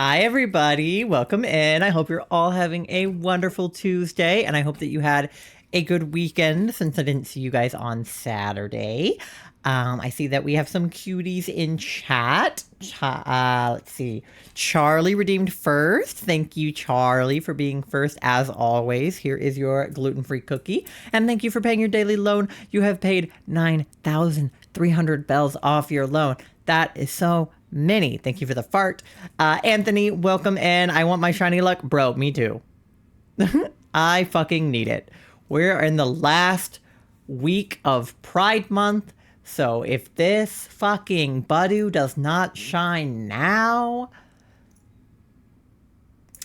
Hi, everybody. Welcome in. I hope you're all having a wonderful Tuesday, and I hope that you had a good weekend since I didn't see you guys on Saturday. I see that we have some cuties in chat. Let's see. Charlie redeemed first. Thank you, Charlie, for being first as always. Here is your gluten-free cookie. And thank you for paying your daily loan. You have paid 9,300 bells off your loan. That is so many. Thank you for the fart. Anthony, welcome in. I want my shiny luck. Bro, me too. I fucking need it. We're in the last week of Pride Month. So if this fucking Badu does not shine now,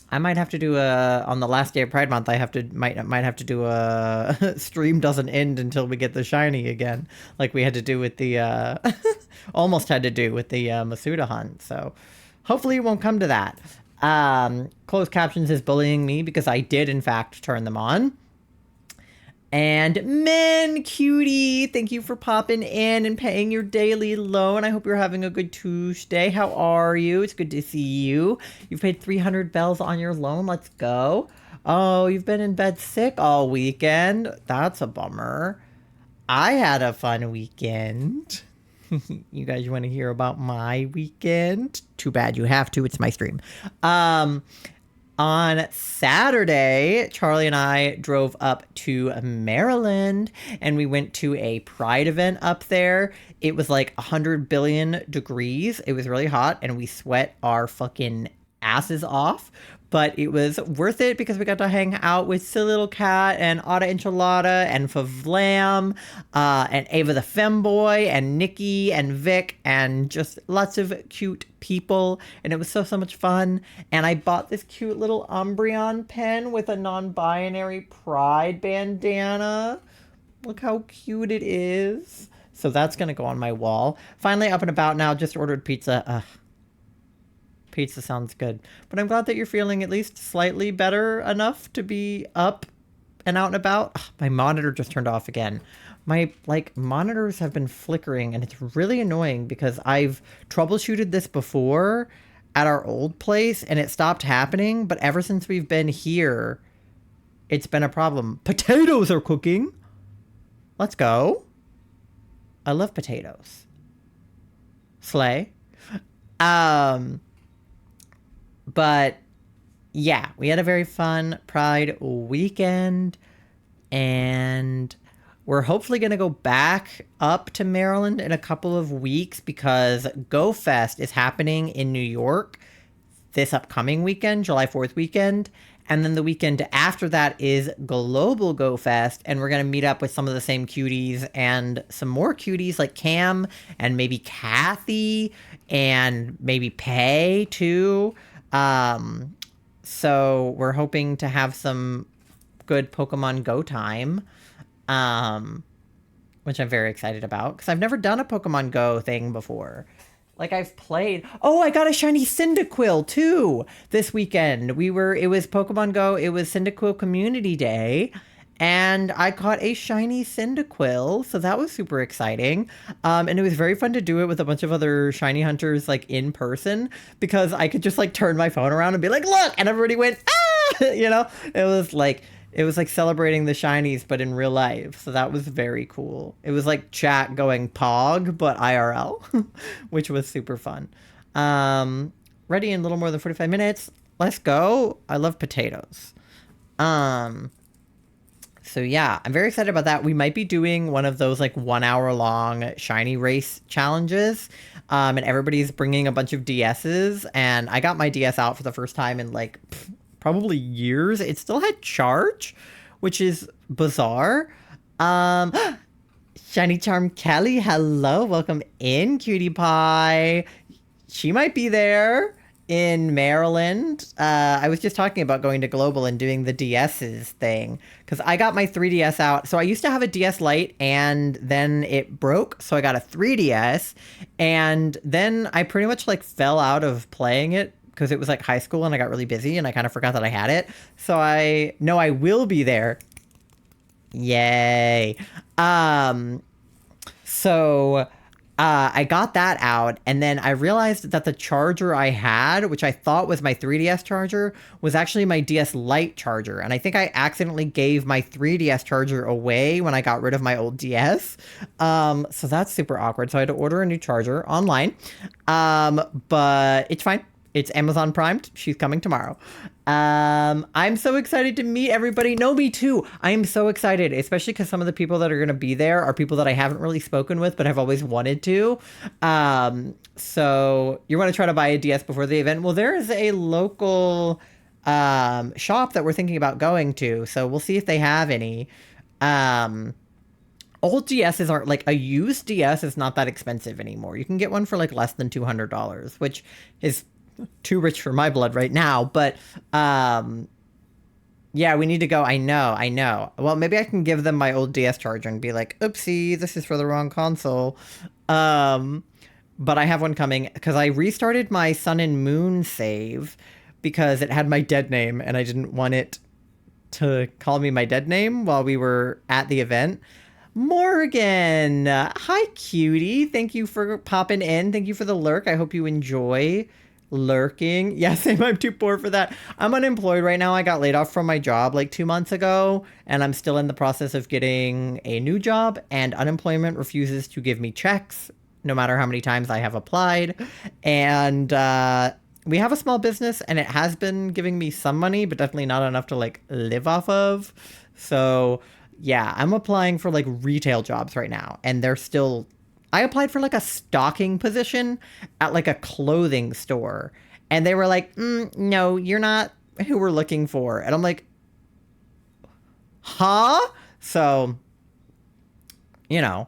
I might have to do on the last day of Pride Month, might have to do a stream doesn't end until we get the shiny again. Like we had to do with the, almost had to do with the Masuda hunt. So hopefully it won't come to that. Closed captions is bullying me because I did in fact turn them on. And Men Cutie, thank you for popping in and paying your daily loan. I hope you're having a good Tuesday. How are you? It's good to see you. You've paid 300 bells on your loan. Let's go. Oh, you've been in bed sick all weekend. That's a bummer. I had a fun weekend. You guys want to hear about my weekend? Too bad you have to. It's my stream. On Saturday, Charlie and I drove up to Maryland and we went to a Pride event up there. It was like 100 billion degrees. It was really hot and we sweat our fucking asses off. But it was worth it because we got to hang out with Silly Little Cat and Otta Enchilada and Favlam and Ava the Femboy and Nikki and Vic and just lots of cute people. And it was so much fun. And I bought this cute little Umbreon pen with a non-binary pride bandana. Look how cute it is. So that's going to go on my wall. Finally up and about now, just ordered pizza. Pizza sounds good. But I'm glad that you're feeling at least slightly better enough to be up and out and about. Ugh, my monitor just turned off again. My, monitors have been flickering, and it's really annoying because I've troubleshooted this before at our old place, and it stopped happening. But ever since we've been here, it's been a problem. Potatoes are cooking. Let's go. I love potatoes. Slay. But yeah, we had a very fun Pride weekend, and we're hopefully going to go back up to Maryland in a couple of weeks because Go Fest is happening in New York this upcoming weekend, July 4th weekend. And then the weekend after that is Global Go Fest, and we're going to meet up with some of the same cuties and some more cuties like Cam and maybe Kathy and maybe Pay too. So we're hoping to have some good Pokemon Go time, which I'm very excited about because I've never done a Pokemon Go thing before. Like I've played. Oh, I got a shiny Cyndaquil too this weekend. It was Pokemon Go. It was Cyndaquil Community Day. And I caught a shiny Cyndaquil, so that was super exciting. And it was very fun to do it with a bunch of other shiny hunters, like, in person, because I could just, like, turn my phone around and be like, look! And everybody went, ah! You know? It was like celebrating the shinies, but in real life. So that was very cool. It was like chat going Pog, but IRL, which was super fun. Ready in a little more than 45 minutes. Let's go. I love potatoes. So yeah, I'm very excited about that. We might be doing one of those like 1 hour long shiny race challenges. And everybody's bringing a bunch of DSs, and I got my DS out for the first time in like probably years. It still had charge, which is bizarre. Shiny Charm Kelly, hello, welcome in, cutie pie. She might be there in Maryland. I was just talking about going to Global and doing the DS's thing because I got my 3DS out. So I used to have a DS Lite and then it broke. So I got a 3DS and then I pretty much like fell out of playing it because it was like high school and I got really busy and I kind of forgot that I had it. So I will be there. Yay. So I got that out, and then I realized that the charger I had, which I thought was my 3DS charger, was actually my DS Lite charger. And I think I accidentally gave my 3DS charger away when I got rid of my old DS. So that's super awkward. So I had to order a new charger online. But it's fine. It's Amazon Primed. She's coming tomorrow. I'm so excited to meet everybody. No, me too. I am so excited, especially because some of the people that are going to be there are people that I haven't really spoken with, but have always wanted to. So you want to try to buy a DS before the event? Well, there is a local shop that we're thinking about going to, so we'll see if they have any. Old DSs aren't like a used DS is not that expensive anymore. You can get one for like less than $200, which is too rich for my blood right now, but yeah, we need to go. I know. Well, maybe I can give them my old DS charger and be like, oopsie, this is for the wrong console. But I have one coming because I restarted my Sun and Moon save because it had my dead name and I didn't want it to call me my dead name while we were at the event. Morgan, hi cutie, thank you for popping in. Thank you for the lurk. I hope you enjoy lurking. Yeah, same. I'm too poor for that. I'm unemployed right now. I got laid off from my job like 2 months ago, and I'm still in the process of getting a new job, and unemployment refuses to give me checks no matter how many times I have applied. And we have a small business, and it has been giving me some money, but definitely not enough to like live off of. So yeah, I'm applying for like retail jobs right now, and they're still. I applied for like a stocking position at like a clothing store, and they were like, no, you're not who we're looking for. And I'm like, huh? So, you know,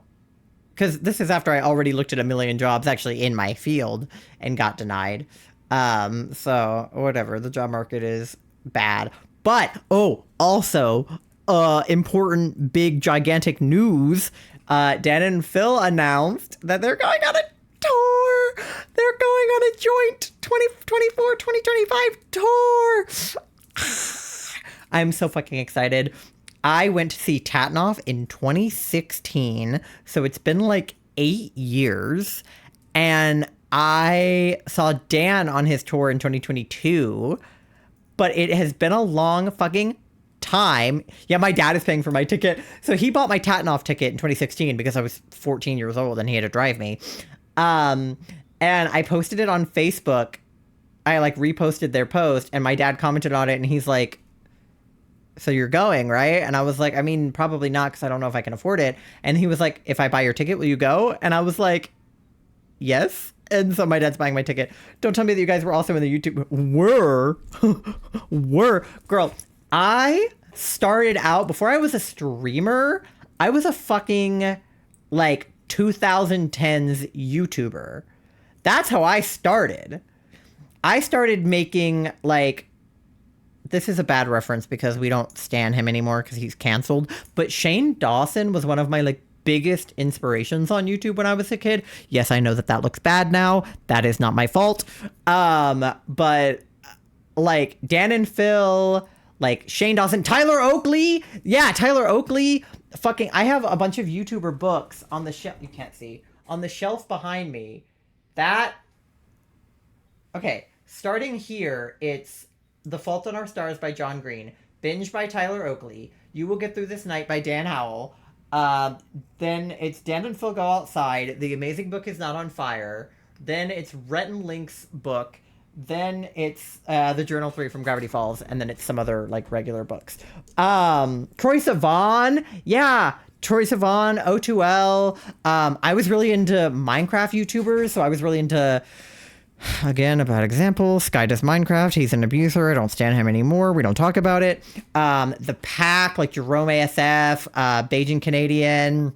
because this is after I already looked at a million jobs actually in my field and got denied. So whatever, the job market is bad. But, also, important, big, gigantic news. Dan and Phil announced that they're going on a tour. They're going on a joint 2024-2025 tour. I'm so fucking excited. I went to see Tatanoff in 2016, so it's been like 8 years. And I saw Dan on his tour in 2022, but it has been a long fucking time. Yeah, my dad is paying for my ticket. So he bought my Tatanoff ticket in 2016 because I was 14 years old and he had to drive me. And I posted it on Facebook. I like reposted their post and my dad commented on it and he's like, so you're going, right? And I was like, I mean, probably not because I don't know if I can afford it. And he was like, if I buy your ticket, will you go? And I was like, yes. And so my dad's buying my ticket. Don't tell me that you guys were also in the YouTube. Were. Girl, I started out, before I was a streamer, I was a fucking, like, 2010s YouTuber. That's how I started. I started making, like, this is a bad reference because we don't stan him anymore because he's canceled, but Shane Dawson was one of my, like, biggest inspirations on YouTube when I was a kid. Yes, I know that looks bad now. That is not my fault. But, like, Dan and Phil... like Shane Dawson, Tyler Oakley. Yeah, Tyler Oakley. Fucking, I have a bunch of YouTuber books on the shelf. You can't see. On the shelf behind me. Okay, starting here, it's The Fault in Our Stars by John Green. Binge by Tyler Oakley. You Will Get Through This Night by Dan Howell. Then it's Dan and Phil Go Outside. The Amazing Book Is Not on Fire. Then it's Rhett and Link's book. Then it's The Journal 3 from Gravity Falls, and then it's some other, like, regular books. Troye Sivan, yeah, Troye Sivan, O2L. I was really into Minecraft YouTubers, so I was really into, again, a bad example, Sky Does Minecraft. He's an abuser. I don't stand him anymore. We don't talk about it. The Pack, like Jerome ASF, Beijing Canadian,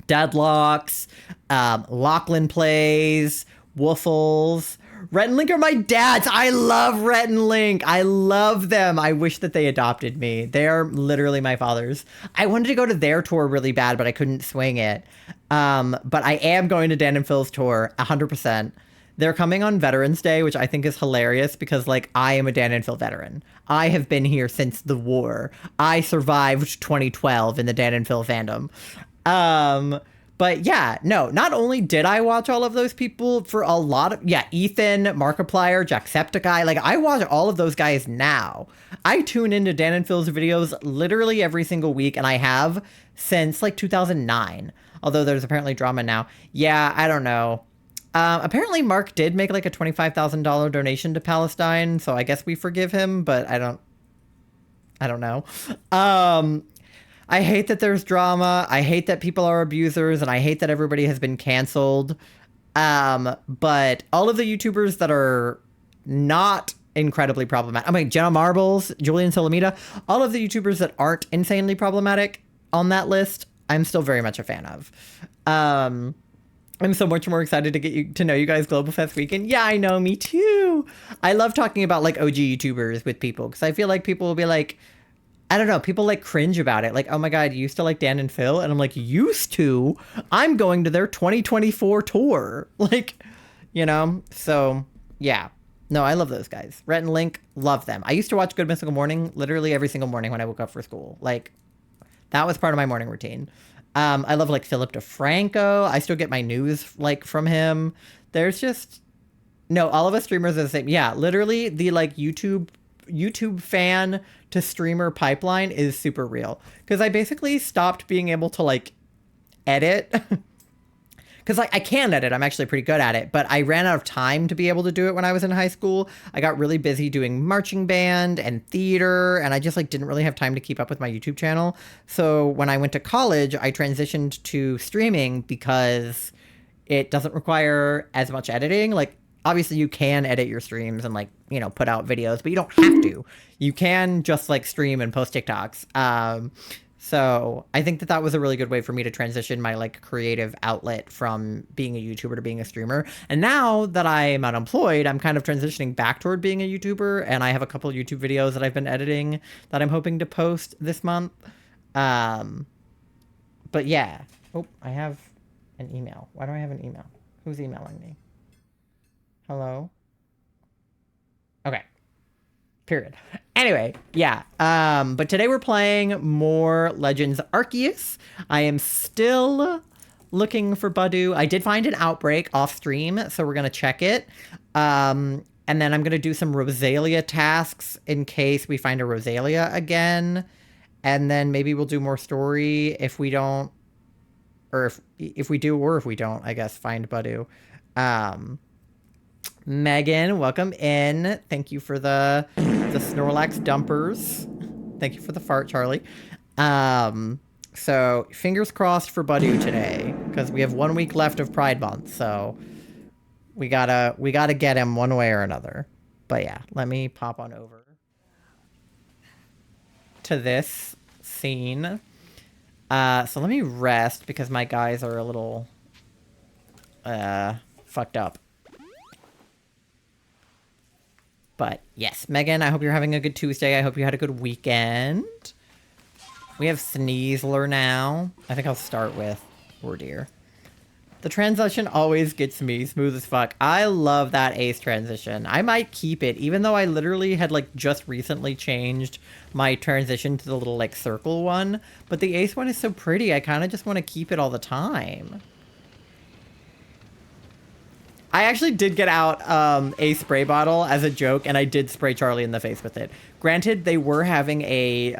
Deadlocks, Lachlan Plays, Woofles. Rhett and Link are my dads. I love Rhett and Link. I love them. I wish that they adopted me. They are literally my fathers. I wanted to go to their tour really bad, but I couldn't swing it. But I am going to Dan and Phil's tour, 100%. They're coming on Veterans Day, which I think is hilarious because, like, I am a Dan and Phil veteran. I have been here since the war. I survived 2012 in the Dan and Phil fandom. But yeah, no, not only did I watch all of those people for a lot of, yeah, Ethan, Markiplier, Jacksepticeye, like I watch all of those guys now. I tune into Dan and Phil's videos literally every single week, and I have since like 2009. Although there's apparently drama now. Yeah, I don't know. Apparently Mark did make like a $25,000 donation to Palestine, so I guess we forgive him, but I don't know. I hate that there's drama. I hate that people are abusers, and I hate that everybody has been canceled. But all of the YouTubers that are not incredibly problematic, I mean, Jenna Marbles, Julian Solomita, all of the YouTubers that aren't insanely problematic on that list, I'm still very much a fan of. I'm so much more excited to get to know you guys Global Fest weekend. Yeah, I know, me too. I love talking about like OG YouTubers with people because I feel like people will be like, I don't know, people like cringe about it. Like, oh my God, you used to like Dan and Phil? And I'm like, used to? I'm going to their 2024 tour. Like, you know? So, yeah. No, I love those guys. Rhett and Link, love them. I used to watch Good Mystical Morning literally every single morning when I woke up for school. Like, that was part of my morning routine. I love like Philip DeFranco. I still get my news like from him. There's just, no, all of us streamers are the same. Yeah, literally the like YouTube fan to streamer pipeline is super real. Because I basically stopped being able to like edit. Because like I can edit, I'm actually pretty good at it, but I ran out of time to be able to do it when I was in high school. I got really busy doing marching band and theater, and I just like didn't really have time to keep up with my YouTube channel. So when I went to college, I transitioned to streaming because it doesn't require as much editing. Like obviously you can edit your streams and like, you know, put out videos, but you don't have to. You can just like stream and post TikToks. So I think that that was a really good way for me to transition my like creative outlet from being a YouTuber to being a streamer. And now that I'm unemployed, I'm kind of transitioning back toward being a YouTuber. And I have a couple of YouTube videos that I've been editing that I'm hoping to post this month. But yeah. Oh, I have an email. Why do I have an email? Who's emailing me? Hello? Okay. Period. Anyway, yeah. But today we're playing more Legends Arceus. I am still looking for Badu. I did find an outbreak off stream, so we're gonna check it. And then I'm gonna do some Rosalia tasks in case we find a Rosalia again. And then maybe we'll do more story if we don't, or if we do, or if we don't, I guess, find Badu. Megan, welcome in. Thank you for the Snorlax dumpers. Thank you for the fart, Charlie. So fingers crossed for Badu today, because we have 1 week left of Pride Month, so we gotta get him one way or another. But yeah, let me pop on over to this scene. So let me rest because my guys are a little fucked up. But yes, Megan, I hope you're having a good Tuesday. I hope you had a good weekend. We have Sneasler now. I think I'll start with Ordeer. The transition always gets me smooth as fuck. I love that Ace transition. I might keep it, even though I literally had like just recently changed my transition to the little like circle one. But the Ace one is so pretty. I kind of just want to keep it all the time. I actually did get out a spray bottle as a joke, and I did spray Charlie in the face with it. Granted, they were having a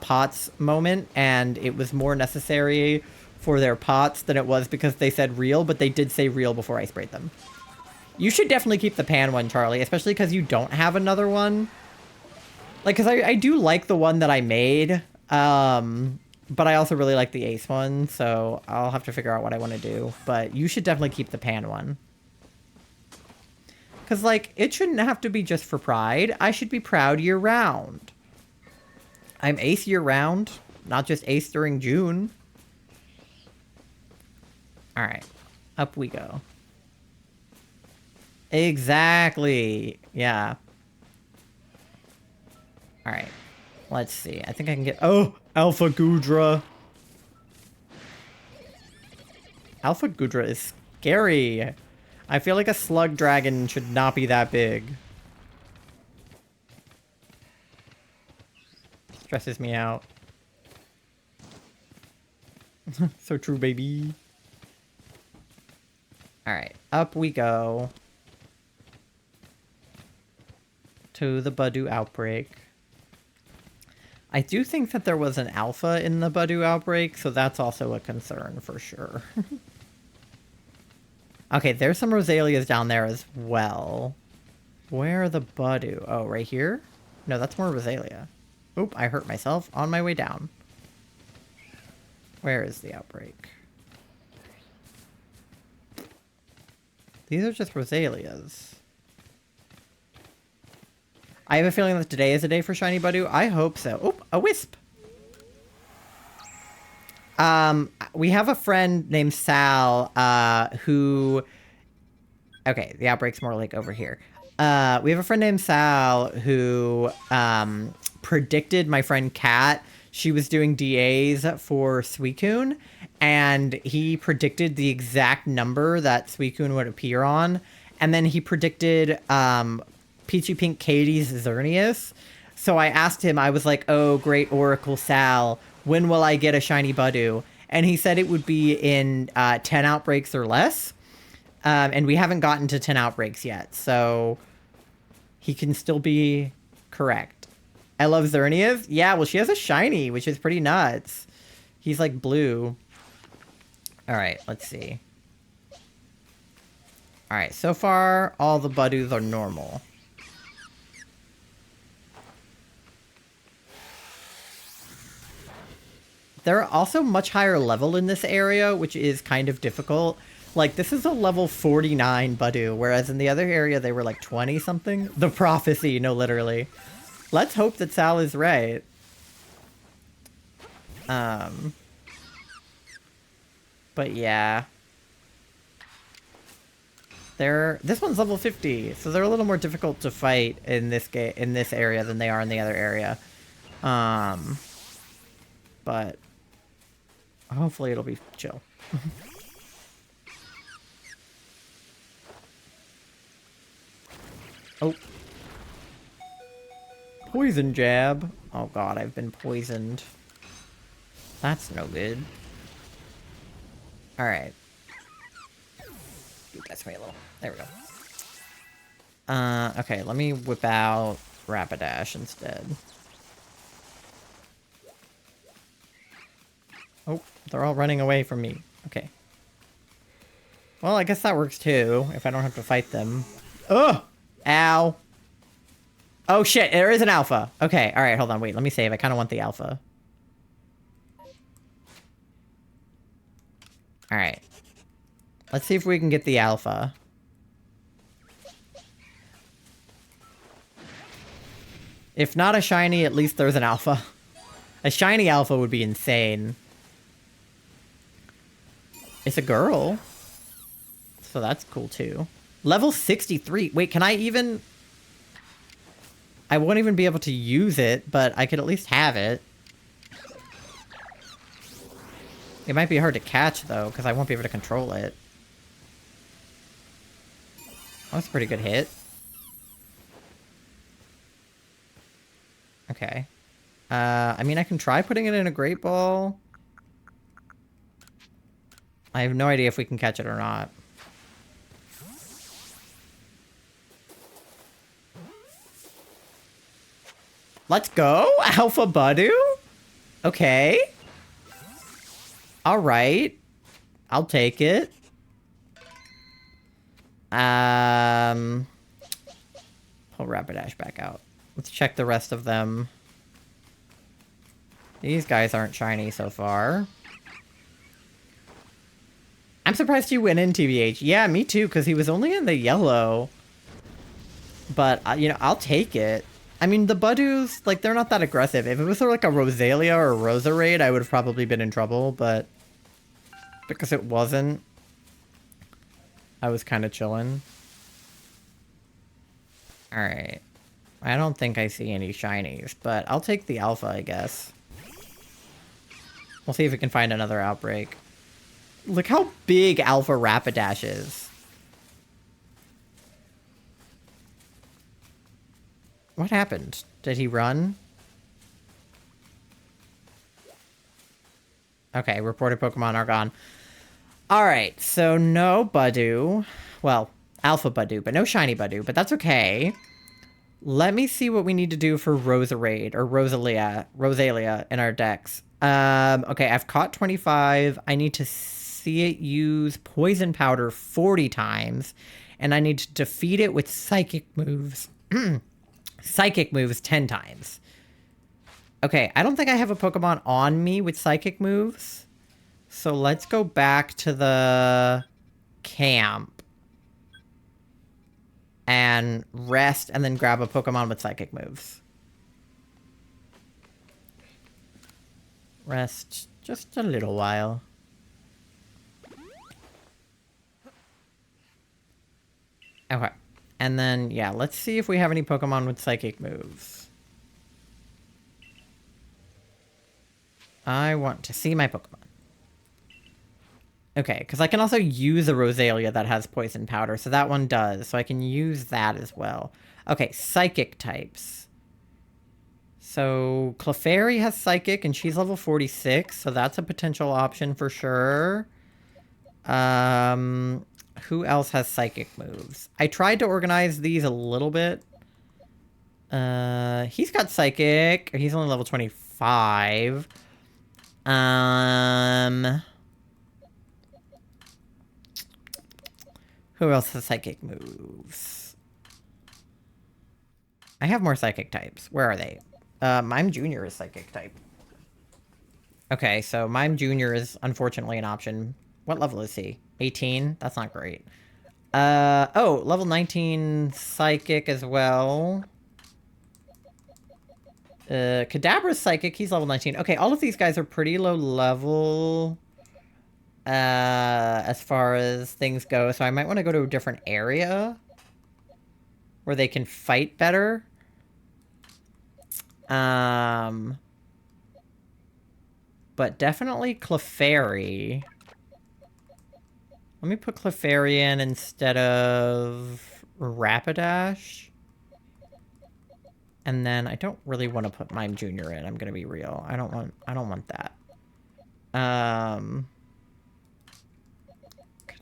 POTS moment, and it was more necessary for their POTS than it was because they said real, but they did say real before I sprayed them. You should definitely keep the pan one, Charlie, especially because you don't have another one. Like, because I do like the one that I made, but I also really like the Ace one, so I'll have to figure out what I want to do. But you should definitely keep the pan one. Because, like, it shouldn't have to be just for Pride. I should be proud year-round. I'm Ace year-round, not just Ace during June. Alright, up we go. Exactly. Yeah. Alright, let's see. I think I can get... Oh, Alpha Gudra. Alpha Gudra is scary. I feel like a slug dragon should not be that big. Stresses me out. So true, baby. Alright, up we go. To the Badu outbreak. I do think that there was an alpha in the Badu outbreak, so that's also a concern for sure. Okay, there's some Rosalias down there as well. Where are the Badu? Oh, right here? No, that's more Rosalia. Oop, I hurt myself on my way down. Where is the outbreak? These are just Rosalias. I have a feeling that today is a day for shiny Badu. I hope so. Oop, a wisp. We have a friend named Sal, who... Okay, the outbreak's more like over here. We have a friend named Sal who, predicted my friend Kat. She was doing DAs for Suicune, and he predicted the exact number that Suicune would appear on. And then he predicted, Peachy Pink Katie's Xerneas. So I asked him, I was like, oh, great Oracle Sal, when will I get a shiny Badu? And he said it would be in 10 outbreaks or less. And we haven't gotten to 10 outbreaks yet, so he can still be correct. I love Xerneas. Yeah, well, she has a shiny, which is pretty nuts. He's like blue. All right, let's see. All right, so far, all the Badus are normal. They're also much higher level in this area, which is kind of difficult. Like, this is a level 49 Badu, whereas in the other area they were like 20-something. The prophecy, no, literally. Let's hope that Sal is right. But yeah. This one's level 50, so they're a little more difficult to fight in this area than they are in the other area. But hopefully it'll be chill. Oh. Poison jab. Oh god, I've been poisoned. That's no good. Alright. That's me a little. There we go. Okay, let me whip out Rapidash instead. Oh, they're all running away from me. Okay. Well, I guess that works too, if I don't have to fight them. Ugh! Ow. Oh shit, there is an alpha. Okay, alright, hold on, wait, let me save. I kind of want the alpha. Alright. Let's see if we can get the alpha. If not a shiny, at least there's an alpha. A shiny alpha would be insane. It's a girl. So that's cool too. Level 63. Wait, can I even... I won't even be able to use it, but I could at least have it. It might be hard to catch, though, because I won't be able to control it. That's a pretty good hit. Okay. I mean, I can try putting it in a Great Ball. I have no idea if we can catch it or not. Let's go! Alpha Badu? Okay. Alright. I'll take it. Pull Rapidash back out. Let's check the rest of them. These guys aren't shiny so far. I'm surprised he went in, TBH. Yeah, me too, because he was only in the yellow. But, you know, I'll take it. I mean, the Badus, like, they're not that aggressive. If it was like a Rosalia or a Roserade, I would have probably been in trouble, but... because it wasn't, I was kind of chilling. Alright. I don't think I see any shinies, but I'll take the alpha, I guess. We'll see if we can find another outbreak. Look how big Alpha Rapidash is. What happened? Did he run? Okay, reported Pokemon are gone. All right, so no Budew. Well, Alpha Budew, but no Shiny Budew, but that's okay. Let me see what we need to do for Roserade or Rosalia in our decks. Okay, I've caught 25. I need to see it use Poison Powder 40 times, and I need to defeat it with Psychic moves. Psychic moves 10 times. Okay, I don't think I have a Pokemon on me with Psychic moves. So let's go back to the camp and rest and then grab a Pokemon with Psychic moves. Rest just a little while. Okay. And then, yeah, let's see if we have any Pokemon with Psychic moves. I want to see my Pokemon. Okay, because I can also use a Rosalia that has Poison Powder, so that one does. So I can use that as well. Okay, Psychic types. So Clefairy has Psychic, and she's level 46, so that's a potential option for sure. Who else has Psychic moves? I tried to organize these a little bit. He's got Psychic. He's only level 25. Who else has Psychic moves? I have more Psychic types. Where are they? Mime Jr. is Psychic type. Okay, so Mime Jr. is unfortunately an option. What level is he? 18? That's not great. Oh, level 19 Psychic as well. Kadabra's Psychic. He's level 19. Okay, all of these guys are pretty low level. As far as things go, so I might want to go to a different area where they can fight better. But definitely Clefairy. Let me put Clefairy in instead of Rapidash. And then I don't really want to put Mime Jr. in, I'm gonna be real. I don't want that.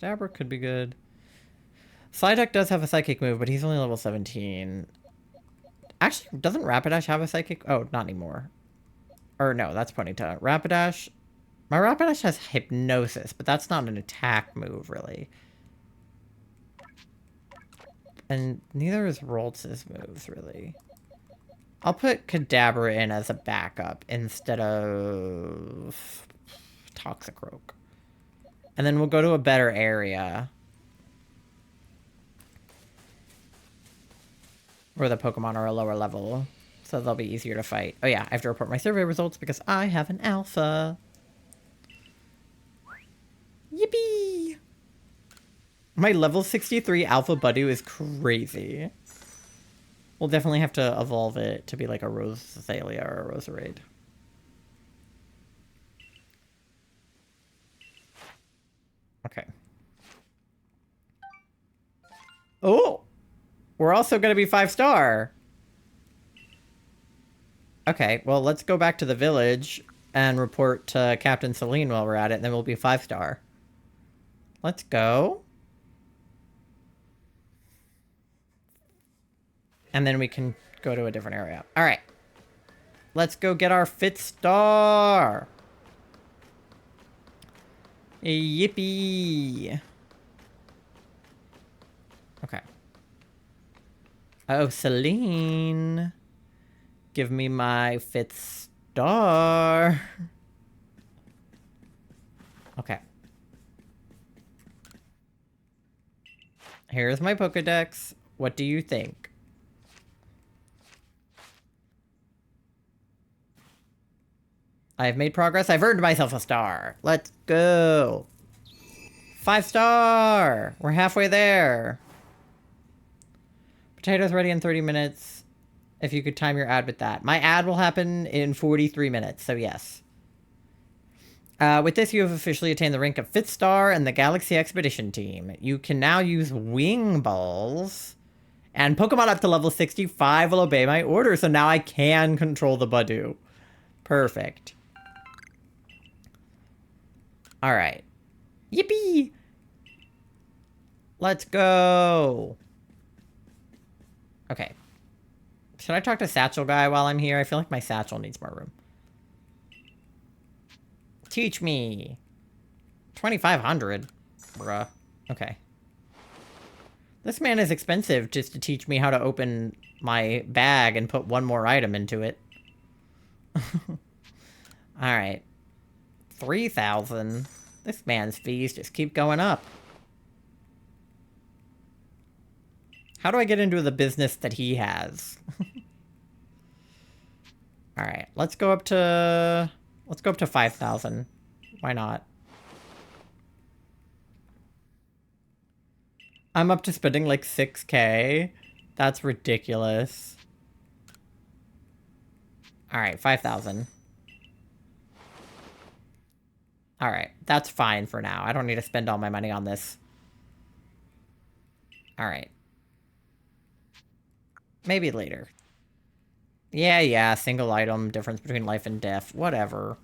Kadabra could be good. Psyduck does have a Psychic move, but he's only level 17. Actually, doesn't Rapidash have a Psychic? Oh, not anymore. Or no, that's Ponyta. Rapidash. My Rapidash has Hypnosis, but that's not an attack move, really. And neither is Roltz's moves, really. I'll put Kadabra in as a backup instead of Toxicroak. And then we'll go to a better area where the Pokemon are a lower level, so they'll be easier to fight. Oh yeah, I have to report my survey results because I have an alpha. Yippee! My level 63 Alpha Budew is crazy. We'll definitely have to evolve it to be like a Rosalia or a Roserade. Okay. Oh! We're also going to be 5-star. Okay, well, let's go back to the village and report to Captain Celine while we're at it, and then we'll be 5-star. Let's go. And then we can go to a different area. All right. Let's go get our 5th star. Yippee. Okay. Oh, Celine. Give me my 5th star. Okay. Here's my Pokedex. What do you think? I've made progress. I've earned myself a star. Let's go. 5-star. We're halfway there. Potatoes ready in 30 minutes. If you could time your ad with that. My ad will happen in 43 minutes, so yes. With this, you have officially attained the rank of 5th star in the Galaxy Expedition team. You can now use Wing Balls. And Pokemon up to level 65 will obey my order, so now I can control the Budew. Perfect. Alright. Yippee! Let's go! Okay. Should I talk to Satchel Guy while I'm here? I feel like my Satchel needs more room. Teach me! 2,500? Bruh. Okay. This man is expensive just to teach me how to open my bag and put one more item into it. Alright. 3,000. This man's fees just keep going up. How do I get into the business that he has? Alright, let's go up to 5,000. Why not? I'm up to spending like 6K. That's ridiculous. Alright, 5,000. Alright, that's fine for now. I don't need to spend all my money on this. Alright. Maybe later. Yeah, single item, difference between life and death, whatever.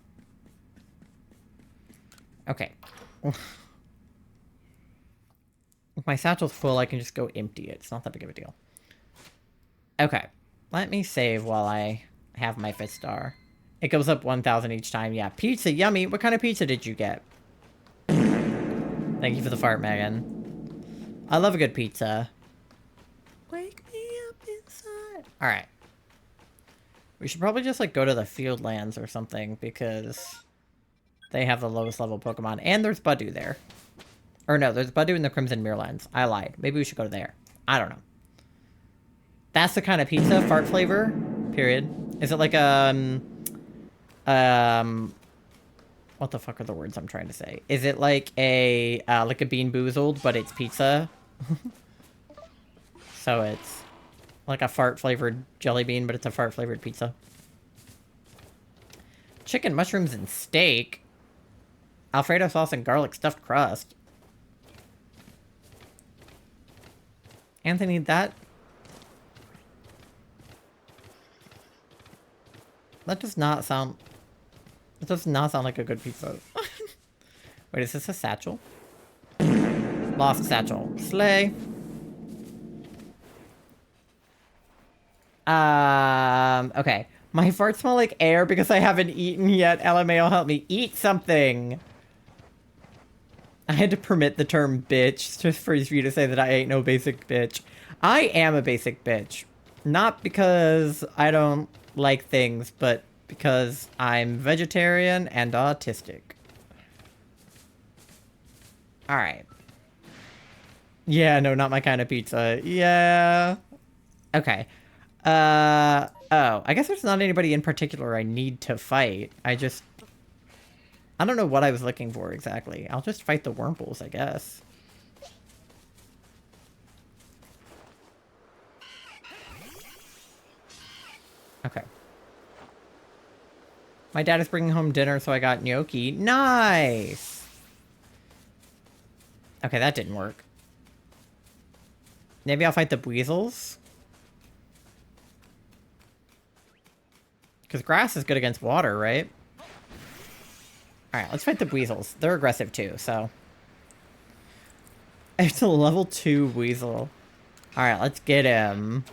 Okay. If my satchel's full, I can just go empty it. It's not that big of a deal. Okay. Let me save while I have my 5th star. It goes up 1,000 each time. Yeah, pizza, yummy. What kind of pizza did you get? Thank you for the fart, Megan. I love a good pizza. Wake me up inside. Alright. We should probably just, like, go to the field lands or something, because they have the lowest level Pokemon. And there's Budew there. Or no, there's Budew in the Crimson Merelands. I lied. Maybe we should go there. I don't know. That's the kind of pizza, fart flavor, period. Is it like, what the fuck are the words I'm trying to say? Is it like a Bean Boozled, but it's pizza? So it's like a fart-flavored jelly bean, but it's a fart-flavored pizza. Chicken, mushrooms, and steak. Alfredo sauce and garlic stuffed crust. Anthony, that does not sound... It does not sound like a good pizza. Wait, is this a satchel? Lost satchel. Slay. Okay. My farts smell like air because I haven't eaten yet. LMAO, help me eat something. I had to permit the term bitch just for you to say that I ain't no basic bitch. I am a basic bitch. Not because I don't like things, but because I'm vegetarian and autistic. Alright. Yeah, no, not my kind of pizza. Yeah. Okay. Oh, I guess there's not anybody in particular I need to fight. I don't know what I was looking for exactly. I'll just fight the Wurmples, I guess. Okay. My dad is bringing home dinner, so I got gnocchi. Nice! Okay, that didn't work. Maybe I'll fight the Weasels? Because grass is good against water, right? Alright, let's fight the Weasels. They're aggressive too, so... It's a level 2 Weasel. Alright, let's get him.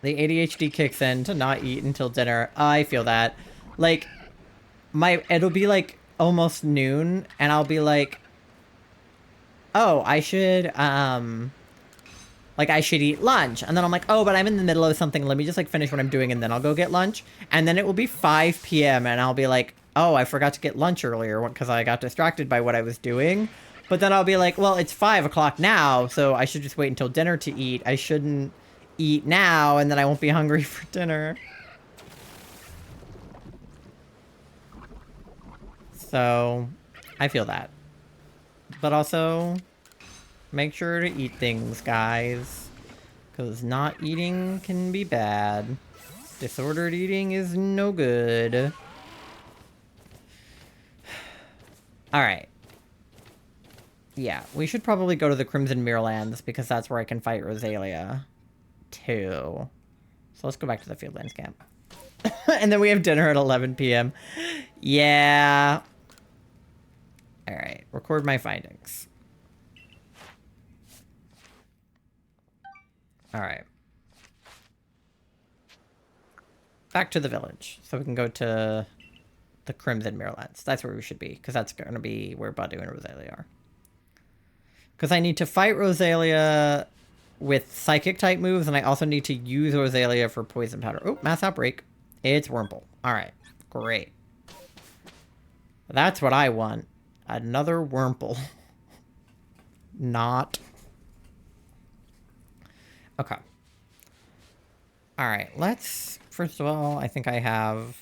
The ADHD kicks in to not eat until dinner. I feel that. Like, it'll be like almost noon, and I'll be like, oh, I should eat lunch. And then I'm like, oh, but I'm in the middle of something. Let me just, like, finish what I'm doing, and then I'll go get lunch. And then it will be 5 p.m., and I'll be like, oh, I forgot to get lunch earlier because I got distracted by what I was doing. But then I'll be like, well, it's 5 o'clock now, so I should just wait until dinner to eat. I shouldn't eat now, and then I won't be hungry for dinner. So, I feel that. But also, make sure to eat things, guys. Because not eating can be bad. Disordered eating is no good. Alright. Yeah, we should probably go to the Crimson Merelands, because that's where I can fight Rosalia, too. So let's go back to the Fieldlands camp. And then we have dinner at 11 p.m. Yeah. All right. Record my findings. All right. Back to the village. So we can go to the Crimson Mirrorlands. That's where we should be, because that's going to be where Badu and Rosalia are. Because I need to fight Rosalia with psychic type moves, and I also need to use Rosalia for poison powder. Oh, mass outbreak. It's Wurmple. Alright. Great. That's what I want. Another Wurmple. Not. Okay. Alright, let's... First of all, I think I have...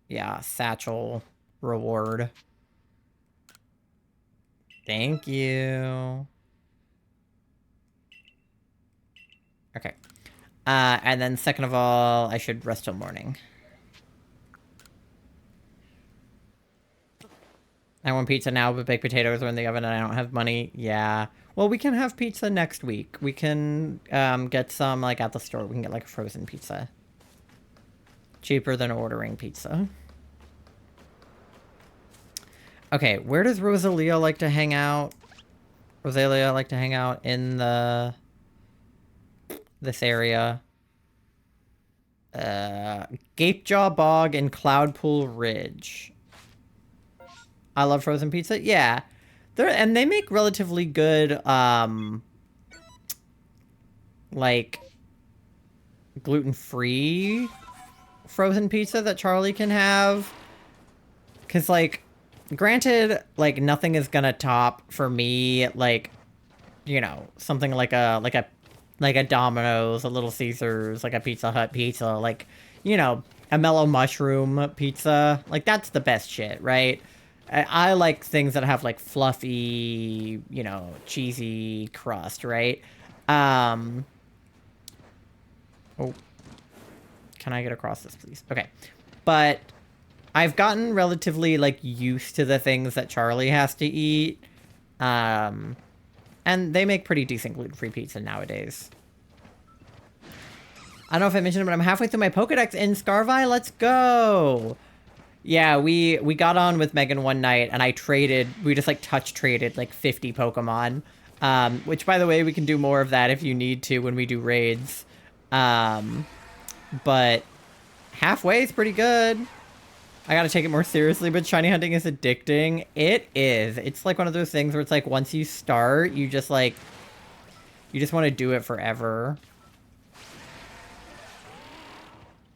Yeah, Satchel reward. Thank you. Okay. And then second of all, I should rest till morning. I want pizza now, but baked potatoes are in the oven and I don't have money. Yeah. Well, we can have pizza next week. We can get some, like, at the store. We can get, like, a frozen pizza. Cheaper than ordering pizza. Okay, where does Rosalia like to hang out? Rosalia like to hang out in the... this area. Gapejaw Bog and Cloudpool Ridge. I love frozen pizza. Yeah. And they make relatively good, like, gluten-free frozen pizza that Charlie can have. Because, like, granted, like, nothing is gonna top, for me, like, you know, something like a Domino's, a Little Caesars, like a Pizza Hut pizza, like, you know, a mellow mushroom pizza. Like, that's the best shit, right? I like things that have, like, fluffy, you know, cheesy crust, right? Oh. Can I get across this, please? Okay. But I've gotten relatively, like, used to the things that Charlie has to eat. And they make pretty decent gluten-free pizza nowadays. I don't know if I mentioned it, but I'm halfway through my Pokedex in Scarvi. Let's go! Yeah, we got on with Megan one night, and we just, like, touch traded, like, 50 Pokemon. Which, by the way, we can do more of that if you need to when we do raids. But halfway is pretty good. I gotta take it more seriously, but shiny hunting is addicting. It is. It's like one of those things where it's like, once you start, you just, like, you just want to do it forever.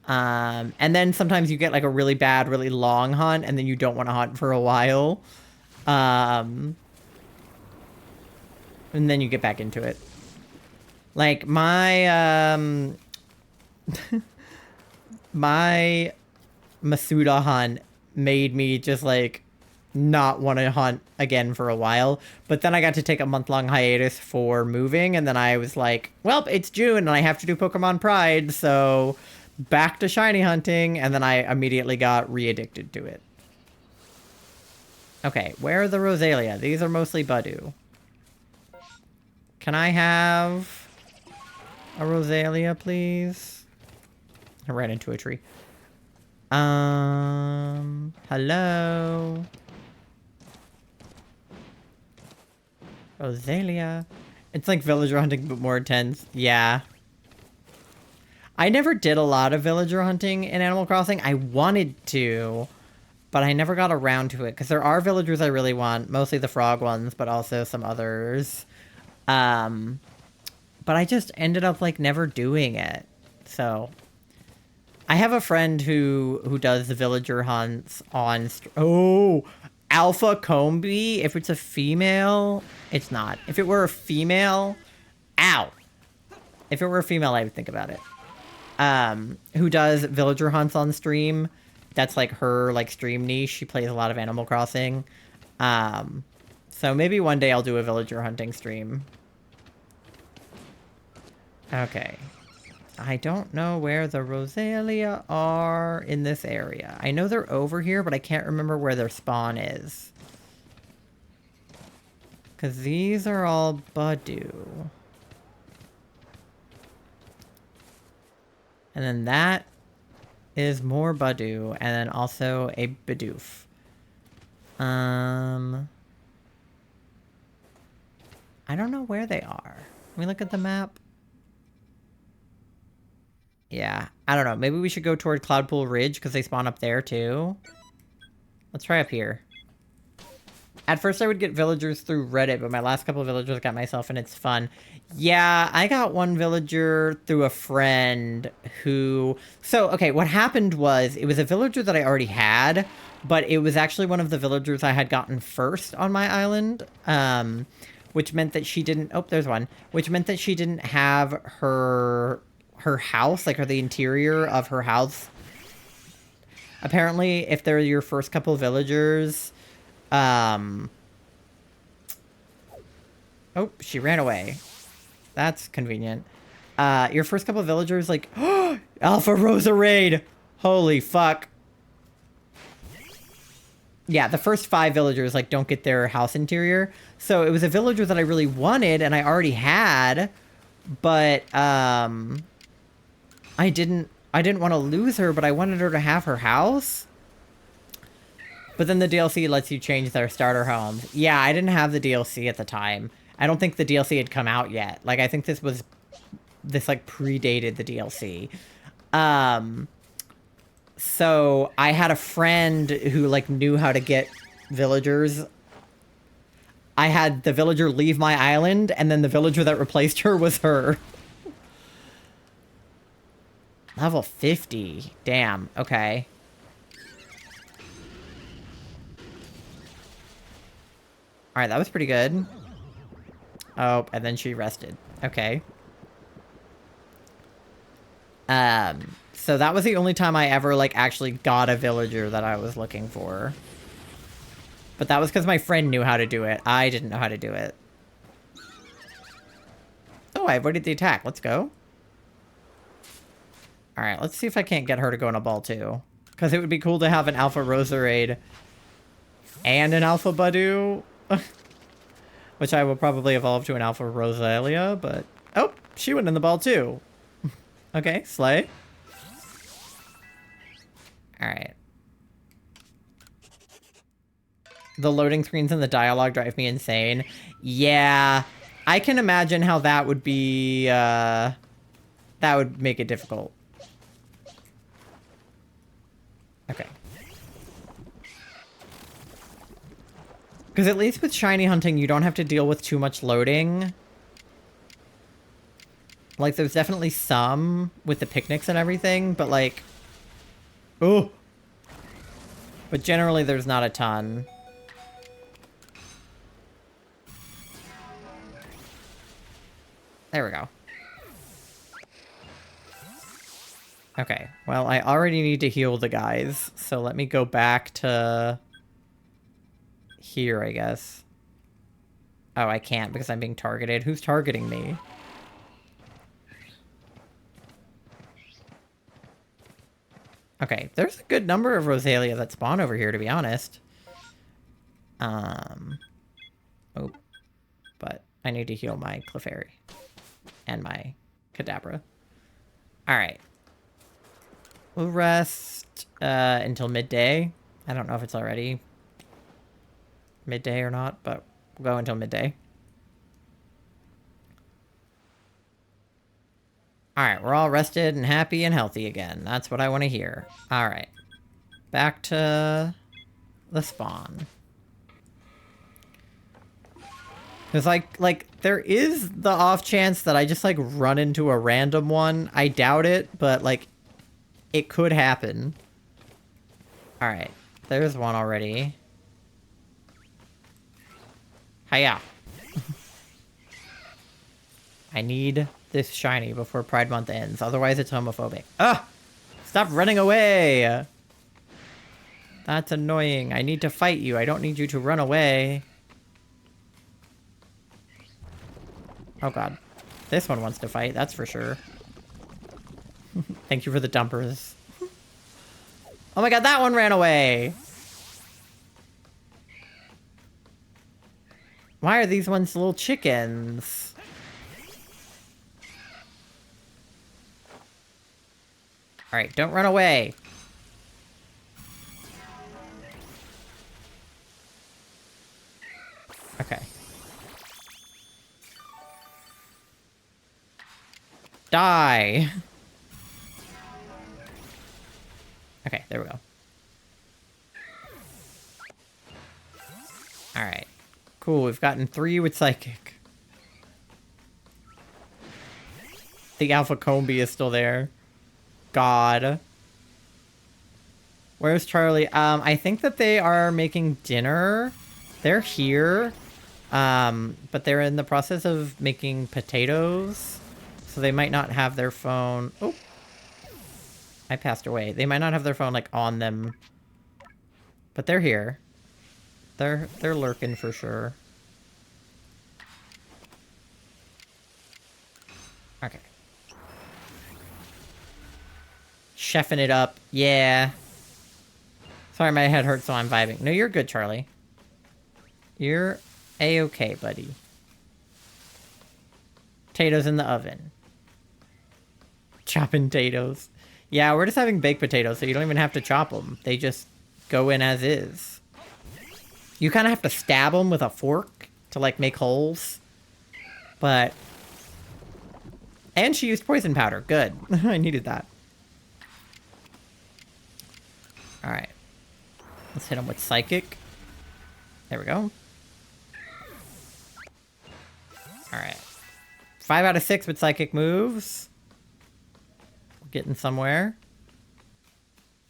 And then sometimes you get, like, a really bad, really long hunt, and then you don't want to hunt for a while. And then you get back into it. Like, my, my Masuda hunt made me just, like, not want to hunt again for a while. But then I got to take a month-long hiatus for moving, and then I was like, well, it's June, and I have to do Pokemon Pride, so... back to shiny hunting, and then I immediately got re-addicted to it. Okay, where are the Rosalia? These are mostly Badu. Can I have a Rosalia, please? I ran into a tree. Hello? Rosalia. It's like villager hunting, but more intense. Yeah. I never did a lot of villager hunting in Animal Crossing. I wanted to, but I never got around to it, because there are villagers I really want, mostly the frog ones, but also some others. But I just ended up, like, never doing it. So, I have a friend who does the villager hunts on... Alpha Combi? If it's a female, it's not. If it were a female... Ow! If it were a female, I would think about it. Who does villager hunts on stream. That's, like, her, like, stream niche. She plays a lot of Animal Crossing. So maybe one day I'll do a villager hunting stream. Okay. I don't know where the Rosalia are in this area. I know they're over here, but I can't remember where their spawn is. Because these are all Badu. And then that is more Badu, and then also a Bidoof. I don't know where they are. Let me look at the map. Yeah, I don't know. Maybe we should go toward Cloudpool Ridge because they spawn up there too. Let's try up here. At first I would get villagers through Reddit, but my last couple of villagers got myself and it's fun. Yeah, I got one villager through a friend who... So, okay, what happened was, it was a villager that I already had, but it was actually one of the villagers I had gotten first on my island, which meant that she didn't... Oh, there's one. Which meant that she didn't have her house, like, or the interior of her house. Apparently, if they're your first couple villagers... Oh, she ran away. That's convenient. Your first couple of villagers, like, Alpha Rosa raid! Holy fuck. Yeah, the first 5 villagers, like, don't get their house interior. So it was a villager that I really wanted, and I already had, but, I didn't want to lose her, but I wanted her to have her house. But then the DLC lets you change their starter homes. Yeah, I didn't have the DLC at the time. I don't think the DLC had come out yet. Like, I think this like predated the DLC. So I had a friend who like knew how to get villagers. I had the villager leave my island, and then the villager that replaced her was her. Level 50. Damn. Okay. Alright, that was pretty good. Oh, and then she rested. Okay. So that was the only time I ever, like, actually got a villager that I was looking for. But that was because my friend knew how to do it. I didn't know how to do it. Oh, I avoided the attack. Let's go. Alright, let's see if I can't get her to go in a ball, too. Because it would be cool to have an Alpha Rosa raid and an Alpha Badu. Which I will probably evolve to an Alpha Rosalia, but... Oh, she went in the ball too. Okay, slay. Alright. The loading screens and the dialogue drive me insane. Yeah, I can imagine how that would be, that would make it difficult. Okay. Because at least with shiny hunting, you don't have to deal with too much loading. Like, there's definitely some with the picnics and everything, but like... Oh! But generally, there's not a ton. There we go. Okay, well, I already need to heal the guys, so let me go back to... here, I guess. Oh, I can't because I'm being targeted. Who's targeting me? Okay, there's a good number of Rosalia that spawn over here, to be honest. Oh, but I need to heal my Clefairy and my Kadabra. Alright. We'll rest until midday. I don't know if it's already midday or not, but we'll go until midday. Alright, we're all rested and happy and healthy again. That's what I want to hear. Alright. Back to the spawn. Because, like, there is the off chance that I just, like, run into a random one. I doubt it, but, like, it could happen. Alright. There's one already. Hiya. I need this shiny before Pride Month ends. Otherwise, it's homophobic. Ugh! Stop running away! That's annoying. I need to fight you. I don't need you to run away. Oh god. This one wants to fight, that's for sure. Thank you for the dumpers. Oh my god, that one ran away! Why are these ones little chickens? Alright, don't run away. Okay. Die! Okay, there we go. Alright. Cool, we've gotten 3 with Psychic. The Alpha Combi is still there. God. Where's Charlie? I think that they are making dinner. They're here. But they're in the process of making potatoes. So they might not have their phone. Oh. I passed away. They might not have their phone, like, on them. But they're here. They're lurking for sure. Okay. Chefing it up. Yeah. Sorry, my head hurts, so I'm vibing. No, you're good, Charlie. You're a-okay, buddy. Potatoes in the oven. Chopping potatoes. Yeah, we're just having baked potatoes, so you don't even have to chop them. They just go in as is. You kind of have to stab them with a fork to, like, make holes. But... And she used poison powder. Good. I needed that. Alright. Let's hit him with Psychic. There we go. Alright. 5 out of 6 with Psychic moves. We're getting somewhere.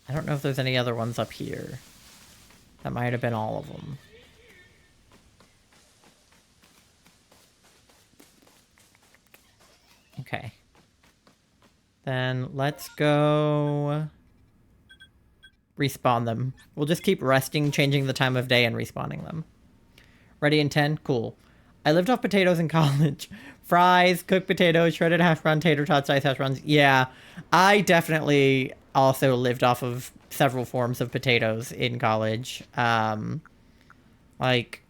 I don't know if there's any other ones up here. That might have been all of them. Okay. Then let's go... respawn them. We'll just keep resting, changing the time of day, and respawning them. Ready in 10? Cool. I lived off potatoes in college. Fries, cooked potatoes, shredded hash brown, tater tots, diced hash browns. Yeah, I definitely also lived off of several forms of potatoes in college. Like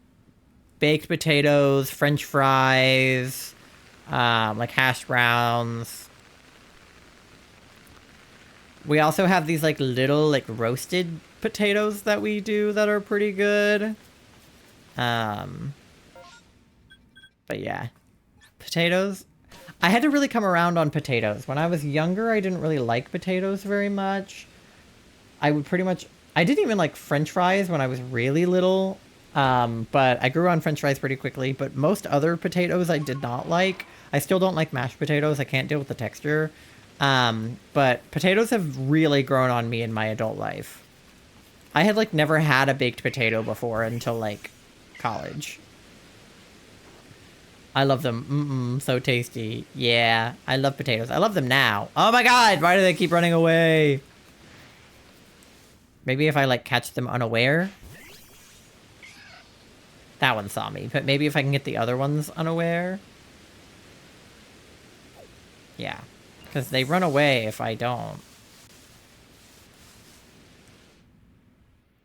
baked potatoes, French fries, like hash browns. We also have these like little like roasted potatoes that we do that are pretty good. But yeah, potatoes. I had to really come around on potatoes. When I was younger, I didn't really like potatoes very much. I would pretty much... I didn't even like French fries when I was really little. But I grew on French fries pretty quickly. But most other potatoes I did not like. I still don't like mashed potatoes. I can't deal with the texture. But potatoes have really grown on me in my adult life. I had like never had a baked potato before until like college. I love them. So tasty. Yeah, I love potatoes. I love them now. Oh my god, why do they keep running away? Maybe if I like catch them unaware. That one saw me, but maybe if I can get the other ones unaware. Yeah, because they run away if I don't.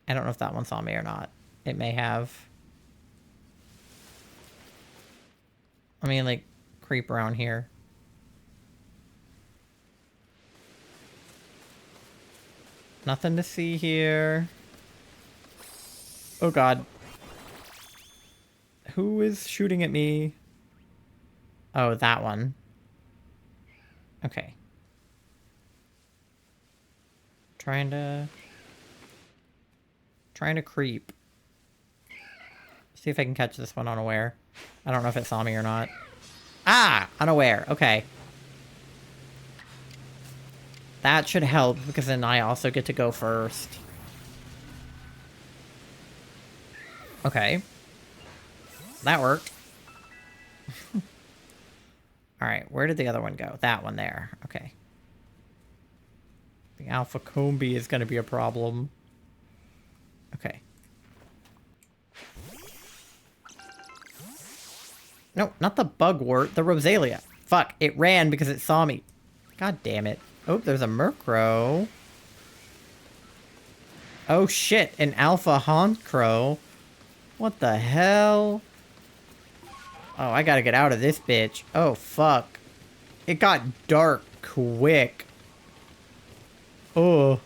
I don't know if that one saw me or not. It may have. Let me, like, creep around here. Nothing to see here. Oh, God. Who is shooting at me? Oh, that one. Okay. Trying to creep. See if I can catch this one unaware. I don't know if it saw me or not. Ah! Unaware. Okay. That should help, because then I also get to go first. Okay. That worked. Alright, where did the other one go? That one there. Okay. The Alpha Combi is going to be a problem. Okay. No, not the bugwort, the Rosalia. Fuck, it ran because it saw me. God damn it. Oh, there's a Murkrow. Oh shit, an Alpha Honchkrow. What the hell? Oh, I gotta get out of this bitch. Oh, fuck. It got dark quick. Oh.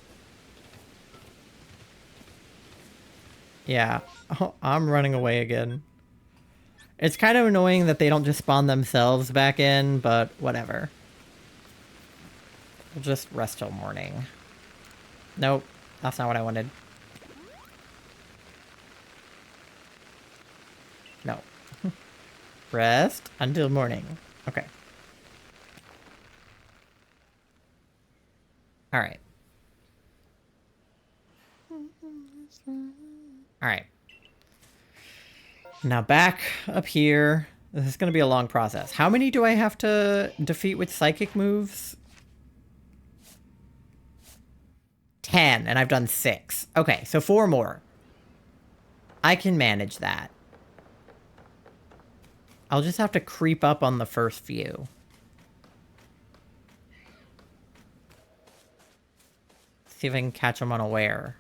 Yeah. Oh, I'm running away again. It's kind of annoying that they don't just spawn themselves back in, but whatever. We'll just rest till morning. Nope, that's not what I wanted. No. Rest until morning. Okay. Alright. Alright. Now back up here. This is going to be a long process. How many do I have to defeat with psychic moves? 10, and I've done 6. Okay, so 4 more. I can manage that. I'll just have to creep up on the first few. See if I can catch them unaware.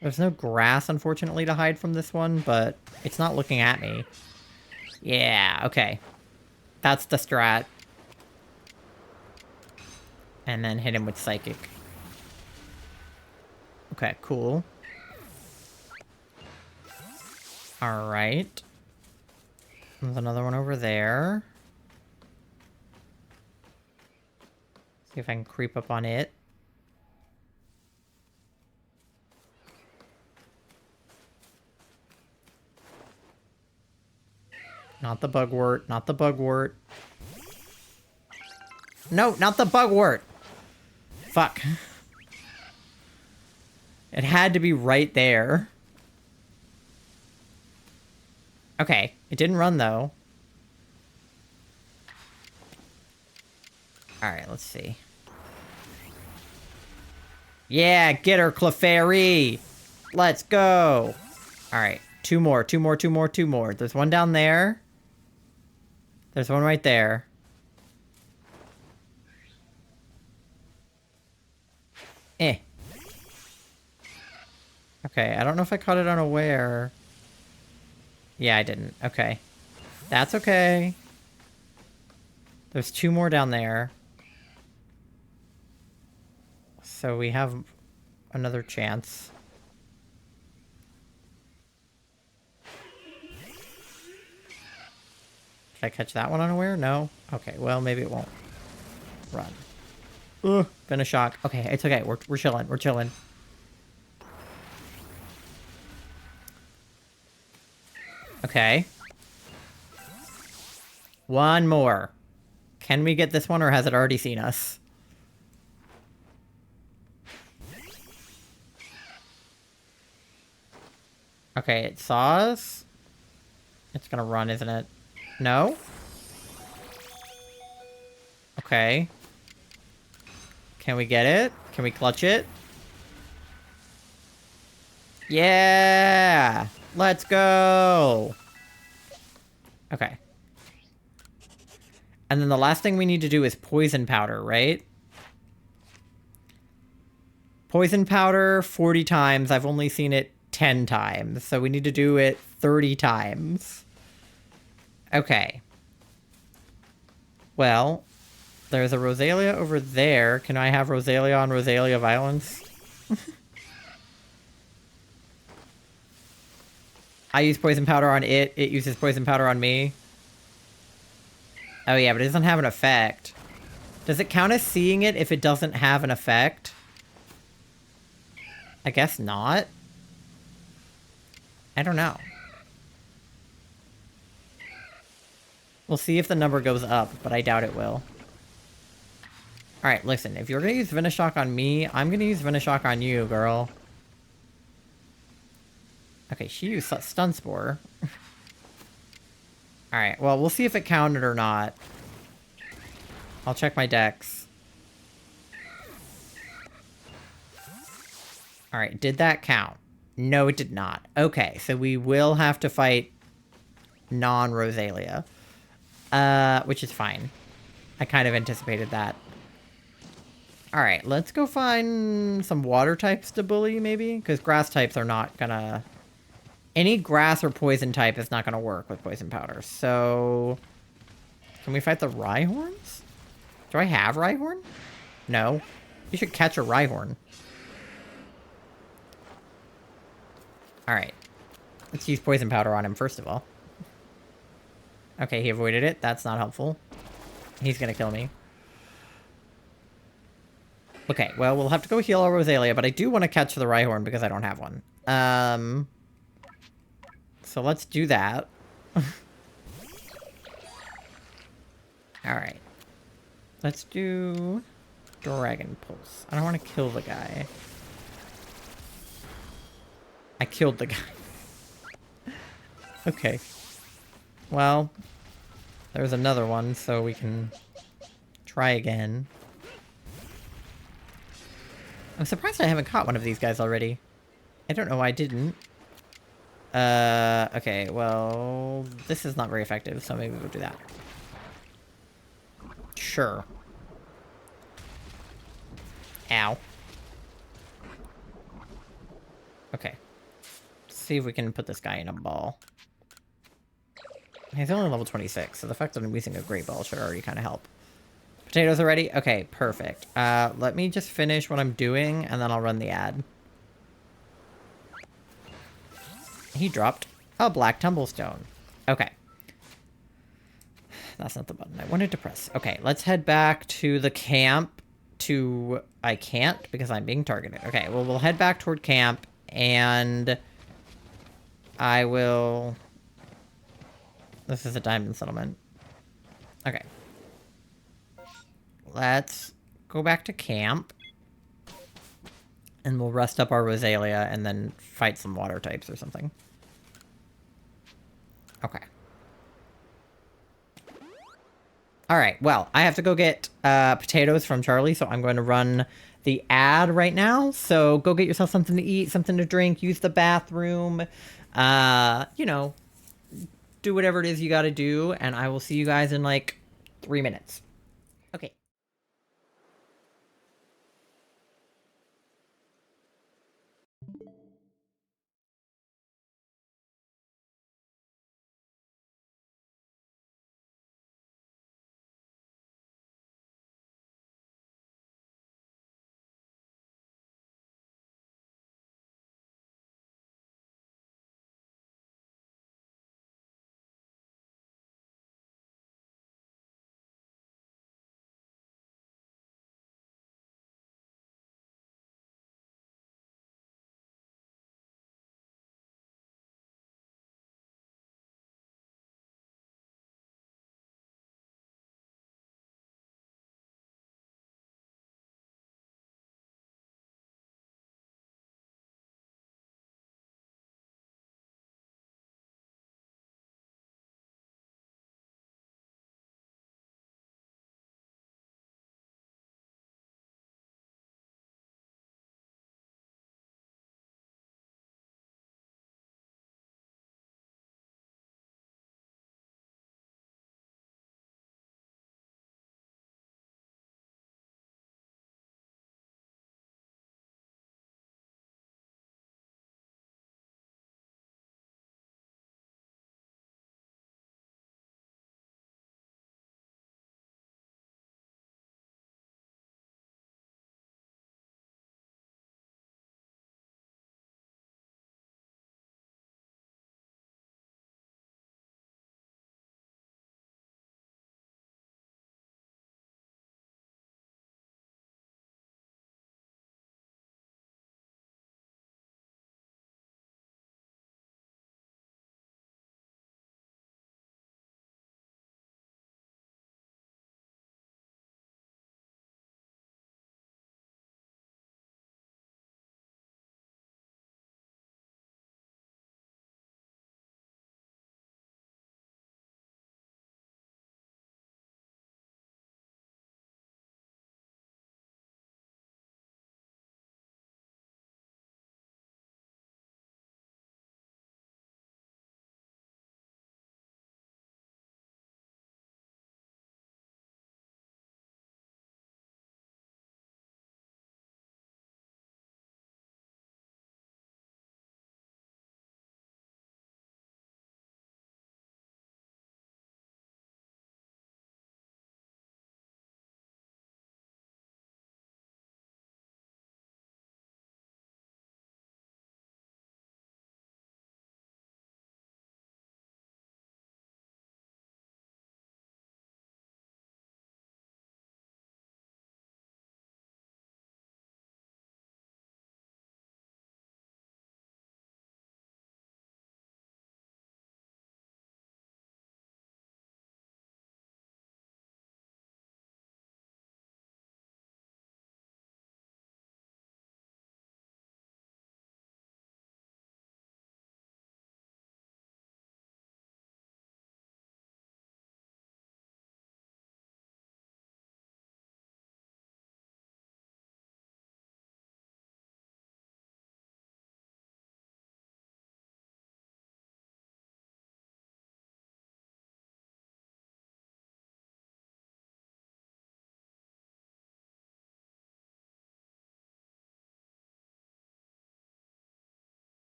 There's no grass, unfortunately, to hide from this one, but it's not looking at me. Yeah, okay. That's the strat. And then hit him with Psychic. Okay, cool. Alright. There's another one over there. See if I can creep up on it. Not the bugwort, not the bugwort. No, not the bugwort! Fuck. It had to be right there. Okay, it didn't run though. Alright, let's see. Yeah, get her, Clefairy! Let's go! Alright, two more. There's one down there. There's one right there. Eh. Okay, I don't know if I caught it unaware. Yeah, I didn't. Okay. That's okay. There's 2 more down there. So we have another chance. Did I catch that one unaware? No? Okay, well, maybe it won't run. Ugh, been a shock. Okay, it's okay. We're chilling. We're chilling. Okay. One more. Can we get this one, or has it already seen us? Okay, it saw us. It's gonna run, isn't it? No? Okay. Can we get it? Can we clutch it? Yeah! Let's go! Okay. And then the last thing we need to do is poison powder, right? Poison powder 40 times. I've only seen it 10 times. So we need to do it 30 times. Okay. Well, there's a Rosalia over there. Can I have Rosalia on Rosalia violence? I use poison powder on it. It uses poison powder on me. Oh yeah, but it doesn't have an effect. Does it count as seeing it if it doesn't have an effect? I guess not. I don't know. We'll see if the number goes up, but I doubt it will. Alright, listen. If you're gonna use Venoshock on me, I'm gonna use Venoshock on you, girl. Okay, she used Stun Spore. Alright, well, we'll see if it counted or not. I'll check my dex. Alright, did that count? No, it did not. Okay, so we will have to fight non-Rosalia. Which is fine. I kind of anticipated that. Alright, let's go find some water types to bully, maybe? Because grass types are not gonna... Any grass or poison type is not gonna work with poison powder, so... Can we fight the Rhyhorns? Do I have Rhyhorn? No. You should catch a Rhyhorn. Alright. Let's use poison powder on him, first of all. Okay, he avoided it. That's not helpful. He's gonna kill me. Okay, well, we'll have to go heal our Rosalia, but I do want to catch the Rhyhorn because I don't have one. So let's do that. Alright. Let's do Dragon Pulse. I don't want to kill the guy. I killed the guy. Okay. Well, there's another one, so we can try again. I'm surprised I haven't caught one of these guys already. I don't know why I didn't. Okay, well, this is not very effective, so maybe we'll do that. Sure. Ow. Okay. Let's see if we can put this guy in a ball. He's only level 26, so the fact that I'm using a great ball should already kind of help. Potatoes are ready? Okay, perfect. Let me just finish what I'm doing, and then I'll run the ad. He dropped a black tumblestone. Okay. That's not the button I wanted to press. Okay, let's head back to the camp to... I can't because I'm being targeted. Okay, well, we'll head back toward camp, and I will... This is a diamond settlement. Okay. Let's go back to camp. And we'll rest up our Rosalia and then fight some water types or something. Okay. Alright, well, I have to go get potatoes from Charlie, so I'm going to run the ad right now. So go get yourself something to eat, something to drink, use the bathroom. You know, do whatever it is you gotta do, and I will see you guys in like 3 minutes. Okay.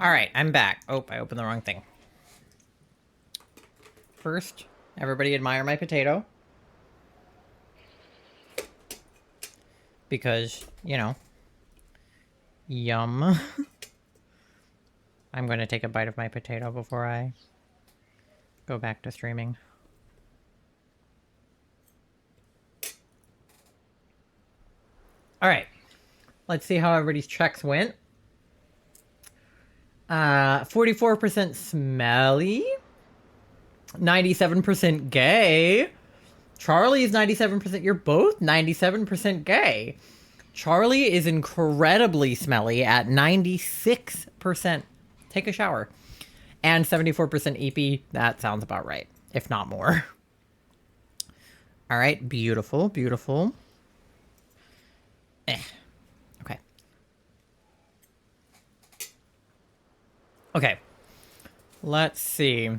Alright, I'm back. Oh, I opened the wrong thing. First, everybody admire my potato. Because, you know, yum. I'm going to take a bite of my potato before I go back to streaming. Alright, let's see how everybody's checks went. 44% smelly. 97% gay. Charlie's 97%. You're both 97% gay. Charlie is incredibly smelly at 96%. Take a shower. And 74% EP. That sounds about right, if not more. All right, beautiful, beautiful. Okay. Okay. Let's see.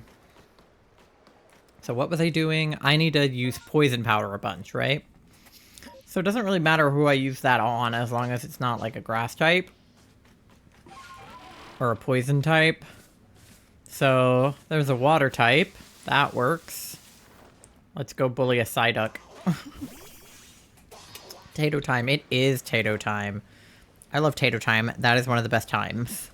So what was I doing? I need to use poison powder a bunch, right? So it doesn't really matter who I use that on as long as it's not like a grass type. Or a poison type. So there's a water type. That works. Let's go bully a Psyduck. Tato time. It is Tato time. I love Tato time. That is one of the best times.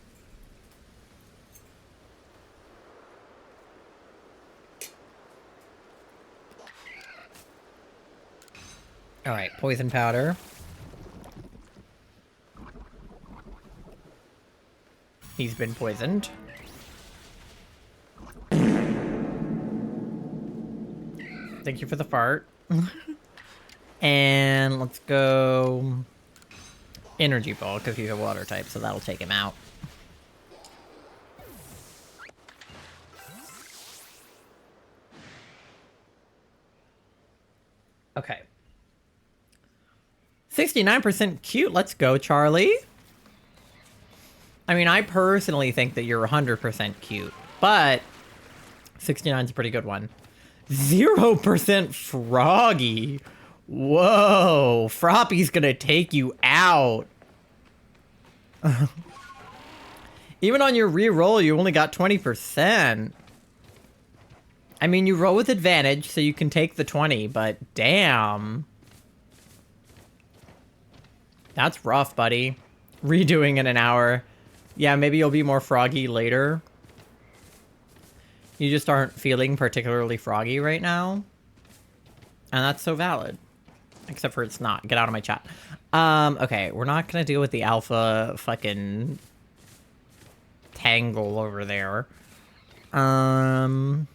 Alright, poison powder. He's been poisoned. Thank you for the fart. And let's go energy ball because he's a water type, so that'll take him out. Okay. 69% cute. Let's go, Charlie. I mean, I personally think that you're 100% cute, but 69 is a pretty good one. 0% froggy. Whoa, Froppy's gonna take you out. Even on your re-roll, you only got 20%. I mean, you roll with advantage, so you can take the 20, but damn. That's rough, buddy. Redoing in an hour. Yeah, maybe you'll be more froggy later. You just aren't feeling particularly froggy right now. And that's so valid. Except for it's not. Get out of my chat. Okay, we're not gonna deal with the alpha fucking tangle over there. Krogonks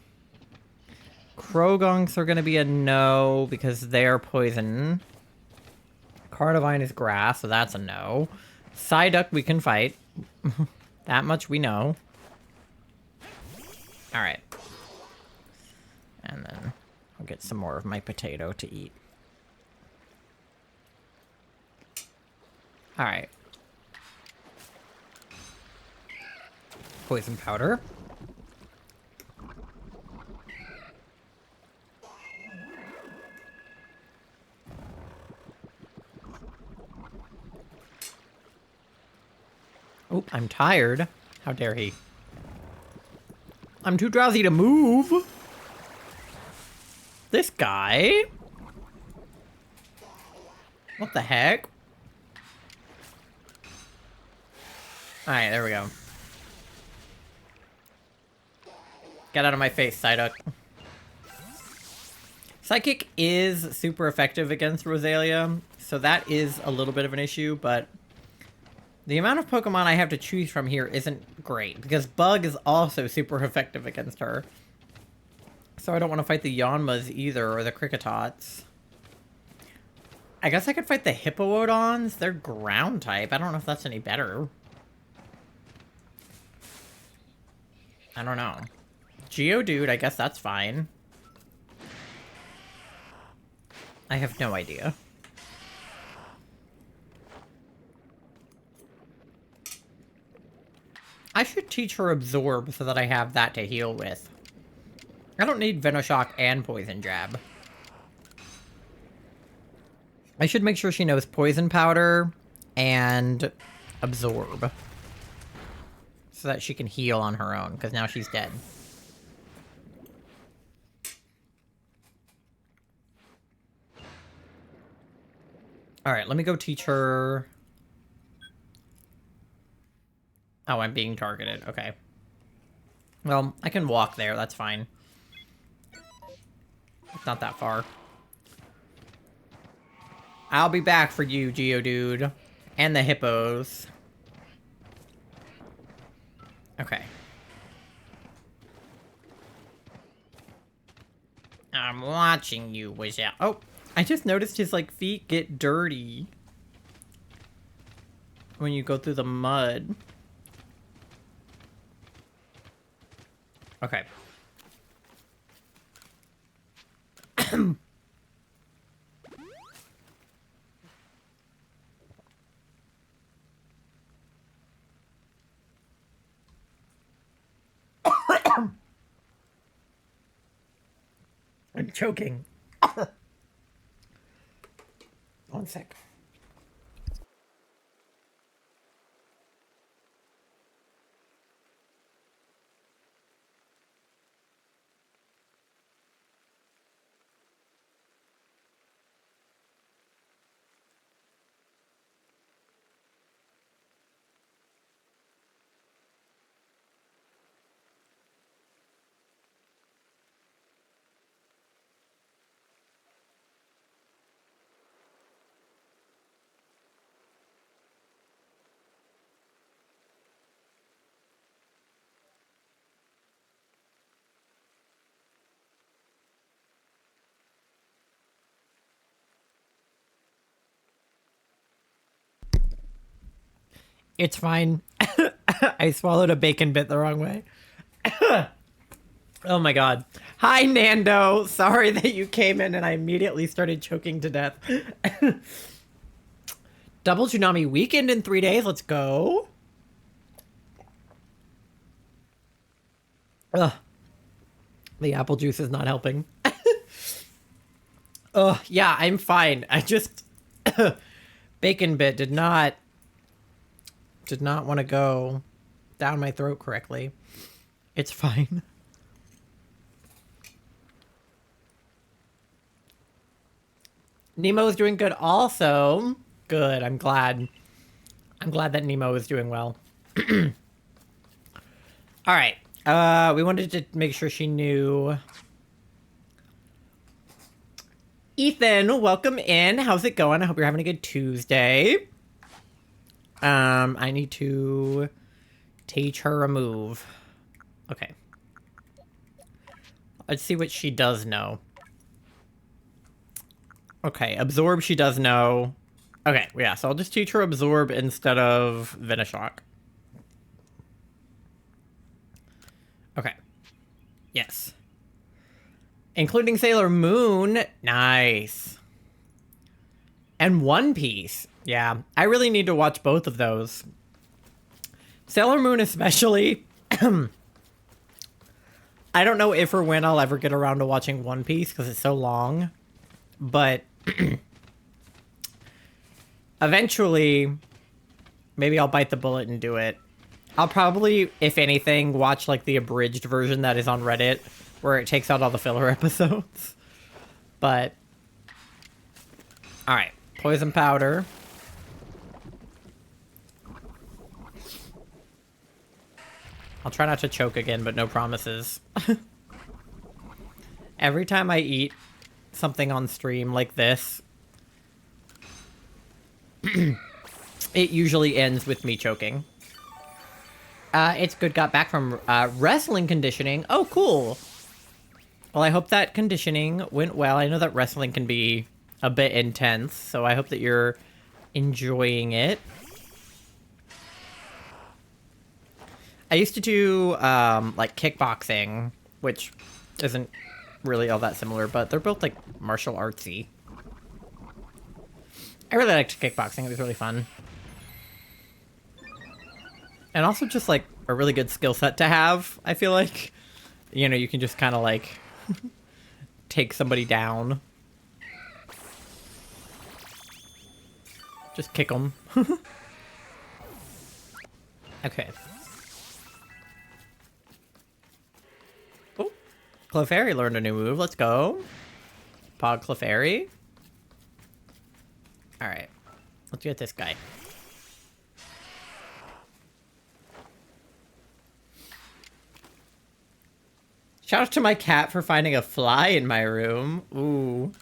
are gonna be a no because they're poison. Cardivine is grass, so that's a no. Psyduck we can fight. That much we know. Alright. And then I'll get some more of my potato to eat. Alright. Poison powder. Oh, I'm tired. How dare he? I'm too drowsy to move. This guy? What the heck? Alright, there we go. Get out of my face, Psyduck. Psychic is super effective against Rosalia, so that is a little bit of an issue, but the amount of Pokemon I have to choose from here isn't great, because Bug is also super effective against her. So I don't want to fight the Yanmas either, or the Cricketots. I guess I could fight the Hippowodons. They're ground type. I don't know if that's any better. I don't know. Geodude, I guess that's fine. I have no idea. I should teach her Absorb so that I have that to heal with. I don't need Venoshock and Poison Jab. I should make sure she knows Poison Powder and Absorb. so that she can heal on her own, because now she's dead. All right, let me go teach her. Oh, I'm being targeted. Okay. Well, I can walk there. That's fine. It's not that far. I'll be back for you, Geodude. And the hippos. Okay. I'm watching you, Wizard. Oh, I just noticed his, like, feet get dirty when you go through the mud. Okay. I'm choking. 1 sec. It's fine. I swallowed a bacon bit the wrong way. Oh my god. Hi, Nando. Sorry that you came in and I immediately started choking to death. Double Tsunami weekend in 3 days. Let's go. Ugh. The apple juice is not helping. Ugh. Yeah, I'm fine. I just... bacon bit did not want to go down my throat correctly. It's fine. Nemo is doing good also. Good, I'm glad. I'm glad that Nemo is doing well. Alright. We wanted to make sure she knew. Ethan, welcome in. How's it going? I hope you're having a good Tuesday. I need to teach her a move. Okay. Let's see what she does know. Okay, Absorb she does know. Okay, yeah, so I'll just teach her Absorb instead of Venoshock. Okay. Yes. Including Sailor Moon. Nice. And One Piece. Yeah, I really need to watch both of those. Sailor Moon especially. I don't know if or when I'll ever get around to watching One Piece because it's so long. But eventually, maybe I'll bite the bullet and do it. I'll probably, if anything, watch like the abridged version that is on Reddit where it takes out all the filler episodes. But, alright. Poison powder. I'll try not to choke again, but no promises. Every time I eat something on stream like this, it usually ends with me choking. It's good. Got back from wrestling conditioning. Oh, cool. Well, I hope that conditioning went well. I know that wrestling can be a bit intense, so I hope that you're enjoying it. I used to do, like, kickboxing, which isn't really all that similar, but they're both, like, martial artsy. I really liked kickboxing. It was really fun. And also just, like, a really good skill set to have, I feel like. You know, you can just kind of, like, take somebody down. Just kick them. Okay. Clefairy learned a new move. Let's go. Pog Clefairy. Alright. Let's get this guy. Shout out to my cat for finding a fly in my room. Ooh.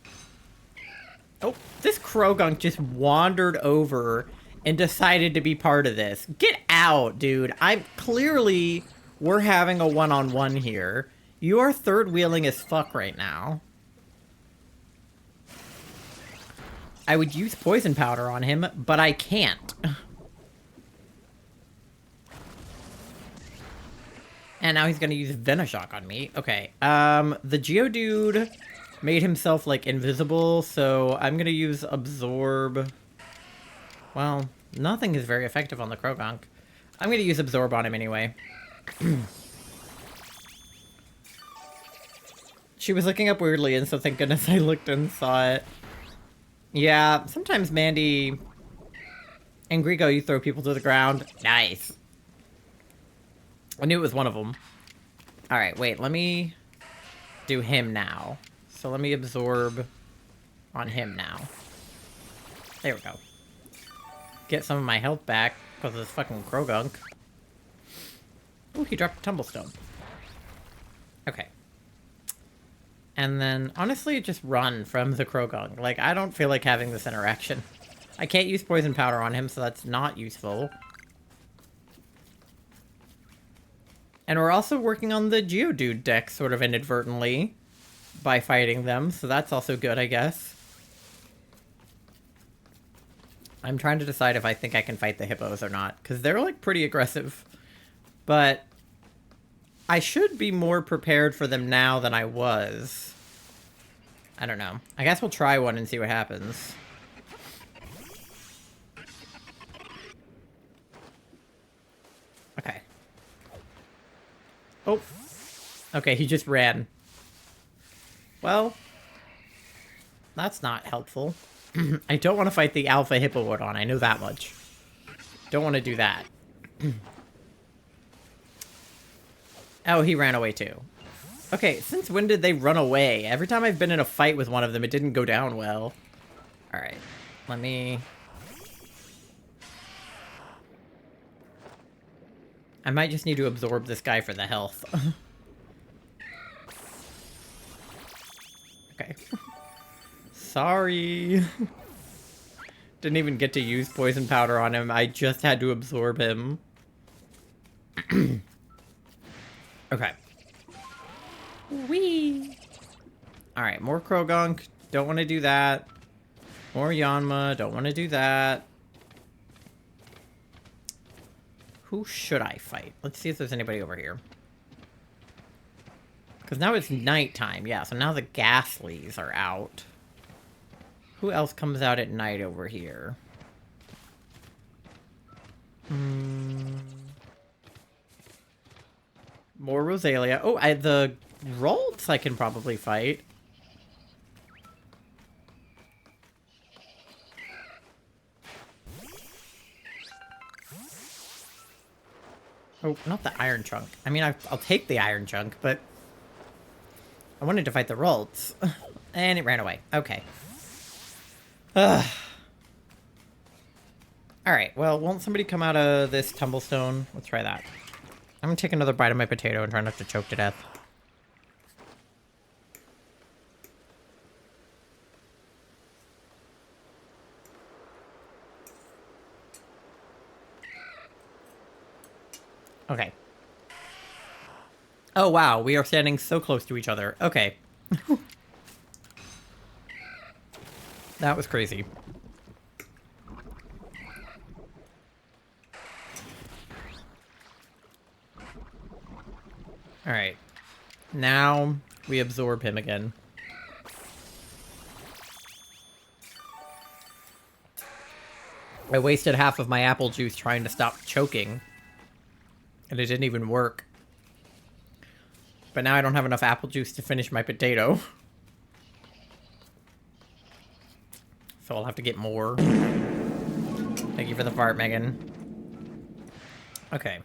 Oh, this Krogunk just wandered over and decided to be part of this. Get out, dude. We're having a one-on-one here. You are third-wheeling as fuck right now. I would use poison powder on him, but I can't. And now he's gonna use Venoshock on me. Okay, the Geodude made himself, like, invisible, so I'm gonna use Absorb. Well, nothing is very effective on the Krogunk. I'm gonna use Absorb on him anyway. She was looking up weirdly, and so thank goodness I looked and saw it. Yeah, sometimes Mandy and Grigo, you throw people to the ground. Nice. I knew it was one of them. Alright, wait, let me do him now. So let me absorb on him now. There we go. Get some of my health back because of this fucking Krogunk. Oh, he dropped a Tumblestone. Okay. And then, honestly, just run from the Krogunk. Like, I don't feel like having this interaction. I can't use Poison Powder on him, so that's not useful. And we're also working on the Geodude deck, sort of inadvertently, by fighting them, so that's also good, I guess. I'm trying to decide if I think I can fight the hippos or not, because they're, like, pretty aggressive. But I should be more prepared for them now than I was. I don't know. I guess we'll try one and see what happens. Okay. Oh. Okay, he just ran. Well, that's not helpful. I don't want to fight the Alpha Hippowodon, I know that much. Don't want to do that. Oh, he ran away too. Okay, since when did they run away? Every time I've been in a fight with one of them, it didn't go down well. Alright, let me... I might just need to absorb this guy for the health. Okay. Sorry. Didn't even get to use poison powder on him. I just had to absorb him. Okay. Whee! Alright, more Krogunk. Don't want to do that. More Yanma. Don't want to do that. Who should I fight? Let's see if there's anybody over here. Because now it's nighttime. Yeah, so now the Ghastlies are out. Who else comes out at night over here? More Rosalia. Oh, the Ralts I can probably fight. Oh, not the Iron Chunk. I mean, I'll take the Iron Chunk, but I wanted to fight the Ralts. And it ran away. Okay. Ugh. Alright, well, won't somebody come out of this Tumblestone? Let's try that. I'm gonna take another bite of my potato and try not to choke to death. Okay. Oh, wow, we are standing so close to each other. Okay. That was crazy. Alright. Now, we absorb him again. I wasted half of my apple juice trying to stop choking. And it didn't even work. But now I don't have enough apple juice to finish my potato. So I'll have to get more. Thank you for the fart, Megan. Okay.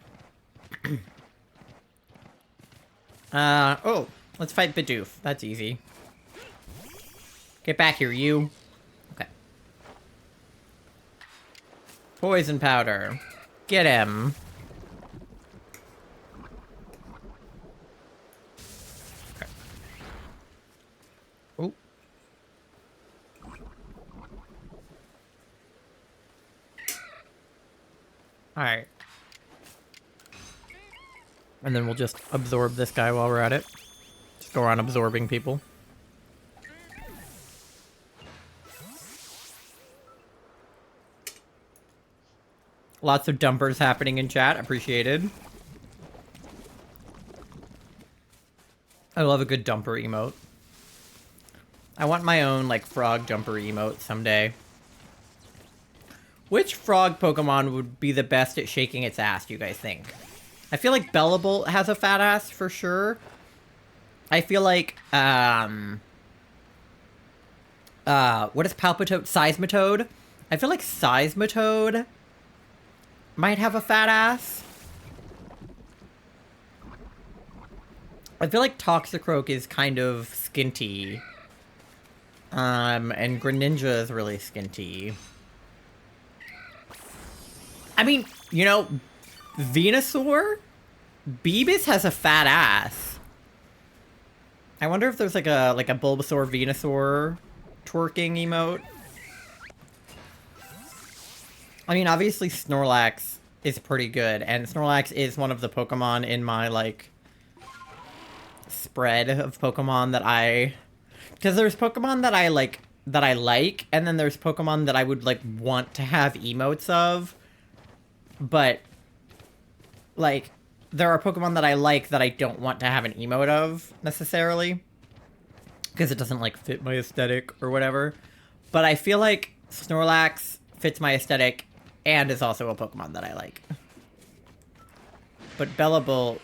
Oh. Let's fight Bidoof. That's easy. Get back here, you. Okay. Poison powder. Get him. Okay. Oh. Alright. And then we'll just absorb this guy while we're at it. Just go around absorbing people. Lots of dumpers happening in chat. Appreciated. I love a good dumper emote. I want my own, like, frog dumper emote someday. Which frog Pokemon would be the best at shaking its ass, do you guys think? I feel like Bellable has a fat ass for sure. I feel like, what is Palpitoad? Seismitoad? I feel like Seismitoad might have a fat ass. I feel like Toxicroak is kind of skinty. And Greninja is really skinty. I mean, you know, Venusaur? Beebus has a fat ass. I wonder if there's like a Bulbasaur Venusaur twerking emote. I mean, obviously Snorlax is pretty good, and Snorlax is one of the Pokemon in my, like, spread of Pokemon that I... Because there's Pokemon that I like, and then there's Pokemon that I would, like, want to have emotes of. But, like, there are Pokemon that I like that I don't want to have an emote of, necessarily. Because it doesn't, like, fit my aesthetic or whatever. But I feel like Snorlax fits my aesthetic and is also a Pokemon that I like. But Bellable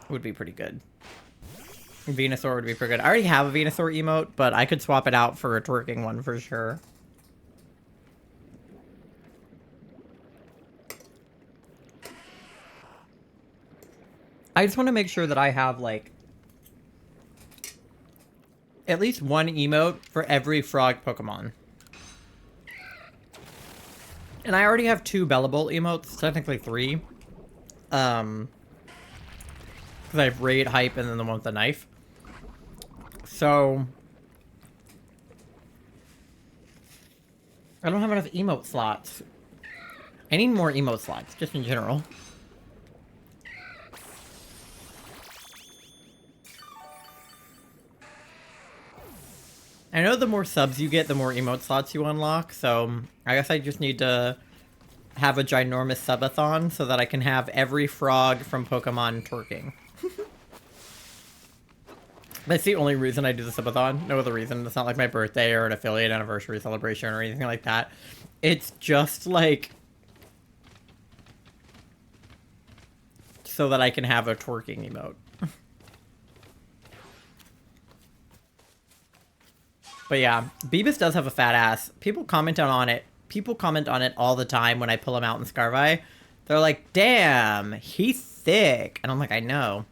would be pretty good. Venusaur would be pretty good. I already have a Venusaur emote, but I could swap it out for a twerking one for sure. I just want to make sure that I have, like, at least one emote for every frog Pokemon. And I already have 2 Bellable emotes, technically 3. Because I have Raid, Hype, and then the one with the knife. So... I don't have enough emote slots. I need more emote slots, just in general. I know the more subs you get, the more emote slots you unlock, so I guess I just need to have a ginormous subathon so that I can have every frog from Pokemon twerking. That's the only reason I do the subathon. No other reason. It's not like my birthday or an affiliate anniversary celebration or anything like that. It's just like... so that I can have a twerking emote. But yeah, Beebus does have a fat ass. People comment on it. People comment on it all the time when I pull him out in Scarvi. They're like, damn, he's thick. And I'm like, I know.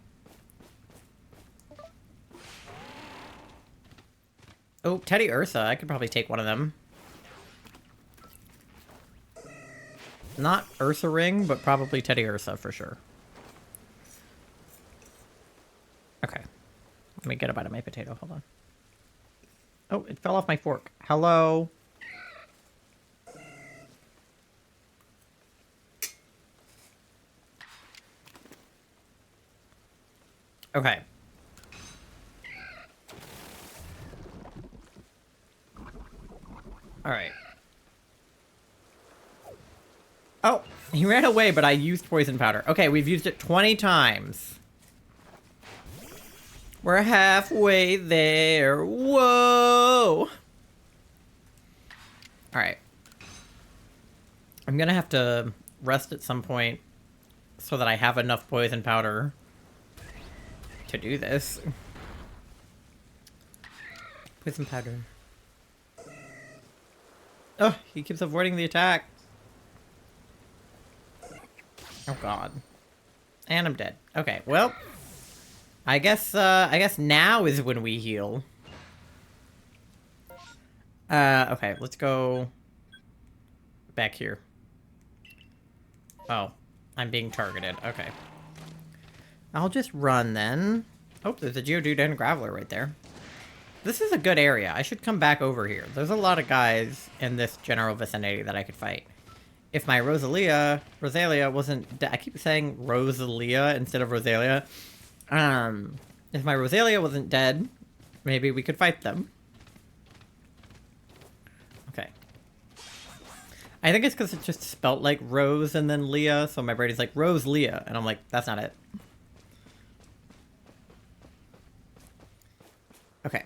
Oh, Teddy Ursa. I could probably take one of them. Not Ursa Ring, but probably Teddy Ursa for sure. Okay. Let me get a bite of my potato. Hold on. Oh, it fell off my fork. Hello? Okay. Alright. Oh, he ran away, but I used poison powder. Okay, we've used it 20 times. We're halfway there. Whoa! Alright. I'm gonna have to rest at some point so that I have enough poison powder to do this. Poison powder. Oh, he keeps avoiding the attack. Oh god. And I'm dead. Okay, well... I guess now is when we heal. Okay, let's go back here. Oh, I'm being targeted. Okay. I'll just run then. Oh, there's a Geodude and a Graveler right there. This is a good area. I should come back over here. There's a lot of guys in this general vicinity that I could fight. If my Rosalia wasn't... I keep saying Rosalia instead of Rosalia. If my Rosalia wasn't dead, maybe we could fight them. Okay. I think it's because it just spelt like Rose and then Leah, so my brain is like, Rose Leah, and I'm like, that's not it. Okay.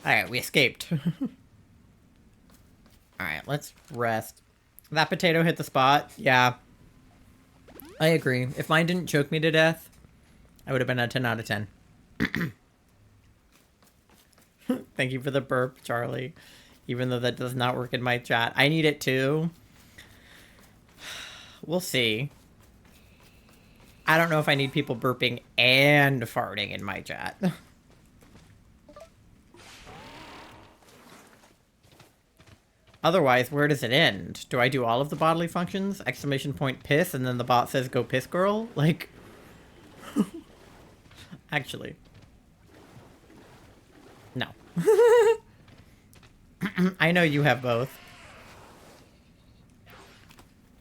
Alright, we escaped. Alright, let's rest. That potato hit the spot. Yeah. I agree. If mine didn't choke me to death, I would have been a 10 out of 10. Thank you for the burp, Charlie. Even though that does not work in my chat. I need it too. We'll see. I don't know if I need people burping and farting in my chat. Otherwise, where does it end? Do I do all of the bodily functions? Exclamation point piss, and then the bot says go piss girl? Like... Actually. No. I know you have both.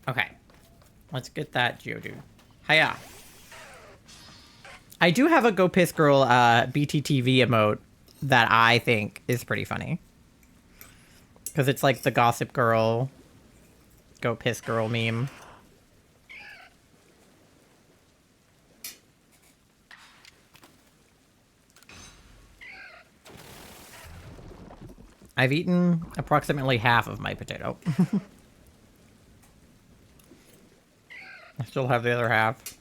Okay. Let's get that Geodude. Hiya. I do have a Go Piss Girl BTTV emote that I think is pretty funny. Because it's like the Gossip Girl, Go Piss Girl meme. I've eaten approximately half of my potato. I still have the other half.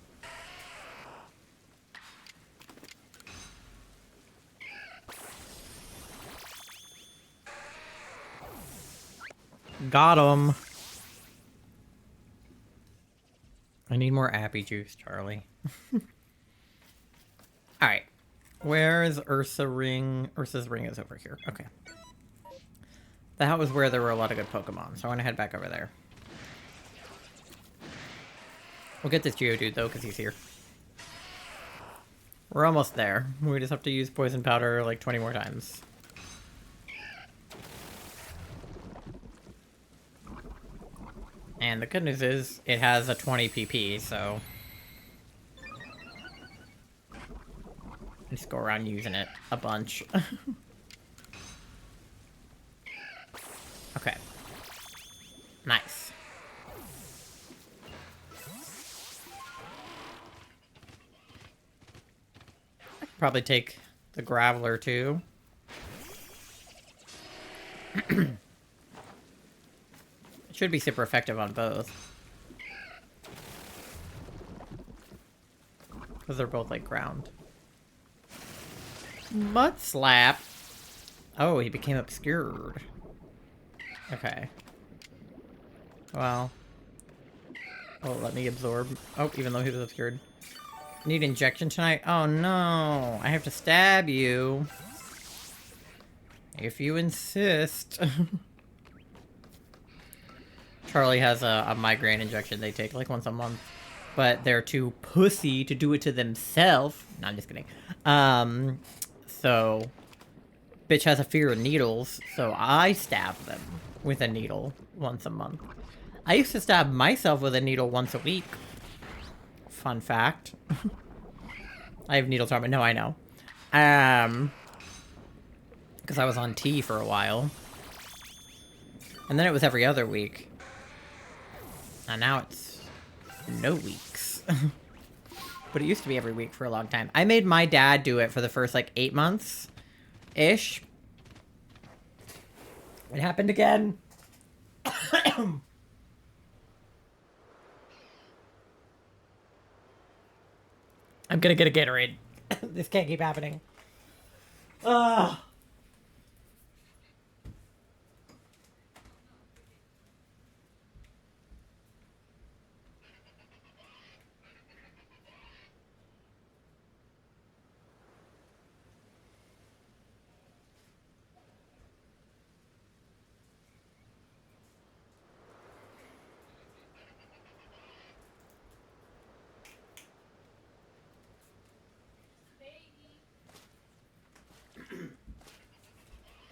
Got him. I need more appy juice, Charlie. Alright. Where is Ursa Ring? Ursa's Ring is over here. Okay. That was where there were a lot of good Pokemon, so I want to head back over there. We'll get this Geodude, though, because he's here. We're almost there. We just have to use Poison Powder like 20 more times. And the good news is, it has a 20 PP, so... just go around using it a bunch. Okay. Nice. I could probably take the Graveler, too. It should be super effective on both. Because they're both, like, ground. Mud Slap. Oh, he became obscured. Okay. Well. Oh, let me absorb. Oh, even though he was obscured. Need injection tonight? Oh, no. I have to stab you. If you insist. Charlie has a migraine injection they take like once a month. But they're too pussy to do it to themselves. No, I'm just kidding. So... bitch has a fear of needles, so I stab them with a needle once a month. I used to stab myself with a needle once a week. Fun fact. I have needle trauma. No, I know. Because I was on T for a while. And then it was every other week. And now it's no weeks. But it used to be every week for a long time. I made my dad do it for the first, like, 8 months-ish. It happened again. I'm gonna get a Gatorade. This can't keep happening. Ugh.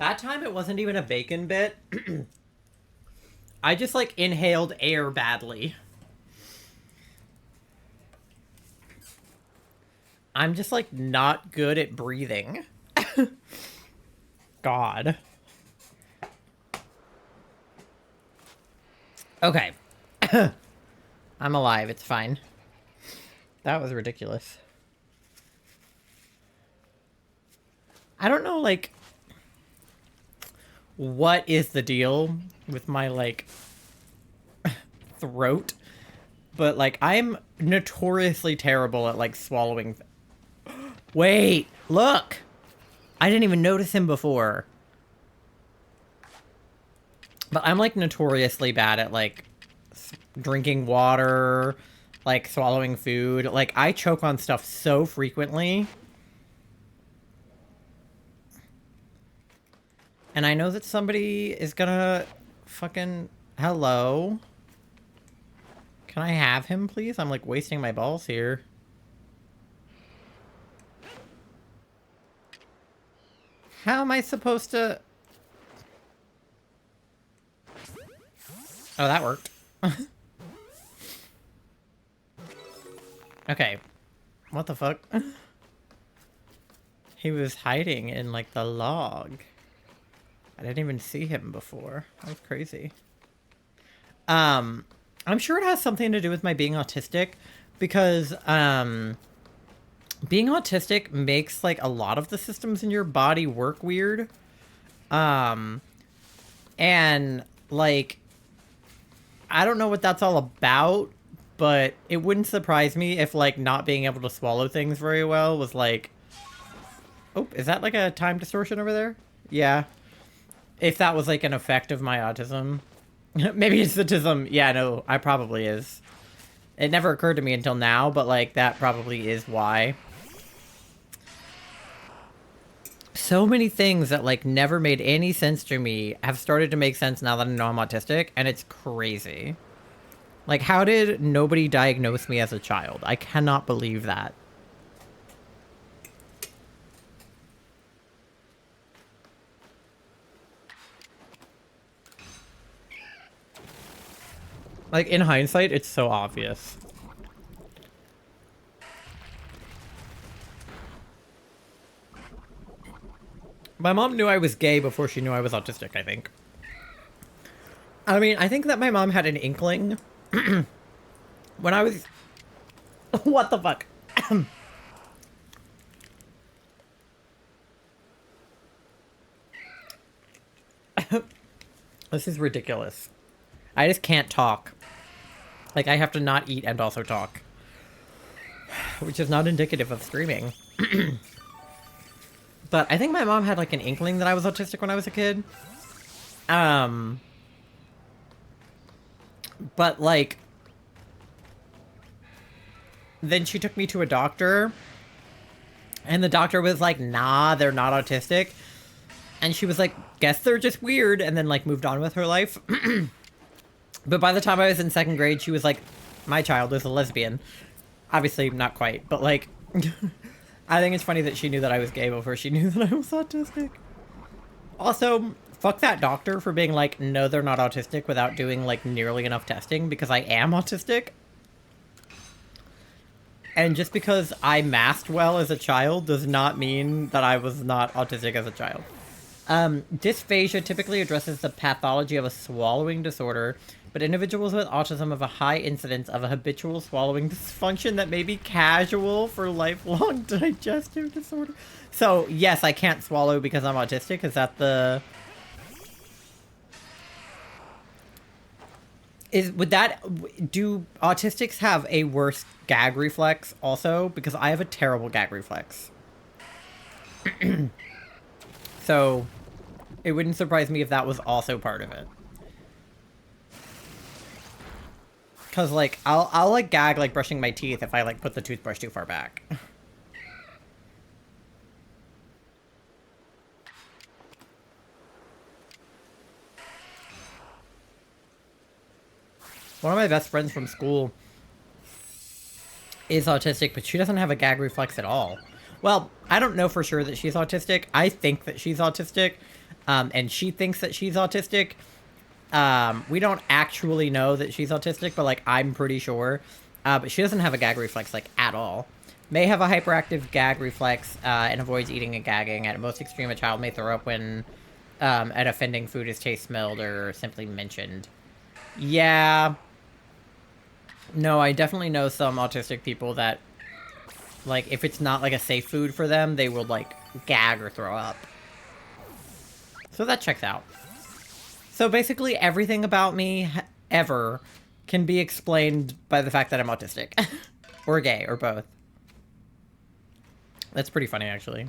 That time it wasn't even a bacon bit. I just like inhaled air badly. I'm just like not good at breathing. God. Okay. I'm alive. It's fine. That was ridiculous. I don't know, like, what is the deal with my, like, throat, but, like, I'm notoriously terrible at, like, swallowing. Wait, look! I didn't even notice him before. But I'm, like, notoriously bad at, like, drinking water, like, swallowing food. Like, I choke on stuff so frequently. And I know that somebody is gonna fucking... Hello? Can I have him, please? I'm, like, wasting my balls here. How am I supposed to... Oh, that worked. Okay. What the fuck? He was hiding in, like, the log. I didn't even see him before. That was crazy. I'm sure it has something to do with my being autistic, because, being autistic makes, like, a lot of the systems in your body work weird. And, like, I don't know what that's all about, but it wouldn't surprise me if, like, not being able to swallow things very well was, like... Oh, is that, like, a time distortion over there? Yeah. If that was, like, an effect of my autism. Maybe it's autism. Yeah, no, I probably is. It never occurred to me until now, but, like, that probably is why. So many things that, like, never made any sense to me have started to make sense now that I know I'm autistic, and it's crazy. Like, how did nobody diagnose me as a child? I cannot believe that. Like, in hindsight, it's so obvious. My mom knew I was gay before she knew I was autistic, I think. I mean, I think that my mom had an inkling when I was... What the fuck? This is ridiculous. I just can't talk. Like, I have to not eat and also talk. Which is not indicative of streaming. But I think my mom had, like, an inkling that I was autistic when I was a kid. But, like... Then she took me to a doctor. And the doctor was like, nah, they're not autistic. And she was like, guess they're just weird. And then, like, moved on with her life. But by the time I was in 2nd grade, she was like, my child is a lesbian. Obviously, not quite. But, like... I think it's funny that she knew that I was gay before she knew that I was autistic. Also, fuck that doctor for being like, no, they're not autistic without doing, like, nearly enough testing, because I am autistic. And just because I masked well as a child does not mean that I was not autistic as a child. Dysphagia typically addresses the pathology of a swallowing disorder, but individuals with autism have a high incidence of a habitual swallowing dysfunction that may be casual for lifelong digestive disorder. So, yes, I can't swallow because I'm autistic. Is that the... Do autistics have a worse gag reflex also? Because I have a terrible gag reflex. So, it wouldn't surprise me if that was also part of it. Because, like, I'll, like, gag, like, brushing my teeth if I, like, put the toothbrush too far back. One of my best friends from school is autistic, but she doesn't have a gag reflex at all. Well, I don't know for sure that she's autistic. I think that she's autistic. And she thinks that she's autistic. We don't actually know that she's autistic, but, like, I'm pretty sure. But she doesn't have a gag reflex, like, at all. May have a hyperactive gag reflex, and avoids eating and gagging. At most extreme, a child may throw up when an offending food is taste smelled or simply mentioned. Yeah. No, I definitely know some autistic people that, like, if it's not, like, a safe food for them, they will, like, gag or throw up. So that checks out. So basically everything about me, ever, can be explained by the fact that I'm autistic. Or gay, or both. That's pretty funny, actually.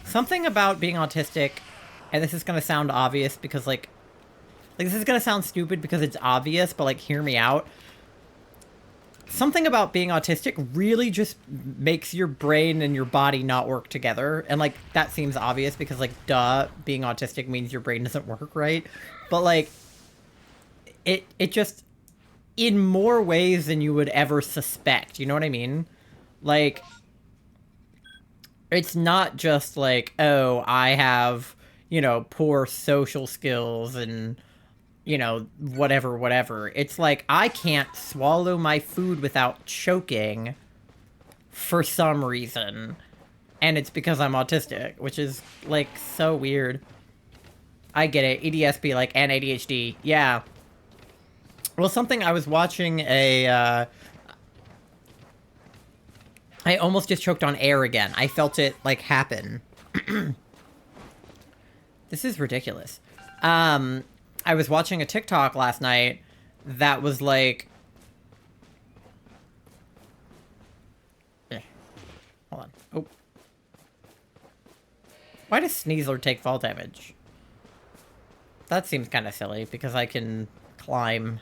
Something about being autistic, and this is gonna sound obvious because, like, this is gonna sound stupid because it's obvious, but, like, hear me out. Something about being autistic really just makes your brain and your body not work together. And, like, that seems obvious because, like, duh, being autistic means your brain doesn't work right. But, like, it just, in more ways than you would ever suspect, you know what I mean? Like, it's not just like, oh, I have, you know, poor social skills and, you know, whatever. It's like, I can't swallow my food without choking for some reason. And it's because I'm autistic, which is, like, so weird. I get it. EDSP, like, and ADHD. Yeah. Well, something I was watching I almost just choked on air again. I felt it, like, happen. This is ridiculous. I was watching a TikTok last night that was like... Hold on. Oh. Why does Sneasler take fall damage? That seems kind of silly, because I can climb.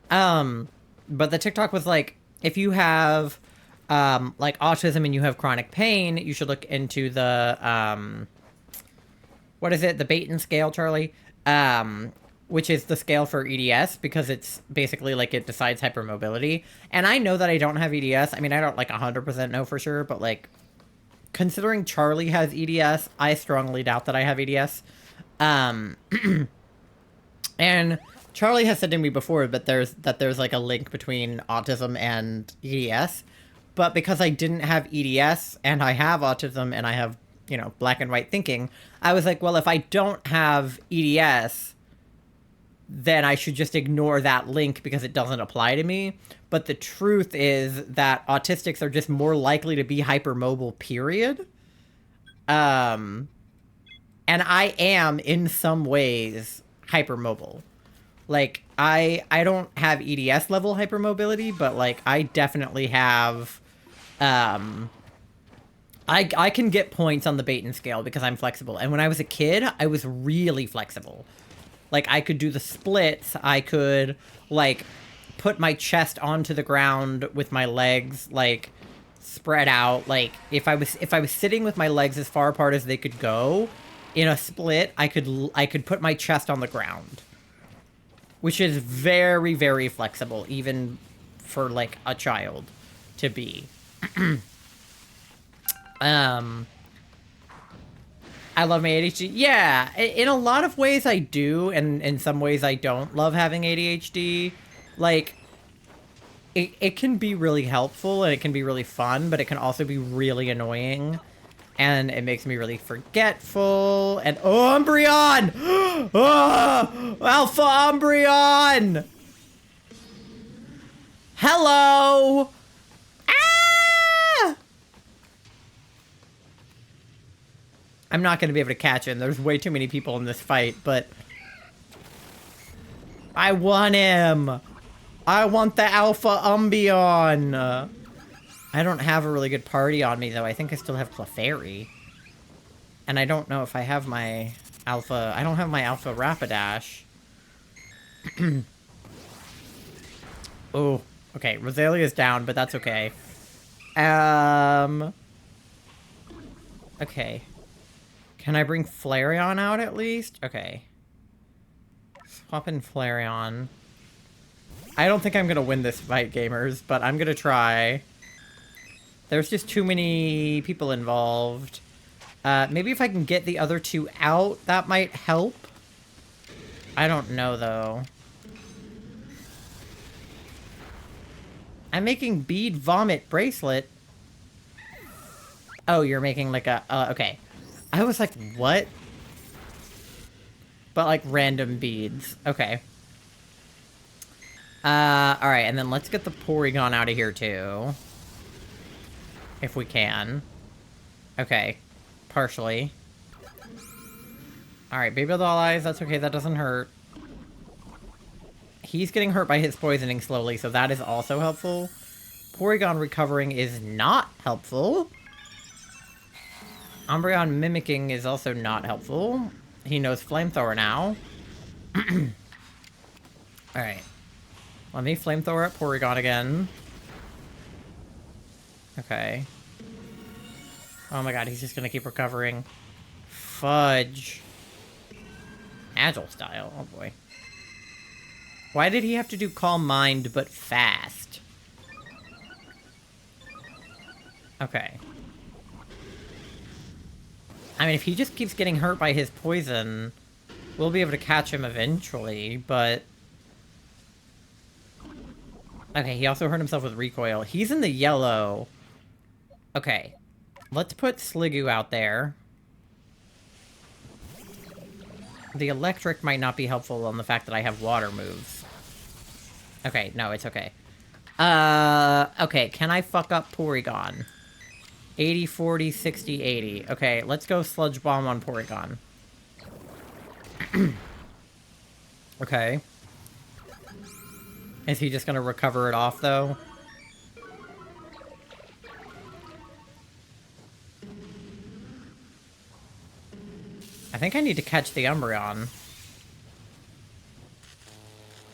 But the TikTok was like, if you have, like, autism and you have chronic pain, you should look into the, what is it? The Baton scale, Charlie? Which is the scale for EDS, because it's basically, like, it decides hypermobility. And I know that I don't have EDS. I mean, I don't, like, 100% know for sure, but, like, considering Charlie has EDS, I strongly doubt that I have EDS. And Charlie has said to me before that there's like a link between autism and EDS, but because I didn't have EDS and I have autism and I have, you know, black and white thinking, I was like, well, if I don't have EDS, then I should just ignore that link because it doesn't apply to me. But the truth is that autistics are just more likely to be hypermobile, period. And I am, in some ways, hypermobile. Like, I don't have EDS level hypermobility, but, like, I definitely have, I can get points on the Baton scale because I'm flexible. And when I was a kid, I was really flexible. Like, I could do the splits, I could, like, put my chest onto the ground with my legs, like, spread out. Like, if I was sitting with my legs as far apart as they could go, in a split, I could put my chest on the ground. Which is very, very flexible, even for, like, a child to be. I love my ADHD. Yeah, in a lot of ways I do, and in some ways I don't love having ADHD. Like, it can be really helpful, and it can be really fun, but it can also be really annoying. And it makes me really forgetful. And oh, Umbreon! Oh, Alpha Umbreon! Hello! Ah! I'm not going to be able to catch him. There's way too many people in this fight, but... I want him! I want the Alpha Umbreon! I don't have a really good party on me, though. I think I still have Clefairy. And I don't know if I have my Alpha... I don't have my Alpha Rapidash. Oh, okay. Rosalia's down, but that's okay. Okay. Can I bring Flareon out, at least? Okay. Swap in Flareon. I don't think I'm gonna win this fight, gamers, but I'm gonna try... There's just too many people involved. Maybe if I can get the other two out, that might help. I don't know, though. I'm making bead vomit bracelet. Oh, you're making like a... okay. I was like, what? But like random beads. Okay. Alright, and then let's get the Porygon out of here, too. If we can. Okay. Partially. Alright, Baby Doll Eyes, that's okay, that doesn't hurt. He's getting hurt by his poisoning slowly, so that is also helpful. Porygon recovering is not helpful. Umbreon mimicking is also not helpful. He knows Flamethrower now. Alright. Let me Flamethrower at Porygon again. Okay. Oh my god, he's just gonna keep recovering. Fudge. Agile style, oh boy. Why did he have to do Calm Mind, but fast? Okay. I mean, if he just keeps getting hurt by his poison, we'll be able to catch him eventually, but... Okay, he also hurt himself with Recoil. He's in the yellow. Okay. Let's put Sliggoo out there. The electric might not be helpful on the fact that I have water moves. Okay, no, it's okay. Okay, can I fuck up Porygon? 80, 40, 60, 80. Okay, let's go Sludge Bomb on Porygon. Okay. Is he just gonna recover it off, though? I think I need to catch the Umbreon.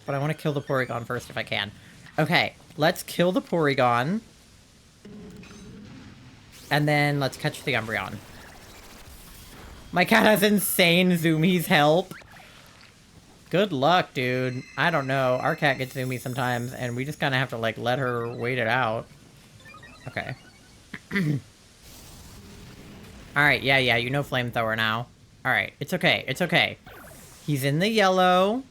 But I want to kill the Porygon first if I can. Okay, let's kill the Porygon. And then let's catch the Umbreon. My cat has insane zoomies, help. Good luck, dude. I don't know. Our cat gets zoomies sometimes, and we just kind of have to, like, let her wait it out. Okay. Alright, yeah, you know Flamethrower now. Alright, it's okay, it's okay. He's in the yellow.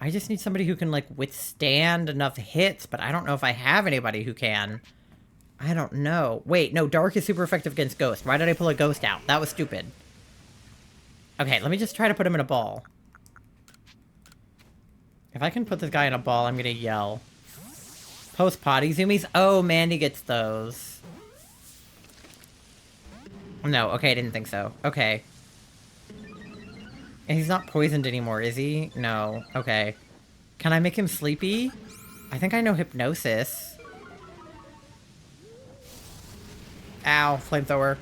I just need somebody who can, like, withstand enough hits, but I don't know if I have anybody who can. I don't know. Wait, no, Dark is super effective against Ghost. Why did I pull a Ghost out? That was stupid. Okay, let me just try to put him in a ball. If I can put this guy in a ball, I'm gonna yell. Post-potty zoomies? Oh, Mandy gets those. No, okay, I didn't think so. Okay. And he's not poisoned anymore, is he? No. Okay. Can I make him sleepy? I think I know Hypnosis. Ow, Flamethrower.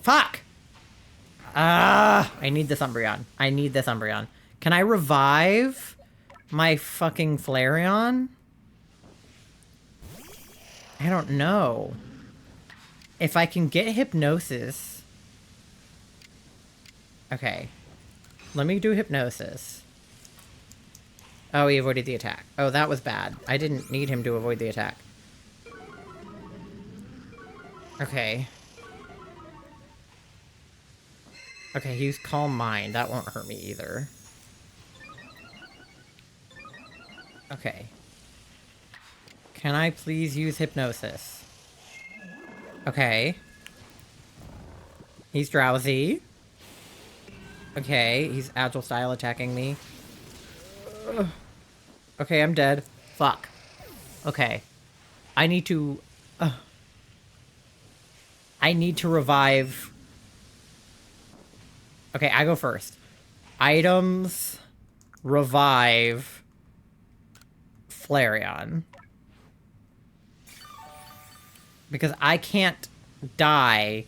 Fuck! I need this Umbreon. I need this Umbreon. Can I revive my fucking Flareon? I don't know. If I can get Hypnosis... Okay. Let me do Hypnosis. Oh, he avoided the attack. Oh, that was bad. I didn't need him to avoid the attack. Okay. Okay, use Calm Mind. That won't hurt me either. Okay. Can I please use Hypnosis? Okay. He's drowsy. Okay, he's Agile style attacking me. Okay, I'm dead. Fuck. Okay. I need to... I need to revive... Okay, I go first. Items... Revive... Flareon. Because I can't die.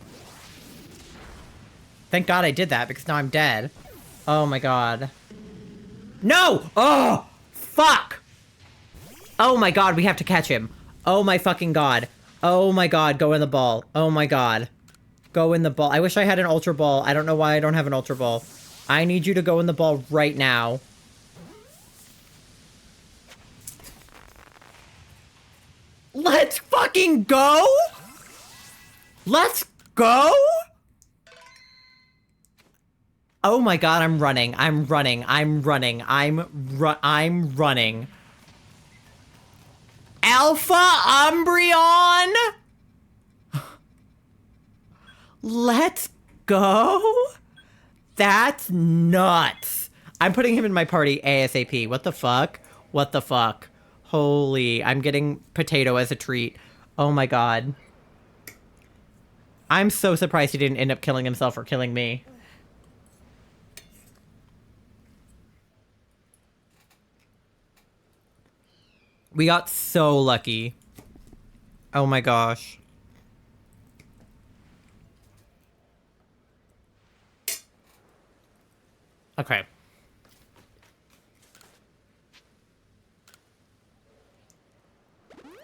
Thank God I did that, because now I'm dead. Oh my god. No! Oh! Fuck! Oh my god, we have to catch him. Oh my fucking god. Oh my god, go in the ball. Oh my god. Go in the ball. I wish I had an Ultra Ball. I don't know why I don't have an Ultra Ball. I need you to go in the ball right now. Let's fucking go! Let's go! Oh my god, I'm running. I'm running. I'm running. I'm running. Alpha Umbreon? Let's go? That's nuts. I'm putting him in my party ASAP. What the fuck? What the fuck? Holy, I'm getting potato as a treat. Oh my god. I'm so surprised he didn't end up killing himself or killing me. We got so lucky. Oh my gosh. Okay.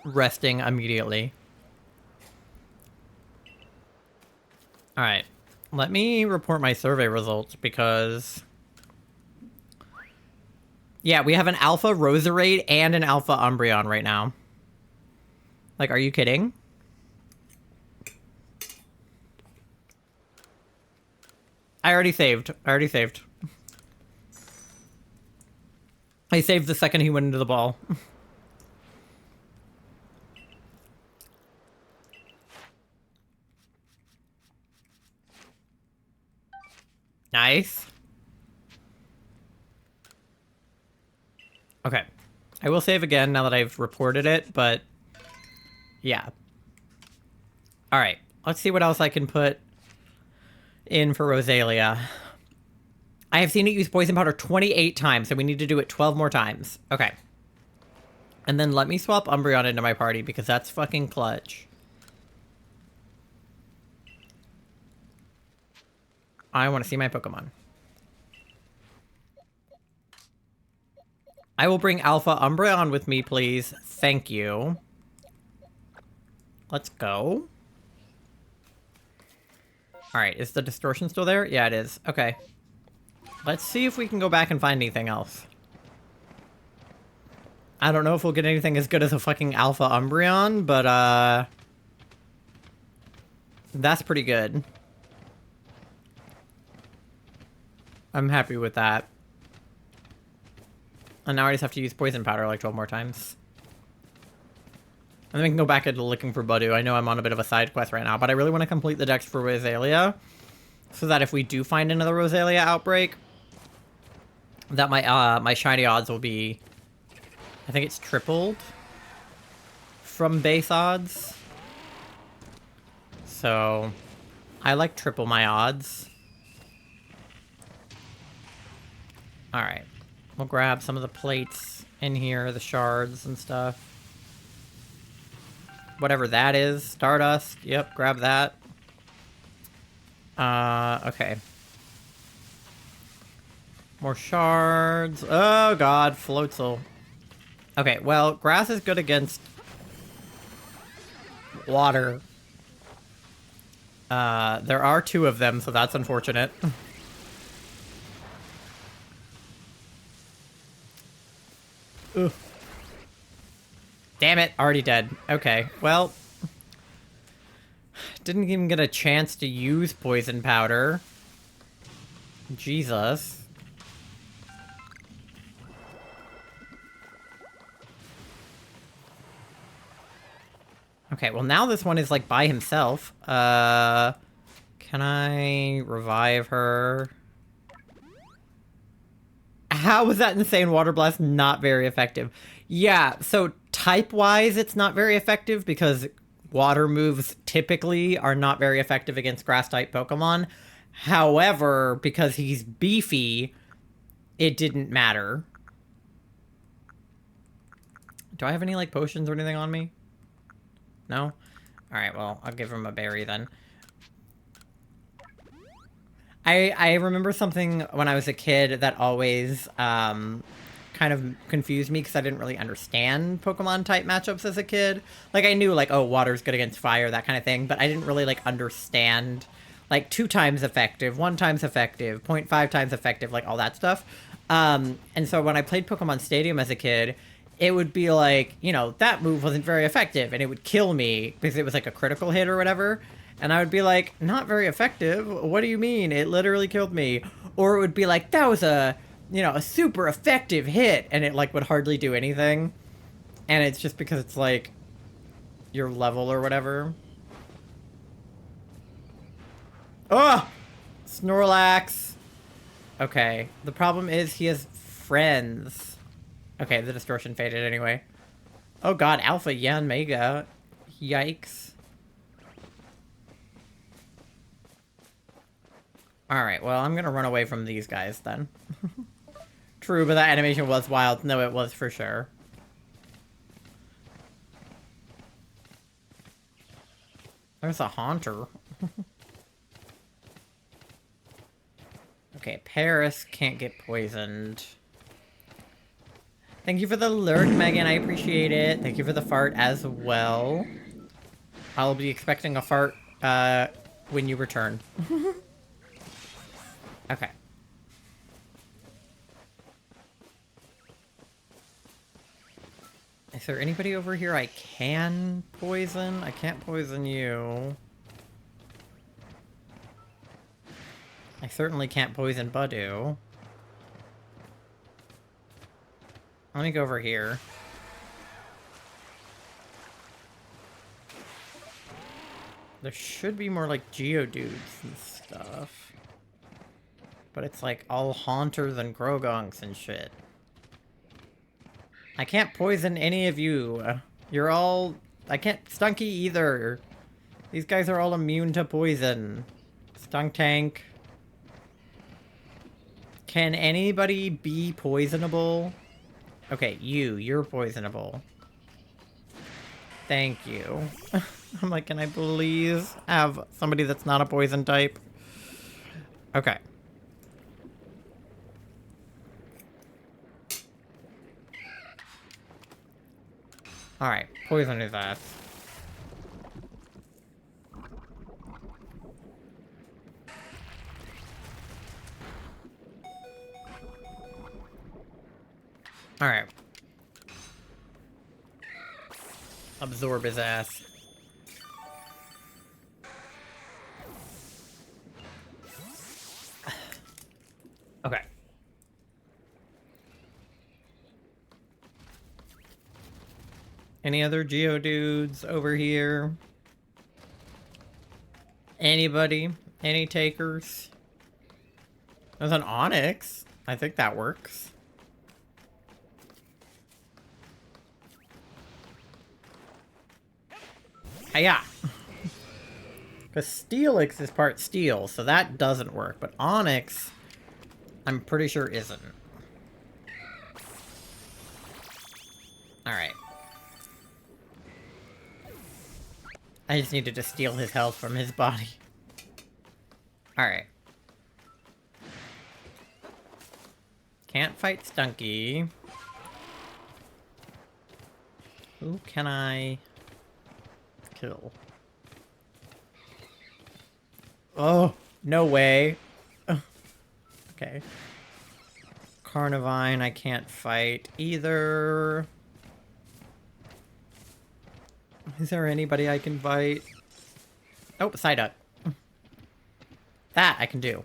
Resting immediately. Alright. Let me report my survey results because... Yeah, we have an Alpha Roserade and an Alpha Umbreon right now. Like, are you kidding? I already saved. I saved the second he went into the ball. Nice. Okay. I will save again now that I've reported it, but... Yeah. Alright. Let's see what else I can put in for Rosalia. I have seen it use poison powder 28 times, so we need to do it 12 more times. Okay. And then let me swap Umbreon into my party, because that's fucking clutch. I want to see my Pokemon. I will bring Alpha Umbreon with me, please. Thank you. Let's go. Alright, is the distortion still there? Yeah, it is. Okay. Let's see if we can go back and find anything else. I don't know if we'll get anything as good as a fucking Alpha Umbreon, but, that's pretty good. I'm happy with that. And now I just have to use Poison Powder like 12 more times. And then we can go back into looking for Budu. I know I'm on a bit of a side quest right now, but I really want to complete the dex for Rosalia. So that if we do find another Rosalia outbreak, that my my shiny odds will be... I think it's tripled from base odds. So I like triple my odds. Alright. We'll grab some of the plates in here, the shards and stuff. Whatever that is. Stardust. Yep, grab that. Okay. More shards. Oh god, Floatzel. Okay, well, grass is good against water. There are two of them, so that's unfortunate. Ugh. Damn it, already dead. Okay, well... Didn't even get a chance to use Poison Powder. Jesus. Okay, well now this one is like by himself. Can I revive her? How was that Insane Water Blast not very effective? Yeah, so type-wise it's not very effective because water moves typically are not very effective against grass-type Pokemon. However, because he's beefy, it didn't matter. Do I have any, like, potions or anything on me? No? Alright, well, I'll give him a berry then. I remember something when I was a kid that always kind of confused me because I didn't really understand Pokemon-type matchups as a kid. Like, I knew, like, oh, water's good against fire, that kind of thing, but I didn't really, like, understand, like, 2 times effective, 1 times effective, 0.5 times effective, like, all that stuff. And so when I played Pokemon Stadium as a kid, it would be like, you know, that move wasn't very effective and it would kill me because it was like a critical hit or whatever. And I would be like, not very effective? What do you mean? It literally killed me. Or it would be like, that was a, you know, a super effective hit, and it like would hardly do anything. And it's just because it's like your level or whatever. Oh! Snorlax. Okay. The problem is he has friends. Okay, the distortion faded anyway. Oh god, Alpha, yeah, and Mega. Yikes. Alright, well, I'm gonna run away from these guys then. True, but that animation was wild. No, it was for sure. There's a Haunter. Okay, Paris can't get poisoned. Thank you for the lurk, Megan. I appreciate it. Thank you for the fart as well. I'll be expecting a fart when you return. Okay. Is there anybody over here I can poison? I can't poison you. I certainly can't poison Budu. Let me go over here. There should be more like Geodudes and stuff. But it's like all Haunters and Grogonks and shit. I can't poison any of you. You're all... I can't... Stunky either. These guys are all immune to poison. Stunk Tank. Can anybody be poisonable? Okay, you're poisonable. Thank you. I'm like, can I please have somebody that's not a poison type? Okay. Alright, poison his ass. Alright. Absorb his ass. Okay. Any other Geodudes over here? Anybody? Any takers? There's an Onyx. I think that works. Hiya! Because Steelix is part steel, so that doesn't work. But Onyx, I'm pretty sure isn't. Alright. I just needed to steal his health from his body. Alright. Can't fight Stunky. Who can I kill? Oh, no way. Okay. Carnivine, I can't fight either. Is there anybody I can fight? Oh, Psyduck. That I can do.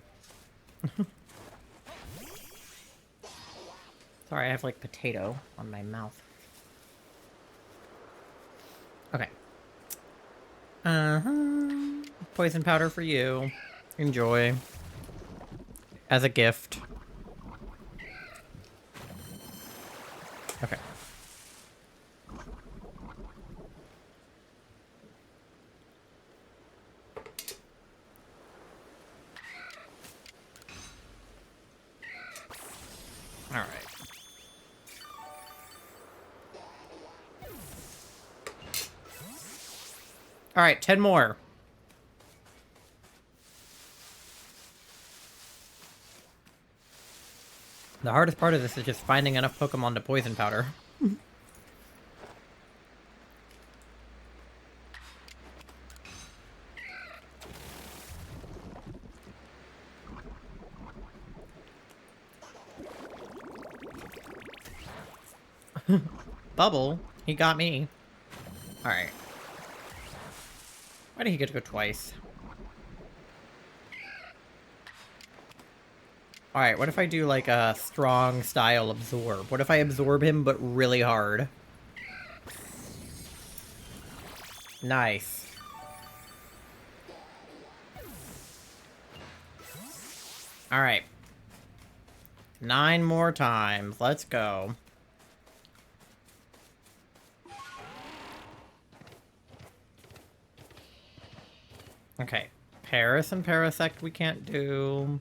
Sorry, I have like potato on my mouth. Okay. Poison powder for you. Enjoy. As a gift. Okay. Alright. Alright, 10 more. The hardest part of this is just finding enough Pokemon to poison powder. bubble. He got me. Alright. Why did he get to go twice? Alright, what if I do like a strong style absorb? What if I absorb him but really hard? Nice. Alright. 9 more times. Let's go. Okay. Paris and Parasect we can't do.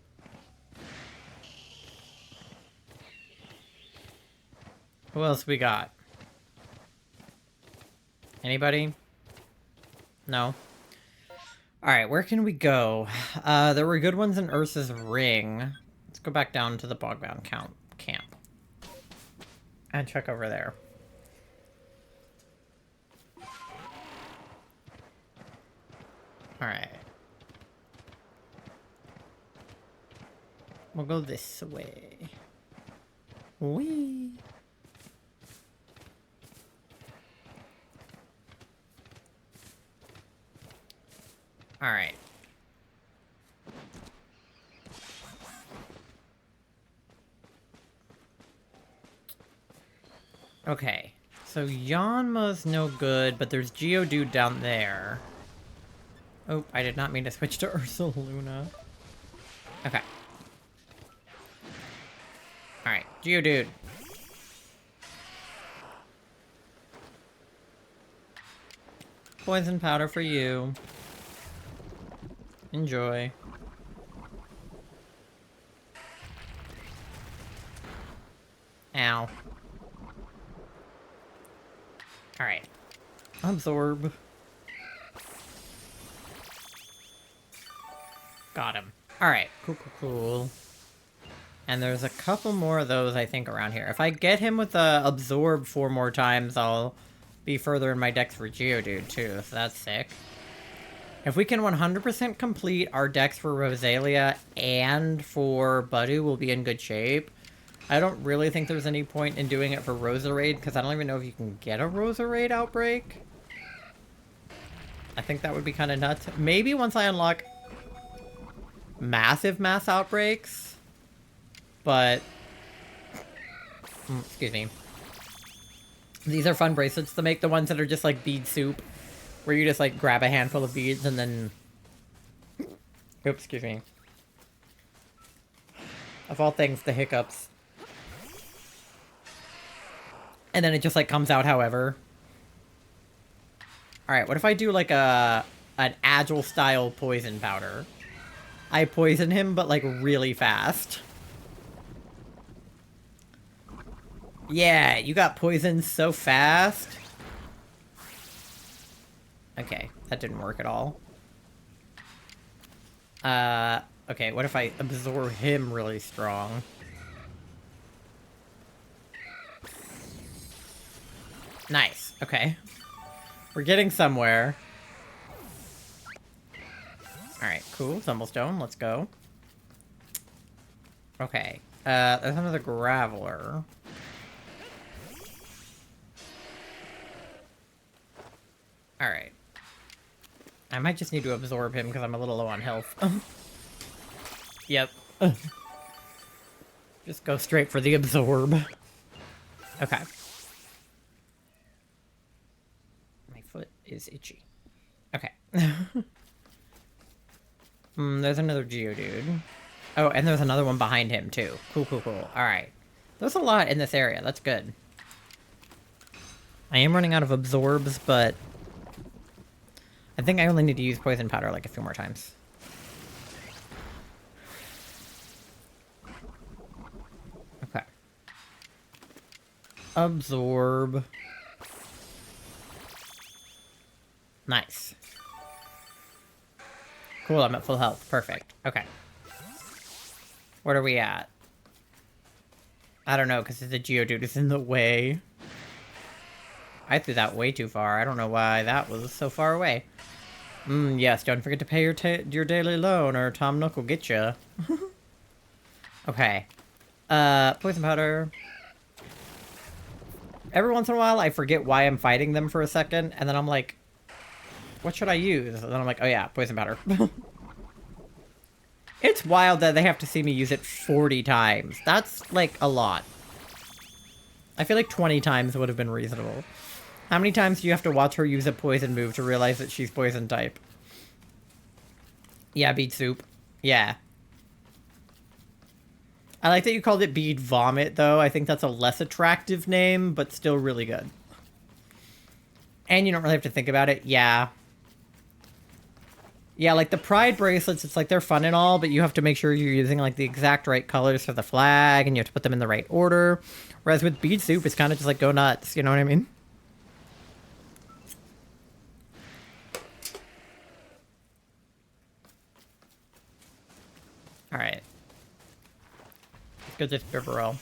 Who else we got? Anybody? No? Alright, where can we go? There were good ones in Ursa's Ring. Let's go back down to the Bogbound camp. And check over there. Alright. We'll go this way. Whee! Alright. Okay. So Yanma's no good, but there's Geodude down there. Oh, I did not mean to switch to Ursaluna. Okay. Alright, Geodude. Poison powder for you. Enjoy. Ow. Alright. Absorb. Got him. Alright, cool. And there's a couple more of those, I think, around here. If I get him with the Absorb 4 more times, I'll be further in my decks for Geodude, too. So that's sick. If we can 100% complete our decks for Rosalia and for Budu, we'll be in good shape. I don't really think there's any point in doing it for Roserade, because I don't even know if you can get a Roserade outbreak. I think that would be kind of nuts. Maybe once I unlock massive mass outbreaks, but excuse me, these are fun bracelets to make, the ones that are just like bead soup, where you just like grab a handful of beads and then oops, excuse me, of all things, the hiccups, and then it just like comes out however. All right, what if I do like an agile style poison powder? I poison him, but like really fast. Yeah, you got poisoned so fast. Okay, that didn't work at all. Okay, what if I absorb him really strong? Nice, okay. We're getting somewhere. Alright, cool. Thumblestone, let's go. Okay. There's another Graveler. Alright. I might just need to absorb him because I'm a little low on health. Yep. Just go straight for the absorb. Okay. My foot is itchy. Okay. There's another Geodude. Oh, and there's another one behind him, too. Cool. Alright. There's a lot in this area. That's good. I am running out of absorbs, but I think I only need to use poison powder like a few more times. Okay. Absorb. Nice. Cool, I'm at full health. Perfect. Okay. What are we at? I don't know, because the Geodude is in the way. I threw that way too far. I don't know why that was so far away. Yes, don't forget to pay your daily loan, or Tom Nook will get you. Okay. Poison powder. Every once in a while, I forget why I'm fighting them for a second, and then I'm like, what should I use? And then I'm like, oh yeah, poison powder. It's wild that they have to see me use it 40 times. That's, like, a lot. I feel like 20 times would have been reasonable. How many times do you have to watch her use a poison move to realize that she's poison type? Yeah, beet soup. Yeah. I like that you called it beet vomit, though. I think that's a less attractive name, but still really good. And you don't really have to think about it. Yeah. Yeah, like the pride bracelets, it's like they're fun and all, but you have to make sure you're using like the exact right colors for the flag, and you have to put them in the right order. Whereas with beet soup, it's kind of just like go nuts, you know what I mean? Alright. Let's go this Bibarel.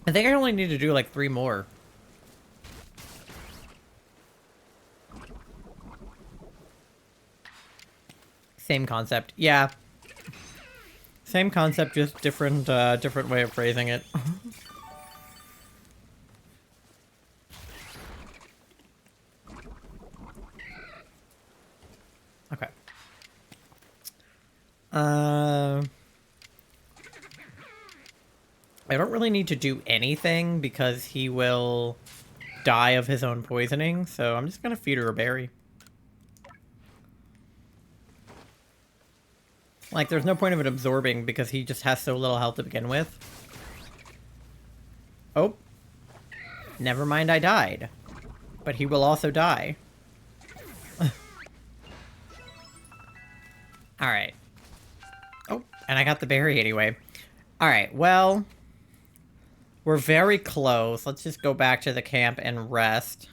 I think I only need to do like 3 more. Same concept. Yeah. Same concept, just different different way of phrasing it. Okay. I don't really need to do anything because he will die of his own poisoning, so I'm just gonna feed her a berry. Like, there's no point of it absorbing because he just has so little health to begin with. Oh. Never mind, I died. But he will also die. Alright. Oh, and I got the berry anyway. Alright, well... We're very close. Let's just go back to the camp and rest.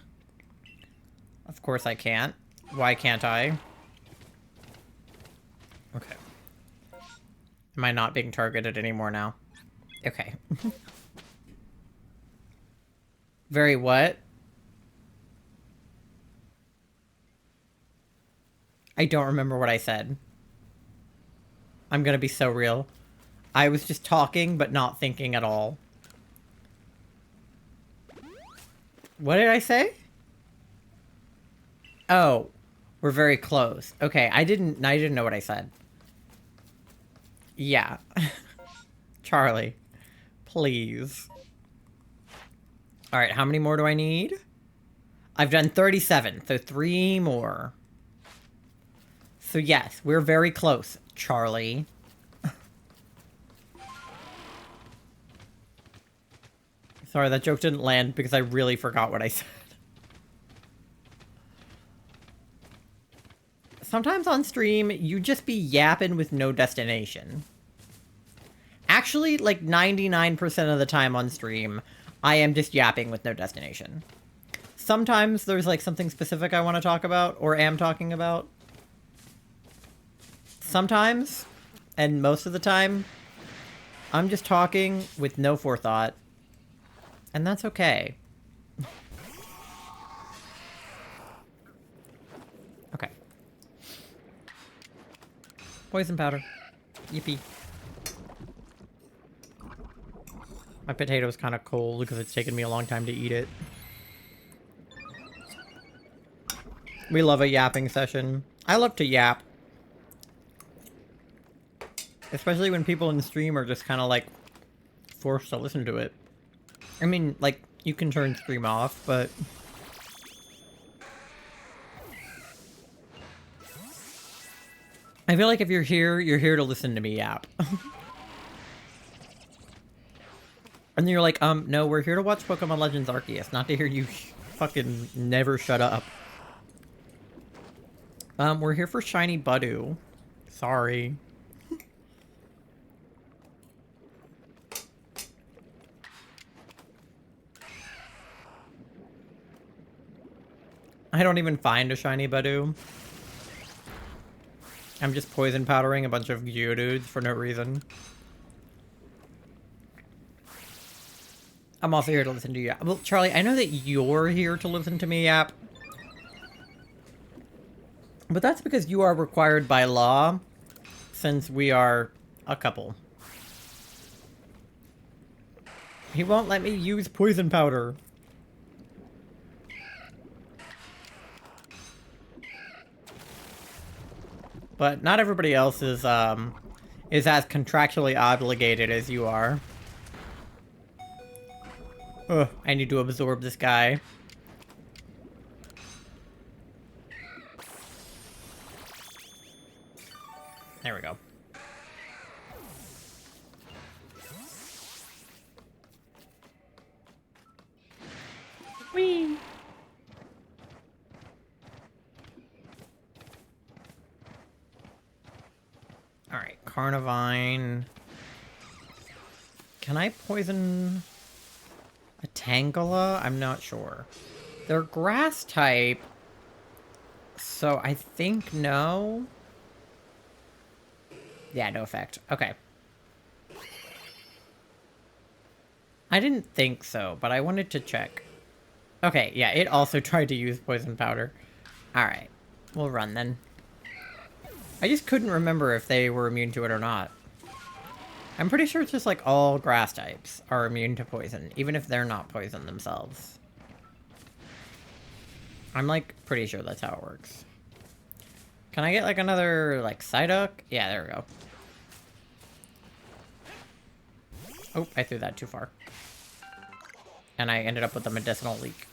Of course I can't. Why can't I? Okay. Am I not being targeted anymore now? Okay. Very what? I don't remember what I said. I'm gonna be so real. I was just talking, but not thinking at all. What did I say? Oh, we're very close. Okay, I didn't know what I said. Yeah. Charlie, please. All right, how many more do I need? I've done 37, so 3 more. So yes, we're very close, Charlie. Sorry, that joke didn't land because I really forgot what I said. Sometimes on stream, you just be yapping with no destination. Actually, like 99% of the time on stream, I am just yapping with no destination. Sometimes there's like something specific I want to talk about or am talking about. Sometimes, and most of the time, I'm just talking with no forethought. And that's okay. Okay. Poison powder. Yippee. My potato's kind of cold because it's taken me a long time to eat it. We love a yapping session. I love to yap. Especially when people in the stream are just kind of like forced to listen to it. I mean, like, you can turn stream off, but... I feel like if you're here to listen to me yap. And then you're like, no, we're here to watch Pokemon Legends Arceus, not to hear you fucking never shut up. We're here for Shiny Budew. Sorry. I don't even find a Shiny Budew. I'm just poison powdering a bunch of Geodudes for no reason. I'm also here to listen to you. Well, Charlie, I know that you're here to listen to me yap. But that's because you are required by law, since we are a couple. He won't let me use poison powder. But not everybody else is as contractually obligated as you are. Ugh, I need to absorb this guy. There we go. Whee! Alright, Carnivine. Can I poison a Tangela? I'm not sure. They're grass type, so I think no. Yeah, no effect. Okay. I didn't think so, but I wanted to check. Okay, yeah, it also tried to use poison powder. Alright, we'll run then. I just couldn't remember if they were immune to it or not. I'm pretty sure it's just like all grass types are immune to poison, even if they're not poison themselves. I'm like pretty sure that's how it works. Can I get like another like Psyduck? Yeah, there we go. Oh, I threw that too far. And I ended up with a medicinal leak.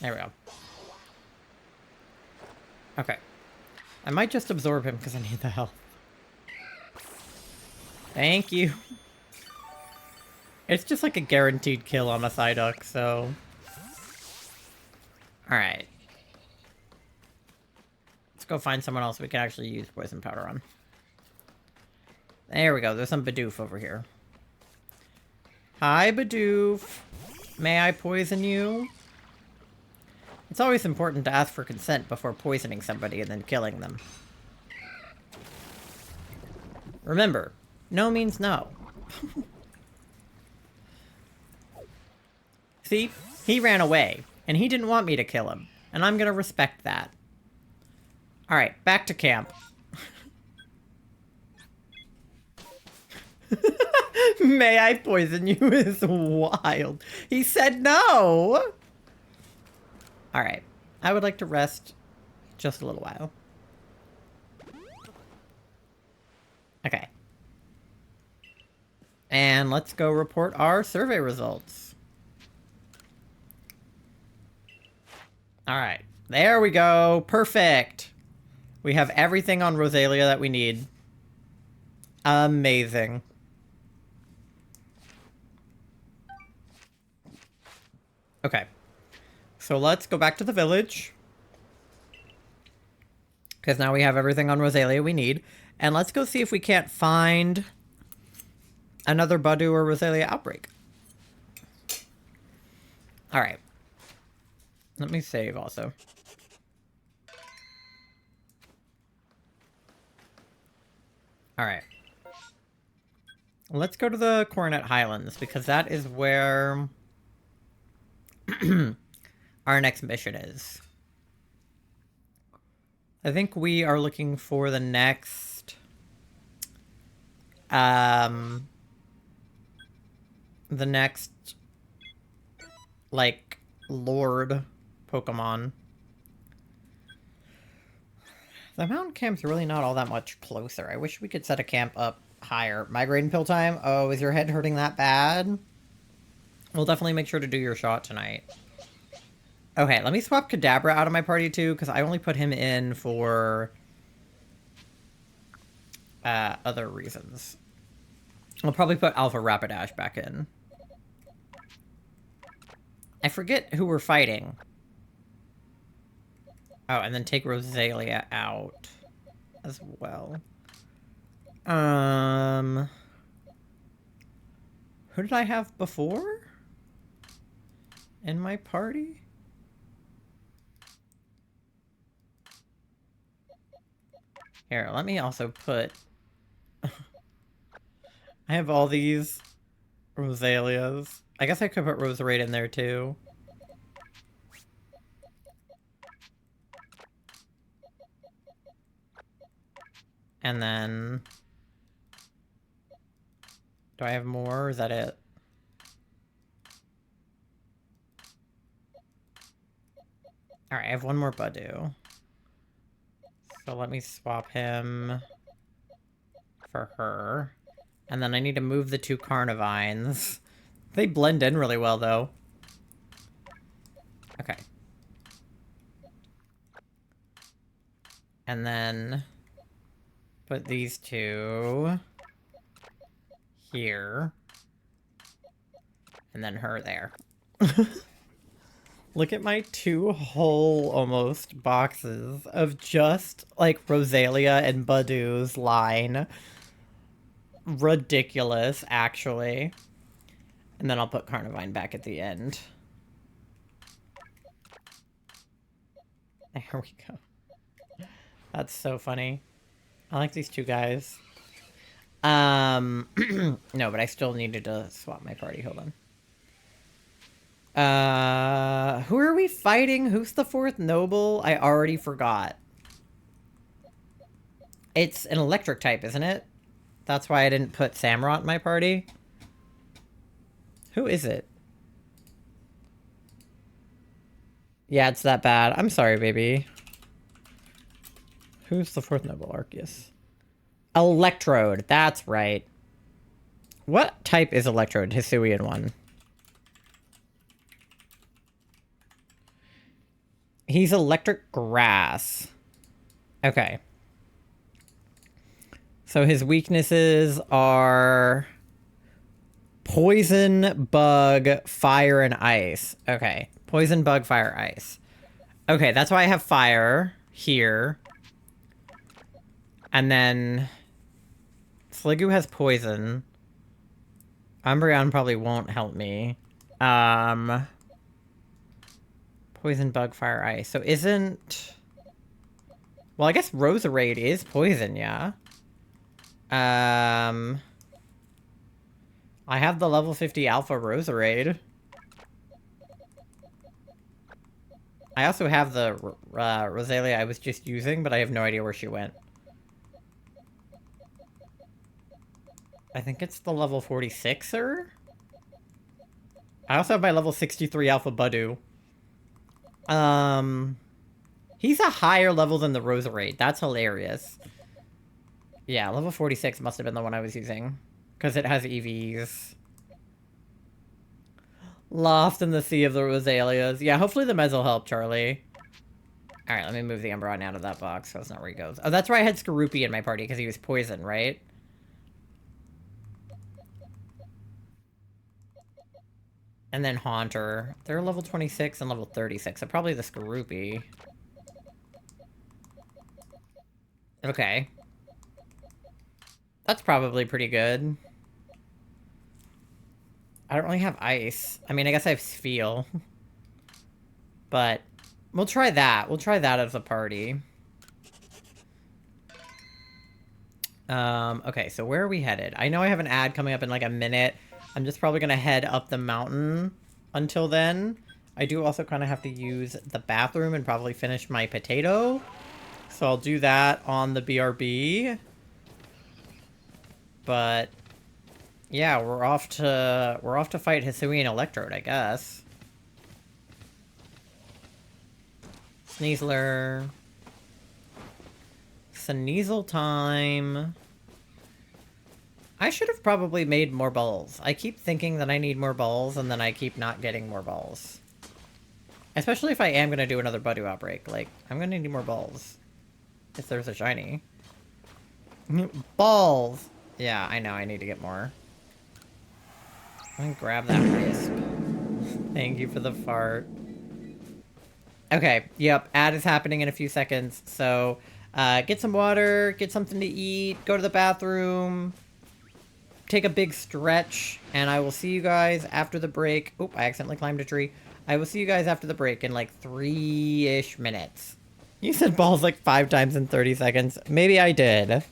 There we go. Okay. I might just absorb him because I need the health. Thank you. It's just like a guaranteed kill on a Psyduck, so... Alright. Let's go find someone else we can actually use poison powder on. There we go. There's some Bidoof over here. Hi, Bidoof. May I poison you? It's always important to ask for consent before poisoning somebody and then killing them. Remember, no means no. See? He ran away, and he didn't want me to kill him, and I'm gonna respect that. Alright, back to camp. May I poison you is wild. He said no! Alright, I would like to rest just a little while. Okay. And let's go report our survey results. Alright, there we go. Perfect. We have everything on Rosalia that we need. Amazing. Okay. So let's go back to the village. Because now we have everything on Rosalia we need. And let's go see if we can't find another Budew or Rosalia outbreak. Alright. Let me save also. Alright. Let's go to the Coronet Highlands, because that is where our next mission is. I think we are looking for the next... like, Lord Pokemon. The mountain camp's really not all that much closer. I wish we could set a camp up higher. Migraine pill time? Oh, is your head hurting that bad? We'll definitely make sure to do your shot tonight. Okay, let me swap Kadabra out of my party too, because I only put him in for other reasons. I'll probably put Alpha Rapidash back in. I forget who we're fighting. Oh, and then take Rosalia out as well. Who did I have before? In my party? Here, let me also put... I have all these Rosalias. I guess I could put Roserade in there too. And then... Do I have more, or is that it? Alright, I have one more Budu. So let me swap him for her. And then I need to move the 2 Carnivines. They blend in really well, though. Okay. And then put these 2 here. And then her there. Look at my 2 whole, almost, boxes of just, like, Rosalia and Budu's line. Ridiculous, actually. And then I'll put Carnivine back at the end. There we go. That's so funny. I like these 2 guys. No, but I still needed to swap my party. Hold on. Who are we fighting? Who's the 4th noble? I already forgot. It's an electric type, isn't it? That's why I didn't put Samurott in my party. Who is it? Yeah, it's that bad. I'm sorry, baby. Who's the 4th noble? Arceus. Electrode. That's right. What type is Electrode? Hisuian one. He's electric grass. Okay. So his weaknesses are poison, bug, fire, and ice. Okay. Poison, bug, fire, ice. Okay, that's why I have fire here. And then Sliggoo has poison. Umbreon probably won't help me. Poison, bug, fire, ice. So isn't... Well, I guess Roserade is poison, yeah. I have the level 50 Alpha Roserade. I also have the Rosalia I was just using, but I have no idea where she went. I think it's the level 46er? I also have my level 63 Alpha Budu. He's a higher level than the Roserade. That's hilarious. Yeah, level 46 must have been the one I was using. Because it has EVs. Lost in the sea of the Rosalias. Yeah, hopefully the mez will help, Charlie. Alright, let me move the Umbreon out of that box. That's not where he goes. Oh, that's why I had Skorupi in my party, because he was poison, right? And then Haunter. They're level 26 and level 36, so probably the Skorupi. Okay. That's probably pretty good. I don't really have ice. I mean, I guess I have Spheal. But we'll try that. We'll try that as a party. Okay, so where are we headed? I know I have an ad coming up in like a minute. I'm just probably gonna head up the mountain until then. I do also kind of have to use the bathroom and probably finish my potato. So I'll do that on the BRB. But yeah, we're off to fight Hisuian Electrode, I guess. Sneasler. Sneasel time. I should have probably made more balls. I keep thinking that I need more balls, and then I keep not getting more balls. Especially if I am going to do another Budu outbreak. Like, I'm going to need more balls. If there's a shiny. Balls! Yeah, I know, I need to get more. I'm gonna grab that wisp. Thank you for the fart. Okay, yep, ad is happening in a few seconds, so get some water, get something to eat, go to the bathroom, take a big stretch, and I will see you guys after the break. Oop, I accidentally climbed a tree. I will see you guys after the break in like 3-ish minutes. You said balls like 5 times in 30 seconds. Maybe I did.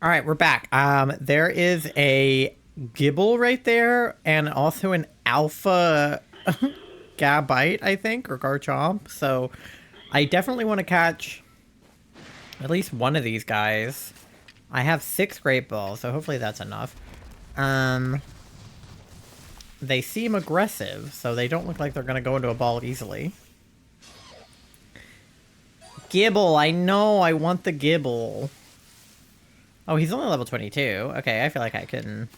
All right, we're back. There is a gibble right there, and also an alpha gabite, I think, or garchomp. So I definitely want to catch at least one of these guys. I have 6 great balls, so hopefully that's enough. They seem aggressive, so they don't look like they're gonna go into a ball easily. Gibble, I know, I want the gibble. Oh, he's only level 22. Okay, I feel like I can...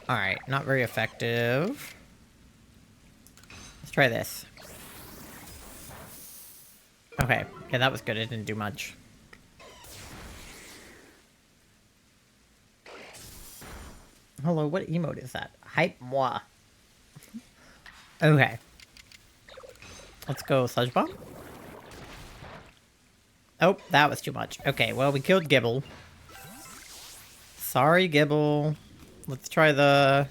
Alright, not very effective. Let's try this. Okay, yeah, that was good. It didn't do much. Hello, what emote is that? Hype moi. Okay. Let's go Sludge Bomb. Oh, that was too much. Okay, well, we killed Gibble. Sorry, Gibble. Let's try the...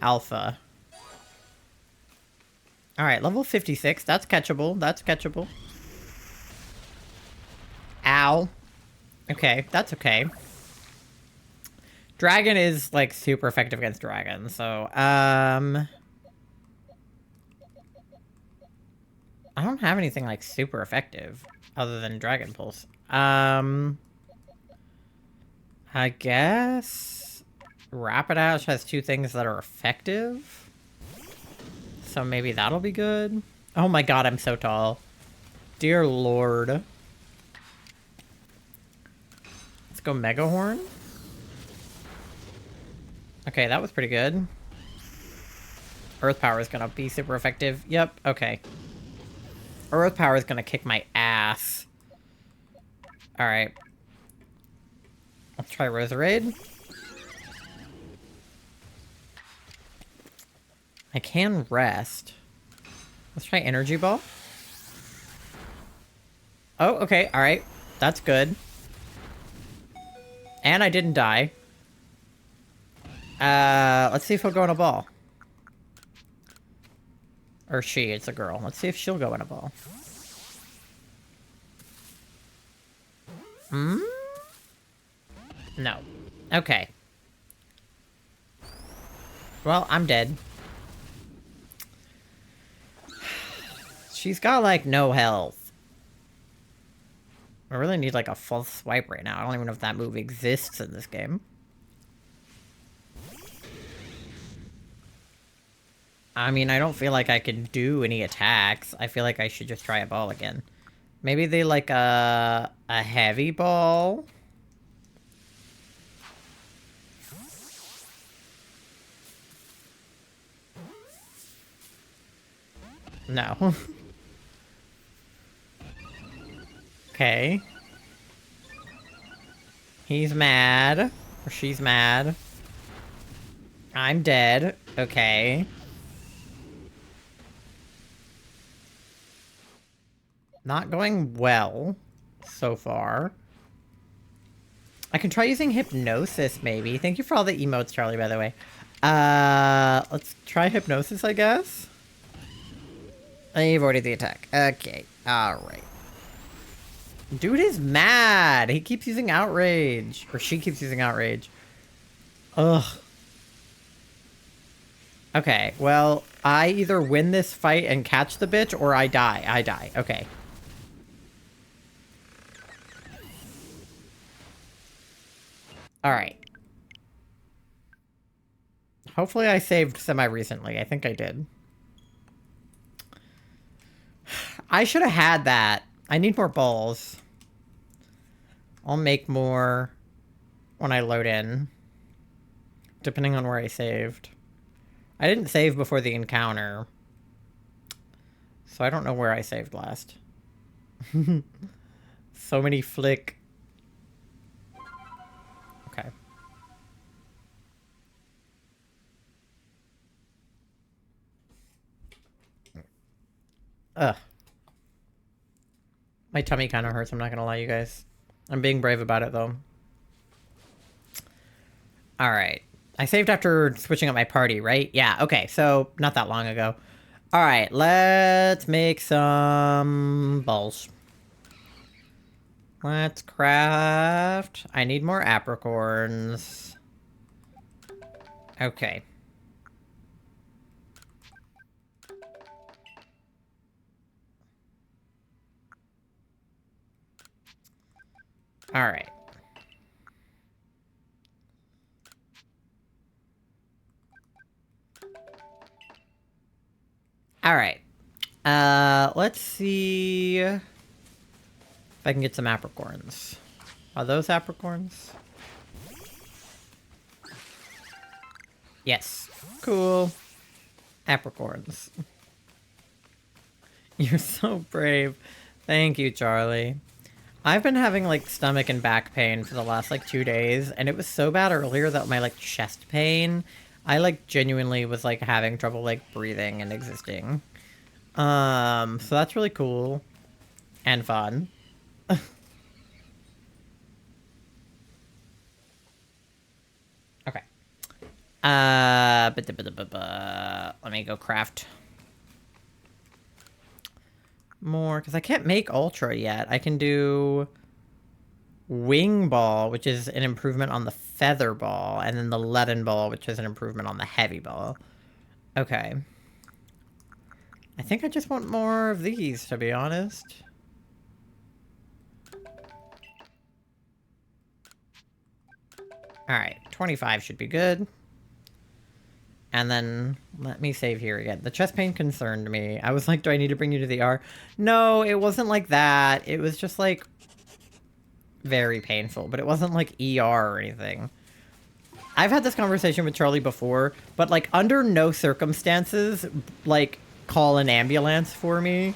Alpha. Alright, level 56. That's catchable. That's catchable. Ow. Okay, that's okay. Dragon is, like, super effective against dragon, so, I don't have anything, like, super effective other than Dragon Pulse. I guess Rapidash has 2 things that are effective. So maybe that'll be good. Oh my god, I'm so tall. Dear lord. Let's go Mega Horn. Okay, that was pretty good. Earth Power is gonna be super effective. Yep, okay. Earth Power is gonna kick my ass. Alright. Let's try Roserade. I can rest. Let's try Energy Ball. Oh, okay, alright. That's good. And I didn't die. Let's see if he'll go in a ball. Or she, it's a girl. Let's see if she'll go in a ball. Hmm? No. Okay. Well, I'm dead. She's got, like, no health. I really need, like, a full swipe right now. I don't even know if that move exists in this game. I mean, I don't feel like I can do any attacks. I feel like I should just try a ball again. Maybe they like a heavy ball? No. Okay. He's mad. Or she's mad. I'm dead. Okay. Not going well so far. I can try using Hypnosis, maybe. Thank you for all the emotes, Charlie, by the way. Let's try Hypnosis, I guess. You've already the attack. Okay. Alright. Dude is mad. He keeps using Outrage. Or she keeps using Outrage. Ugh. Okay, well, I either win this fight and catch the bitch, or I die. I die. Okay. Alright. Hopefully I saved semi-recently. I think I did. I should have had that. I need more balls. I'll make more when I load in. Depending on where I saved. I didn't save before the encounter. So I don't know where I saved last. So many flick. Okay. Ugh. My tummy kind of hurts, I'm not gonna lie, you guys. I'm being brave about it, though. Alright. I saved after switching up my party, right? Yeah, okay, so not that long ago. Alright, let's make some balls. Let's craft. I need more apricorns. Okay. All right. All right. Let's see if I can get some apricorns. Are those apricorns? Yes. Cool. Apricorns. You're so brave. Thank you, Charlie. I've been having, like, stomach and back pain for the last, like, 2 days, and it was so bad earlier that my, like, chest pain, I, like, genuinely was, like, having trouble, like, breathing and existing. So that's really cool. And fun. Okay. Let me go craft more, because I can't make Ultra yet. I can do Wing Ball, which is an improvement on the Feather Ball, and then the Leaden Ball, which is an improvement on the Heavy Ball. Okay. I think I just want more of these, to be honest. Alright, 25 should be good. And then, let me save here again. The chest pain concerned me. I was like, do I need to bring you to the ER? No, it wasn't like that. It was just, like, very painful. But it wasn't, like, ER or anything. I've had this conversation with Charlie before, but, like, under no circumstances, like, call an ambulance for me.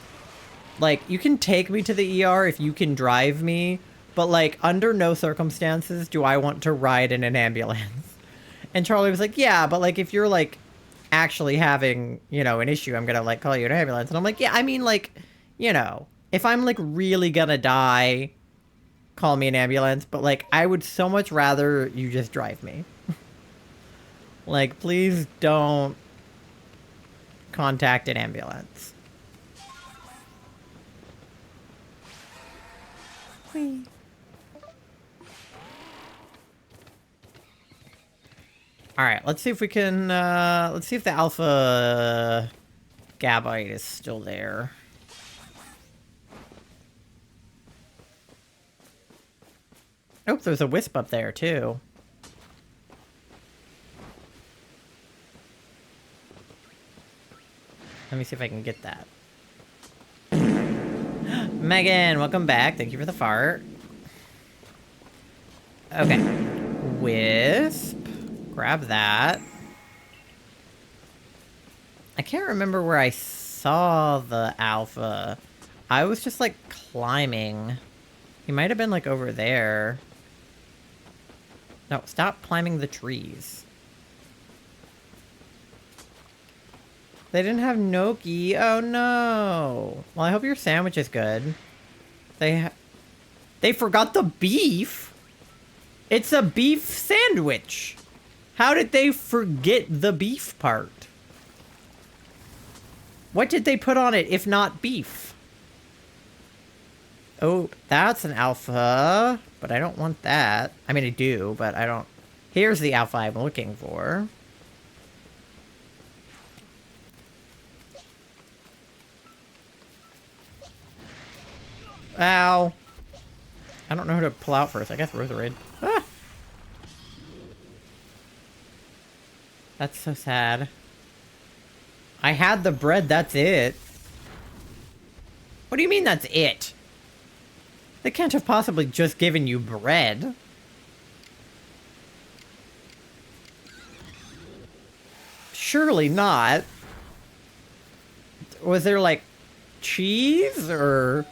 Like, you can take me to the ER if you can drive me, but, like, under no circumstances do I want to ride in an ambulance. And Charlie was like, yeah, but, like, if you're, like, actually having, you know, an issue, I'm gonna, like, call you an ambulance. And I'm like, yeah, I mean, like, you know, if I'm, like, really gonna die, call me an ambulance. But, like, I would so much rather you just drive me. Like, please don't contact an ambulance. Whee. Alright, let's see if we can, let's see if the alpha gabite is still there. Oh, there's a wisp up there, too. Let me see if I can get that. Megan, welcome back. Thank you for the fart. Okay. Wisp. Grab that. I can't remember where I saw the alpha. I was just, like, climbing. He might have been, like, over there. No, stop climbing the trees. They didn't have gnocchi. Oh, no. Well, I hope your sandwich is good. They forgot the beef? It's a beef sandwich. How did they forget the beef part? What did they put on it if not beef? Oh, that's an alpha, but I don't want that. I mean, I do, but I don't... Here's the alpha I'm looking for. Ow. I don't know who to pull out first. I guess Roserade. Ah! That's so sad. I had the bread, that's it. What do you mean that's it? They can't have possibly just given you bread. Surely not. Was there, like, cheese or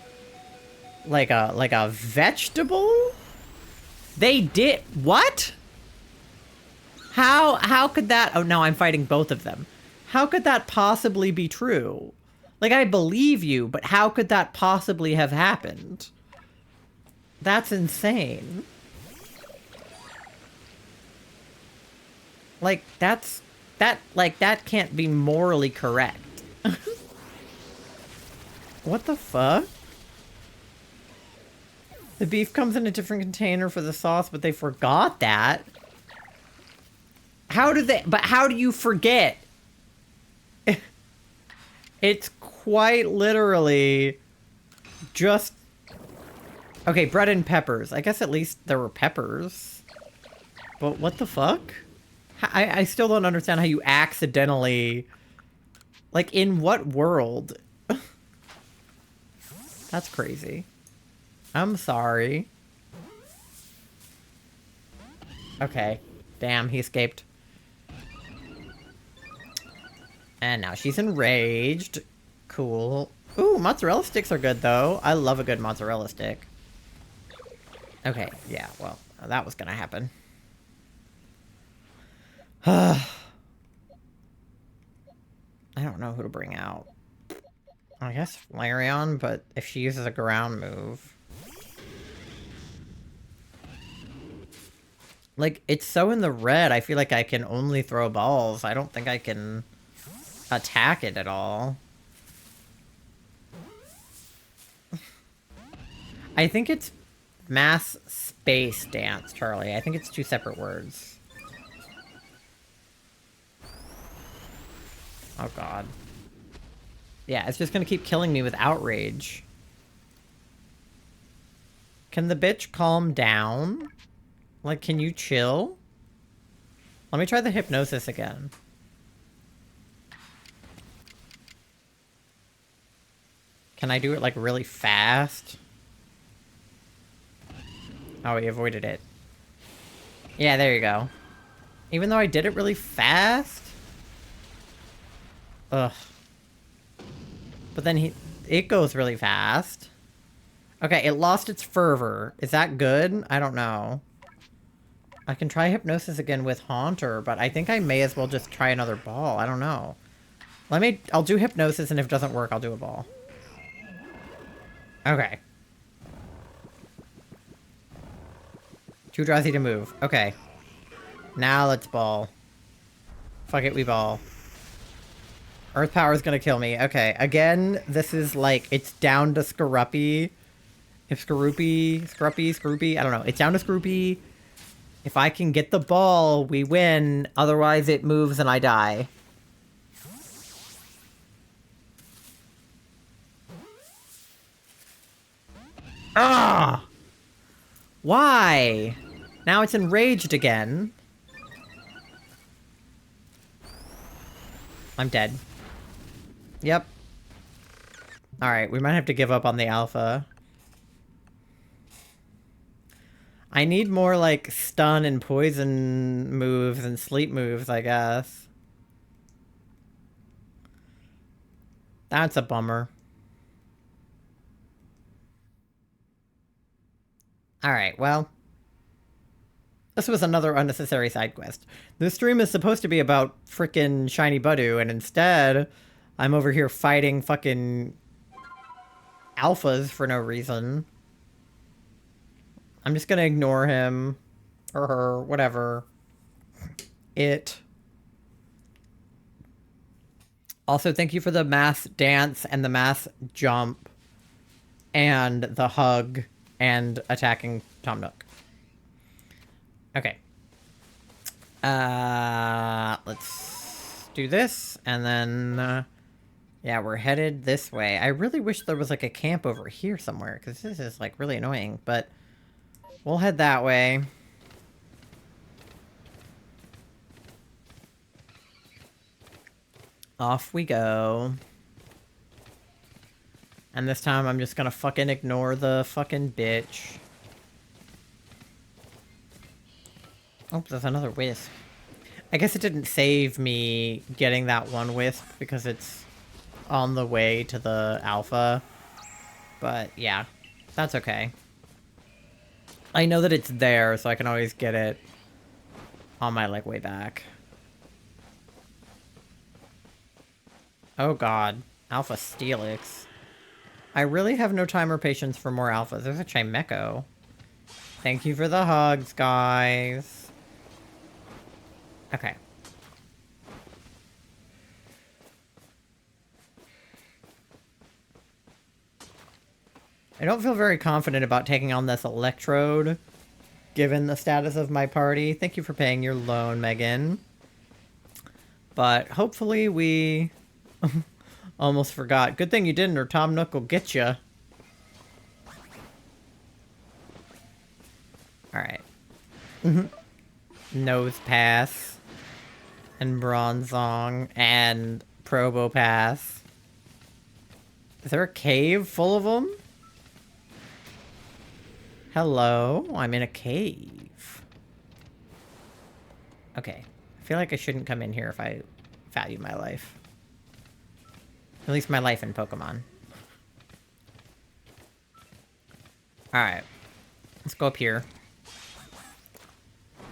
like a vegetable? They did what? How could that? Oh no, I'm fighting both of them. How could that possibly be true? Like, I believe you, but how could that possibly have happened? That's insane. Like, that can't be morally correct. What the fuck? The beef comes in a different container for the sauce, but they forgot that. How do you forget? It's quite literally just... Okay, bread and peppers. I guess at least there were peppers. But what the fuck? I still don't understand how you accidentally... Like, in what world? That's crazy. I'm sorry. Okay. Damn, he escaped. And now she's enraged. Cool. Ooh, mozzarella sticks are good, though. I love a good mozzarella stick. Okay, yeah, well, that was gonna happen. I don't know who to bring out. I guess Flareon, but if she uses a ground move... Like, it's so in the red, I feel like I can only throw balls. I don't think I can attack it at all. I think it's mass space dance, Charlie. I think it's two separate words. Oh, God. Yeah, it's just gonna keep killing me with outrage. Can the bitch calm down? Like, can you chill? Let me try the hypnosis again. Can I do it, like, really fast? Oh, he avoided it. Yeah, there you go. Even though I did it really fast? Ugh. But then it goes really fast. Okay, it lost its fervor. Is that good? I don't know. I can try hypnosis again with Haunter, but I think I may as well just try another ball. I don't know. I'll do hypnosis, and if it doesn't work, I'll do a ball. Okay. Too drowsy to move. Okay. Now let's ball. Fuck it, we ball. Earth power is gonna kill me. Okay, again, this is like, it's down to Scruppy. If Scroopy, I don't know. It's down to Scroopy. If I can get the ball, we win. Otherwise, it moves and I die. Ah! Why? Now it's enraged again. I'm dead. Yep. Alright, we might have to give up on the alpha. I need more, like, stun and poison moves and sleep moves, I guess. That's a bummer. Alright, well. This was another unnecessary side quest. This stream is supposed to be about frickin' Shiny Budu, and instead, I'm over here fighting fucking alphas for no reason. I'm just gonna ignore him. Or her, whatever. It. Also, thank you for the mass dance and the mass jump. And the hug and attacking Tom Nook. Okay. Let's do this, and then, yeah, we're headed this way. I really wish there was, like, a camp over here somewhere, because this is, like, really annoying, but we'll head that way. Off we go. And this time I'm just gonna fucking ignore the fucking bitch. Oh, there's another wisp. I guess it didn't save me getting that one wisp because it's on the way to the alpha. But yeah, that's okay. I know that it's there, so I can always get it on my, like, way back. Oh god, Alpha Steelix. I really have no time or patience for more alphas. There's a Chimecho. Thank you for the hugs, guys. Okay. I don't feel very confident about taking on this Electrode, given the status of my party. Thank you for paying your loan, Megan. But hopefully we... Almost forgot. Good thing you didn't, or Tom Nook will get you. Alright. Nose Pass. And Bronzong. And Probo Pass. Is there a cave full of them? Hello? I'm in a cave. Okay. I feel like I shouldn't come in here if I value my life. At least my life in Pokemon. Alright. Let's go up here.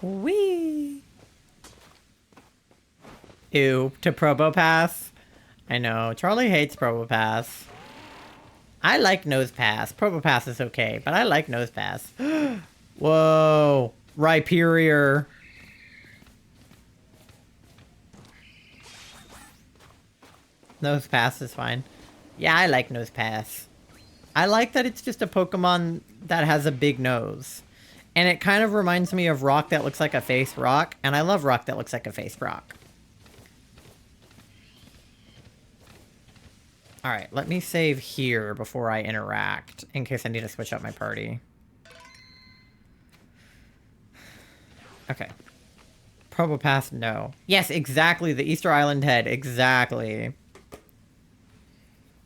Whee! Ew, to Probopass? I know, Charlie hates Probopass. I like Nosepass. Probopass is okay, but I like Nosepass. Whoa! Rhyperior. Nosepass is fine. Yeah, I like Nosepass. I like that it's just a Pokemon that has a big nose. And it kind of reminds me of rock that looks like a face rock, and I love rock that looks like a face rock. Alright, let me save here before I interact, in case I need to switch up my party. Okay. Probopass, no. Yes, exactly, the Easter Island head, exactly.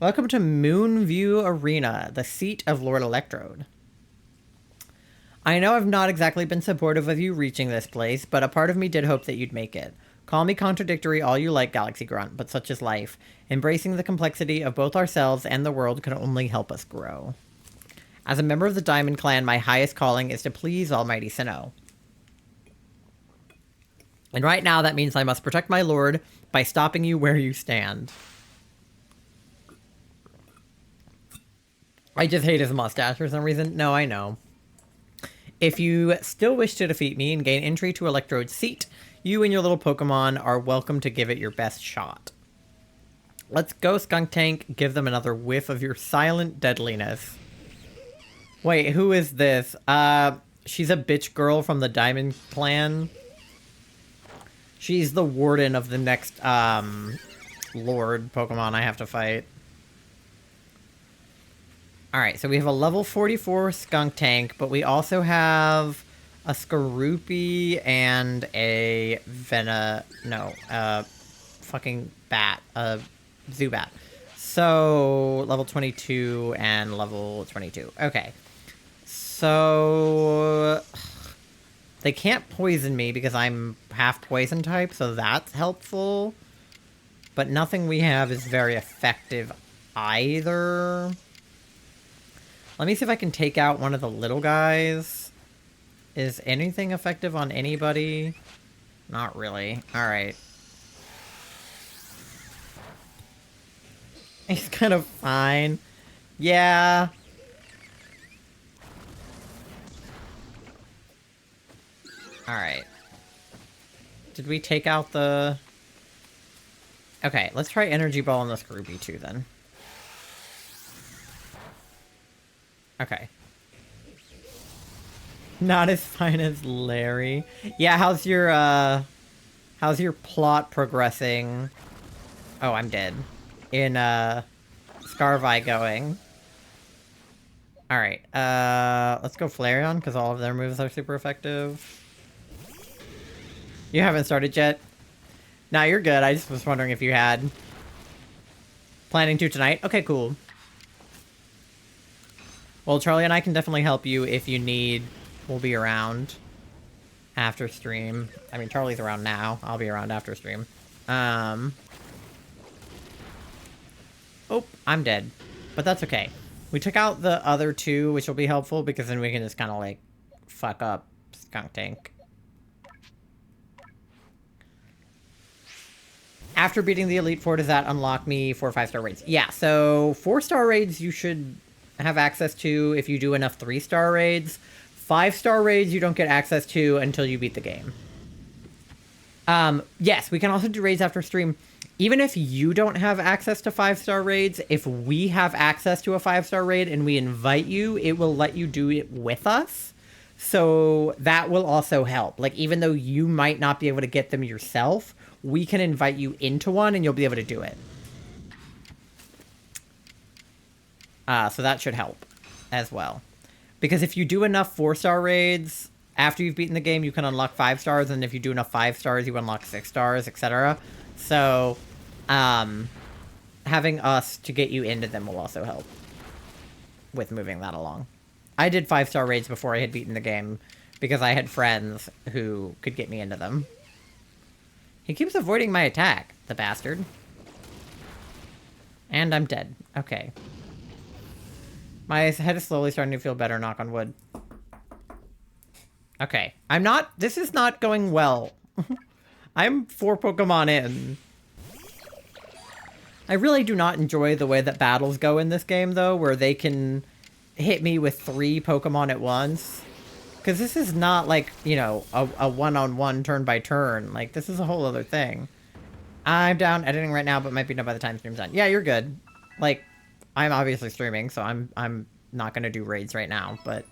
Welcome to Moonview Arena, the seat of Lord Electrode. I know I've not exactly been supportive of you reaching this place, but a part of me did hope that you'd make it. Call me contradictory all you like, Galaxy Grunt, but such is life. Embracing the complexity of both ourselves and the world can only help us grow. As a member of the Diamond Clan, my highest calling is to please Almighty Sinnoh. And right now, that means I must protect my lord by stopping you where you stand. I just hate his mustache for some reason. No, I know. If you still wish to defeat me and gain entry to Electrode's seat, you and your little Pokemon are welcome to give it your best shot. Let's go, Skuntank. Give them another whiff of your silent deadliness. Wait, who is this? She's a bitch girl from the Diamond Clan. She's the warden of the next, Lord Pokemon I have to fight. Alright, so we have a level 44 Skuntank, but we also have a Skorupi and a fucking bat, a Zubat. So, level 22 and level 22. Okay. So, they can't poison me because I'm half poison type, so that's helpful. But nothing we have is very effective either. Let me see if I can take out one of the little guys. Is anything effective on anybody? Not really. Alright. He's kind of fine. Yeah. Alright. Did we take out the... Okay, let's try Energy Ball on this Groupie too then. Okay. Not as fine as Larry. Yeah, how's your plot progressing? Oh, I'm dead. In, Scarvi going. Alright, let's go Flareon, because all of their moves are super effective. You haven't started yet? Nah, you're good. I just was wondering if you had. Planning to tonight? Okay, cool. Well, Charlie and I can definitely help you if you need. We'll be around after stream. I mean, Charlie's around now. I'll be around after stream. Oh, I'm dead. But that's okay. We took out the other two, which will be helpful, because then we can just kind of, like, fuck up Skuntank. After beating the Elite Four, does that unlock me for 5-star raids? Yeah, so 4-star raids you should have access to if you do enough 3-star raids. 5-star raids you don't get access to until you beat the game. Yes, we can also do raids after stream. Even if you don't have access to 5-star raids, if we have access to a 5-star raid and we invite you, it will let you do it with us. So that will also help. Like, even though you might not be able to get them yourself, we can invite you into one and you'll be able to do it. So that should help as well. Because if you do enough 4-star raids after you've beaten the game, you can unlock 5 stars. And if you do enough 5 stars, you unlock 6 stars, etc. So, having us to get you into them will also help with moving that along. I did 5-star raids before I had beaten the game because I had friends who could get me into them. He keeps avoiding my attack, the bastard. And I'm dead. Okay. My head is slowly starting to feel better, knock on wood. Okay. This is not going well. I'm 4 Pokemon in. I really do not enjoy the way that battles go in this game, though, where they can hit me with 3 Pokemon at once. Because this is not, like, you know, a one-on-one turn-by-turn. Like, this is a whole other thing. I'm down editing right now, but might be done by the time stream's done. Yeah, you're good. Like, I'm obviously streaming, so I'm not going to do raids right now, but...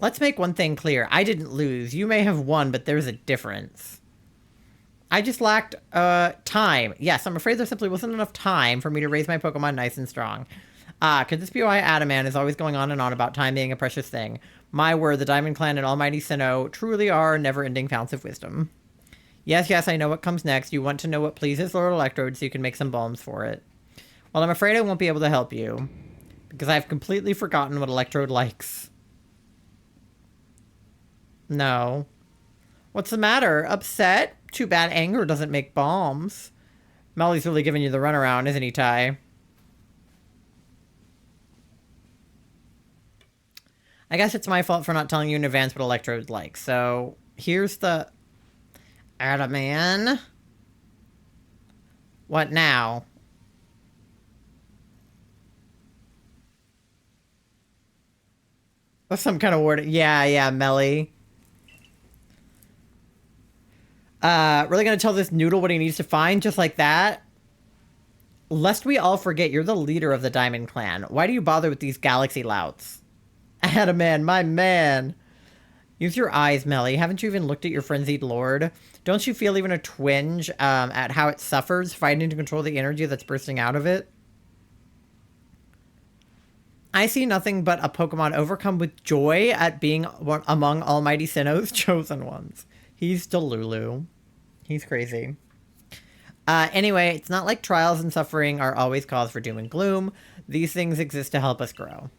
Let's make one thing clear. I didn't lose. You may have won, but there's a difference. I just lacked, time. Yes, I'm afraid there simply wasn't enough time for me to raise my Pokemon nice and strong. Could this be why Adaman is always going on and on about time being a precious thing? My word, the Diamond Clan and Almighty Sinnoh truly are never-ending founts of wisdom. Yes, yes, I know what comes next. You want to know what pleases Lord Electrode so you can make some balms for it. Well, I'm afraid I won't be able to help you. Because I've completely forgotten what Electrode likes. No. What's the matter? Upset? Too bad anger doesn't make balms. Melly's really giving you the runaround, isn't he, Ty? I guess it's my fault for not telling you in advance what Electrode likes. So, here's the... Adaman? What now? What's some kind of word? Yeah, Melly. Really gonna tell this noodle what he needs to find just like that? Lest we all forget, you're the leader of the Diamond Clan. Why do you bother with these galaxy louts? Adaman, my man. Use your eyes, Melly. Haven't you even looked at your frenzied lord? Don't you feel even a twinge at how it suffers fighting to control the energy that's bursting out of it? I see nothing but a Pokemon overcome with joy at being among Almighty Sinnoh's chosen ones. He's Delulu. He's crazy. Anyway, it's not like trials and suffering are always cause for doom and gloom. These things exist to help us grow.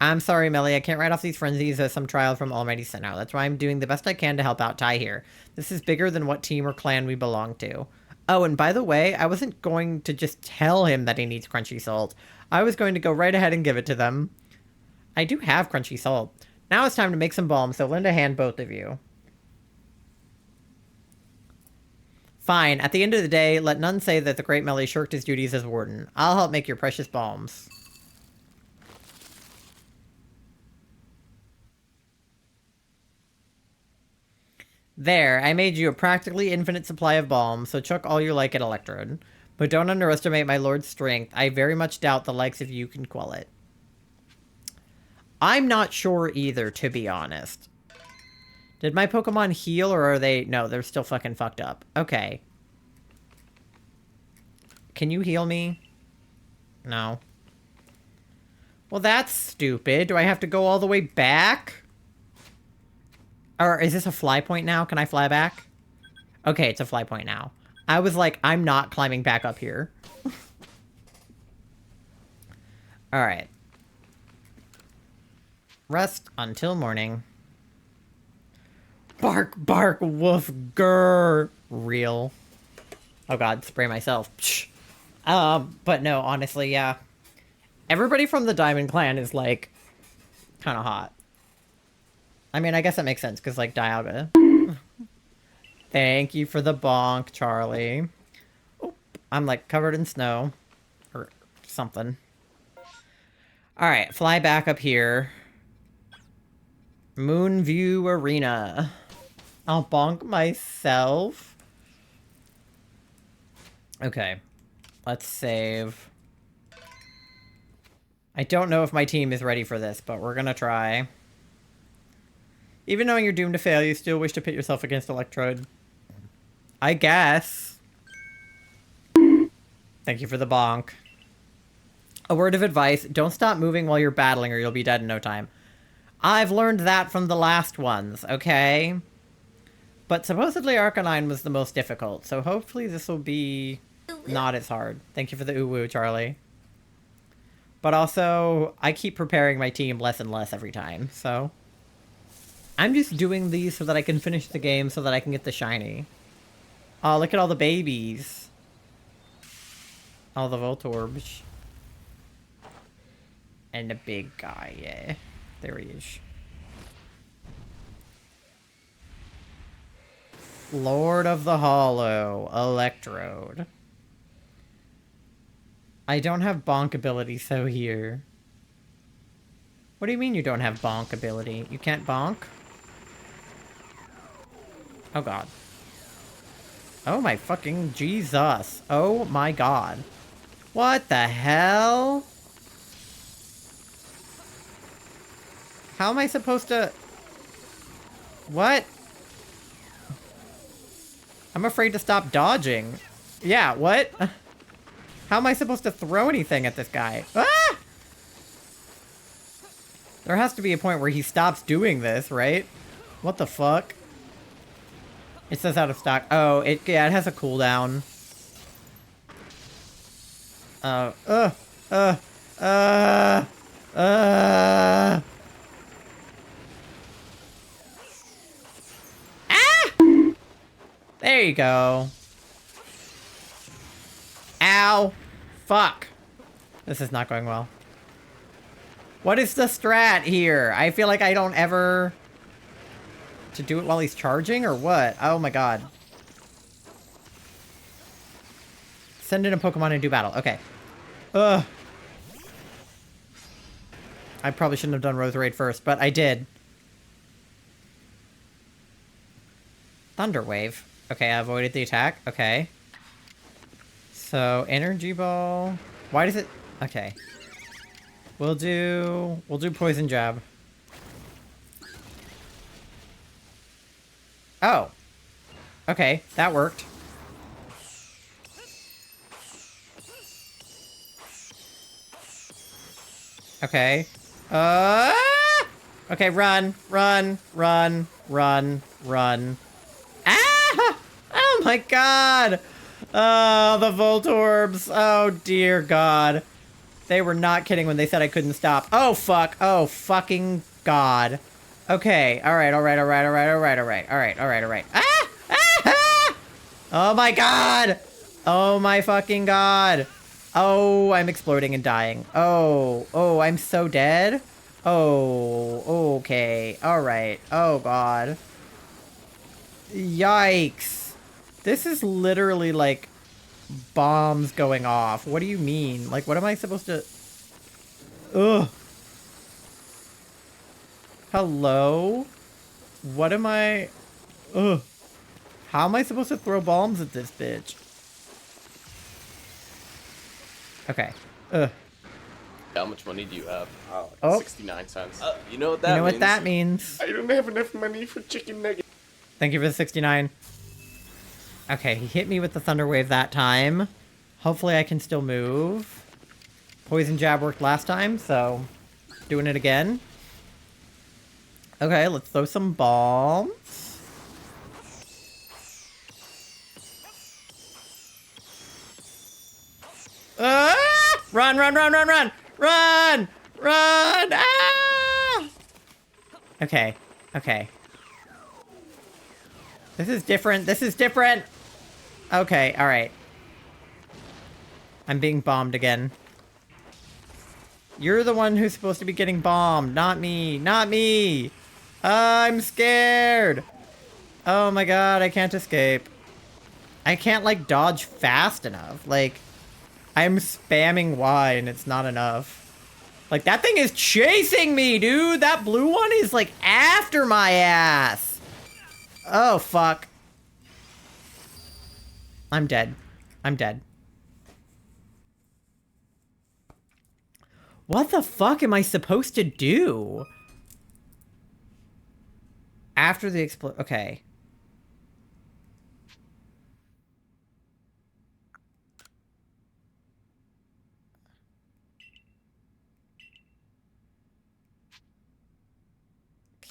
I'm sorry, Melly. I can't write off these frenzies as some trial from Almighty Sinnoh. That's why I'm doing the best I can to help out Ty here. This is bigger than what team or clan we belong to. Oh, and by the way, I wasn't going to just tell him that he needs crunchy salt. I was going to go right ahead and give it to them. I do have crunchy salt. Now it's time to make some balm, so lend a hand, both of you. Fine. At the end of the day, let none say that the great Melly shirked his duties as warden. I'll help make your precious balms. There, I made you a practically infinite supply of balm, so chuck all you like at Electrode. But don't underestimate my lord's strength. I very much doubt the likes of you can quell it. I'm not sure either, to be honest. Did my Pokemon heal, or are they... No, they're still fucking fucked up. Okay. Can you heal me? No. Well, that's stupid. Do I have to go all the way back? Or is this a fly point now? Can I fly back? Okay, it's a fly point now. I was like, I'm not climbing back up here. Alright. Rest until morning. Bark, bark, woof, grrr. Real. Oh god, spray myself. But no, honestly, yeah. Everybody from the Diamond Clan is, like, kind of hot. I mean, I guess that makes sense, because, like, Dialga. Thank you for the bonk, Charlie. Oop, I'm, like, covered in snow. Or something. Alright, fly back up here. Moonview Arena. I'll bonk myself. Okay. Let's save. I don't know if my team is ready for this, but we're gonna try. Even knowing you're doomed to fail, you still wish to pit yourself against Electrode. I guess. Thank you for the bonk. A word of advice, don't stop moving while you're battling or you'll be dead in no time. I've learned that from the last ones, okay? But supposedly Arcanine was the most difficult, so hopefully this will be not as hard. Thank you for the uwu, Charlie. But also, I keep preparing my team less and less every time, so... I'm just doing these so that I can finish the game so that I can get the shiny. Oh, look at all the babies. All the Voltorbs. And the big guy, yeah. There he is. Lord of the Hollow, Electrode. I don't have bonk ability, so here. What do you mean you don't have bonk ability? You can't bonk? Oh god. Oh my fucking Jesus. Oh my god. What the hell? How am I supposed to... What? I'm afraid to stop dodging. Yeah, what? How am I supposed to throw anything at this guy? Ah! There has to be a point where he stops doing this, right? What the fuck? It says out of stock. Oh, yeah, it has a cooldown. There you go. Ow. Fuck. This is not going well. What is the strat here? I feel like I don't ever... To do it while he's charging, or what? Oh my god. Send in a Pokemon and do battle. Okay. Ugh. I probably shouldn't have done Roserade first, but I did. Thunder Wave. Okay, I avoided the attack. Okay. So, Energy Ball. Why does it... Okay. We'll do Poison Jab. Oh. Okay, that worked. Okay. Okay, run, run, run, run, run. Ah! Oh my god! Oh, the Voltorbs. Oh dear god. They were not kidding when they said I couldn't stop. Oh fuck. Oh fucking god. Okay, alright, alright, alright, alright, alright, alright, alright, alright, alright. Ah! Ah! Ah! Oh my god! Oh my fucking god! Oh, I'm exploding and dying. Oh, oh, I'm so dead? Oh, okay, alright. Oh god. Yikes. This is literally like bombs going off. What do you mean? Like, what am I supposed to... Ugh. Hello? What am I... Ugh. How am I supposed to throw bombs at this bitch? Okay. Ugh. How much money do you have? Oh. 69 cents. You know what that means? You know what that means? I don't have enough money for chicken nuggets. Thank you for the 69. Okay, he hit me with the Thunder Wave that time. Hopefully I can still move. Poison Jab worked last time, so... Doing it again. Okay, let's throw some bombs. Ah! Run, run, run, run, run! Run! Run! Ah! Okay, okay. This is different. This is different. Okay, alright. I'm being bombed again. You're the one who's supposed to be getting bombed, not me. Not me! I'm scared! Oh my god, I can't escape. I can't, like, dodge fast enough. Like, I'm spamming Y and it's not enough. Like, that thing is chasing me, dude! That blue one is, like, after my ass! Oh, fuck. I'm dead. I'm dead. What the fuck am I supposed to do? After the explosion. Okay.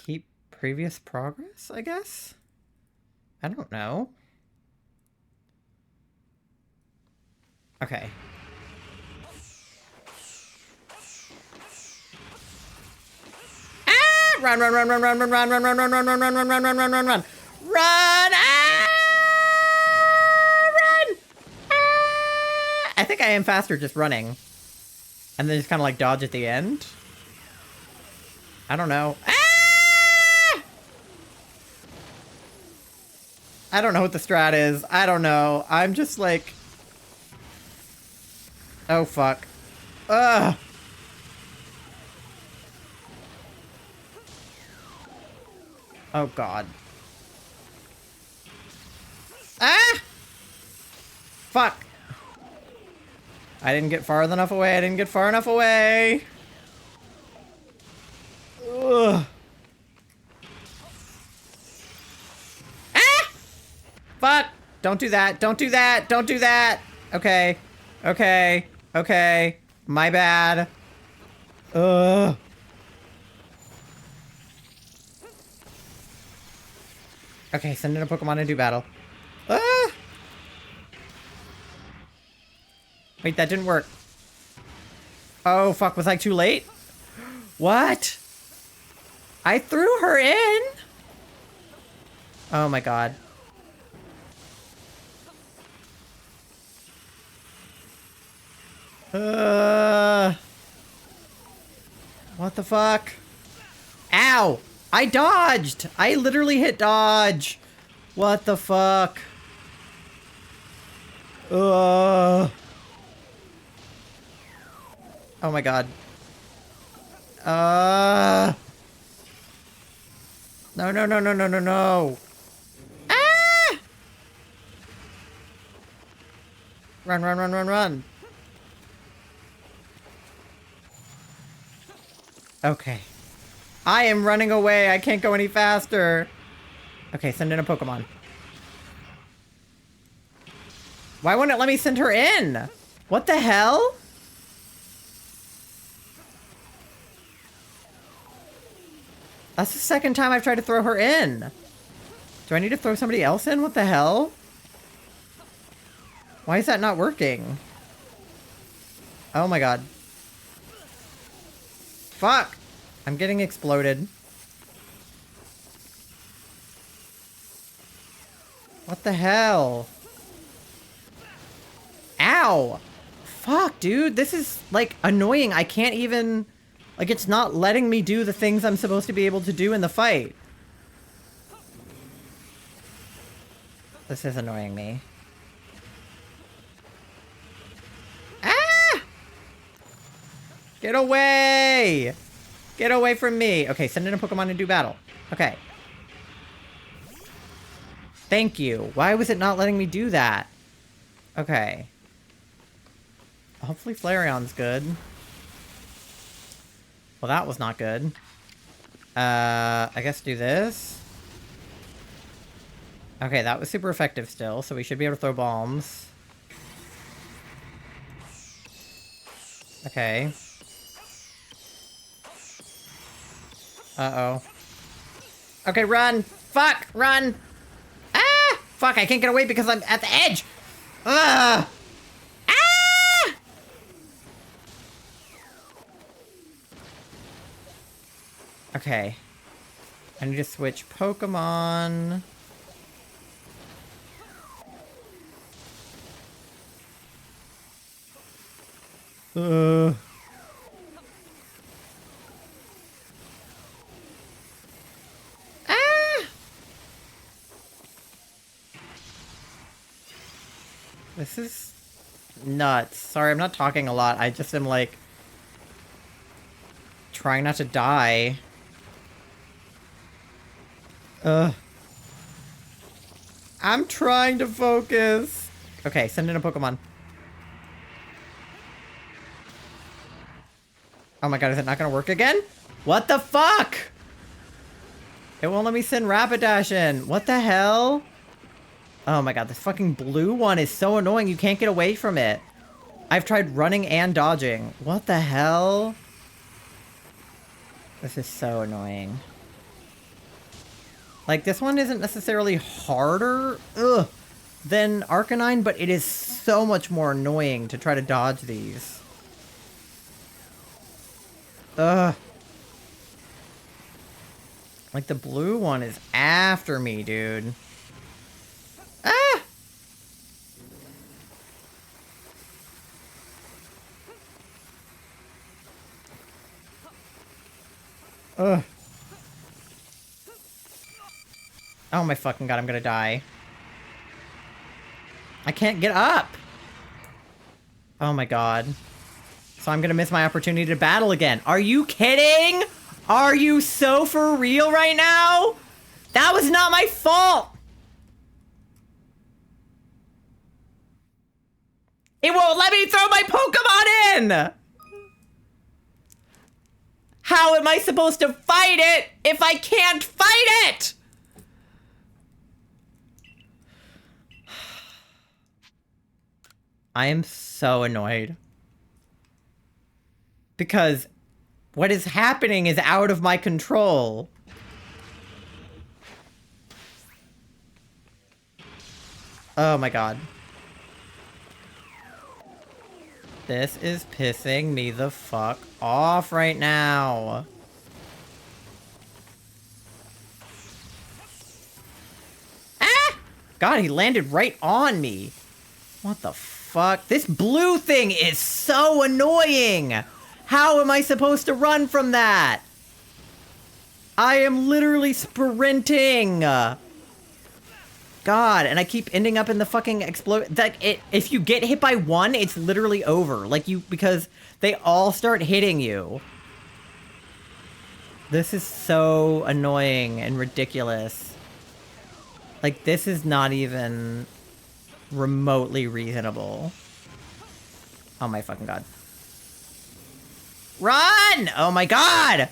Keep previous progress, I guess? I don't know. Okay. Ah! Run, run, run, run, run, run, run, run, run, run, run, run, run, run, run, run, run, run, run. Run! Ah! Run! Ah! I think I am faster just running. And then just kind of like dodge at the end. I don't know. Ah! I don't know what the strat is. I don't know. I'm just like... Oh, fuck. Ugh. Oh, God. Ah! Fuck. I didn't get far enough away. I didn't get far enough away. Ugh. Ah! Fuck. Don't do that. Don't do that. Don't do that. Okay. Okay. Okay. My bad. Ugh. Okay, send in a Pokemon and do battle. Ah! Wait, that didn't work. Oh, fuck. Was I too late? What? I threw her in? Oh, my God. What the fuck? Ow! I dodged! I literally hit dodge! What the fuck? Oh my God. No, no, no, no, no, no, no. Ah! Run, run, run, run, run. Okay. I am running away. I can't go any faster. Okay, send in a Pokemon. Why wouldn't it let me send her in? What the hell? That's the second time I've tried to throw her in. Do I need to throw somebody else in? What the hell? Why is that not working? Oh my God. Fuck! I'm getting exploded. What the hell? Ow! Fuck, dude. This is, like, annoying. I can't even... Like, it's not letting me do the things I'm supposed to be able to do in the fight. This is annoying me. Ah! Get away! Get away from me! Okay, send in a Pokemon and do battle. Okay. Thank you. Why was it not letting me do that? Okay. Hopefully Flareon's good. Well, that was not good. I guess do this. Okay, that was super effective still, so we should be able to throw bombs. Okay. Uh-oh. Okay, run! Fuck! Run! Ah! Fuck, I can't get away because I'm at the edge! Ugh! Ah! Okay. I need to switch Pokemon. Ah! This is nuts. Sorry, I'm not talking a lot. I just am like trying not to die. Ugh. I'm trying to focus. Okay, send in a Pokemon. Oh my god, is it not gonna work again? What the fuck? It won't let me send Rapidash in. What the hell? Oh my god, this fucking blue one is so annoying. You can't get away from it. I've tried running and dodging. What the hell? This is so annoying. Like, this one isn't necessarily harder than Arcanine, but it is so much more annoying to try to dodge these. Ugh. Like, the blue one is after me, dude. Ah! Ugh. Oh my fucking god, I'm gonna die. I can't get up! Oh my god. So I'm gonna miss my opportunity to battle again. Are you kidding? Are you so for real right now? That was not my fault! It won't let me throw my Pokemon in! How am I supposed to fight it if I can't fight it? I am so annoyed. Because what is happening is out of my control. Oh my god. This is pissing me the fuck off right now. Ah! God, he landed right on me. What the fuck? This blue thing is so annoying! How am I supposed to run from that? I am literally sprinting! God, and I keep ending up in the fucking explode. Like, if you get hit by one, it's literally over. Like, because they all start hitting you. This is so annoying and ridiculous. Like, this is not even remotely reasonable. Oh my fucking god. Run! Oh my god!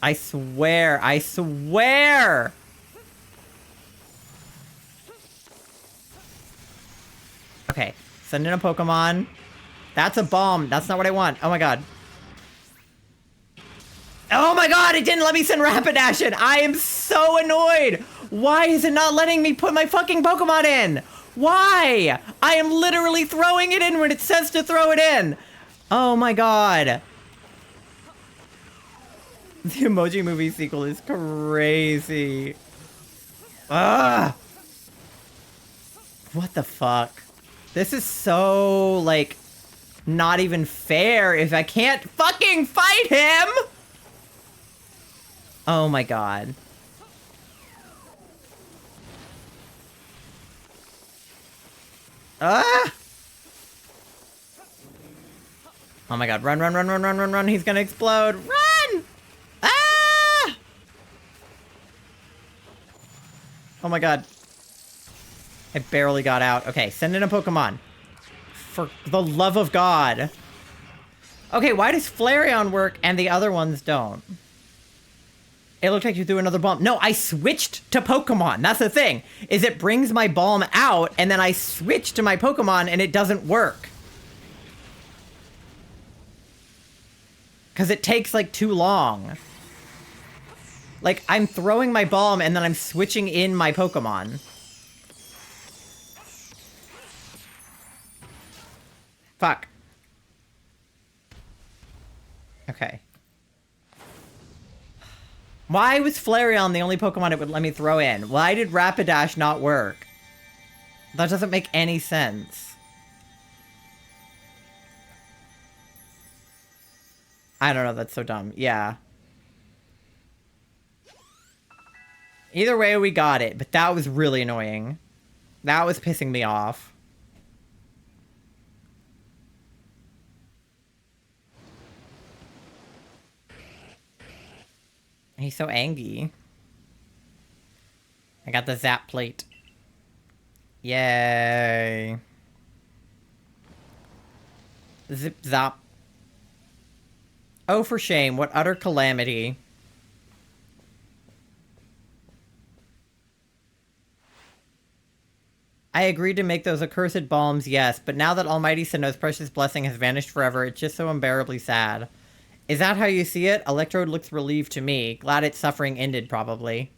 I swear, I swear! Okay, send in a Pokemon. That's a bomb. That's not what I want. Oh my god. Oh my god, it didn't let me send Rapidash in! I am so annoyed! Why is it not letting me put my fucking Pokemon in? Why? I am literally throwing it in when it says to throw it in! Oh my god. The Emoji Movie sequel is crazy. Ugh! What the fuck? This is so, like, not even fair if I can't fucking fight him! Oh my god. Ah! Oh my god, run, run, run, run, run, run, run, he's gonna explode! Run! Ah! Oh my god. I barely got out. Okay, send in a Pokemon. For the love of God. Okay, why does Flareon work and the other ones don't? It looked like you threw another bomb. No, I switched to Pokemon. That's the thing. Is it brings my bomb out and then I switch to my Pokemon and it doesn't work. Because it takes like too long. Like, I'm throwing my bomb and then I'm switching in my Pokemon. Fuck. Okay. Why was Flareon the only Pokemon it would let me throw in? Why did Rapidash not work? That doesn't make any sense. I don't know, that's so dumb. Yeah. Either way, we got it, but that was really annoying. That was pissing me off. He's so angry. I got the zap plate. Yay. Zip zop. Oh, for shame. What utter calamity. I agreed to make those accursed bombs, yes, but now that Almighty Sinnoh's precious blessing has vanished forever, it's just so unbearably sad. Is that how you see it? Electrode looks relieved to me. Glad its suffering ended, probably.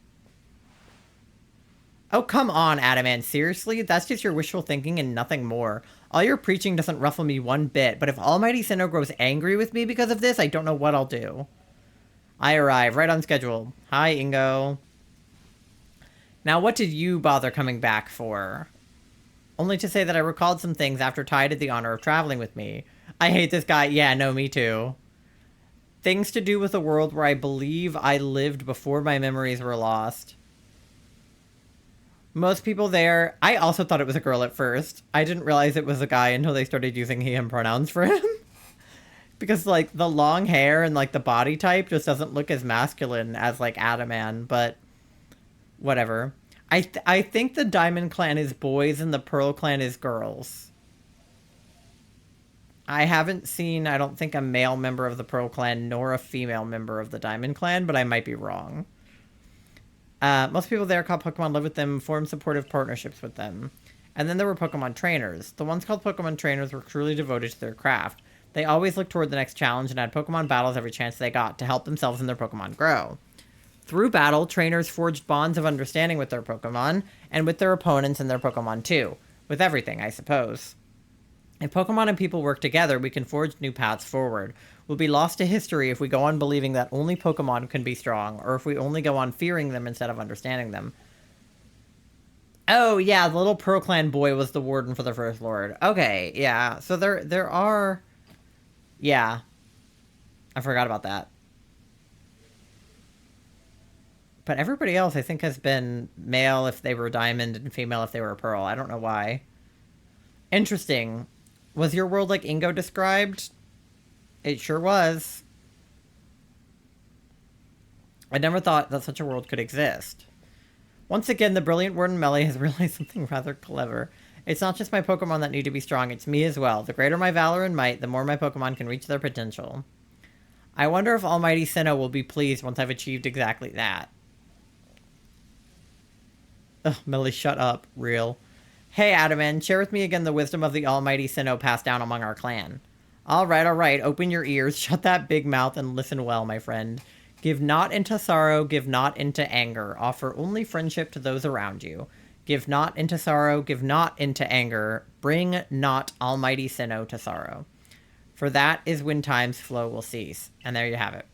Oh, come on, Adamant. Seriously? That's just your wishful thinking and nothing more. All your preaching doesn't ruffle me one bit, but if Almighty Sinnoh grows angry with me because of this, I don't know what I'll do. I arrive, right on schedule. Hi, Ingo. Now, what did you bother coming back for? Only to say that I recalled some things after Ty did the honor of traveling with me. I hate this guy. Yeah, no, me too. Things to do with a world where I believe I lived before my memories were lost. Most people there... I also thought it was a girl at first. I didn't realize it was a guy until they started using he, him pronouns for him. Because, like, the long hair and, like, the body type just doesn't look as masculine as, like, Adaman, but... whatever. I think the Diamond Clan is boys and the Pearl Clan is girls. I haven't seen, I don't think, a male member of the Pearl Clan nor a female member of the Diamond Clan, but I might be wrong. Most people there called Pokemon live with them, form supportive partnerships with them. And then there were Pokemon trainers. The ones called Pokemon trainers were truly devoted to their craft. They always looked toward the next challenge and had Pokemon battles every chance they got to help themselves and their Pokemon grow. Through battle, trainers forged bonds of understanding with their Pokemon, and with their opponents and their Pokemon too. With everything, I suppose. If Pokemon and people work together, we can forge new paths forward. We'll be lost to history if we go on believing that only Pokemon can be strong, or if we only go on fearing them instead of understanding them. Oh, yeah, the little Pearl Clan boy was the warden for the First Lord. Okay, yeah, so there are... yeah. I forgot about that. But everybody else, I think, has been male if they were Diamond and female if they were Pearl. I don't know why. Interesting. Was your world like Ingo described? It sure was. I never thought that such a world could exist. Once again, the brilliant Warden Melly has realized something rather clever. It's not just my Pokemon that need to be strong, it's me as well. The greater my valor and might, the more my Pokemon can reach their potential. I wonder if Almighty Sinnoh will be pleased once I've achieved exactly that. Ugh, Millie, shut up. Real. Hey, Adaman, share with me again the wisdom of the Almighty Sinnoh passed down among our clan. Alright, open your ears, shut that big mouth, and listen well, my friend. Give not into sorrow, give not into anger. Offer only friendship to those around you. Give not into sorrow, give not into anger. Bring not Almighty Sinnoh to sorrow. For that is when time's flow will cease. And there you have it.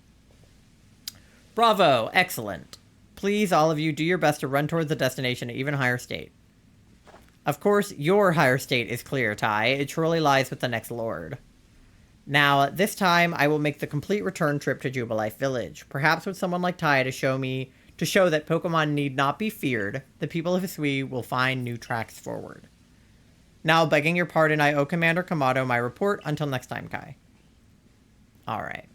Bravo! Excellent. Please, all of you, do your best to run towards the destination at even higher state. Of course, your higher state is clear, Ty. It surely lies with the next lord. Now, this time, I will make the complete return trip to Jubilife Village. Perhaps with someone like Ty to show that Pokemon need not be feared, the people of Hisui will find new tracks forward. Now, begging your pardon, I owe Commander Kamado my report. Until next time, Kai. Alright.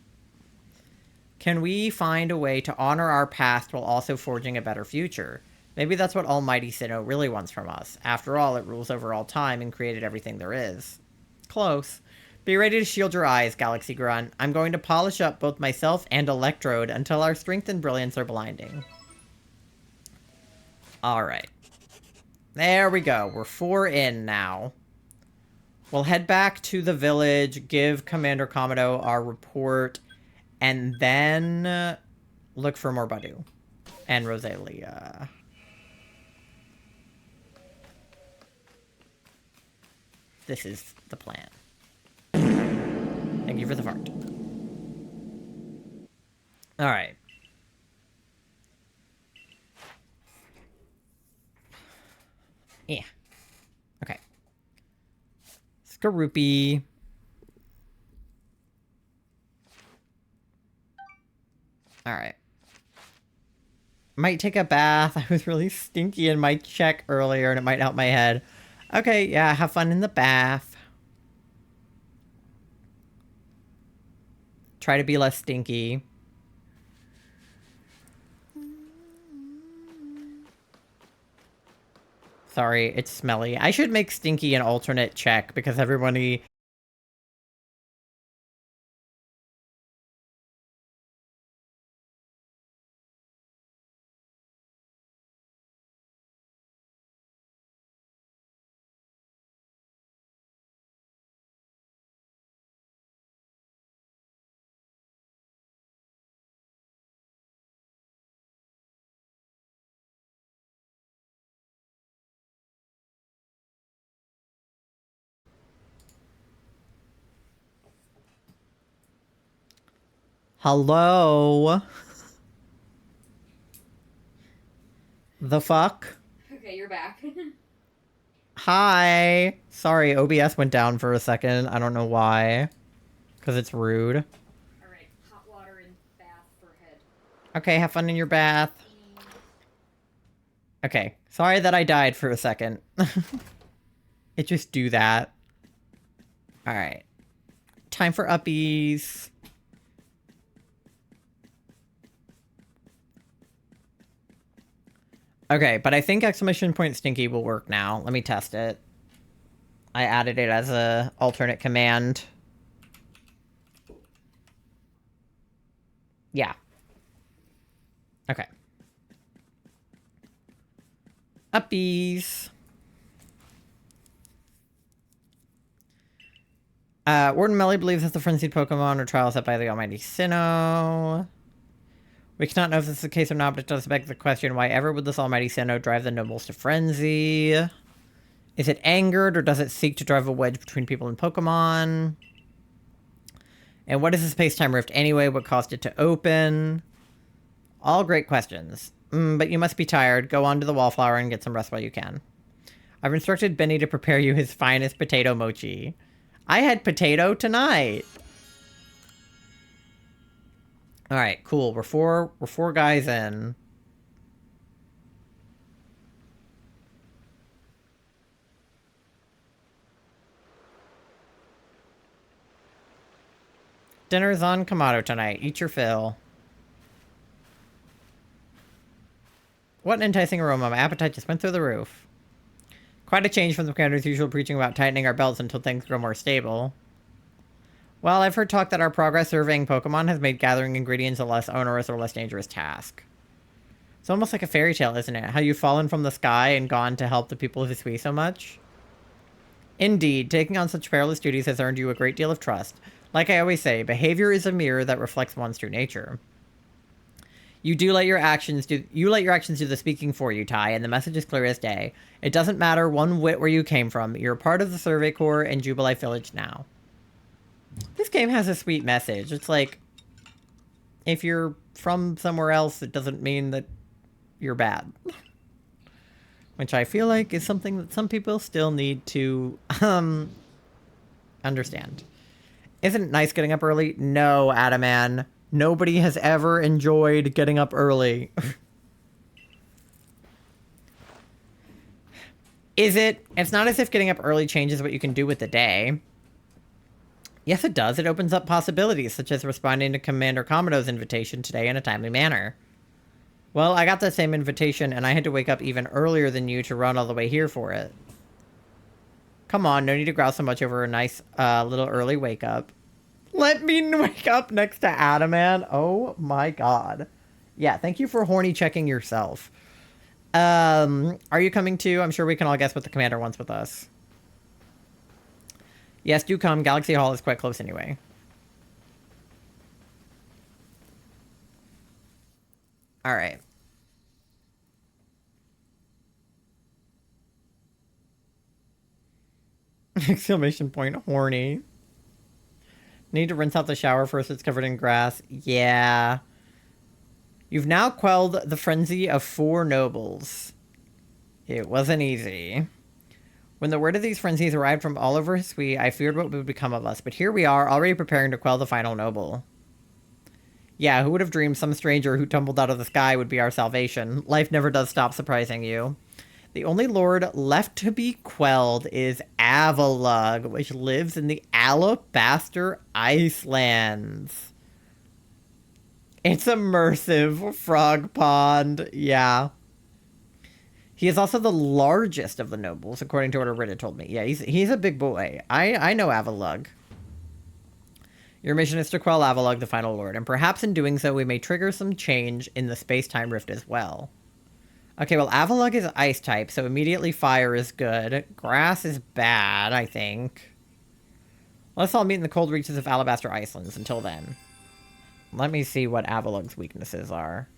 Can we find a way to honor our past while also forging a better future? Maybe that's what Almighty Sinnoh really wants from us. After all, it rules over all time and created everything there is. Close. Be ready to shield your eyes, Galaxy Grunt. I'm going to polish up both myself and Electrode until our strength and brilliance are blinding. Alright. There we go. We're 4 in now. We'll head back to the village, give Commander Kamado our report, and then look for more Badu and Rosalia. This is the plan. Thank you for the fart. Alright. Yeah. Okay. Skorupi. Alright. Might take a bath. I was really stinky in my check earlier and it might help my head. Okay, yeah, have fun in the bath. Try to be less stinky. Sorry, it's smelly. I should make Stinky an alternate check because everybody... Hello? The fuck? Okay, you're back. Hi. Sorry, OBS went down for a second. I don't know why. Because it's rude. Alright, hot water and bath for head. Okay, have fun in your bath. Okay, sorry that I died for a second. It just do that. Alright. Time for uppies. Okay, but I think exclamation point Stinky will work now. Let me test it. I added it as a alternate command. Yeah. Okay. Uppies. Warden Melly believes that the frenzied Pokemon are trials set by the almighty Sinnoh. We cannot know if this is the case or not, but it does beg the question, why ever would this almighty Sinnoh drive the nobles to frenzy? Is it angered, or does it seek to drive a wedge between people and Pokemon? And what is the space-time rift anyway? What caused it to open? All great questions. But you must be tired. Go on to the Wallflower and get some rest while you can. I've instructed Benny to prepare you his finest potato mochi. I had potato tonight. All right, cool. We're four guys in. Dinner's on Kamado tonight. Eat your fill. What an enticing aroma. My appetite just went through the roof. Quite a change from the commander's usual preaching about tightening our belts until things grow more stable. Well, I've heard talk that our progress surveying Pokemon has made gathering ingredients a less onerous or less dangerous task. It's almost like a fairy tale, isn't it? How you've fallen from the sky and gone to help the people of Hisui so much. Indeed, taking on such perilous duties has earned you a great deal of trust. Like I always say, behavior is a mirror that reflects one's true nature. You let your actions do the speaking for you, Ty, and the message is clear as day. It doesn't matter one whit where you came from. You're a part of the Survey Corps and Jubilife Village now. This game has a sweet message. It's like, if you're from somewhere else, it doesn't mean that you're bad. Which I feel like is something that some people still need to, understand. Isn't it nice getting up early? No, Adaman. Nobody has ever enjoyed getting up early. Is it? It's not as if getting up early changes what you can do with the day. Yes, it does. It opens up possibilities, such as responding to Commander Komodo's invitation today in a timely manner. Well, I got that same invitation, and I had to wake up even earlier than you to run all the way here for it. Come on, no need to growl so much over a nice little early wake up. Let me wake up next to Adaman. Oh my god. Yeah, thank you for horny checking yourself. Are you coming too? I'm sure we can all guess what the commander wants with us. Yes, do come. Galaxy Hall is quite close anyway. Alright. Exclamation point, horny. Need to rinse out the shower first, it's covered in grass. Yeah. You've now quelled the frenzy of 4 nobles. It wasn't easy. When the word of these frenzies arrived from all over Hisui, I feared what would become of us, but here we are, already preparing to quell the final noble. Yeah, who would have dreamed some stranger who tumbled out of the sky would be our salvation? Life never does stop surprising you. The only lord left to be quelled is Avalugg, which lives in the Alabaster Icelands. It's immersive frog pond, yeah. He is also the largest of the nobles, according to what Arita told me. Yeah, he's a big boy. I know Avalug. Your mission is to quell Avalug, the final lord, and perhaps in doing so, we may trigger some change in the space-time rift as well. Okay, well, Avalug is ice type, so immediately fire is good. Grass is bad, I think. Let's all meet in the cold reaches of Alabaster Islands. Until then. Let me see what Avalug's weaknesses are.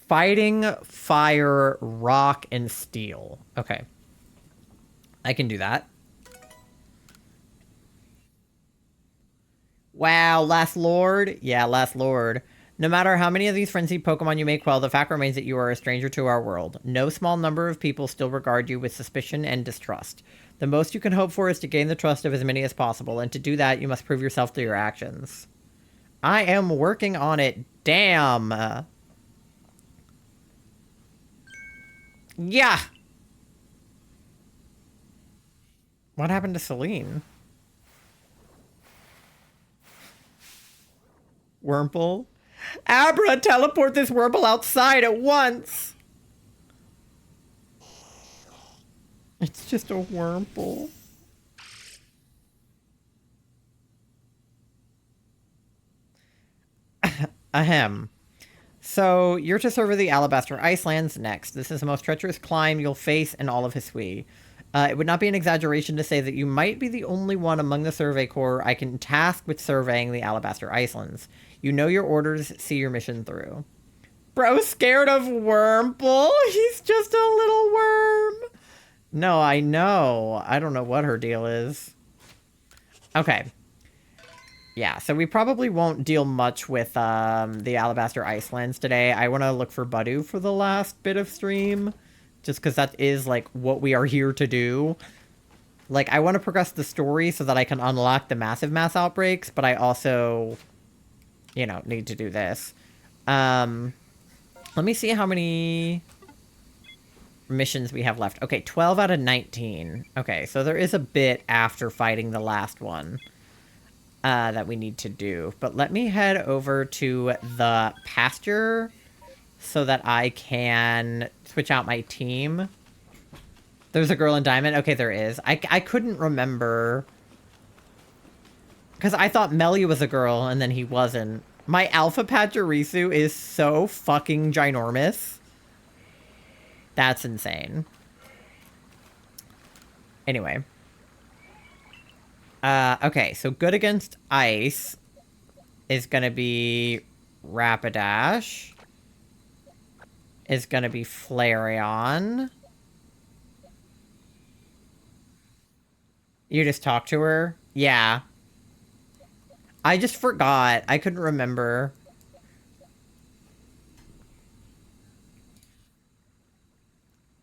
Fighting, fire, rock, and steel. Okay. I can do that. Wow, Last Lord? Yeah, Last Lord. No matter how many of these frenzied Pokemon you may quell, the fact remains that you are a stranger to our world. No small number of people still regard you with suspicion and distrust. The most you can hope for is to gain the trust of as many as possible, and to do that, you must prove yourself through your actions. I am working on it. Damn. Yeah. What happened to Celine? Wurmple? Abra, teleport this Wurmple outside at once! It's just a Wurmple. Ahem. So, you're to survey the Alabaster Icelands next. This is the most treacherous climb you'll face in all of Hisui. It would not be an exaggeration to say that you might be the only one among the Survey Corps I can task with surveying the Alabaster Icelands. You know your orders, see your mission through. Bro, scared of Wurmple? He's just a little worm. No, I know. I don't know what her deal is. Okay. Yeah, so we probably won't deal much with the Alabaster Icelands today. I want to look for Badu for the last bit of stream. Just because that is, like, what we are here to do. Like, I want to progress the story so that I can unlock the massive mass outbreaks, but I also, you know, need to do this. Let me see how many missions we have left. Okay, 12 out of 19. Okay, so there is a bit after fighting the last one that we need to do. But let me head over to the pasture so that I can switch out my team. There's a girl in Diamond? Okay, there is. I couldn't remember. Because I thought Melly was a girl, and then he wasn't. My Alpha Pachirisu is so fucking ginormous. That's insane. Anyway. Okay, so good against ice is gonna be Rapidash. Is gonna be Flareon. You just talked to her? Yeah. I just forgot. I couldn't remember.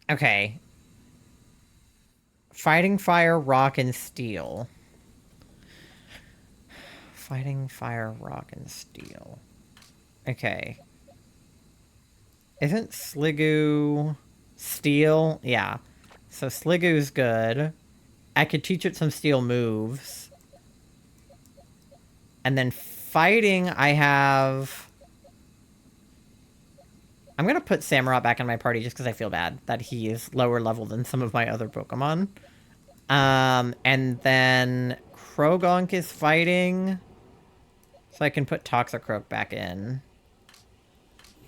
Okay. Fighting Fire, Rock, and Steel. Fighting Fire, Rock, and Steel. Okay. Isn't Sliggoo Steel? Yeah. So Sliggoo's good. I could teach it some steel moves. And then fighting, I have... I'm going to put Samurott back in my party just because I feel bad that he is lower level than some of my other Pokemon. And then Croagunk is fighting. So I can put Toxicroak back in.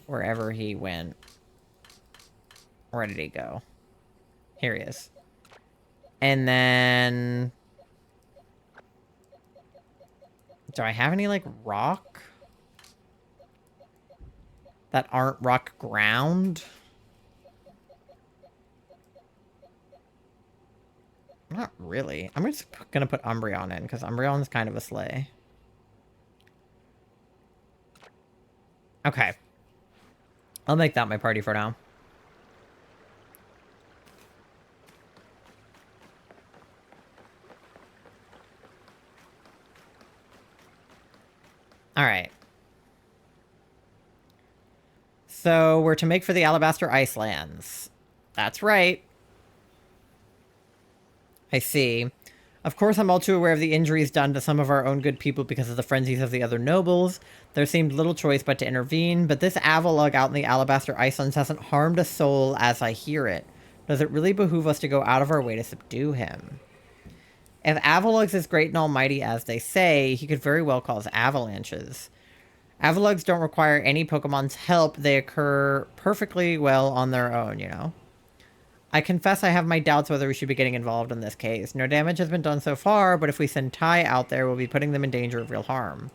Wherever he went. Where did he go? Here he is. And then... Do I have any, like, rock? That aren't rock ground? Not really. I'm just gonna put Umbreon in, because Umbreon's kind of a sleigh. Okay. I'll make that my party for now. Alright. So, we're to make for the Alabaster Icelands. That's right. I see. Of course, I'm all too aware of the injuries done to some of our own good people because of the frenzies of the other nobles. There seemed little choice but to intervene, but this Avalug out in the Alabaster Icelands hasn't harmed a soul as I hear it. Does it really behoove us to go out of our way to subdue him? If Avalug's as great and almighty as they say, he could very well cause avalanches. Avalugs don't require any Pokemon's help. They occur perfectly well on their own, you know? I confess I have my doubts whether we should be getting involved in this case. No damage has been done so far, but if we send Tai out there, we'll be putting them in danger of real harm.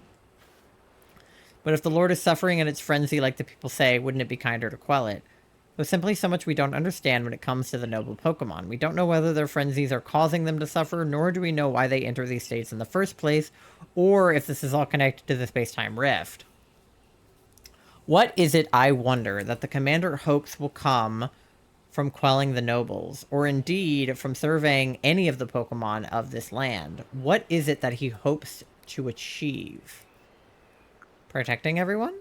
But if the Lord is suffering in its frenzy like the people say, wouldn't it be kinder to quell it? There's simply so much we don't understand when it comes to the noble Pokemon. We don't know whether their frenzies are causing them to suffer, nor do we know why they enter these states in the first place, or if this is all connected to the space-time rift. What is it, I wonder, that the commander hopes will come from quelling the nobles, or indeed from surveying any of the Pokemon of this land? What is it that he hopes to achieve? Protecting everyone?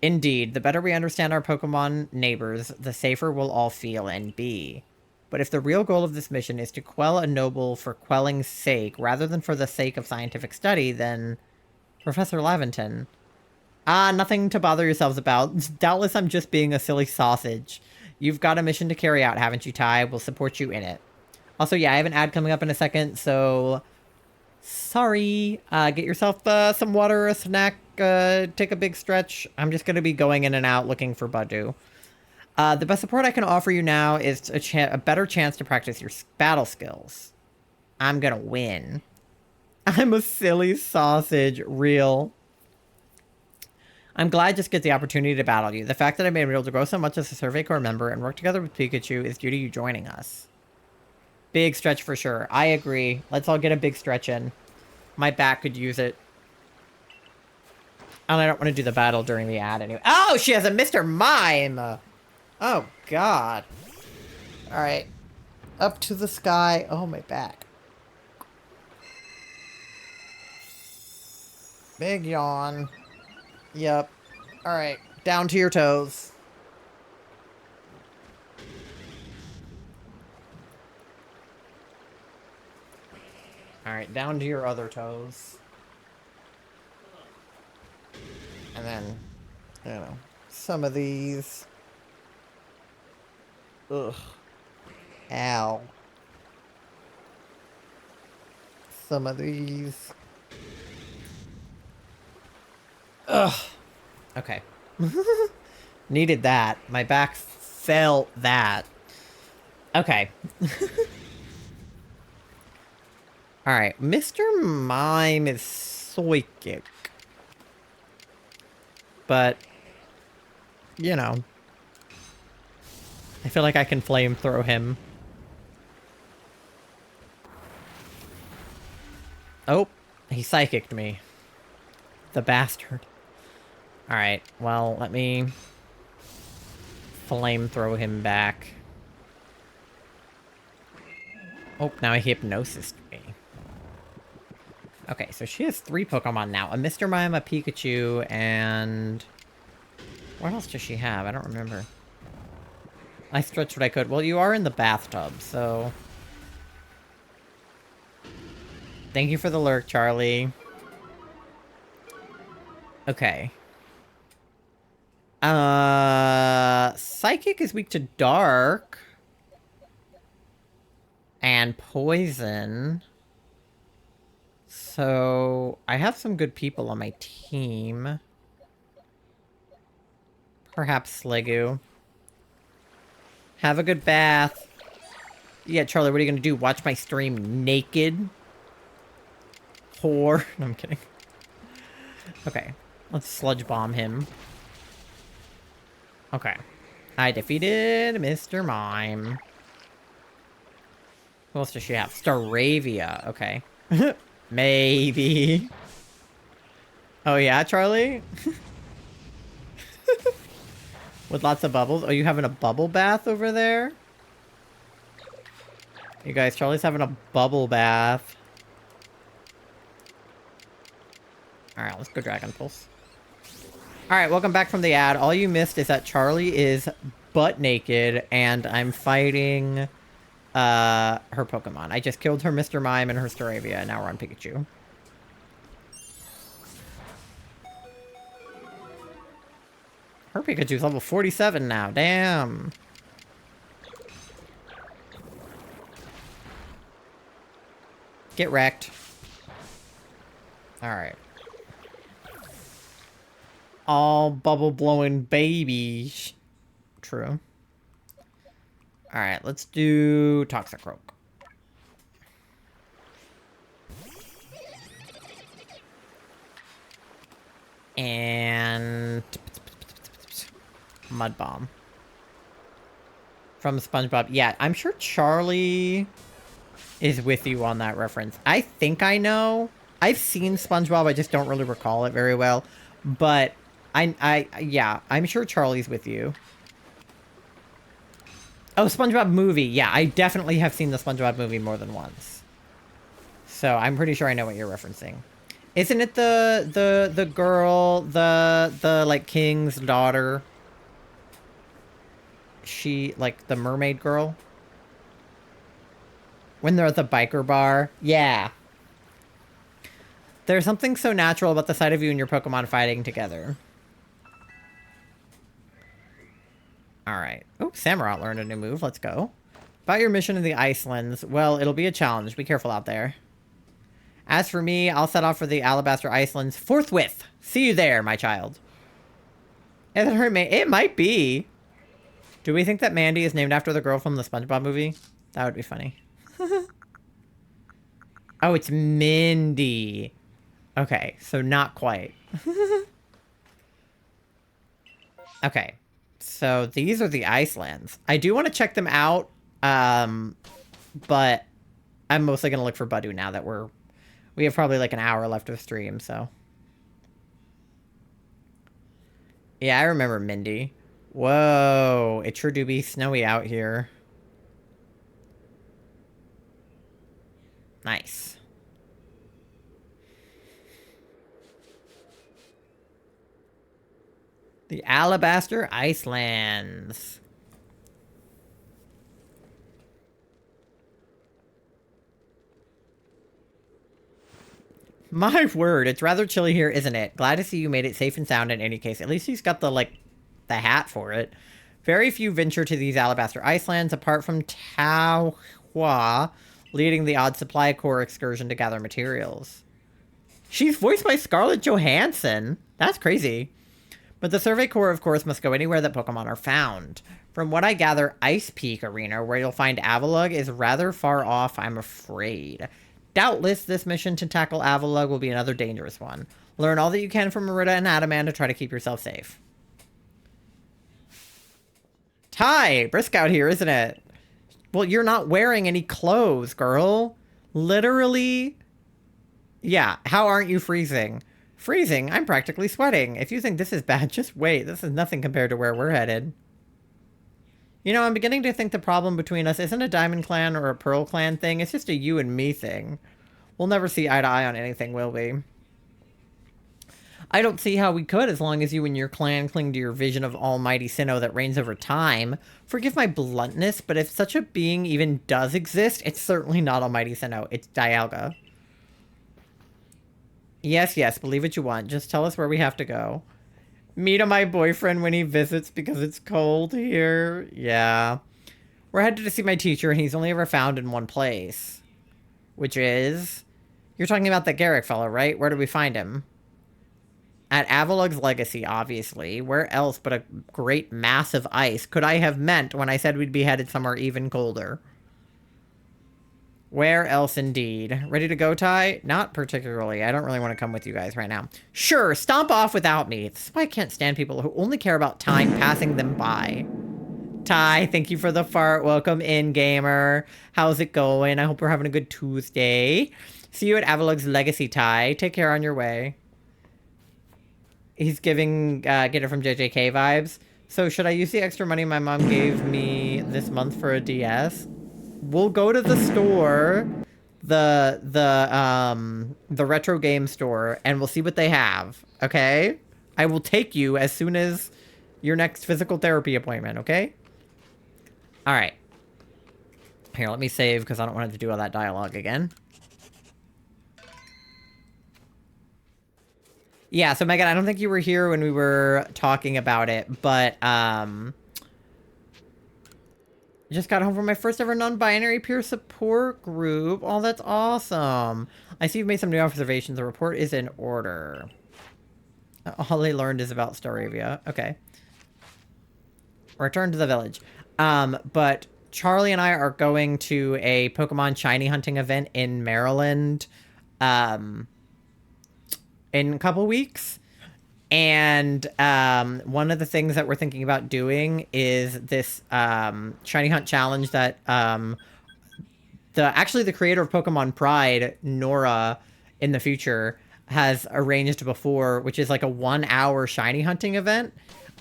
Indeed, the better we understand our Pokemon neighbors, the safer we'll all feel and be. But if the real goal of this mission is to quell a noble for quelling's sake, rather than for the sake of scientific study, then... Professor Laventon... nothing to bother yourselves about. Doubtless I'm just being a silly sausage. You've got a mission to carry out, haven't you, Tai? We'll support you in it. Also, yeah, I have an ad coming up in a second, so... Sorry. Get yourself some water, a snack, take a big stretch. I'm just going to be going in and out looking for Budew. The best support I can offer you now is a better chance to practice your battle skills. I'm going to win. I'm a silly sausage, real. I'm glad I just get the opportunity to battle you. The fact that I've been able to grow so much as a Survey Corps member and work together with Pikachu is due to you joining us. Big stretch for sure. I agree. Let's all get a big stretch in. My back could use it. And I don't want to do the battle during the ad anyway. Oh, she has a Mr. Mime! Oh, God. Alright. Up to the sky. Oh, my back. Big yawn. Yep. Alright. Down to your toes. Alright, down to your other toes. And then, you know, some of these. Ugh. Ow. Some of these. Ugh. Okay. Needed that. My back felt that. Okay. Alright, Mr. Mime is psychic. But, you know. I feel like I can flamethrow him. Oh, he psychicked me. The bastard. Alright, well, let me flamethrow him back. Oh, now he hypnosised me. Okay, so she has 3 Pokemon now. A Mr. Mime, a Pikachu, and... What else does she have? I don't remember. I stretched what I could. Well, you are in the bathtub, so... Thank you for the lurk, Charlie. Okay. Psychic is weak to dark. And poison. So, I have some good people on my team. Perhaps Sliggoo. Have a good bath. Yeah, Charlie, what are you gonna do? Watch my stream naked? Whore. No, I'm kidding. Okay. Let's sludge bomb him. Okay. I defeated Mr. Mime. Who else does she have? Staravia. Okay. Maybe. Oh yeah, Charlie? With lots of bubbles? Oh, you having a bubble bath over there? You guys, Charlie's having a bubble bath. Alright, let's go Dragon Pulse. Alright, welcome back from the ad. All you missed is that Charlie is butt naked and I'm fighting her Pokemon. I just killed her Mr. Mime and her Staravia, and now we're on Pikachu. Her Pikachu's level 47 now. Damn. Get wrecked. Alright. All bubble blowing babies. True. Alright, let's do Toxicroak. And Mud Bomb. From SpongeBob. Yeah, I'm sure Charlie is with you on that reference. I think I know. I've seen SpongeBob, I just don't really recall it very well. But yeah, I'm sure Charlie's with you. Oh, SpongeBob movie. Yeah, I definitely have seen the SpongeBob movie more than once. So I'm pretty sure I know what you're referencing. Isn't it the girl, the like king's daughter? She, like, the mermaid girl? When they're at the biker bar? Yeah. There's something so natural about the sight of you and your Pokemon fighting together. Alright. Oh, Samurott learned a new move. Let's go. About your mission in the Icelands. Well, it'll be a challenge. Be careful out there. As for me, I'll set off for the Alabaster Icelands forthwith. See you there, my child. It might be. Do we think that Mandy is named after the girl from the SpongeBob movie? That would be funny. Oh, it's Mindy. Okay, so not quite. Okay, so these are the Icelands. I do want to check them out, but I'm mostly going to look for Budu now that we have probably like an hour left of stream, so. Yeah, I remember Mindy. Whoa, it sure do be snowy out here. Nice. The Alabaster Icelands. My word, it's rather chilly here, isn't it? Glad to see you made it safe and sound in any case. At least he's got the, like, the hat for it. Very few venture to these Alabaster Icelands, apart from Tau Hua, leading the Odd Supply Corps excursion to gather materials. She's voiced by Scarlett Johansson. That's crazy. But the Survey Corps, of course, must go anywhere that Pokemon are found. From what I gather, Ice Peak Arena, where you'll find Avalugg, is rather far off, I'm afraid. Doubtless, this mission to tackle Avalugg will be another dangerous one. Learn all that you can from Merida and Adamant to try to keep yourself safe. Ty, brisk out here, isn't it? Well, you're not wearing any clothes, girl. Literally. Yeah, how aren't you freezing? Freezing? I'm practically sweating. If you think this is bad, just wait. This is nothing compared to where we're headed. You know, I'm beginning to think the problem between us isn't a Diamond Clan or a Pearl Clan thing. It's just a you and me thing. We'll never see eye to eye on anything, will we? I don't see how we could as long as you and your clan cling to your vision of almighty Sinnoh that reigns over time. Forgive my bluntness, but if such a being even does exist, it's certainly not almighty Sinnoh. It's Dialga. Yes, yes, believe what you want. Just tell us where we have to go. Meet my boyfriend when he visits because it's cold here. Yeah. We're headed to see my teacher, and he's only ever found in one place. Which is... You're talking about that Garrick fellow, right? Where do we find him? At Avalugg's Legacy, obviously. Where else but a great mass of ice could I have meant when I said we'd be headed somewhere even colder? Where else indeed? Ready to go, Ty? Not particularly. I don't really want to come with you guys right now. Sure, stomp off without me. This is why I can't stand people who only care about time passing them by. Ty, thank you for the fart. Welcome in, gamer. How's it going? I hope we're having a good Tuesday. See you at Avalugg's Legacy, Ty. Take care on your way. He's giving Get It From JJK vibes. So should I use the extra money my mom gave me this month for a DS? We'll go to the store, the retro game store, and we'll see what they have, okay? I will take you as soon as your next physical therapy appointment, okay? All right. Here, let me save because I don't want to do all that dialogue again. Yeah, so Megan, I don't think you were here when we were talking about it, but just got home from my first ever non-binary peer support group. Oh, that's awesome. I see you've made some new observations. The report is in order. All they learned is about Staravia. Okay. Return to the village. But Charlie and I are going to a Pokemon shiny hunting event in Maryland in a couple weeks. And one of the things that we're thinking about doing is this shiny hunt challenge that actually the creator of Pokemon Pride, Nora, in the future has arranged before, which is like a 1 hour shiny hunting event.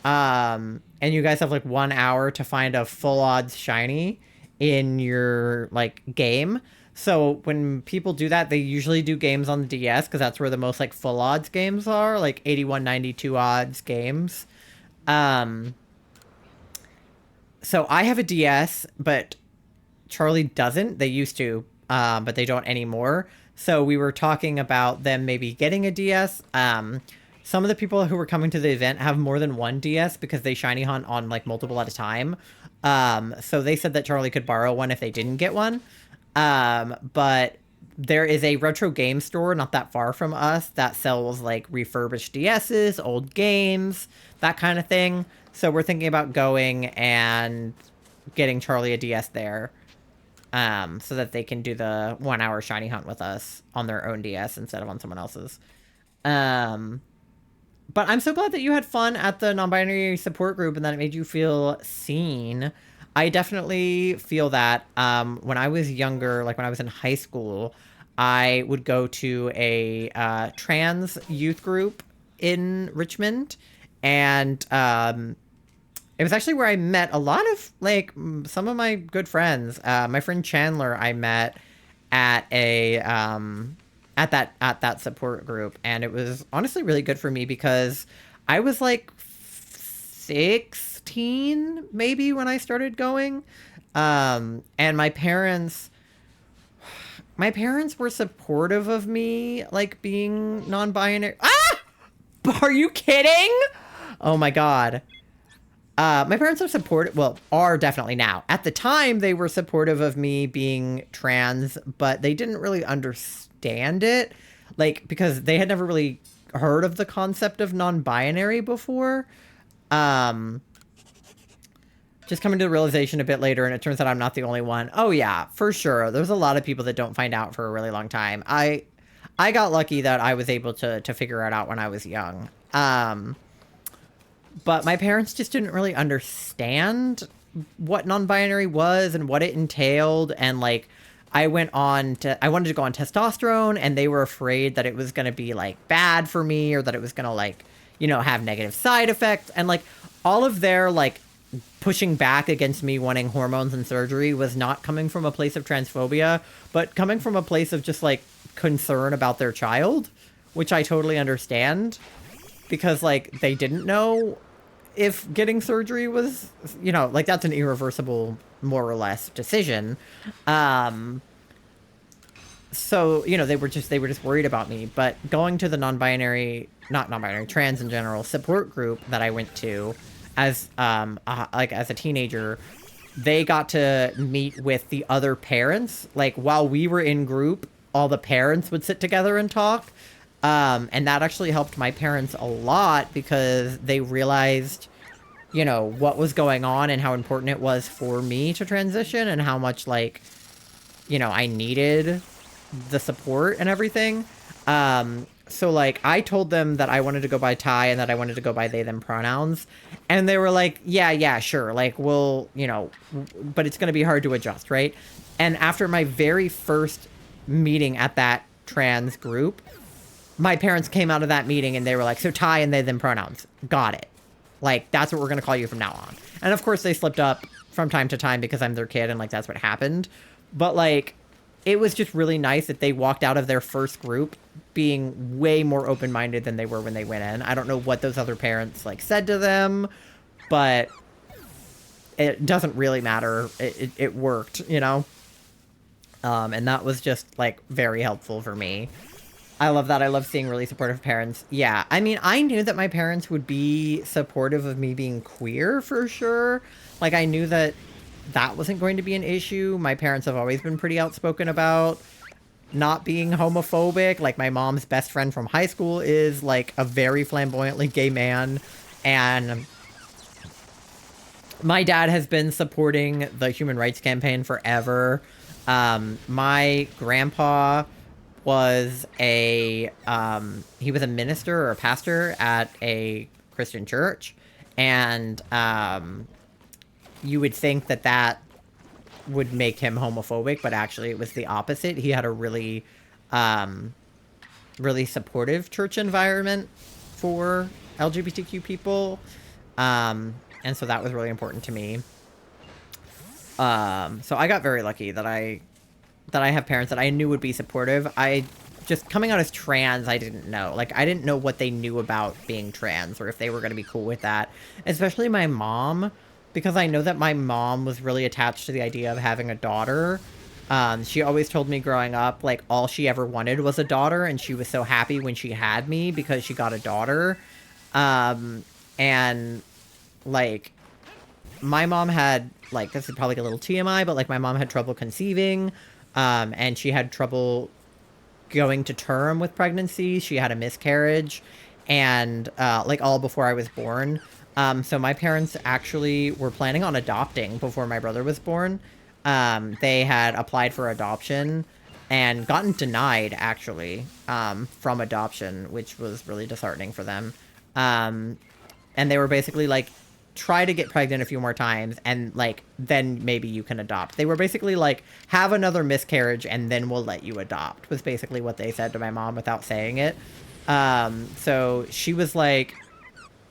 And you guys have like 1 hour to find a full odds shiny in your like game. So when people do that, they usually do games on the DS because that's where the most like full odds games are, like 81, 92 odds games. So I have a DS, but Charlie doesn't. They used to, but they don't anymore. So we were talking about them maybe getting a DS. Some of the people who were coming to the event have more than one DS because they shiny hunt on like multiple at a time. So they said that Charlie could borrow one if they didn't get one. But there is a retro game store not that far from us that sells like refurbished DSs, old games, that kind of thing. So we're thinking about going and getting Charlie a DS there. So that they can do the 1 hour shiny hunt with us on their own DS instead of on someone else's. But I'm so glad that you had fun at the non-binary support group and that it made you feel seen. I definitely feel that when I was younger, like when I was in high school, I would go to a trans youth group in Richmond. And it was actually where I met a lot of like some of my good friends. My friend Chandler, I met at a at that support group, and it was honestly really good for me because I was like 16 maybe when I started going, and my parents were supportive of me like being non-binary. Are you kidding? Oh my god. My parents are definitely now. At the time, they were supportive of me being trans, but they didn't really understand it, like, because they had never really heard of the concept of non-binary before. Just coming to the realization a bit later, and it turns out I'm not the only one. Oh yeah, for sure. There's a lot of people that don't find out for a really long time. I got lucky that I was able to figure it out when I was young. But my parents just didn't really understand what non-binary was and what it entailed. And like, I wanted to go on testosterone, and they were afraid that it was going to be like bad for me, or that it was going to like, you know, have negative side effects. And like all of their like pushing back against me wanting hormones and surgery was not coming from a place of transphobia, but coming from a place of just like concern about their child, which I totally understand. Because, like, they didn't know if getting surgery was, you know, like, that's an irreversible, more or less, decision. So, you know, they were just worried about me. But going to the trans in general, support group that I went to as a teenager, they got to meet with the other parents. Like, while we were in group, all the parents would sit together and talk. And that actually helped my parents a lot because they realized, you know, what was going on and how important it was for me to transition and how much, like, you know, I needed the support and everything. So, like, I told them that I wanted to go by Ty and that I wanted to go by they, them pronouns. And they were like, yeah, sure. Like, we'll, you know, but it's going to be hard to adjust, right? And after my very first meeting at that trans group, my parents came out of that meeting and they were like, so Ty and they, them pronouns. Got it. Like, that's what we're going to call you from now on. And of course they slipped up from time to time because I'm their kid and like, that's what happened. But like, it was just really nice that they walked out of their first group being way more open-minded than they were when they went in. I don't know what those other parents like said to them, but it doesn't really matter. It worked, you know? And that was just, like, very helpful for me. I love that. I love seeing really supportive parents. Yeah, I mean, I knew that my parents would be supportive of me being queer for sure. Like, I knew that that wasn't going to be an issue. My parents have always been pretty outspoken about not being homophobic. Like, my mom's best friend from high school is, like, a very flamboyantly gay man. And my dad has been supporting the human rights campaign forever. My grandpa was he was a minister or a pastor at a Christian church. And, you would think that that would make him homophobic, but actually it was the opposite. He had a really, really supportive church environment for LGBTQ people. And so that was really important to me. So I got very lucky that I have parents that I knew would be supportive. I just, coming out as trans, I didn't know. Like, I didn't know what they knew about being trans or if they were going to be cool with that. Especially my mom, because I know that my mom was really attached to the idea of having a daughter. She always told me growing up, like, all she ever wanted was a daughter, and she was so happy when she had me because she got a daughter. And, like, my mom had, like, this is probably a little TMI, but, like, my mom had trouble conceiving, and she had trouble going to term with pregnancy. She had a miscarriage, and, like, all before I was born. So my parents actually were planning on adopting before my brother was born. They had applied for adoption and gotten denied, actually, from adoption, which was really disheartening for them. And they were basically like, try to get pregnant a few more times, and, like, then maybe you can adopt. They were basically like, have another miscarriage, and then we'll let you adopt, was basically what they said to my mom without saying it. So she was like,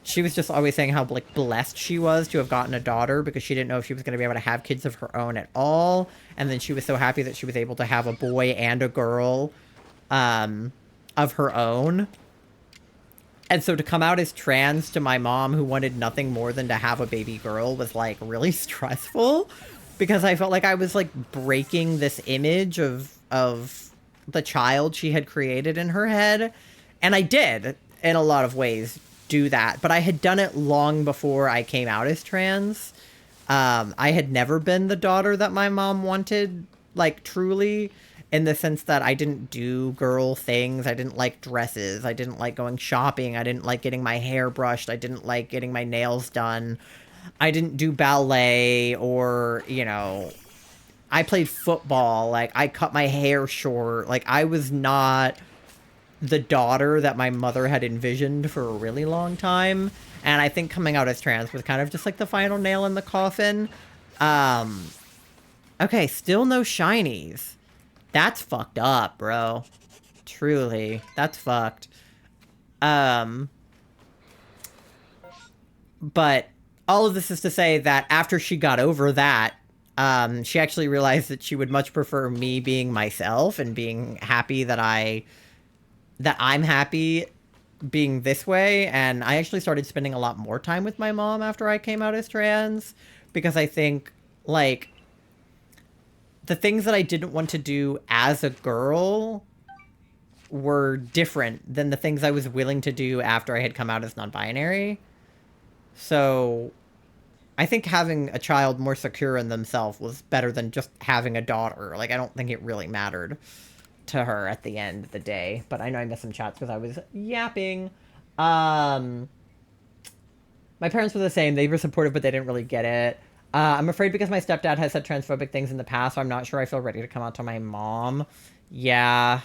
she was just always saying how, like, blessed she was to have gotten a daughter because she didn't know if she was going to be able to have kids of her own at all. And then she was so happy that she was able to have a boy and a girl, of her own. And so to come out as trans to my mom, who wanted nothing more than to have a baby girl, was, like, really stressful because I felt like I was, like, breaking this image of the child she had created in her head. And I did, in a lot of ways, do that. But I had done it long before I came out as trans. I had never been the daughter that my mom wanted, like, truly, in the sense that I didn't do girl things. I didn't like dresses. I didn't like going shopping. I didn't like getting my hair brushed. I didn't like getting my nails done. I didn't do ballet or, you know, I played football. Like, I cut my hair short. Like, I was not the daughter that my mother had envisioned for a really long time. And I think coming out as trans was kind of just, like, the final nail in the coffin. Okay, still no shinies. That's fucked up, bro. Truly. That's fucked. But all of this is to say that after she got over that, she actually realized that she would much prefer me being myself and being happy that I'm happy being this way. And I actually started spending a lot more time with my mom after I came out as trans, because I think, like, the things that I didn't want to do as a girl were different than the things I was willing to do after I had come out as non-binary. So I think having a child more secure in themselves was better than just having a daughter. Like, I don't think it really mattered to her at the end of the day. But I know I missed some chats because I was yapping. My parents were the same. They were supportive, but they didn't really get it. I'm afraid because my stepdad has said transphobic things in the past, so I'm not sure I feel ready to come out to my mom. Yeah.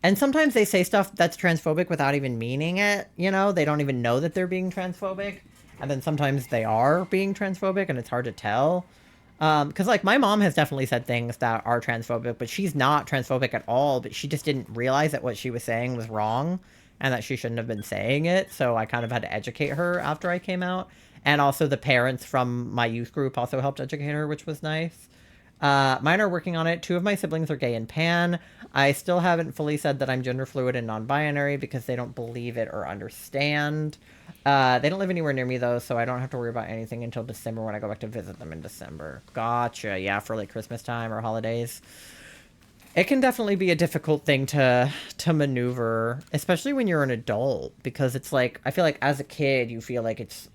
And sometimes they say stuff that's transphobic without even meaning it, you know? They don't even know that they're being transphobic. And then sometimes they are being transphobic, and it's hard to tell. Because, like, my mom has definitely said things that are transphobic, but she's not transphobic at all, but she just didn't realize that what she was saying was wrong and that she shouldn't have been saying it, so I kind of had to educate her after I came out. And also the parents from my youth group also helped educate her, which was nice. Mine are working on it. 2 of my siblings are gay and pan. I still haven't fully said that I'm gender fluid and non-binary because they don't believe it or understand. They don't live anywhere near me, though, so I don't have to worry about anything until December when I go back to visit them in December. Gotcha. Yeah, for, like, Christmas time or holidays. It can definitely be a difficult thing to maneuver, especially when you're an adult, because it's like I feel like as a kid you feel like it's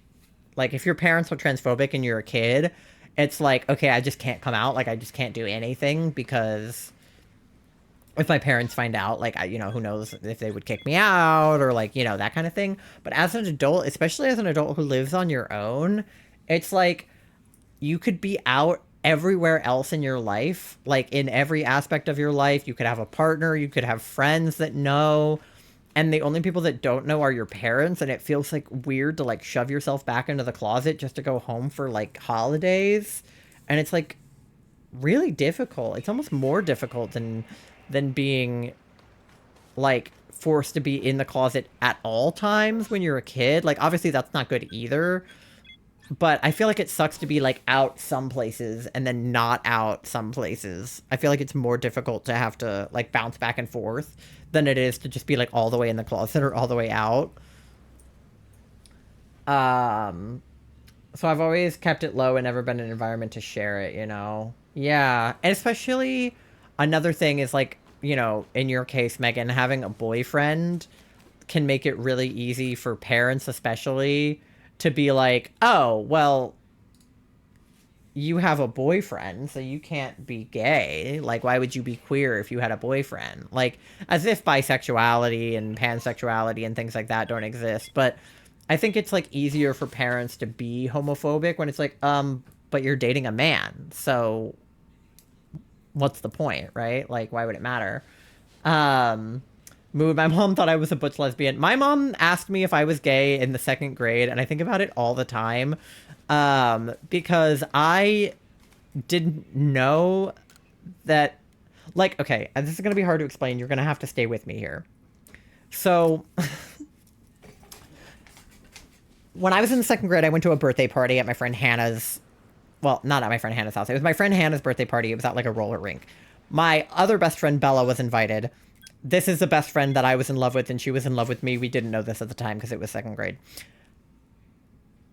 like if your parents are transphobic and you're a kid, it's like okay, I just can't come out, like I just can't do anything because if my parents find out, like I, who knows if they would kick me out or like, that kind of thing. But as an adult, especially as an adult who lives on your own, it's like you could be out everywhere else in your life, like in every aspect of your life. You could have a partner, you could have friends that know, and the only people that don't know are your parents, and it feels like weird to like shove yourself back into the closet just to go home for like holidays. And it's like really difficult. It's almost more difficult than being like forced to be in the closet at all times when you're a kid. Like obviously that's not good either. But I feel like it sucks to be, like, out some places and then not out some places. I feel like it's more difficult to have to, like, bounce back and forth than it is to just be, like, all the way in the closet or all the way out. So I've always kept it low and never been in an environment to share it, Yeah. And especially another thing is, like, in your case, Megan, having a boyfriend can make it really easy for parents especially to be like, oh, well, you have a boyfriend, so you can't be gay. Like, why would you be queer if you had a boyfriend? Like, as if bisexuality and pansexuality and things like that don't exist. But I think it's, like, easier for parents to be homophobic when it's like, but you're dating a man, so what's the point, right? Like, why would it matter? Mood. My mom thought I was a butch lesbian. My mom asked me if I was gay in the 2nd grade, and I think about it all the time, because I didn't know that, like, okay, this is going to be hard to explain. You're going to have to stay with me here. So, when I was in the 2nd grade, I went to a birthday party at my friend Hannah's, well, not at my friend Hannah's house. It was my friend Hannah's birthday party. It was at, like, a roller rink. My other best friend, Bella, was invited. This is the best friend that I was in love with, and she was in love with me. We didn't know this at the time because it was 2nd grade.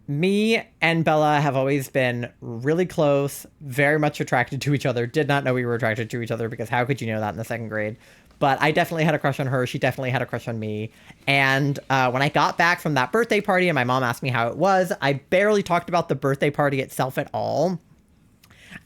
Me and Bella have always been really close, very much attracted to each other. Did not know we were attracted to each other because how could you know that in the 2nd grade? But I definitely had a crush on her. She definitely had a crush on me. And when I got back from that birthday party and my mom asked me how it was, I barely talked about the birthday party itself at all.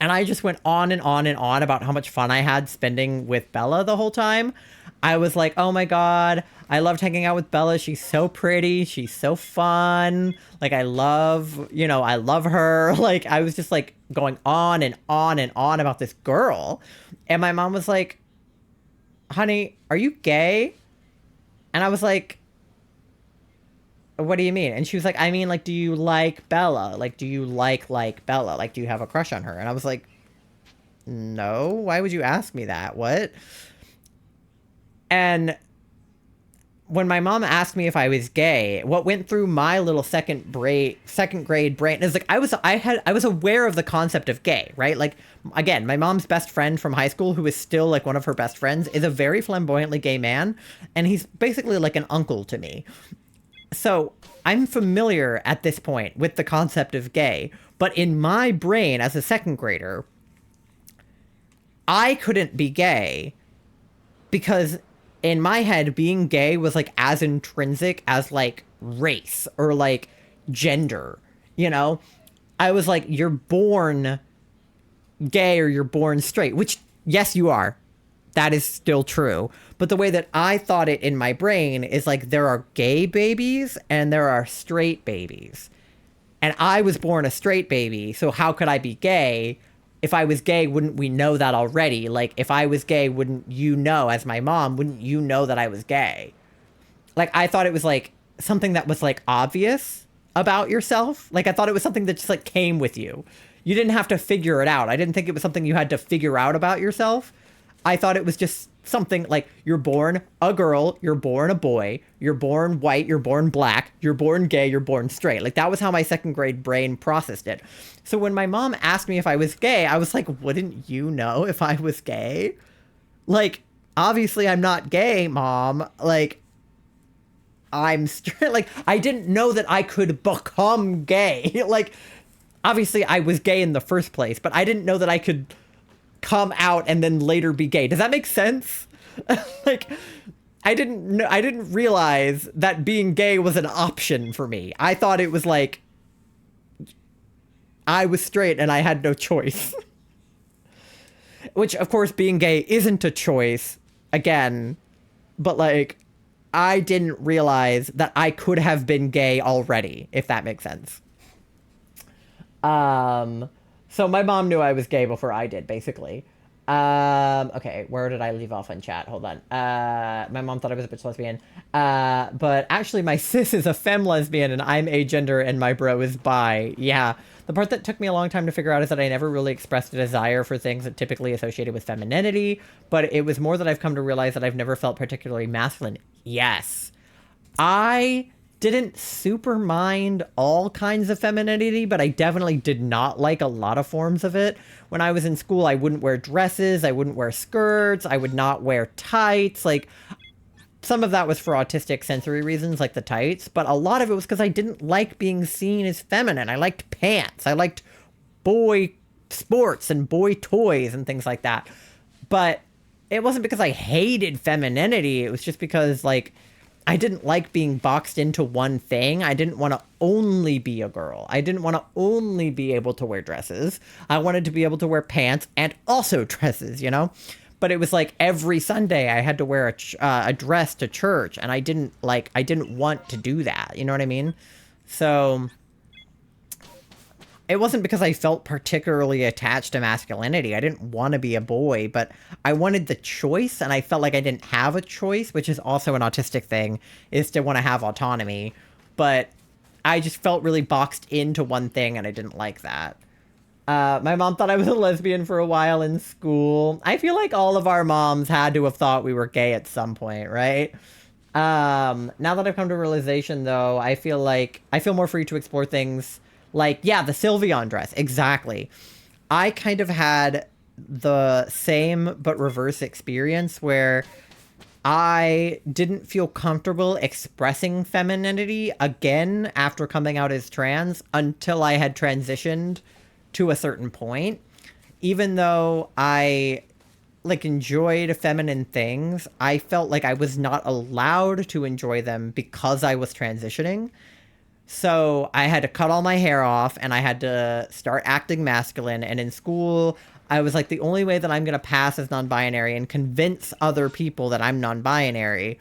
And I just went on and on and on about how much fun I had spending with Bella the whole time. I was like, oh my God, I loved hanging out with Bella. She's so pretty. She's so fun. Like, I love her. Like, I was just like going on and on and on about this girl. And my mom was like, honey, are you gay? And I was like, what do you mean? And she was like, I mean, like, do you like Bella? Like, do you like Bella? Like, do you have a crush on her? And I was like, no, why would you ask me that? What? And when my mom asked me if I was gay, what went through my little second grade brain is like, I was aware of the concept of gay, right? Like, again, my mom's best friend from high school, who is still like one of her best friends, is a very flamboyantly gay man. And he's basically like an uncle to me. So I'm familiar at this point with the concept of gay, but in my brain as a 2nd grader, I couldn't be gay because in my head, being gay was like as intrinsic as like race or like gender, I was like, you're born gay or you're born straight, which yes, you are. That is still true. But the way that I thought it in my brain is like there are gay babies and there are straight babies. And I was born a straight baby, so how could I be gay? If I was gay, wouldn't we know that already? Like, if I was gay, wouldn't you know, as my mom, wouldn't you know that I was gay? Like, I thought it was like something that was like obvious about yourself. Like, I thought it was something that just like came with you. You didn't have to figure it out. I didn't think it was something you had to figure out about yourself. I thought it was just something like you're born a girl, you're born a boy, you're born white, you're born black, you're born gay, you're born straight. Like, that was how my 2nd grade brain processed it. So when my mom asked me if I was gay, I was like, wouldn't you know if I was gay? Like, obviously I'm not gay, Mom. Like, I'm straight. Like, I didn't know that I could become gay. Like, obviously I was gay in the first place, but I didn't know that I could come out and then later be gay. Does that make sense? Like, I didn't realize that being gay was an option for me. I thought it was like I was straight and I had no choice. Which, of course, being gay isn't a choice, again, but, like, I didn't realize that I could have been gay already, if that makes sense. So my mom knew I was gay before I did, basically. Okay, where did I leave off in chat? Hold on. My mom thought I was a bitch lesbian. But actually my sis is a femme lesbian and I'm agender and my bro is bi. Yeah. The part that took me a long time to figure out is that I never really expressed a desire for things that typically associated with femininity, but it was more that I've come to realize that I've never felt particularly masculine. Yes. I didn't super mind all kinds of femininity, but I definitely did not like a lot of forms of it. When I was in school, I wouldn't wear dresses, I wouldn't wear skirts, I would not wear tights. Like, some of that was for autistic sensory reasons, like the tights, but a lot of it was because I didn't like being seen as feminine. I liked pants. I liked boy sports and boy toys and things like that. But it wasn't because I hated femininity. It was just because, like, I didn't like being boxed into one thing. I didn't want to only be a girl. I didn't want to only be able to wear dresses. I wanted to be able to wear pants and also dresses, you know? But it was like every Sunday I had to wear a dress to church, and I didn't want to do that. You know what I mean? So it wasn't because I felt particularly attached to masculinity. I didn't want to be a boy, but I wanted the choice, and I felt like I didn't have a choice, which is also an autistic thing, is to want to have autonomy. But I just felt really boxed into one thing, and I didn't like that. My mom thought I was a lesbian for a while in school. I feel like all of our moms had to have thought we were gay at some point, right? Now that I've come to a realization, though, I feel more free to explore things like, yeah, the Sylveon dress. Exactly. I kind of had the same but reverse experience where I didn't feel comfortable expressing femininity again after coming out as trans until I had transitioned to a certain point. Even though I, like, enjoyed feminine things, I felt like I was not allowed to enjoy them because I was transitioning. So I had to cut all my hair off and I had to start acting masculine. And in school, I was like, the only way that I'm going to pass as non-binary and convince other people that I'm non-binary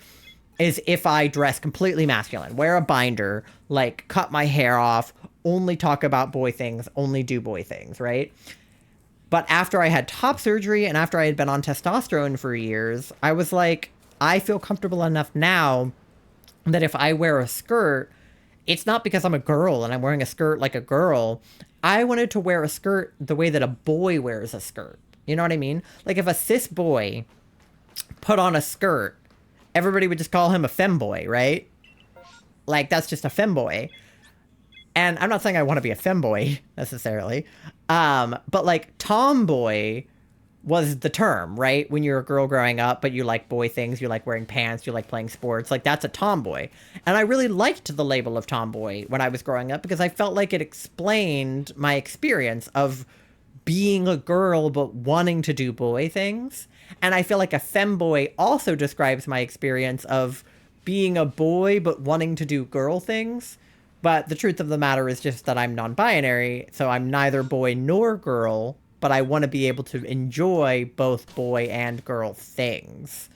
is if I dress completely masculine, wear a binder, like, cut my hair off, only talk about boy things, only do boy things, right? But after I had top surgery and after I had been on testosterone for years, I was like, I feel comfortable enough now that if I wear a skirt, it's not because I'm a girl and I'm wearing a skirt like a girl. I wanted to wear a skirt the way that a boy wears a skirt. You know what I mean? Like, if a cis boy put on a skirt, everybody would just call him a femboy, right? Like, that's just a femboy. And I'm not saying I want to be a femboy, necessarily. But, like, tomboy was the term, right? When you're a girl growing up, but you like boy things, you like wearing pants, you like playing sports. Like, that's a tomboy. And I really liked the label of tomboy when I was growing up because I felt like it explained my experience of being a girl but wanting to do boy things. And I feel like a femboy also describes my experience of being a boy but wanting to do girl things. But the truth of the matter is just that I'm non-binary, so I'm neither boy nor girl, but I want to be able to enjoy both boy and girl things.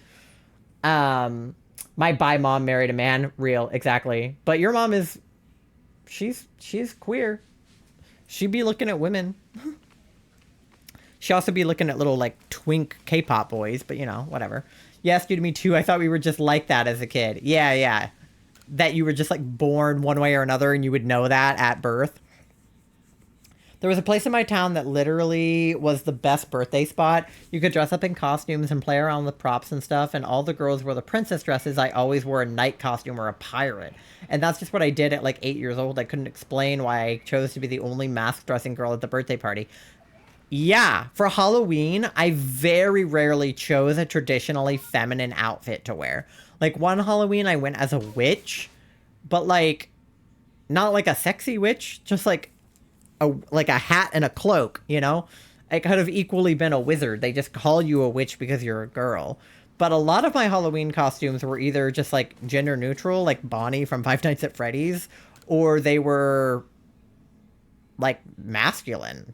My bi mom married a man, real, exactly. But your mom is, she's queer. She'd be looking at women. She'd also be looking at little, like, twink K-pop boys, but, you know, whatever. Yes, due to me too. I thought we were just like that as a kid. Yeah. That you were just, like, born one way or another and you would know that at birth. There was a place in my town that literally was the best birthday spot. You could dress up in costumes and play around with props and stuff, and all the girls wore the princess dresses. I always wore a knight costume or a pirate. And that's just what I did at, like, 8 years old. I couldn't explain why I chose to be the only mask-dressing girl at the birthday party. Yeah, for Halloween, I very rarely chose a traditionally feminine outfit to wear. Like, one Halloween, I went as a witch, but, like, not like a sexy witch, just, like a hat and a cloak, you know? I could have equally been a wizard. They just call you a witch because you're a girl. But a lot of my Halloween costumes were either just like gender neutral, like Bonnie from Five Nights at Freddy's, or they were like masculine.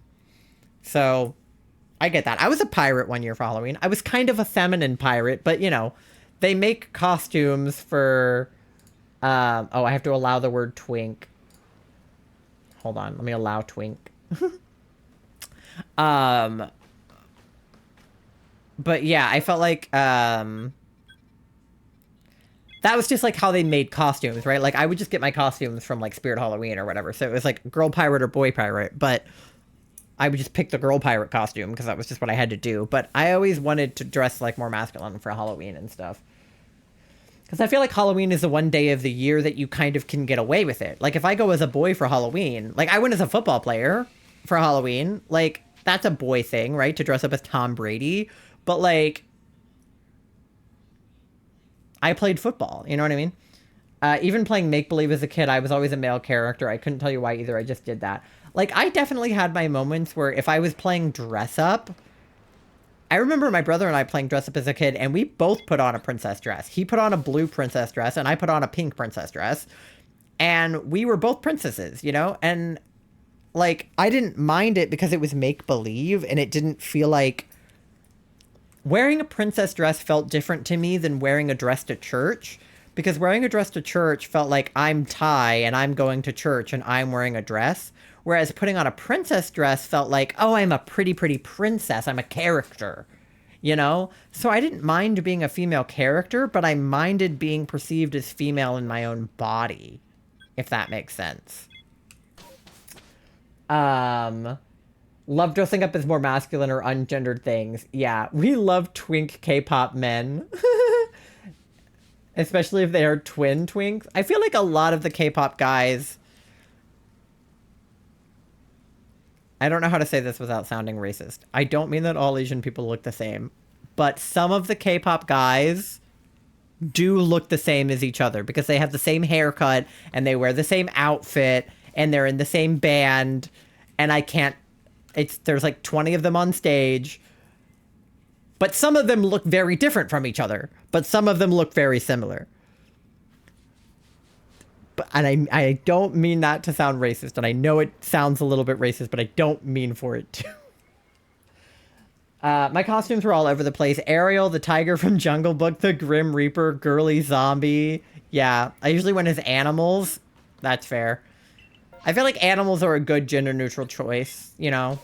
So I get that. I was a pirate one year for Halloween. I was kind of a feminine pirate, but you know, they make costumes for, oh, I have to allow the word twink. Hold on. Let me allow twink. But yeah, I felt like, that was just like how they made costumes, right? Like I would just get my costumes from like Spirit Halloween or whatever. So it was like girl pirate or boy pirate, but I would just pick the girl pirate costume because that was just what I had to do. But I always wanted to dress like more masculine for Halloween and stuff. Because I feel like Halloween is the one day of the year that you kind of can get away with it. Like if I go as a boy for Halloween, like I went as a football player for Halloween, like that's a boy thing, right? To dress up as Tom Brady. But like, I played football, you know what I mean? Even playing make-believe as a kid, I was always a male character. I couldn't tell you why either. I just did that. Like, I definitely had my moments where if I was playing dress-up, I remember my brother and I playing dress-up as a kid, and we both put on a princess dress. He put on a blue princess dress, and I put on a pink princess dress. And we were both princesses, you know? And, like, I didn't mind it because it was make-believe, and it didn't feel like... Wearing a princess dress felt different to me than wearing a dress to church, because wearing a dress to church felt like I'm Ty and I'm going to church and I'm wearing a dress, whereas putting on a princess dress felt like, oh, I'm a pretty, pretty princess. I'm a character, you know? So I didn't mind being a female character, but I minded being perceived as female in my own body, if that makes sense. Love dressing up as more masculine or ungendered things. Yeah, we love twink K-pop men. Especially if they are twin twinks. I feel like a lot of the K-pop guys... I don't know how to say this without sounding racist. I don't mean that all Asian people look the same. But some of the K-pop guys do look the same as each other because they have the same haircut and they wear the same outfit and they're in the same band. And I can't... There's like 20 of them on stage, but some of them look very different from each other, but some of them look very similar. And I don't mean that to sound racist, and I know it sounds a little bit racist, but I don't mean for it to. My costumes were all over the place. Ariel, the tiger from Jungle Book, the Grim Reaper, girly zombie. Yeah, I usually went as animals. That's fair. I feel like animals are a good gender-neutral choice, you know?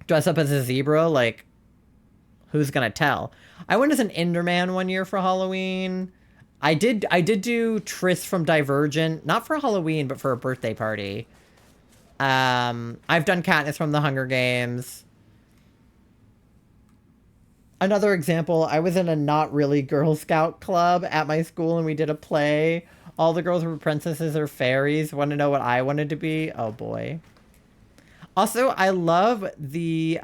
Dress up as a zebra, like, who's gonna tell? I went as an Enderman one year for Halloween. I did do Triss from Divergent, not for Halloween, but for a birthday party. I've done Katniss from the Hunger Games. Another example, I was in a not really Girl Scout club at my school and we did a play. All the girls were princesses or fairies. Want to know what I wanted to be? Oh boy. Also, I love the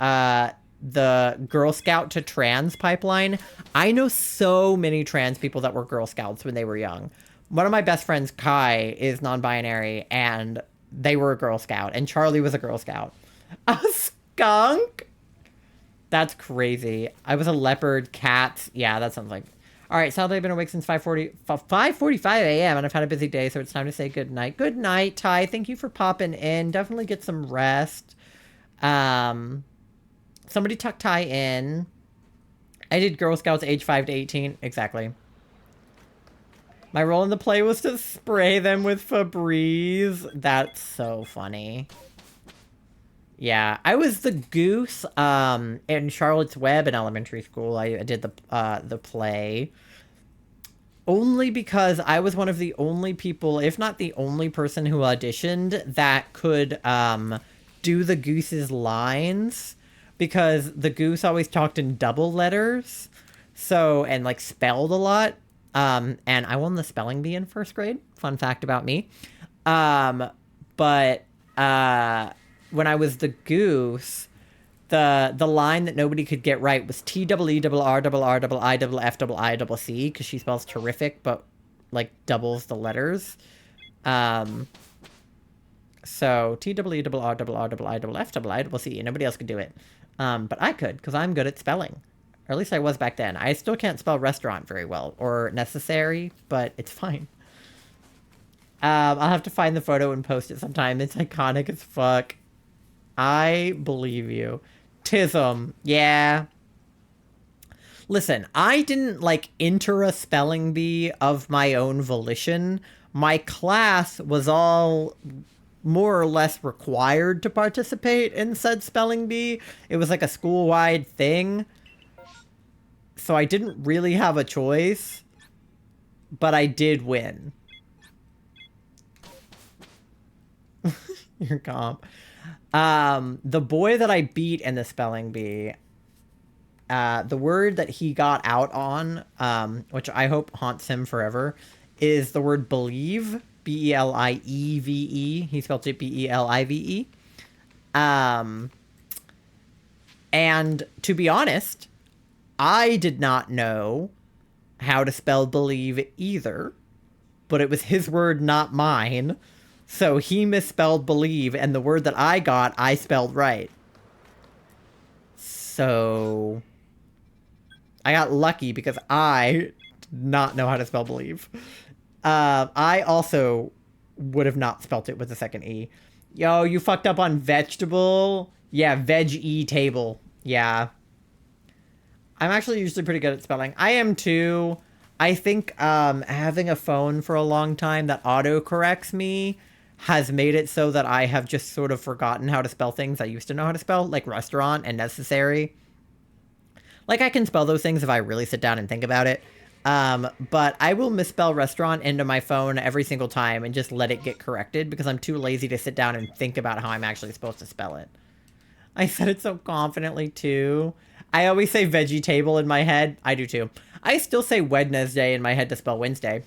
Girl Scout to trans pipeline. I know so many trans people that were Girl Scouts when they were young. One of my best friends, Kai, is non-binary and they were a Girl Scout and Charlie was a Girl Scout. A skunk? That's crazy. I was a leopard, cat. Yeah, that sounds like... All right, sadly, I've been awake since 5:45 a.m. and I've had a busy day, so it's time to say good night. Good night, Ty. Thank you for popping in. Definitely get some rest. Somebody tuck Ty in. I did Girl Scouts age 5 to 18. Exactly. My role in the play was to spray them with Febreze. That's so funny. Yeah, I was the goose in Charlotte's Web in elementary school. I did the play. Only because I was one of the only people, if not the only person who auditioned that could do the goose's lines. Because the goose always talked in double letters. So, and like spelled a lot. And I won the spelling bee in first grade. Fun fact about me. When I was the goose, the line that nobody could get right was TEERRRIIIFIIC, because she spells terrific, but like doubles the letters. So TWERRRIFFCC. Nobody else could do it. But I could, because I'm good at spelling. Or at least I was back then. I still can't spell restaurant very well, or necessary, but it's fine. I'll have to find the photo and post it sometime. It's iconic as fuck. I believe you. Tism. Yeah. Listen, I didn't, like, enter a spelling bee of my own volition. My class was all more or less required to participate in said spelling bee. It was like a school-wide thing. So I didn't really have a choice. But I did win. Your comp. The boy that I beat in the spelling bee, the word that he got out on, which I hope haunts him forever, is the word believe. B-E-L-I-E-V-E. He spelled it B-E-L-I-V-E. And to be honest, I did not know how to spell believe either, but it was his word, not mine. So he misspelled believe, and the word that I got, I spelled right. So I got lucky because I did not know how to spell believe. I also would have not spelt it with the second E. Yo, you fucked up on vegetable. Yeah, veg-e table. Yeah. I'm actually usually pretty good at spelling. I am too. I think having a phone for a long time that auto-corrects me has made it so that I have just sort of forgotten how to spell things I used to know how to spell, like restaurant and necessary. Like, I can spell those things if I really sit down and think about it. But I will misspell restaurant into my phone every single time and just let it get corrected because I'm too lazy to sit down and think about how I'm actually supposed to spell it. I said it so confidently, too. I always say veggie table in my head. I do, too. I still say Wednesday in my head to spell Wednesday.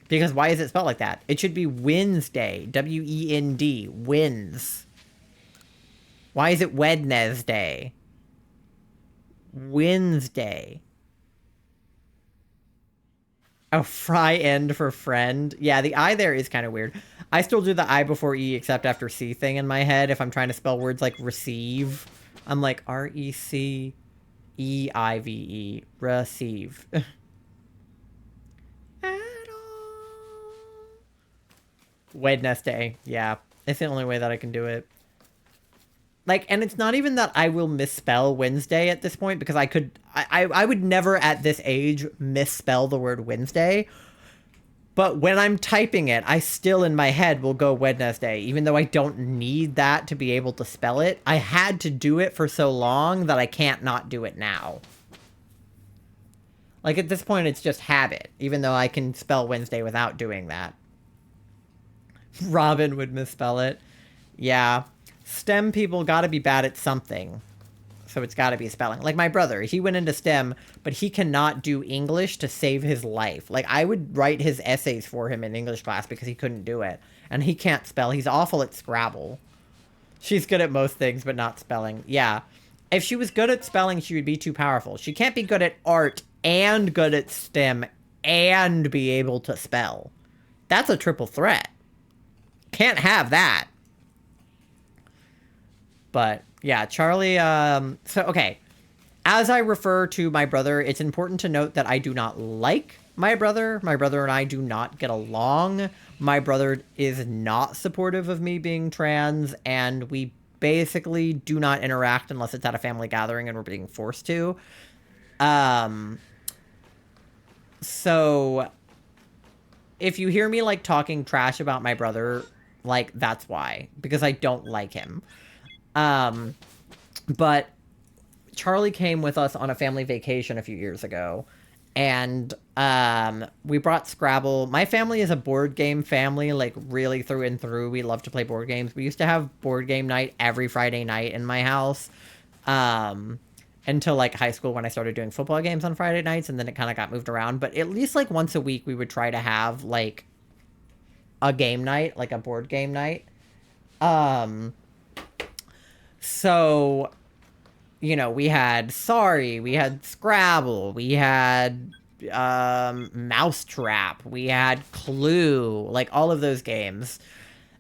Because why is it spelled like that? It should be Wednesday. W-E-N-D. Wins. Why is it Wednesday? Wednesday. Oh, fry end for friend. Yeah, the I there is kind of weird. I still do the I before E except after C thing in my head. If I'm trying to spell words like receive, I'm like R-E-C-E-I-V-E. Receive. Wednesday. Yeah. It's the only way that I can do it. Like, and it's not even that I will misspell Wednesday at this point, because I would never at this age misspell the word Wednesday. But when I'm typing it, I still in my head will go Wednesday, even though I don't need that to be able to spell it. I had to do it for so long that I can't not do it now. Like, at this point, it's just habit, even though I can spell Wednesday without doing that. Robin would misspell it. Yeah. STEM people gotta be bad at something. So it's gotta be spelling. Like my brother, he went into STEM, but he cannot do English to save his life. Like, I would write his essays for him in English class because he couldn't do it. And he can't spell. He's awful at Scrabble. She's good at most things, but not spelling. Yeah. If she was good at spelling, she would be too powerful. She can't be good at art and good at STEM and be able to spell. That's a triple threat. Can't have that. But, yeah, Charlie, so, okay. As I refer to my brother, it's important to note that I do not like my brother. My brother and I do not get along. My brother is not supportive of me being trans, and we basically do not interact unless it's at a family gathering and we're being forced to. So, if you hear me, like, talking trash about my brother, like, that's why. Because I don't like him. But Charlie came with us on a family vacation a few years ago, and we brought Scrabble. My family is a board game family, like, really through and through. We love to play board games. We used to have board game night every Friday night in my house, until, like, high school when I started doing football games on Friday nights, and then it kind of got moved around. But at least, like, once a week we would try to have, like, a game night, like a board game night. So, you know, we had Sorry, we had Scrabble, we had Mousetrap. We had Clue. Like, all of those games.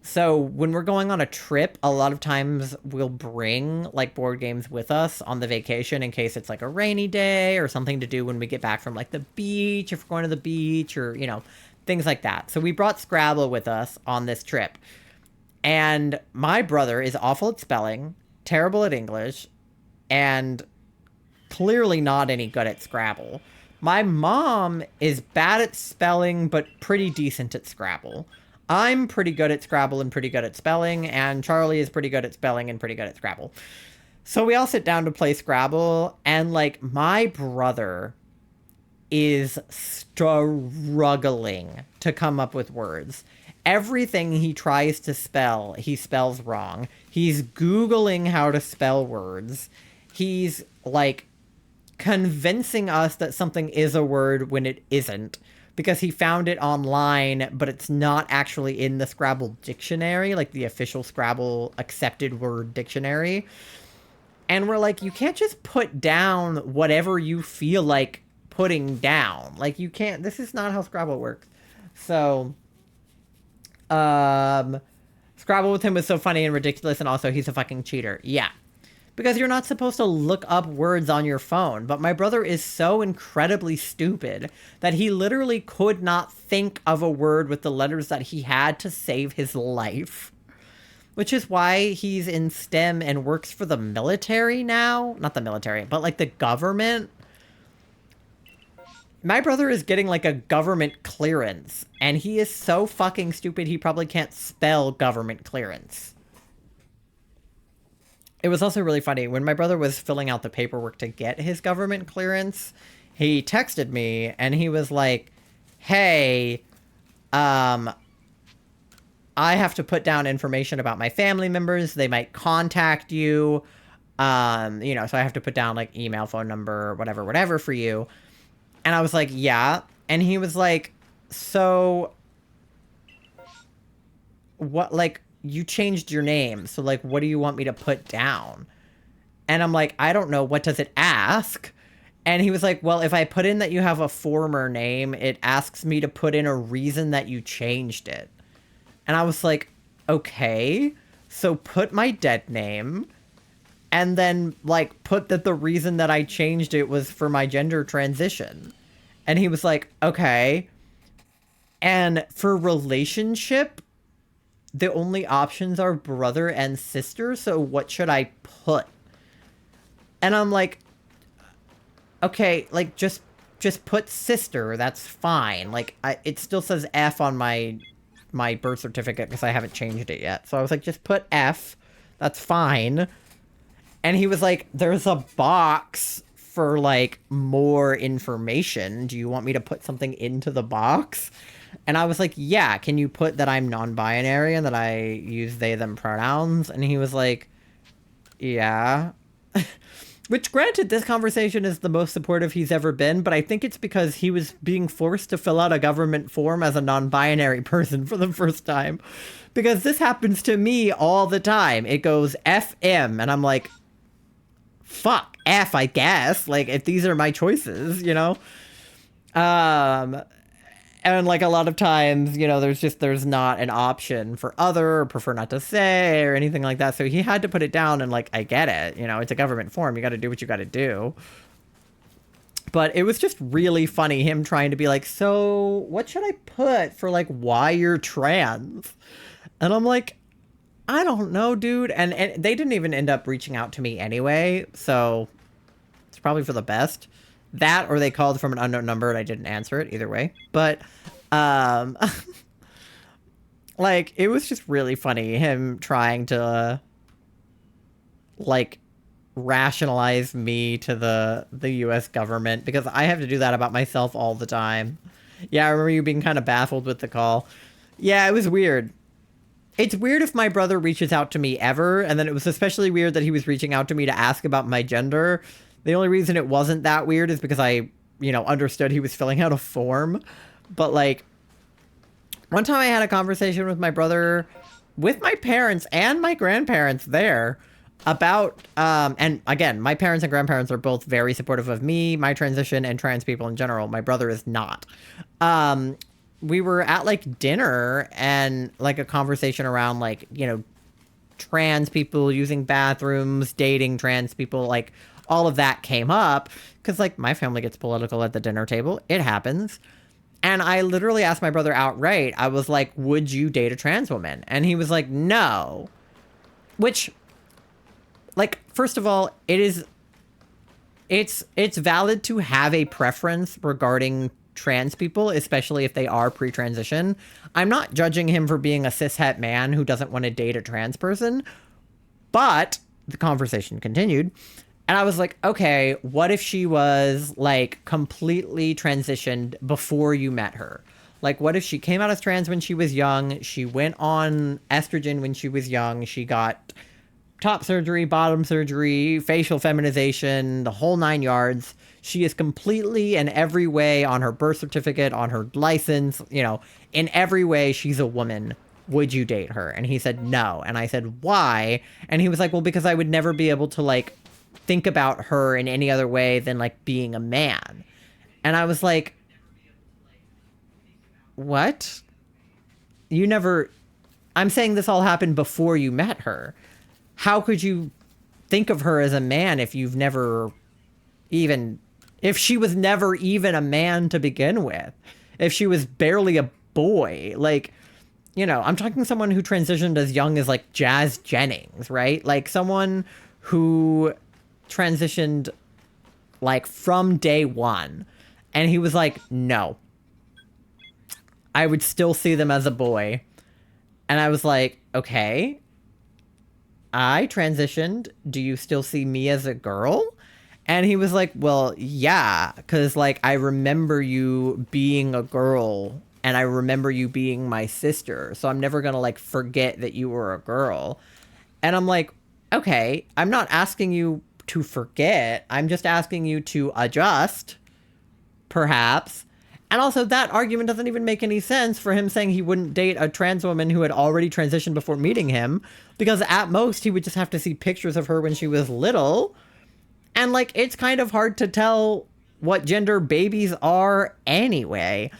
So when we're going on a trip, a lot of times we'll bring like board games with us on the vacation in case it's like a rainy day or something to do when we get back from like the beach, if we're going to the beach or, you know, things like that. So we brought Scrabble with us on this trip. And my brother is awful at spelling, terrible at English, and clearly not any good at Scrabble. My mom is bad at spelling, but pretty decent at Scrabble. I'm pretty good at Scrabble and pretty good at spelling, and Charlie is pretty good at spelling and pretty good at Scrabble. So we all sit down to play Scrabble, and, like, my brother is struggling to come up with words. Everything he tries to spell, he spells wrong. He's Googling how to spell words. He's, like, convincing us that something is a word when it isn't. Because he found it online, but it's not actually in the Scrabble dictionary, like the official Scrabble accepted word dictionary. And we're like, you can't just put down whatever you feel like putting down. Like, you can't, this is not how Scrabble works. So, Scrabble with him was so funny and ridiculous, and also he's a fucking cheater. Yeah. Because you're not supposed to look up words on your phone. But my brother is so incredibly stupid that he literally could not think of a word with the letters that he had to save his life. Which is why he's in STEM and works for the military now. Not the military, but like the government. My brother is getting like a government clearance. And he is so fucking stupid he probably can't spell government clearance. It was also really funny. When my brother was filling out the paperwork to get his government clearance, he texted me and he was like, hey, I have to put down information about my family members. They might contact you. You know, so I have to put down like email, phone number, whatever for you. And I was like, yeah. And he was like, so what, like, you changed your name, so, like, what do you want me to put down? And I'm like, I don't know, what does it ask? And he was like, well, if I put in that you have a former name, it asks me to put in a reason that you changed it. And I was like, okay, so put my dead name, and then, like, put that the reason that I changed it was for my gender transition. And he was like, okay. And for relationship, the only options are brother and sister, so what should I put? And I'm like, okay, like, just put sister, that's fine. Like, it still says F on my birth certificate because I haven't changed it yet. So I was like, just put F, that's fine. And he was like, there's a box for, like, more information. Do you want me to put something into the box? And I was like, yeah, can you put that I'm non-binary and that I use they, them pronouns? And he was like, yeah. Which, granted, this conversation is the most supportive he's ever been, but I think it's because he was being forced to fill out a government form as a non-binary person for the first time. Because this happens to me all the time. It goes FM, and I'm like, fuck, F, I guess. Like, if these are my choices, you know? And, like, a lot of times, you know, there's not an option for other or prefer not to say or anything like that. So he had to put it down, and, like, I get it. You know, it's a government form. You got to do what you got to do. But it was just really funny, him trying to be like, so what should I put for, like, why you're trans? And I'm like, I don't know, dude. And they didn't even end up reaching out to me anyway. So it's probably for the best. That, or they called from an unknown number and I didn't answer it. Either way. But, like, it was just really funny, him trying to, like, rationalize me to the US government, because I have to do that about myself all the time. Yeah, I remember you being kind of baffled with the call. Yeah, it was weird. It's weird if my brother reaches out to me ever, and then it was especially weird that he was reaching out to me to ask about my gender. The only reason it wasn't that weird is because I, you know, understood he was filling out a form. But, like, one time I had a conversation with my brother, with my parents and my grandparents there, And again, my parents and grandparents are both very supportive of me, my transition, and trans people in general. My brother is not. We were at like dinner and like a conversation around like, trans people using bathrooms, dating trans people, like all of that came up because like my family gets political at the dinner table. It happens. And I literally asked my brother outright, I was like, would you date a trans woman? And he was like, no. Which, like, first of all, it's valid to have a preference regarding trans people, especially if they are pre-transition. I'm not judging him for being a cishet man who doesn't want to date a trans person, but the conversation continued. And I was like, okay, what if she was like completely transitioned before you met her? Like, what if she came out as trans when she was young? She went on estrogen when she was young. She got top surgery, bottom surgery, facial feminization, the whole 9 yards. She is completely in every way on her birth certificate, on her license, in every way, she's a woman. Would you date her? And he said, no. And I said, why? And he was like, well, because I would never be able to like think about her in any other way than like being a man. And I was like, what? I'm saying this all happened before you met her. How could you think of her as a man if if she was never even a man to begin with? If she was barely a boy? Like, I'm talking someone who transitioned as young as like Jazz Jennings, right? Like someone who transitioned like from day one. And he was like, no. I would still see them as a boy. And I was like, okay. I transitioned. Do you still see me as a girl? And he was like, well, yeah, because like I remember you being a girl and I remember you being my sister. So I'm never going to like forget that you were a girl. And I'm like, okay, I'm not asking you to forget. I'm just asking you to adjust, perhaps. And also, that argument doesn't even make any sense for him saying he wouldn't date a trans woman who had already transitioned before meeting him, because at most he would just have to see pictures of her when she was little. And like, it's kind of hard to tell what gender babies are anyway.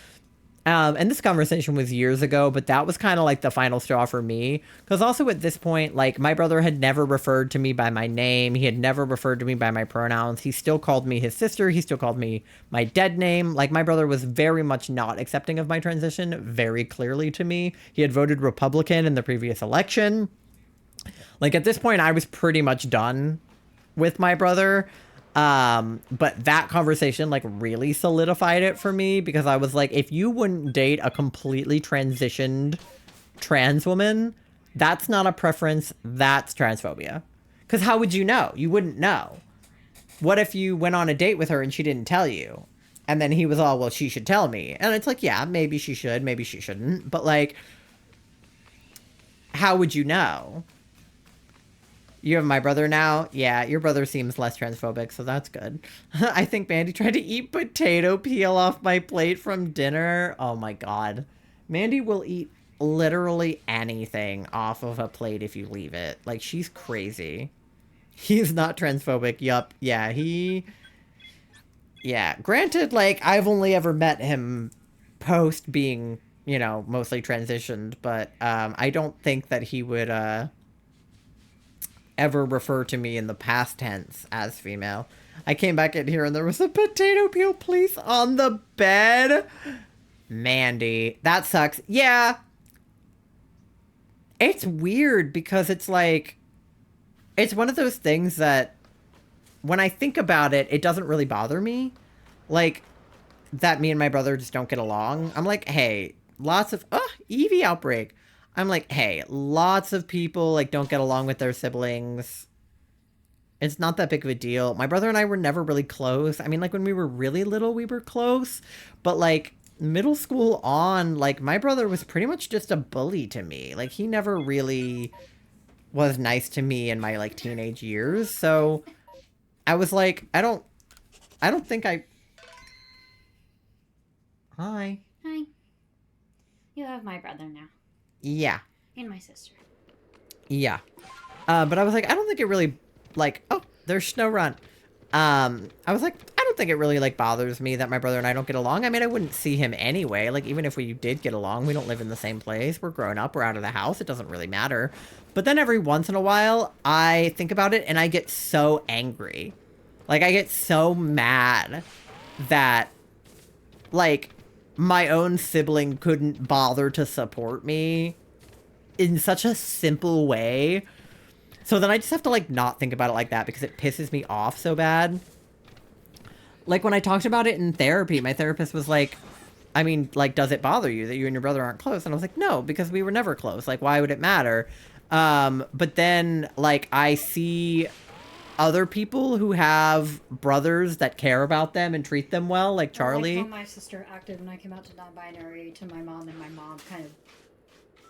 And this conversation was years ago, but that was kind of like the final straw for me. Because also at this point, like my brother had never referred to me by my name. He had never referred to me by my pronouns. He still called me his sister. He still called me my dead name. Like my brother was very much not accepting of my transition, very clearly to me. He had voted Republican in the previous election. Like at this point, I was pretty much done with my brother. But that conversation like really solidified it for me, because I was like, if you wouldn't date a completely transitioned trans woman, that's not a preference, that's transphobia. Because how would you know? You wouldn't know. What if you went on a date with her and she didn't tell you? And then he was all, well, she should tell me. And it's like, yeah, maybe she should, maybe she shouldn't. But like, how would you know? You have my brother now? Yeah, your brother seems less transphobic, so that's good. I think Mandy tried to eat potato peel off my plate from dinner. Oh my god. Mandy will eat literally anything off of a plate if you leave it. Like, she's crazy. He's not transphobic. Yup. Yeah, Yeah, granted, like, I've only ever met him post being, mostly transitioned, but I don't think that he would, ever refer to me in the past tense as female. I came back in here and there was a potato peel piece on the bed. Mandy, that sucks. Yeah. It's weird because it's like, it's one of those things that when I think about it, it doesn't really bother me. Like, that me and my brother just don't get along. I'm like, hey, lots of, Eevee outbreak. I'm like, hey, lots of people, like, don't get along with their siblings. It's not that big of a deal. My brother and I were never really close. I mean, like, when we were really little, we were close. But, like, middle school on, like, my brother was pretty much just a bully to me. Like, he never really was nice to me in my, like, teenage years. So, I was like, I don't think I... Hi. Hi. You have my brother now. Yeah. And my sister. Yeah. But I was like, I don't think it really, like, oh, there's Snowrun. I was like, I don't think it really, like, bothers me that my brother and I don't get along. I mean, I wouldn't see him anyway. Like, even if we did get along, we don't live in the same place. We're grown up. We're out of the house. It doesn't really matter. But then every once in a while, I think about it and I get so angry. Like, I get so mad that, like, my own sibling couldn't bother to support me in such a simple way. So then I just have to, like, not think about it like that because it pisses me off so bad. Like, when I talked about it in therapy, my therapist was like, I mean, like, does it bother you that you and your brother aren't close? And I was like, no, because we were never close. Like, why would it matter? But then, like, I see other people who have brothers that care about them and treat them well, like Charlie. Like how my sister acted when I came out to non-binary to my mom, and my mom kind of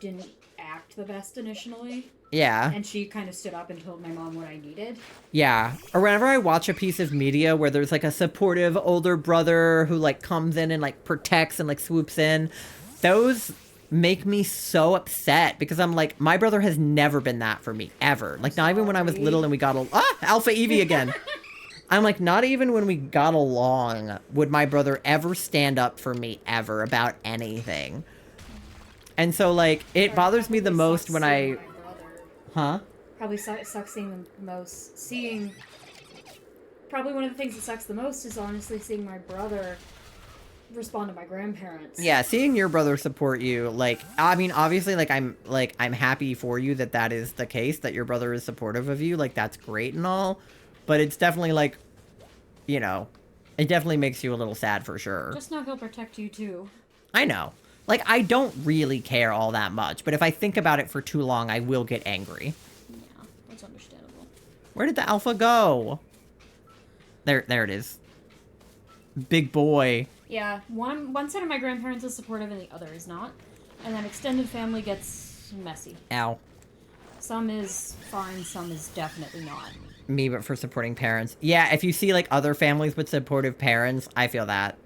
didn't act the best initially. Yeah. And she kind of stood up and told my mom what I needed. Yeah. Or whenever I watch a piece of media where there's, like, a supportive older brother who, like, comes in and, like, protects and, like, swoops in, those make me so upset because I'm like, my brother has never been that for me, ever. Like, not even when I was little and we got Alpha Evie again. I'm like, not even when we got along would my brother ever stand up for me, ever, about anything. And so, like, it bothers me the most when I... Huh? Probably sucks seeing the most. Probably one of the things that sucks the most is honestly seeing my brother respond to my grandparents. Yeah, seeing your brother support you, like, I mean, obviously, I'm happy for you that that is the case, that your brother is supportive of you. Like, that's great and all. But it's definitely, like, you know, it definitely makes you a little sad for sure. Just know he'll protect you too. I know. Like, I don't really care all that much, but if I think about it for too long, I will get angry. Yeah, that's understandable. Where did the alpha go? There it is. Big boy. Yeah, one set of my grandparents is supportive and the other is not. And then extended family gets messy. Ow. Some is fine, some is definitely not. Me, but for supporting parents. Yeah, if you see, like, other families with supportive parents, I feel that.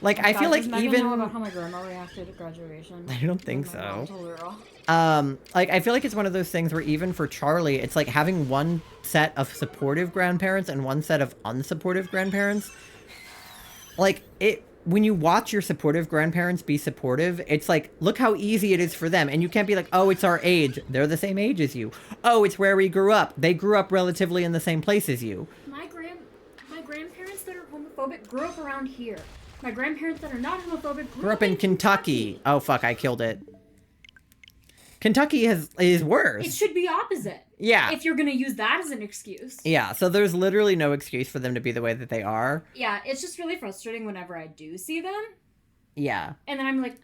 Like, I feel like does Megan even... know about how my grandma reacted at graduation? I don't think My mom so. told her all. Like, I feel like it's one of those things where even for Charlie, it's like having one set of supportive grandparents and one set of unsupportive grandparents. Like, when you watch your supportive grandparents be supportive, it's like, look how easy it is for them. And you can't be like, oh, it's our age. They're the same age as you. Oh, it's where we grew up. They grew up relatively in the same place as you. My grandparents that are homophobic grew up around here. My grandparents that are not homophobic Grew up in Kentucky. Oh, fuck, I killed it. Kentucky is worse. It should be opposite. Yeah. If you're gonna use that as an excuse. Yeah, so there's literally no excuse for them to be the way that they are. Yeah, it's just really frustrating whenever I do see them. Yeah. And then I'm like...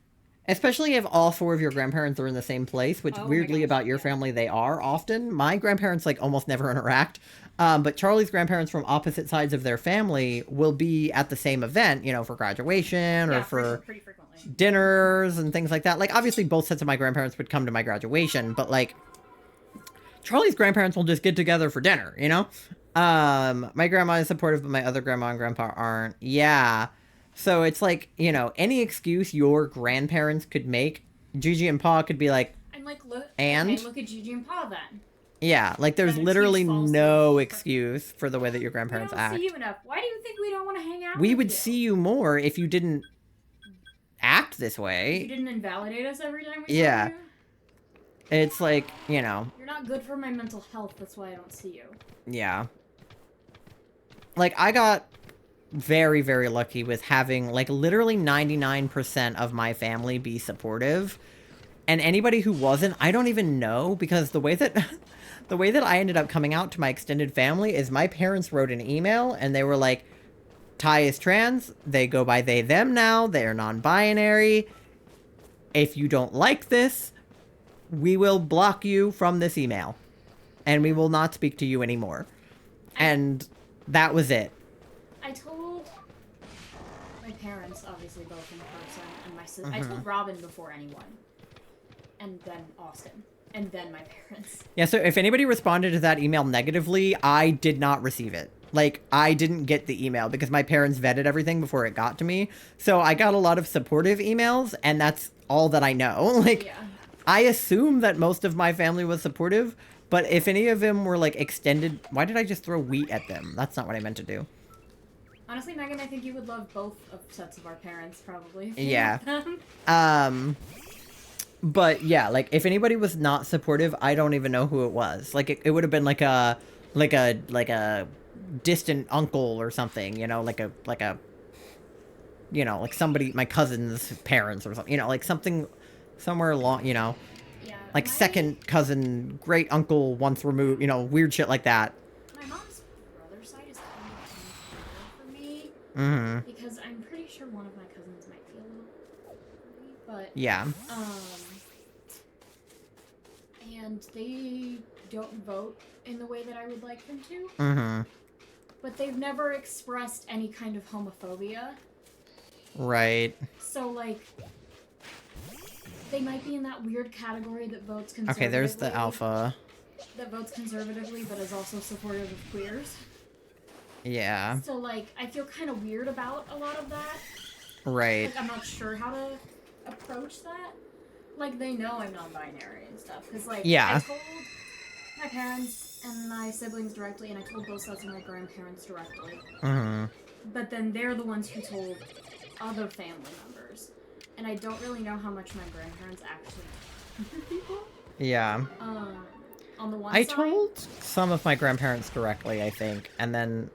Especially if all four of your grandparents are in the same place, which weirdly about your family they are often. My grandparents, like, almost never interact. But Charlie's grandparents from opposite sides of their family will be at the same event, you know, for graduation or for pretty frequently. dinners and things like that. Like, obviously both sets of my grandparents would come to my graduation, but, like, Charlie's grandparents will just get together for dinner, you know? My grandma is supportive, but my other grandma and grandpa aren't. Yeah. So it's like, you know, any excuse your grandparents could make, Gigi and Pa could be like, I'm like, look, and? okay, look at Gigi and Pa then. Yeah, like there's That literally excuse falls no through. excuse for the way that your We grandparents don't act. see you enough. Why do you think we don't want to hang out We with would you? see you more if you didn't act this You way. didn't invalidate us every time we Yeah. saw you? It's like, you know, You're not good for my mental health, that's why I don't see you. yeah. Like, I got very, very lucky with having, like, literally 99% of my family be supportive. And anybody who wasn't, I don't even know, because the way that... The way that I ended up coming out to my extended family is my parents wrote an email and they were like, Ty is trans, they go by they, them now, they are non-binary. If you don't like this, we will block you from this email. And we will not speak to you anymore. And that was it. I told my parents, obviously both in person, and my sister. I told Robin before anyone. And then Austin. And then my parents. Yeah, so if anybody responded to that email negatively, I did not receive it. Like, I didn't get the email because my parents vetted everything before it got to me. So I got a lot of supportive emails, and that's all that I know. Like, Yeah. I assume that most of my family was supportive, but if any of them were like extended, why did I just throw wheat at them? That's not what I meant to do. Honestly, Megan, I think you would love both of sets of our parents, probably. If you Yeah. met them. But yeah, like if anybody was not supportive, I don't even know who it was. Like it would have been like a distant uncle or something, you know, like a you know, like somebody, my cousin's parents or something, you know, like something somewhere along, you know, Yeah, like second cousin, great uncle once removed, you know, weird shit like that. My mom's brother's side is kind of unclear for me. Mm-hmm. Because I'm pretty sure one of my cousins might be a little early, but Yeah. And they don't vote in the way that I would like them to. Mm-hmm. But they've never expressed any kind of homophobia. Right. So like they might be in that weird category that votes conservatively. Okay, there's the alpha. That votes conservatively but is also supportive of queers. Yeah. So like I feel kind of weird about a lot of that. Right. Like I'm not sure how to approach that. Like they know I'm non-binary and stuff because like Yeah. I told my parents and my siblings directly, and I told both sets of my grandparents directly. Mm-hmm. But then they're the ones who told other family members, and I don't really know how much my grandparents actually told people. Yeah. On the one I side, told some of my grandparents directly, I think, and then...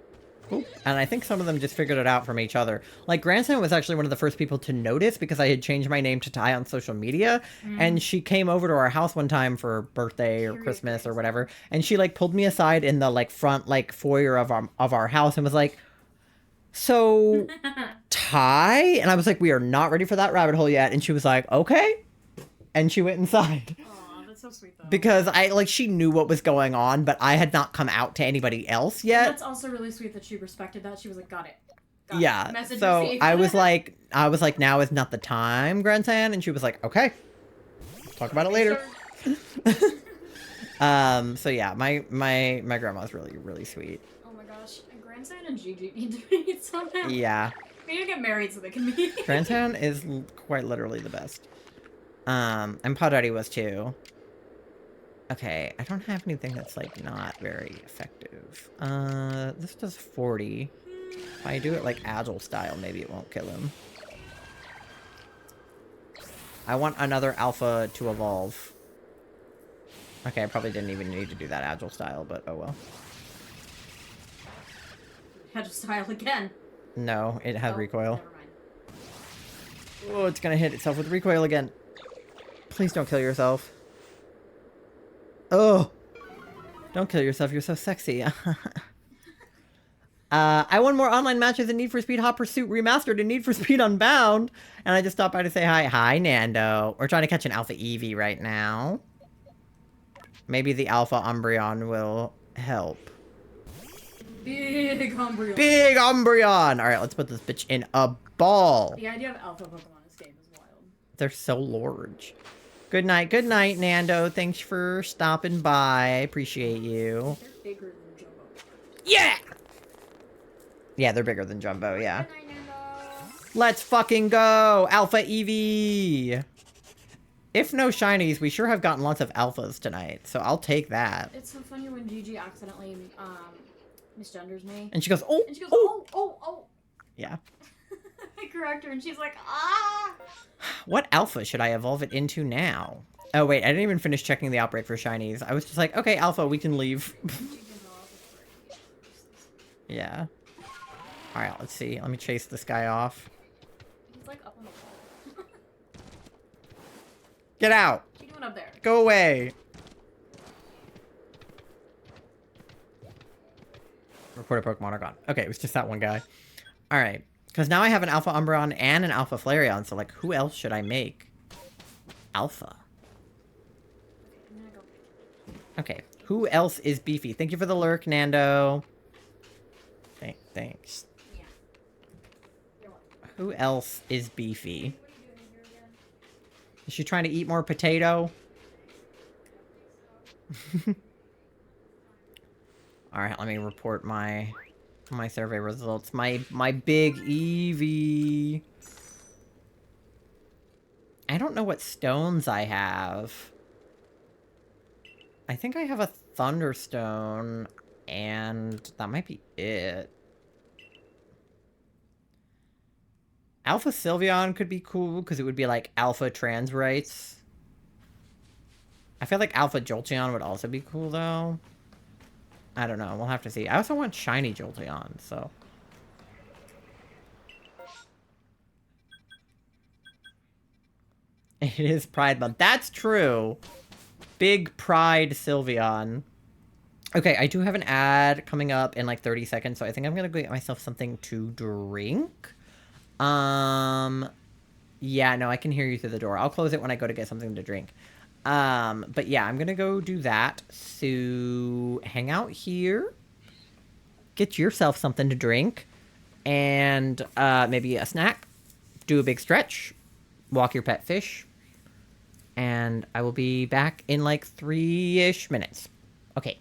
Oop, and I think some of them just figured it out from each other. Like, grandson was actually one of the first people to notice because I had changed my name to Ty on social media, and she came over to our house one time for birthday or Christmas or whatever, and she, like, pulled me aside in the, like, front, like, foyer of our house and was like, so, Ty? And I was like, we are not ready for that rabbit hole yet. And she was like, okay. And she went inside. Aw, that's so sweet though. Because she knew what was going on, but I had not come out to anybody else yet. That's also really sweet that she respected that. She was like, got it. Got Yeah. it. Message So received. I was like, now is not the time, grandson. And she was like, okay. Talk about it later. So yeah, my grandma's really, really sweet. Oh my gosh, and grandson and Gigi need to meet somehow. Yeah. We need to get married so they can meet. Grandson is quite literally the best. And Paw Daddy was too. Okay, I don't have anything that's, like, not very effective. This does 40. If I do it, like, agile style, maybe it won't kill him. I want another alpha to evolve. Okay, I probably didn't even need to do that agile style, but oh well. Agile style again. No, it had recoil. Never mind. Oh, it's gonna hit itself with recoil again. Please don't kill yourself. Oh! Don't kill yourself, you're so sexy. I won more online matches in Need for Speed Hot Pursuit Remastered and Need for Speed Unbound. And I just stopped by to say hi. Hi, Nando. We're trying to catch an Alpha Eevee right now. Maybe the Alpha Umbreon will help. Big Umbreon. Big Umbreon! Alright, let's put this bitch in a ball. The idea of alpha Pokemon in this game is wild. They're so large. Good night, Nando. Thanks for stopping by. I appreciate you. They're bigger than Jumbo. Yeah! Yeah, they're bigger than Jumbo, yeah. Good night, Nando. Let's fucking go! Alpha Eevee! If no shinies, we sure have gotten lots of alphas tonight, so I'll take that. It's so funny when Gigi accidentally misgenders me. And she goes, oh! And she goes, oh! oh. Yeah. I correct her and she's like, ah! What alpha should I evolve it into now? Oh, wait, I didn't even finish checking the outbreak for shinies. I was just like, okay, alpha, we can leave. Yeah. Alright, let's see. Let me chase this guy off. He's like up on the wall. Get out! What are you doing up there? Go away! Reported Pokemon are gone. Okay, it was just that one guy. Alright. Because now I have an Alpha Umbreon and an Alpha Flareon, so, like, who else should I make? Alpha. I'm gonna go. Okay. Who else is beefy? Thank you for the lurk, Nando. Thanks. Yeah. You're welcome. Who else is beefy? What are you doing in here again? Is she trying to eat more potato? Alright, let me report my survey results. My big Eevee. I I don't know what stones I have. I think I have a Thunderstone, and that might be it. Alpha Sylveon could be cool, because it would be like Alpha Transrites. I feel like Alpha Jolteon would also be cool, though. I don't know. We'll have to see. I also want Shiny Jolteon, so... It is Pride Month. That's true. Big Pride Sylveon. Okay, I do have an ad coming up in like 30 seconds, so I think I'm gonna go get myself something to drink. Yeah, no, I can hear you through the door. I'll close it when I go to get something to drink. But yeah, I'm gonna go do that. So hang out here. Get yourself something to drink. And maybe a snack. Do a big stretch. Walk your pet fish. And I will be back in like 3-ish minutes. Okay.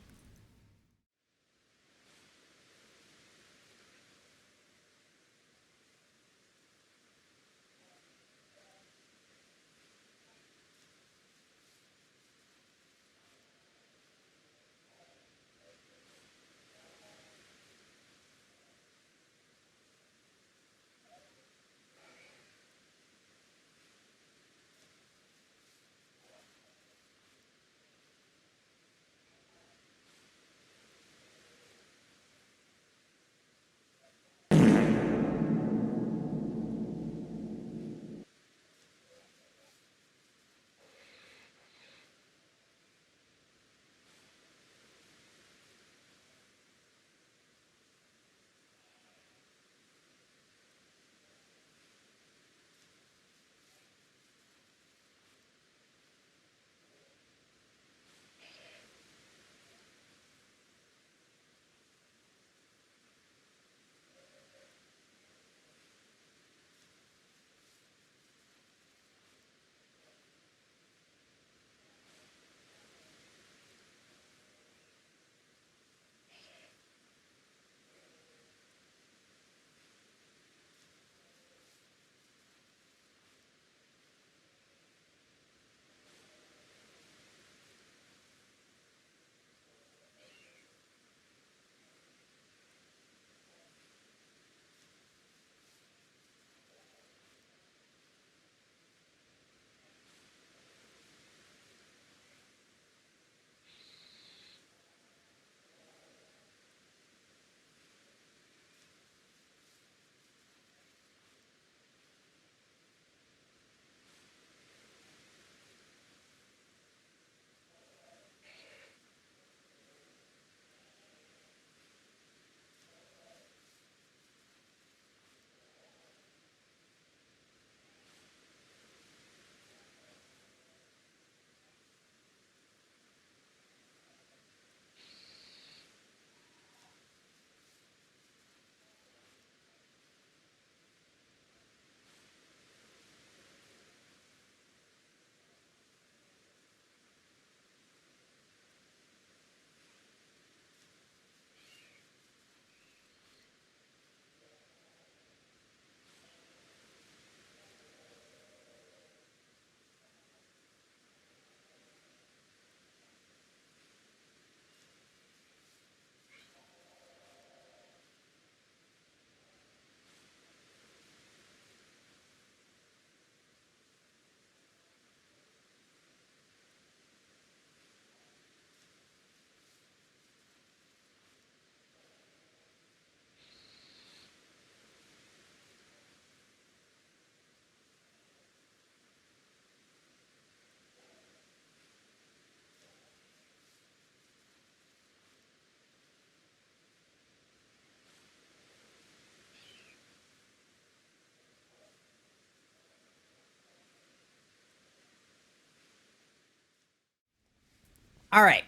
All right.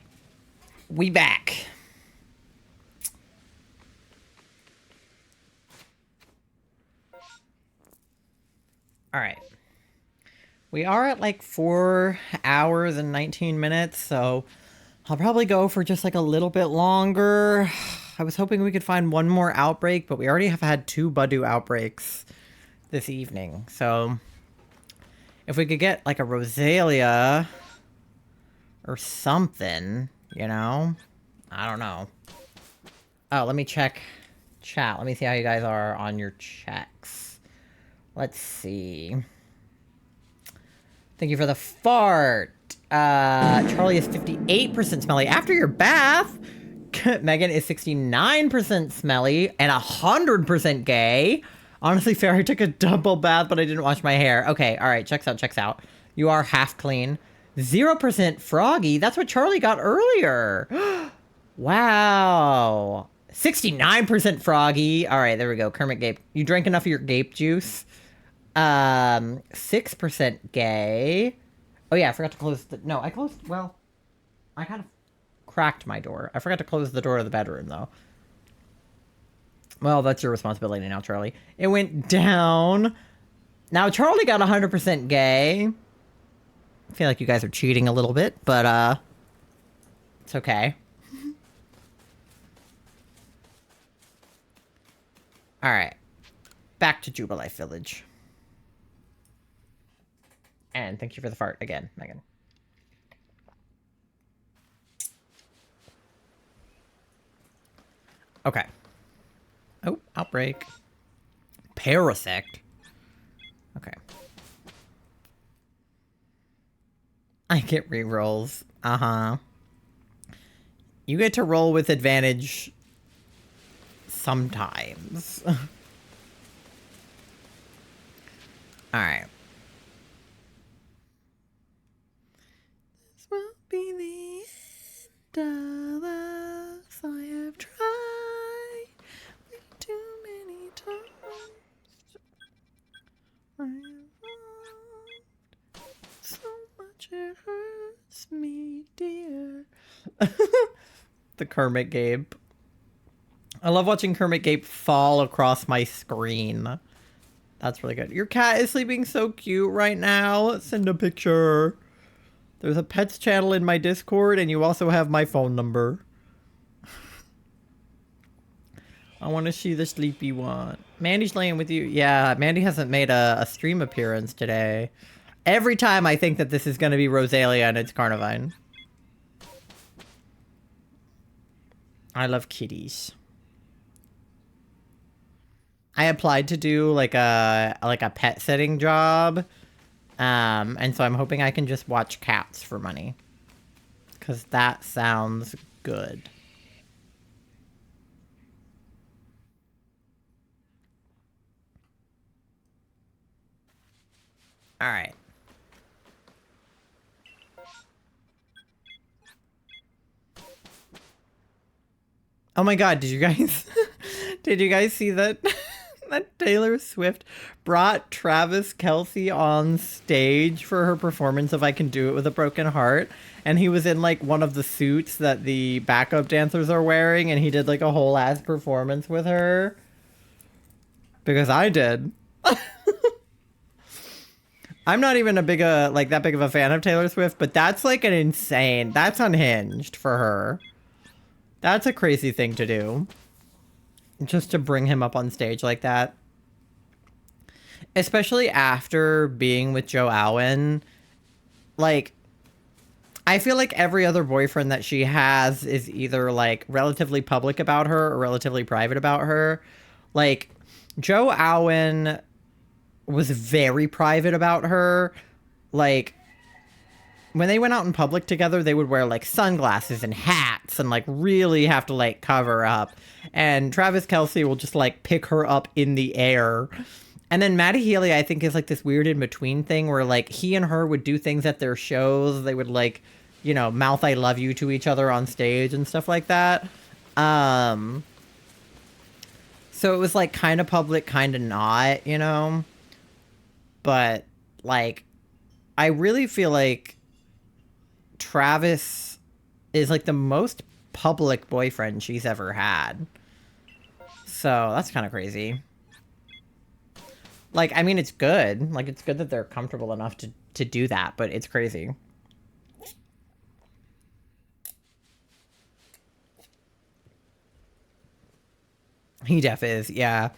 We back. All right. We are at like 4 hours and 19 minutes, so I'll probably go for just like a little bit longer. I was hoping we could find one more outbreak, but we already have had 2 Budu outbreaks this evening, so If we could get, like, a Rosalia or something, you know? I don't know. Oh, let me check chat. Let me see how you guys are on your checks. Let's see. Thank you for the fart. Charlie is 58% smelly after your bath. Megan is 69% smelly and 100% gay. Honestly, fair, I took a double bath, but I didn't wash my hair. Okay, all right, checks out, checks out. You are half clean. 0% froggy. That's what Charlie got earlier. Wow. 69% froggy. All right, there we go. Kermit Gape. You drank enough of your Gape juice. 6% gay. Oh yeah, I forgot to close the... No, I closed... Well, I kind of cracked my door. I forgot to close the door of the bedroom, though. Well, that's your responsibility now, Charlie. It went down. Now, Charlie got 100% gay. I feel like you guys are cheating a little bit, but, it's okay. Alright. Back to Jubilife Village. And thank you for the fart again, Megan. Okay. Oh, outbreak. Parasect. Okay. I get rerolls. Uh-huh. You get to roll with advantage sometimes. Alright. This will be the end of us. I have tried way too many times. I have loved so much it hurts me, dear. The Kermit Gape. I love watching Kermit Gape fall across my screen. That's really good. Your cat is sleeping so cute right now. Send a picture. There's a pets channel in my Discord, and you also have my phone number. I want to see the sleepy one. Mandy's laying with you. Yeah, Mandy hasn't made a stream appearance today. Every time I think that this is going to be Rosalia and it's Carnivine. I love kitties. I applied to do like a pet sitting job. And so I'm hoping I can just watch cats for money. 'Cause that sounds good. All right. Oh my god, did you guys did you guys see that that Taylor Swift brought Travis Kelce on stage for her performance of I Can Do It With a Broken Heart, and he was in like one of the suits that the backup dancers are wearing, and he did like a whole ass performance with her? Because I did. I'm not even a big like that big of a fan of Taylor Swift, but that's like an insane, that's unhinged for her. That's a crazy thing to do. Just to bring him up on stage like that. Especially after being with Joe Alwyn. Like, I feel like every other boyfriend that she has is either, like, relatively public about her or relatively private about her. Like, Joe Alwyn was very private about her. Like, when they went out in public together, they would wear, like, sunglasses and hats and, like, really have to, like, cover up. And Travis Kelce will just, like, pick her up in the air. And then Maddie Healy, I think, is, like, this weird in-between thing where, like, he and her would do things at their shows. They would, like, you know, mouth I love you to each other on stage and stuff like that. So it was, like, kind of public, kind of not, you know? But, like, I really feel like Travis is like the most public boyfriend she's ever had. So that's kind of crazy. Like, I mean, it's good. Like, it's good that they're comfortable enough to do that, but it's crazy. He def is, yeah.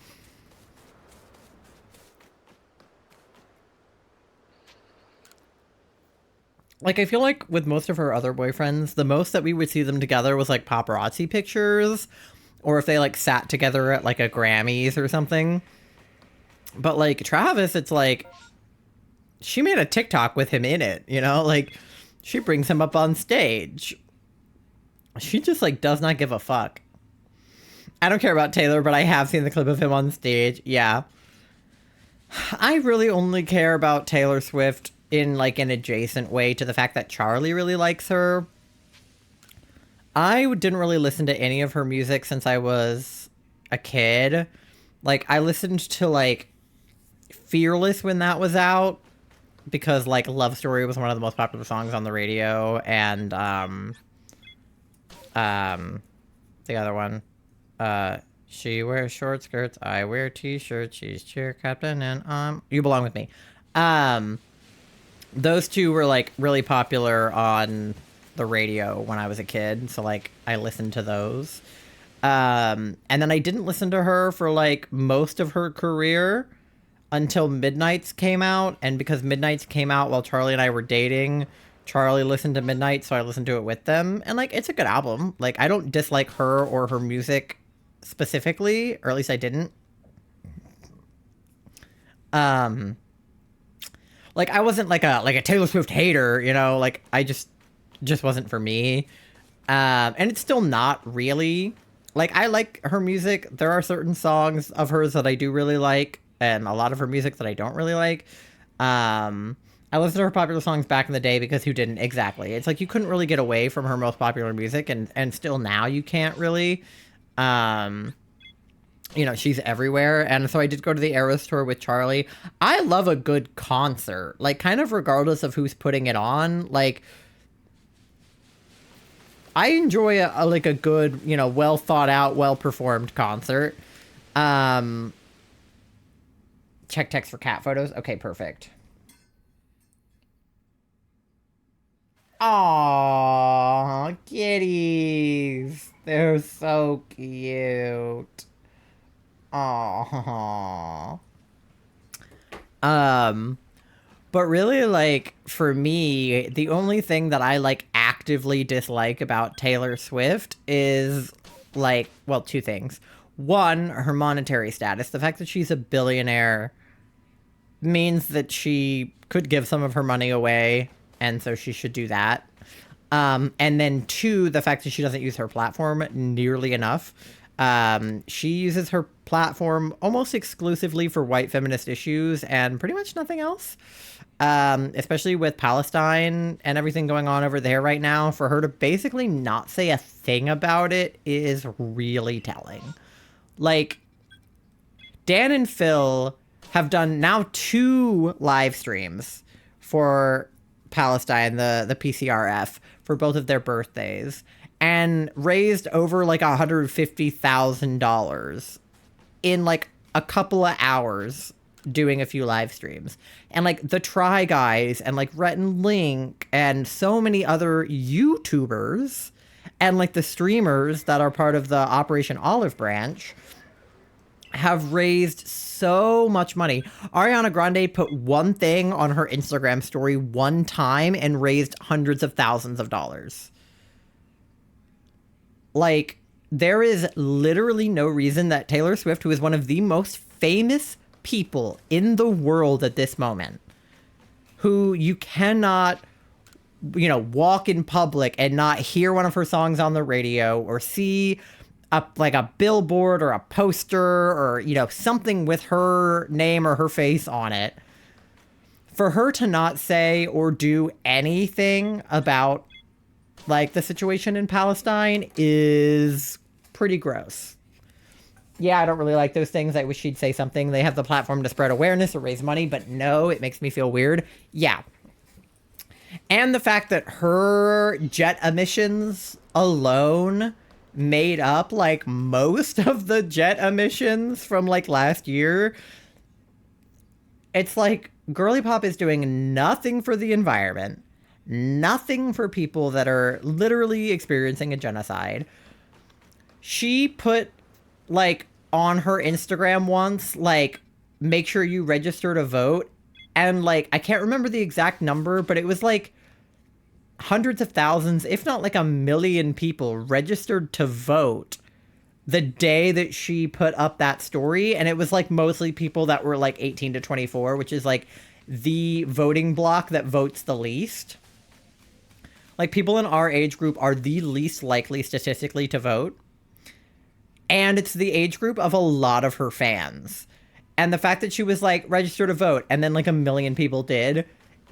Like, I feel like with most of her other boyfriends, the most that we would see them together was like paparazzi pictures, or if they like sat together at like a Grammys or something. But like Travis, it's like she made a TikTok with him in it, you know? Like she brings him up on stage. She just like does not give a fuck. I don't care about Taylor, but I have seen the clip of him on stage. Yeah. I really only care about Taylor Swift in like an adjacent way to the fact that Charlie really likes her. I didn't really listen to any of her music since I was a kid. Like I listened to like Fearless when that was out because like Love Story was one of the most popular songs on the radio, and the other one, she wears short skirts, I wear t-shirts, she's cheer captain, and You Belong With Me. Those two were like really popular on the radio when I was a kid, so like I listened to those. And then I didn't listen to her for like most of her career until Midnights came out, and because Midnights came out while Charlie and I were dating, Charlie listened to Midnight, so I listened to it with them, and like it's a good album. Like I don't dislike her or her music specifically, or at least I didn't. Like I wasn't like a Taylor Swift hater, you know, like I just wasn't for me. And it's still not really. Like I like her music. There are certain songs of hers that I do really like, and a lot of her music that I don't really like. I listened to her popular songs back in the day because who didn't? Exactly. It's like you couldn't really get away from her most popular music, and still now you can't really. You know, she's everywhere. And so I did go to the Eras tour with Charlie. I love a good concert, like kind of regardless of who's putting it on. Like I enjoy a like a good, you know, well thought out, well performed concert. Check text for cat photos. Okay, perfect. Aww, kitties. They're so cute. Aww. But really, like, for me, the only thing that I, like, actively dislike about Taylor Swift is, like, well, two things. One, her monetary status. The fact that she's a billionaire means that she could give some of her money away, and so she should do that. And then two, the fact that she doesn't use her platform nearly enough. She uses her platform almost exclusively for white feminist issues and pretty much nothing else. Especially with Palestine and everything going on over there right now, for her to basically not say a thing about it is really telling. Like, Dan and Phil have done now 2 live streams for Palestine, the PCRF, for both of their birthdays, and raised over like $150,000 in like a couple of hours doing a few live streams. And like the Try Guys and like Rhett and Link and so many other YouTubers and like the streamers that are part of the Operation Olive Branch have raised so much money. Ariana Grande put one thing on her Instagram story one time and raised hundreds of thousands of dollars. Like, there is literally no reason that Taylor Swift, who is one of the most famous people in the world at this moment, who you cannot, you know, walk in public and not hear one of her songs on the radio or see a billboard or a poster or, you know, something with her name or her face on it, for her to not say or do anything about like the situation in Palestine is pretty gross. Yeah, I don't really like those things. I wish she'd say something. They have the platform to spread awareness or raise money, but no, it makes me feel weird. Yeah. And the fact that her jet emissions alone made up like most of the jet emissions from like last year. It's like Girly Pop is doing nothing for the environment, nothing for people that are literally experiencing a genocide. She put like on her Instagram once, like, make sure you register to vote. And like, I can't remember the exact number, but it was like hundreds of thousands, if not like 1 million people registered to vote the day that she put up that story. And it was like mostly people that were like 18 to 24, which is like the voting block that votes the least. Like, people in our age group are the least likely statistically to vote. And it's the age group of a lot of her fans. And the fact that she was like, register to vote, and then like 1 million people did,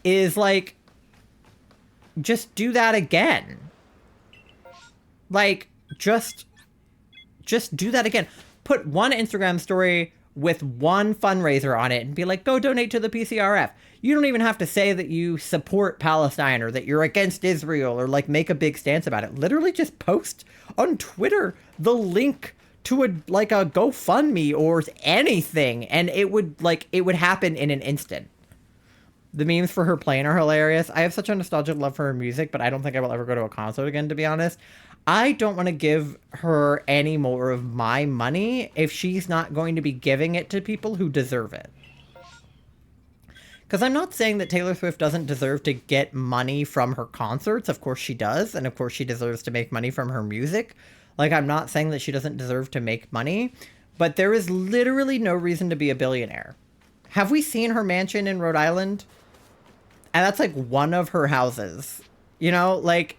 is like, just do that again. Like, just do that again. Put one Instagram story with one fundraiser on it and be like, go donate to the PCRF. You don't even have to say that you support Palestine or that you're against Israel or like make a big stance about it. Literally just post on Twitter the link to a GoFundMe or anything, and it would happen in an instant. The memes for her playing are hilarious. I have such a nostalgic love for her music, but I don't think I will ever go to a concert again, to be honest. I don't want to give her any more of my money if she's not going to be giving it to people who deserve it. Because I'm not saying that Taylor Swift doesn't deserve to get money from her concerts. Of course she does. And of course she deserves to make money from her music. Like, I'm not saying that she doesn't deserve to make money. But there is literally no reason to be a billionaire. Have we seen her mansion in Rhode Island? And that's like one of her houses. You know, like...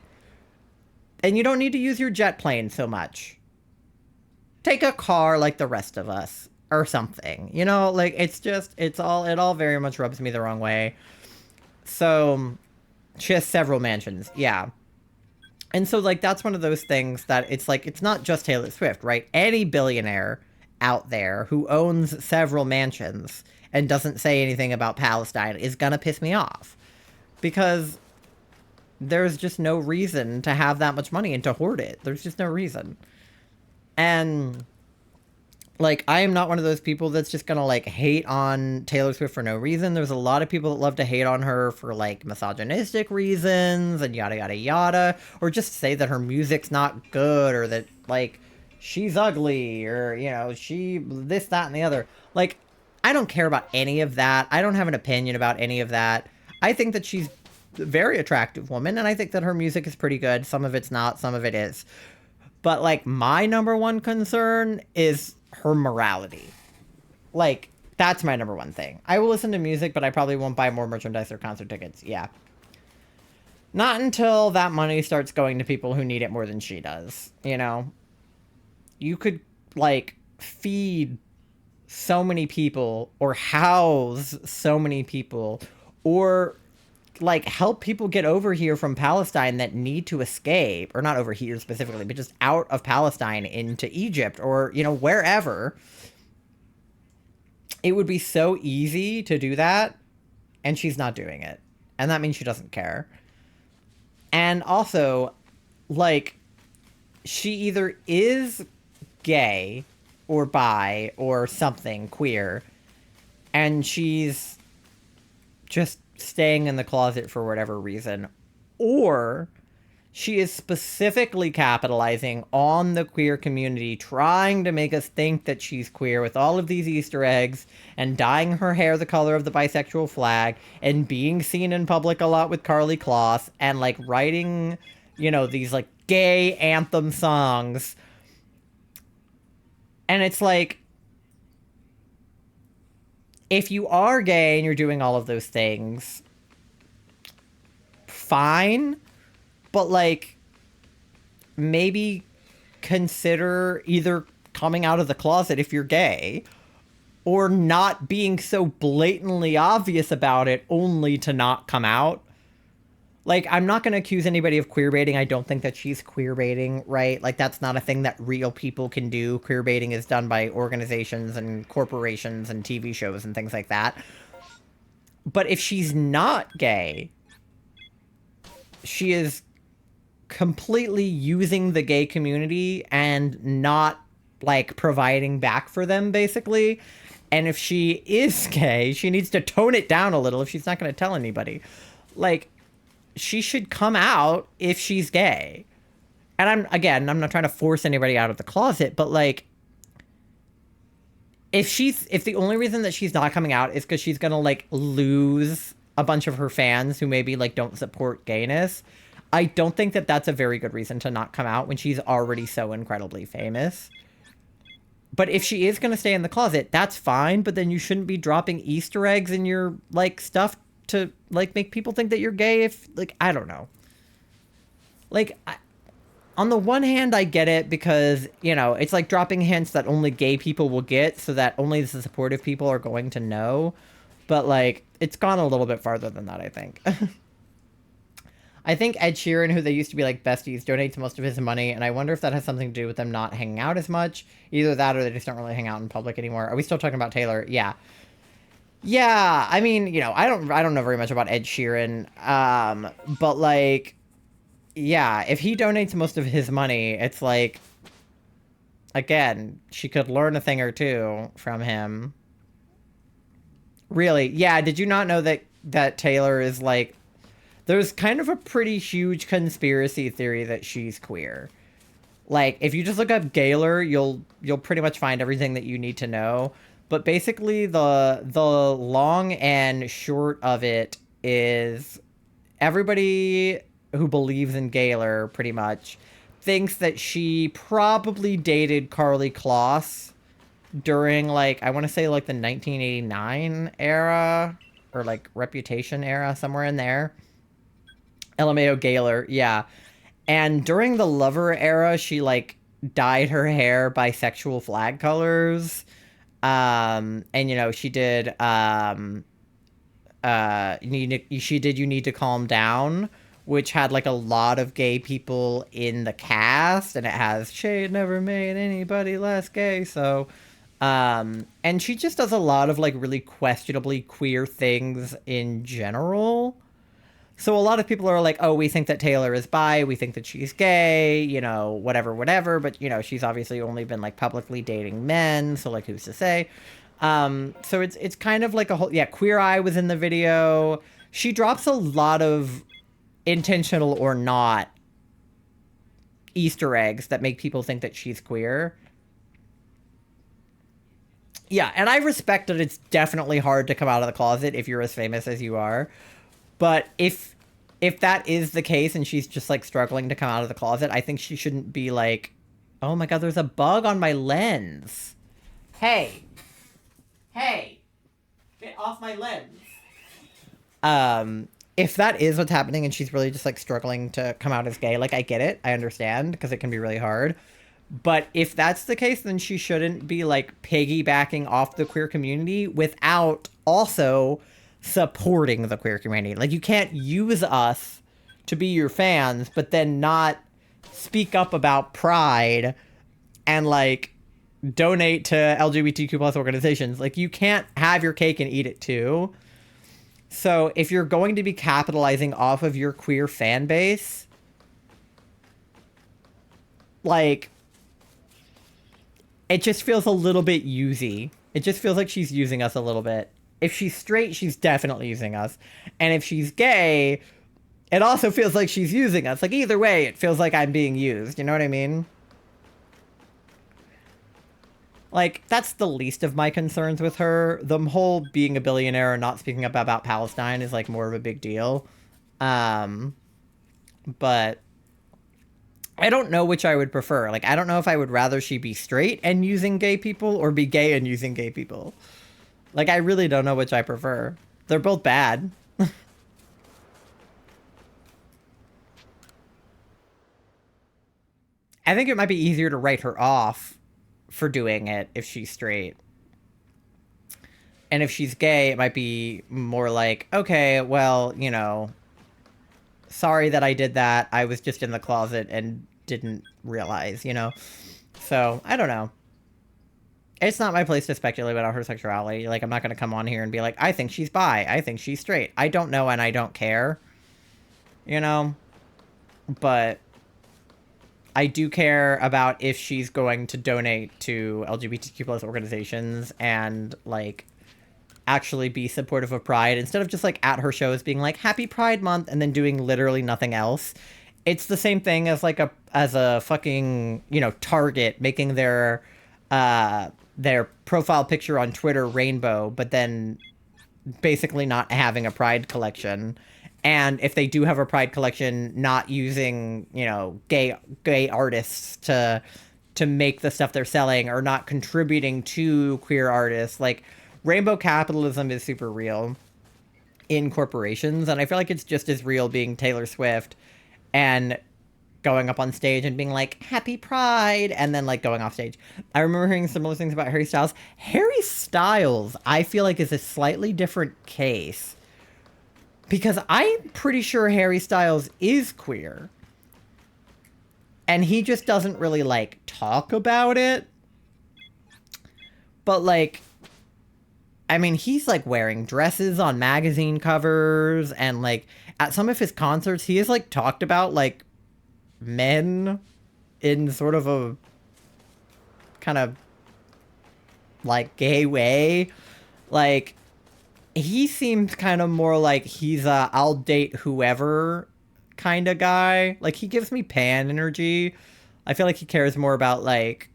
And you don't need to use your jet plane so much. Take a car like the rest of us. Or something. You know, like, it all very much rubs me the wrong way. So, she has several mansions. Yeah. And so, like, that's one of those things that it's like, it's not just Taylor Swift, right? Any billionaire out there who owns several mansions and doesn't say anything about Palestine is gonna piss me off. Because there's just no reason to have that much money and to hoard it. There's just no reason. And... like, I am not one of those people that's just gonna, like, hate on Taylor Swift for no reason. There's a lot of people that love to hate on her for, like, misogynistic reasons and yada yada yada. Or just say that her music's not good or that, like, she's ugly or, you know, she... this, that, and the other. Like, I don't care about any of that. I don't have an opinion about any of that. I think that she's a very attractive woman, and I think that her music is pretty good. Some of it's not, some of it is. But, like, my number one concern is... her morality. Like, that's my number one thing. I will listen to music, but I probably won't buy more merchandise or concert tickets. Yeah. Not until that money starts going to people who need it more than she does, you know? You could, like, feed so many people or house so many people or, like, help people get over here from Palestine that need to escape, or not over here specifically, but just out of Palestine into Egypt or, you know, wherever. It would be so easy to do that, and she's not doing it. And that means she doesn't care. And also, like, she either is gay or bi or something queer, and she's just staying in the closet for whatever reason, or she is specifically capitalizing on the queer community, trying to make us think that she's queer with all of these Easter eggs and dyeing her hair the color of the bisexual flag and being seen in public a lot with Carly Kloss and, like, writing, you know, these, like, gay anthem songs. And it's like, if you are gay and you're doing all of those things, fine, but, like, maybe consider either coming out of the closet if you're gay, or not being so blatantly obvious about it only to not come out. Like, I'm not going to accuse anybody of queerbaiting. I don't think that she's queerbaiting, right? Like, that's not a thing that real people can do. Queerbaiting is done by organizations and corporations and TV shows and things like that. But if she's not gay, she is completely using the gay community and not, like, providing back for them, basically. And if she is gay, she needs to tone it down a little if she's not going to tell anybody. Like, she should come out if she's gay. And I'm not trying to force anybody out of the closet, but, like, if the only reason that she's not coming out is because she's gonna, like, lose a bunch of her fans who maybe, like, don't support gayness, I don't think that that's a very good reason to not come out when she's already so incredibly famous. But if she is going to stay in the closet, that's fine, but then you shouldn't be dropping Easter eggs in your, like, stuff to, like, make people think that you're gay if, like, I don't know. Like, on the one hand, I get it because, you know, it's like dropping hints that only gay people will get so that only the supportive people are going to know. But, like, it's gone a little bit farther than that, I think. I think Ed Sheeran, who they used to be like besties, donates most of his money, and I wonder if that has something to do with them not hanging out as much. Either that or they just don't really hang out in public anymore. Are we still talking about Taylor? Yeah. Yeah, I mean, you know, I don't know very much about Ed Sheeran. But like, yeah, if he donates most of his money, it's like, again, she could learn a thing or two from him. Really? Yeah, did you not know that Taylor is like, there's kind of a pretty huge conspiracy theory that she's queer. Like, if you just look up Gaylor, you'll pretty much find everything that you need to know. But basically, the long and short of it is everybody who believes in Gaylor, pretty much, thinks that she probably dated Karlie Kloss during, like, I want to say, like, the 1989 era, or, like, Reputation era, somewhere in there. LMAO Gaylor, yeah. And during the Lover era, she, like, dyed her hair bisexual flag colors. And, you know, she did, she did You Need to Calm Down, which had, like, a lot of gay people in the cast, and it has, she never made anybody less gay, so, and she just does a lot of, like, really questionably queer things in general. So a lot of people are like, oh, we think that Taylor is bi, we think that she's gay, you know, whatever, but, you know, she's obviously only been, like, publicly dating men, so, like, who's to say? So it's kind of like a whole, yeah, Queer Eye was in the video. She drops a lot of intentional or not Easter eggs that make people think that she's queer. Yeah, and I respect that it's definitely hard to come out of the closet if you're as famous as you are. But if that is the case and she's just, like, struggling to come out of the closet, I think she shouldn't be like, oh my god, there's a bug on my lens. Hey, get off my lens. If that is what's happening and she's really just, like, struggling to come out as gay, like, I get it. I understand, because it can be really hard. But if that's the case, then she shouldn't be, like, piggybacking off the queer community without also supporting the queer community. Like, you can't use us to be your fans, but then not speak up about pride and, like, donate to LGBTQ plus organizations. Like, you can't have your cake and eat it too. So if you're going to be capitalizing off of your queer fan base, like, it just feels a little bit usy. It just feels like she's using us a little bit. If she's straight, she's definitely using us. And if she's gay, it also feels like she's using us. Like, either way, it feels like I'm being used. You know what I mean? Like, that's the least of my concerns with her. The whole being a billionaire and not speaking up about Palestine is, like, more of a big deal. But I don't know which I would prefer. Like, I don't know if I would rather she be straight and using gay people or be gay and using gay people. Like, I really don't know which I prefer. They're both bad. I think it might be easier to write her off for doing it if she's straight. And if she's gay, it might be more like, okay, well, you know, sorry that I did that. I was just in the closet and didn't realize, you know? So, I don't know. It's not my place to speculate about her sexuality. Like, I'm not going to come on here and be like, I think she's bi. I think she's straight. I don't know and I don't care. You know? But I do care about if she's going to donate to LGBTQ plus organizations and, like, actually be supportive of Pride instead of just, like, at her shows being like, Happy Pride Month, and then doing literally nothing else. It's the same thing as, like, a fucking, you know, Target making their profile picture on Twitter rainbow, but then basically not having a Pride collection. And if they do have a Pride collection, not using, you know, gay artists to make the stuff they're selling, or not contributing to queer artists. Like, rainbow capitalism is super real in corporations, and I feel like it's just as real being Taylor Swift and going up on stage and being like, happy Pride, and then like going off stage. I remember hearing similar things about Harry Styles. Harry Styles, I feel like, is a slightly different case, because I'm pretty sure Harry Styles is queer. And he just doesn't really, like, talk about it. But, like, I mean, he's, like, wearing dresses on magazine covers. And, like, at some of his concerts, he has, like, talked about, like, men in sort of a kind of, like, gay way. Like, he seems kind of more like he's a I'll date whoever kind of guy. Like, he gives me Pan energy. I feel like he cares more about, like,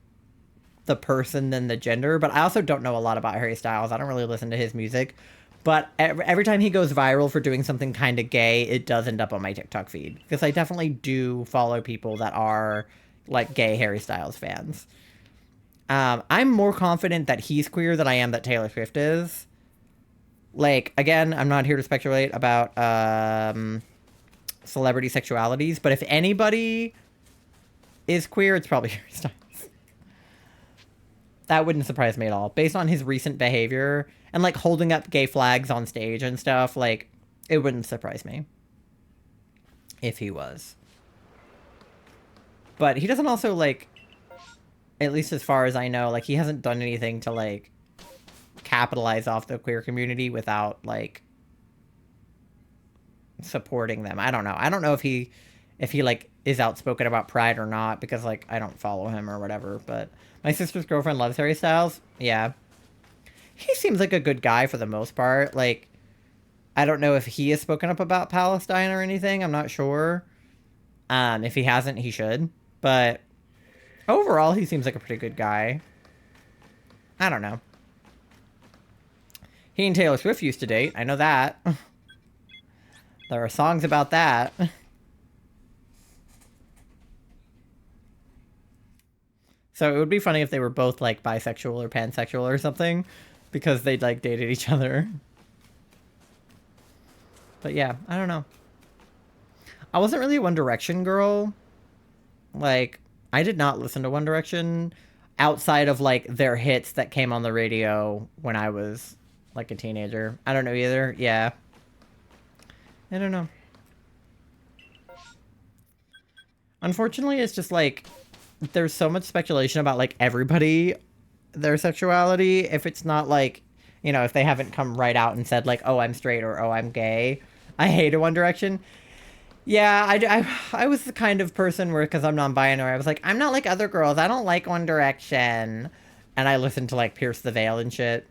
the person than the gender. But I also don't know a lot about Harry Styles. I don't really listen to his music. But every time he goes viral for doing something kind of gay, it does end up on my TikTok feed. Because I definitely do follow people that are, like, gay Harry Styles fans. I'm more confident that he's queer than I am that Taylor Swift is. Like, again, I'm not here to speculate about celebrity sexualities, but if anybody is queer, it's probably Harry Styles. That wouldn't surprise me at all. Based on his recent behavior and, like, holding up gay flags on stage and stuff, like, it wouldn't surprise me if he was. But he doesn't also, like, at least as far as I know, like, he hasn't done anything to, like, capitalize off the queer community without, like, supporting them. I don't know. I don't know if he like is outspoken about Pride or not, because, like, I don't follow him or whatever. But my sister's girlfriend loves Harry Styles. Yeah, he seems like a good guy for the most part. Like, I don't know if he has spoken up about Palestine or anything. I'm not sure. If he hasn't, he should. But overall, he seems like a pretty good guy. I don't know. He and Taylor Swift used to date. I know that. There are songs about that. So it would be funny if they were both, like, bisexual or pansexual or something, because they'd, like, dated each other. But yeah, I don't know. I wasn't really a One Direction girl. Like, I did not listen to One Direction outside of, like, their hits that came on the radio when I was, like, a teenager. I don't know either. Yeah. I don't know. Unfortunately, it's just, like, there's so much speculation about, like, everybody, their sexuality. If it's not, like, you know, if they haven't come right out and said, like, oh, I'm straight or oh, I'm gay. I hated One Direction. Yeah, I was the kind of person where, because I'm non-binary, I was like, I'm not like other girls. I don't like One Direction. And I listened to, like, Pierce the Veil and shit.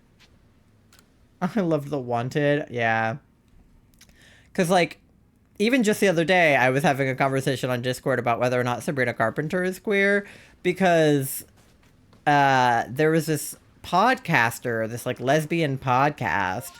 I loved The Wanted. Yeah. Because, like, even just the other day, I was having a conversation on Discord about whether or not Sabrina Carpenter is queer. Because there was this podcaster, this, like, lesbian podcast,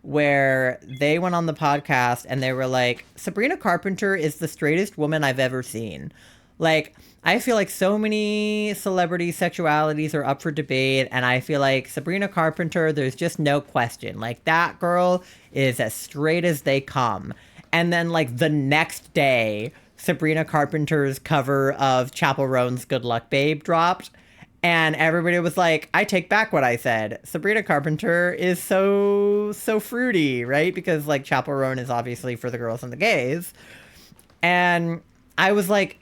where they went on the podcast and they were like, Sabrina Carpenter is the straightest woman I've ever seen. Like, I feel like so many celebrity sexualities are up for debate, and I feel like Sabrina Carpenter, there's just no question. Like, that girl is as straight as they come. And then, like, the next day, Sabrina Carpenter's cover of Chappell Roan's Good Luck Babe dropped. And everybody was like, I take back what I said. Sabrina Carpenter is so fruity, right? Because, like, Chappell Roan is obviously for the girls and the gays. And I was like,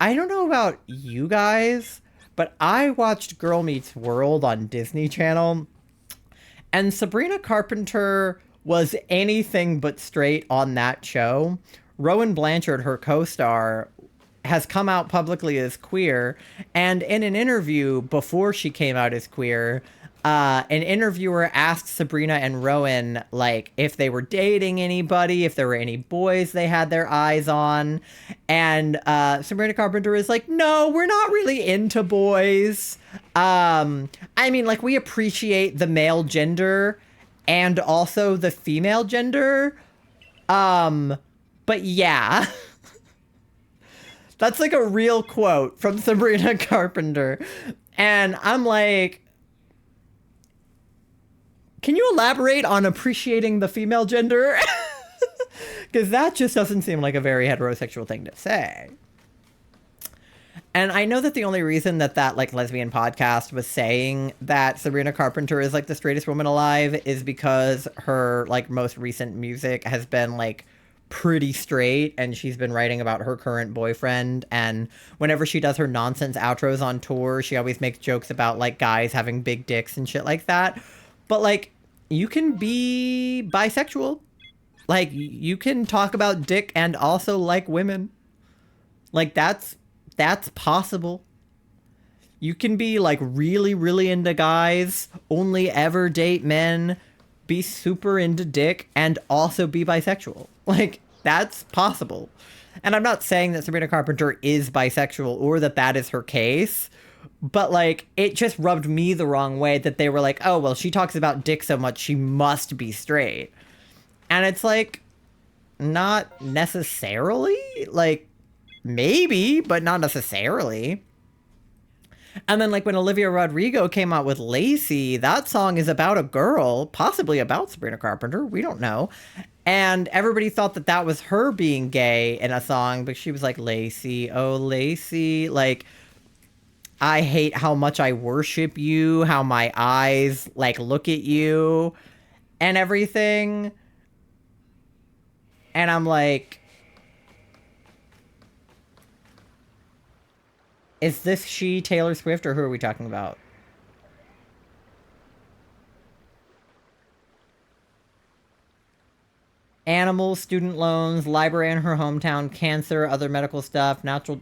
I don't know about you guys, but I watched Girl Meets World on Disney Channel. And Sabrina Carpenter was anything but straight on that show. Rowan Blanchard, her co-star, has come out publicly as queer, and in an interview before she came out as queer, an interviewer asked Sabrina and Rowan, like, if they were dating anybody, if there were any boys they had their eyes on, and Sabrina Carpenter is like, no, we're not really into boys. I mean, like, we appreciate the male gender and also the female gender, But yeah. That's like a real quote from Sabrina Carpenter. And I'm like, can you elaborate on appreciating the female gender? Because that just doesn't seem like a very heterosexual thing to say. And I know that the only reason that like lesbian podcast was saying that Sabrina Carpenter is like the straightest woman alive is because her like most recent music has been like pretty straight, and she's been writing about her current boyfriend, and whenever she does her nonsense outros on tour, she always makes jokes about like guys having big dicks and shit like that. But like, you can be bisexual. Like, you can talk about dick and also like women. Like, that's possible. You can be like really, really into guys, only ever date men, be super into dick, and also be bisexual. Like, that's possible. And I'm not saying that Sabrina Carpenter is bisexual or that that is her case, but like, it just rubbed me the wrong way that they were like, oh, well, she talks about dick so much, she must be straight. And it's like, not necessarily. Like, maybe, but not necessarily. And then like when Olivia Rodrigo came out with Lacey, that song is about a girl, possibly about Sabrina Carpenter, we don't know. And everybody thought that that was her being gay in a song, but she was like, Lacey, oh Lacey, like, I hate how much I worship you, how my eyes like look at you and everything. And I'm like, is this she, Taylor Swift, or who are we talking about? Animals, student loans, library in her hometown, cancer, other medical stuff, natural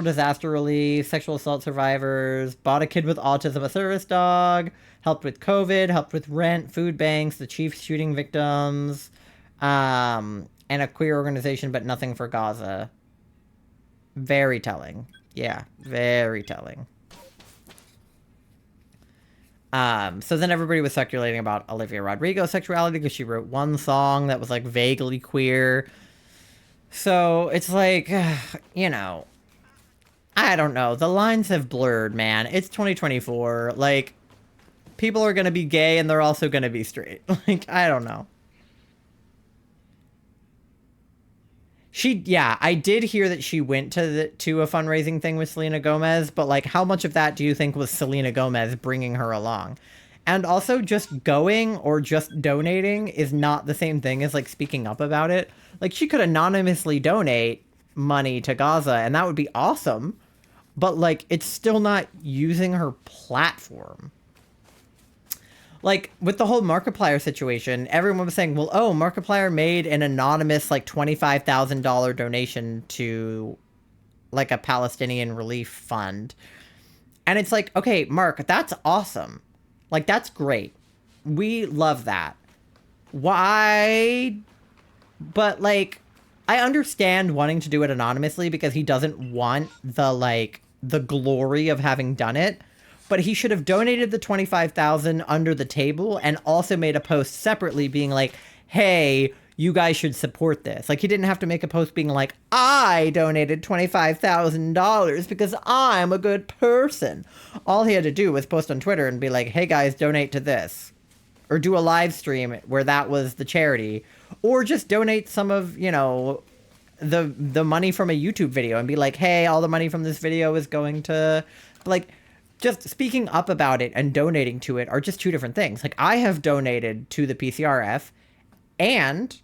disaster relief, sexual assault survivors, bought a kid with autism a service dog, helped with COVID, helped with rent, food banks, the chief shooting victims, and a queer organization, but nothing for Gaza. Very telling. Yeah, very telling. So then everybody was speculating about Olivia Rodrigo's sexuality because she wrote one song that was like vaguely queer. So it's like, you know, I don't know. The lines have blurred, man. It's 2024. Like, people are going to be gay and they're also going to be straight. Like, I don't know. I did hear that she went to a fundraising thing with Selena Gomez, but like, how much of that do you think was Selena Gomez bringing her along? And also, just going or just donating is not the same thing as like speaking up about it. Like, she could anonymously donate money to Gaza, and that would be awesome, but like, it's still not using her platform. Like, with the whole Markiplier situation, everyone was saying, well, oh, Markiplier made an anonymous, like, $25,000 donation to, like, a Palestinian relief fund. And it's like, okay, Mark, that's awesome. Like, that's great. We love that. Why? But, like, I understand wanting to do it anonymously because he doesn't want the, like, the glory of having done it. But he should have donated the $25,000 under the table and also made a post separately being like, hey, you guys should support this. Like, he didn't have to make a post being like, I donated $25,000 because I'm a good person. All he had to do was post on Twitter and be like, hey guys, donate to this. Or do a live stream where that was the charity. Or just donate some of, you know, the money from a YouTube video and be like, hey, all the money from this video is going to, like, just speaking up about it and donating to it are just two different things. Like, I have donated to the PCRF, and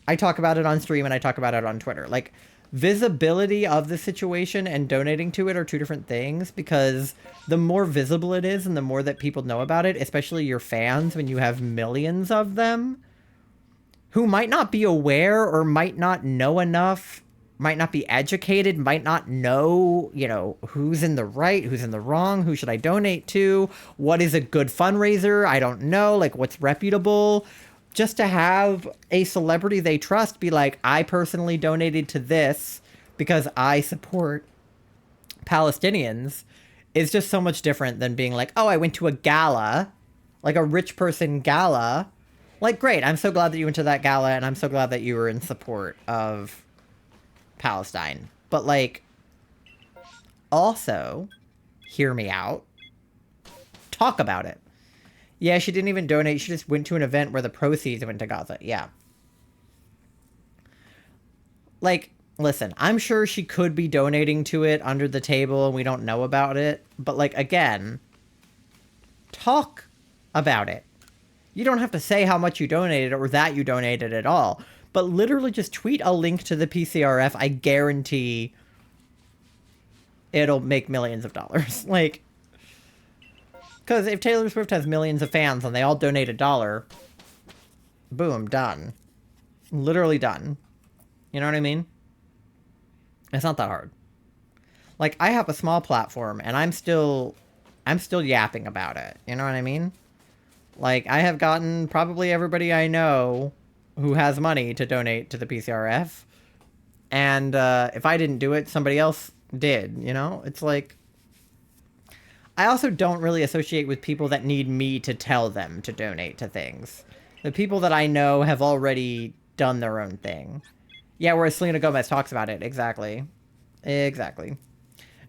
I talk about it on stream and I talk about it on Twitter. Like, visibility of the situation and donating to it are two different things, because the more visible it is and the more that people know about it, especially your fans, when you have millions of them who might not be aware or might not know enough, might not be educated, might not know, you know, who's in the right, who's in the wrong, who should I donate to, what is a good fundraiser, I don't know, like, what's reputable. Just to have a celebrity they trust be like, I personally donated to this because I support Palestinians, is just so much different than being like, oh, I went to a gala, like a rich person gala, Like, great, I'm so glad that you went to that gala, and I'm so glad that you were in support of Palestine. But, like, also, hear me out. Talk about it. Yeah, she didn't even donate. She just went to an event where the proceeds went to Gaza. Yeah. Like, listen, I'm sure she could be donating to it under the table and we don't know about it. But, like, again, talk about it. You don't have to say how much you donated or that you donated at all. But literally just tweet a link to the PCRF. I guarantee it'll make millions of dollars. Like, because if Taylor Swift has millions of fans and they all donate $1, boom, done. Literally done. You know what I mean? It's not that hard. Like, I have a small platform and I'm still yapping about it. You know what I mean? Like, I have gotten probably everybody I know who has money to donate to the PCRF. And if I didn't do it, somebody else did, you know? It's like... I also don't really associate with people that need me to tell them to donate to things. The people that I know have already done their own thing. Yeah, whereas Selena Gomez talks about it. Exactly. Exactly.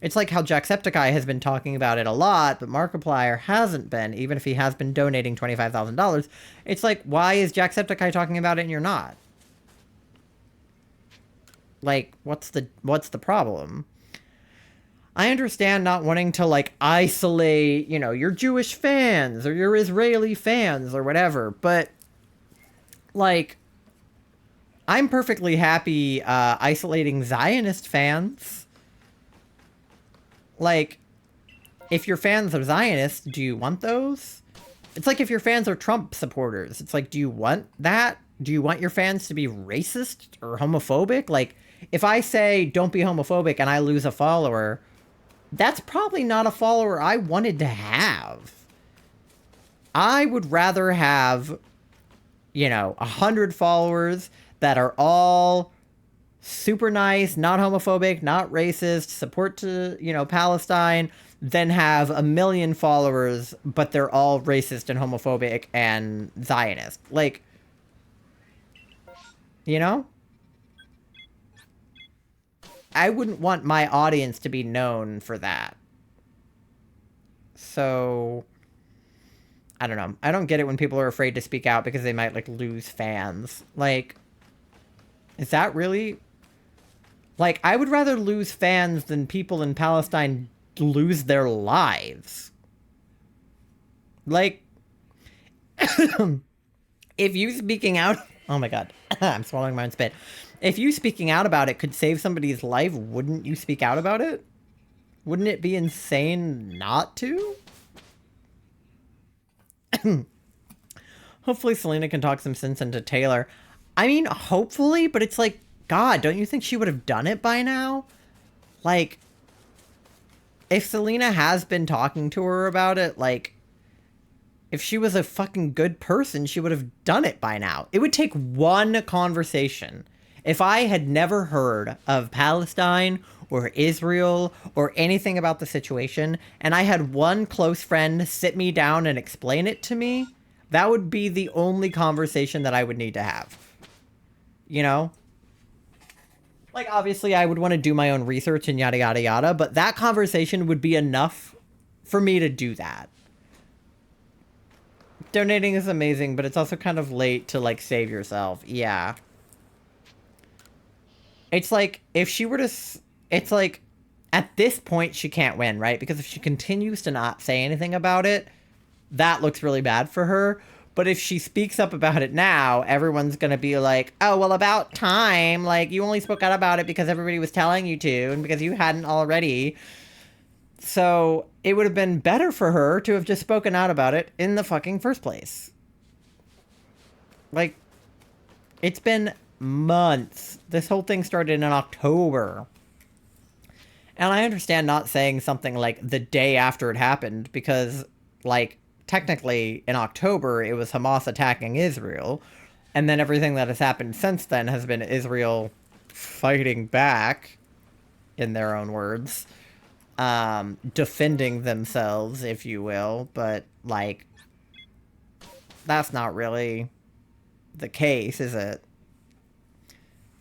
It's like how Jacksepticeye has been talking about it a lot, but Markiplier hasn't been, even if he has been donating $25,000. It's like, why is Jacksepticeye talking about it and you're not? Like, what's the problem? I understand not wanting to, like, isolate, you know, your Jewish fans or your Israeli fans or whatever, but, like, I'm perfectly happy isolating Zionist fans. Like, if your fans are Zionists, do you want those? It's like if your fans are Trump supporters. It's like, do you want that? Do you want your fans to be racist or homophobic? Like, if I say, don't be homophobic, and I lose a follower, that's probably not a follower I wanted to have. I would rather have, you know, 100 followers that are all super nice, not homophobic, not racist, support to, you know, Palestine, than have 1 million followers, but they're all racist and homophobic and Zionist. Like, you know? I wouldn't want my audience to be known for that. So, I don't know. I don't get it when people are afraid to speak out because they might, like, lose fans. Like, is that really... Like, I would rather lose fans than people in Palestine lose their lives. Like, if you speaking out... Oh my god. I'm swallowing my own spit. If you speaking out about it could save somebody's life, wouldn't you speak out about it? Wouldn't it be insane not to? Hopefully Selena can talk some sense into Taylor. I mean, hopefully, but it's like, God, don't you think she would have done it by now? Like, if Selena has been talking to her about it, like, if she was a fucking good person, she would have done it by now. It would take one conversation. If I had never heard of Palestine or Israel or anything about the situation, and I had one close friend sit me down and explain it to me, that would be the only conversation that I would need to have. You know? Like, obviously, I would want to do my own research and yada, yada, yada, but that conversation would be enough for me to do that. Donating is amazing, but it's also kind of late to, like, save yourself. Yeah. It's like, if she were to... It's like, at this point, she can't win, right? Because if she continues to not say anything about it, that looks really bad for her. But if she speaks up about it now, everyone's going to be like, oh, well, about time. Like, you only spoke out about it because everybody was telling you to, and because you hadn't already. So, it would have been better for her to have just spoken out about it in the fucking first place. Like, it's been months. This whole thing started in October. And I understand not saying something like the day after it happened, because, like, technically, in October, it was Hamas attacking Israel, and then everything that has happened since then has been Israel fighting back, in their own words, defending themselves, if you will, but, like, that's not really the case, is it?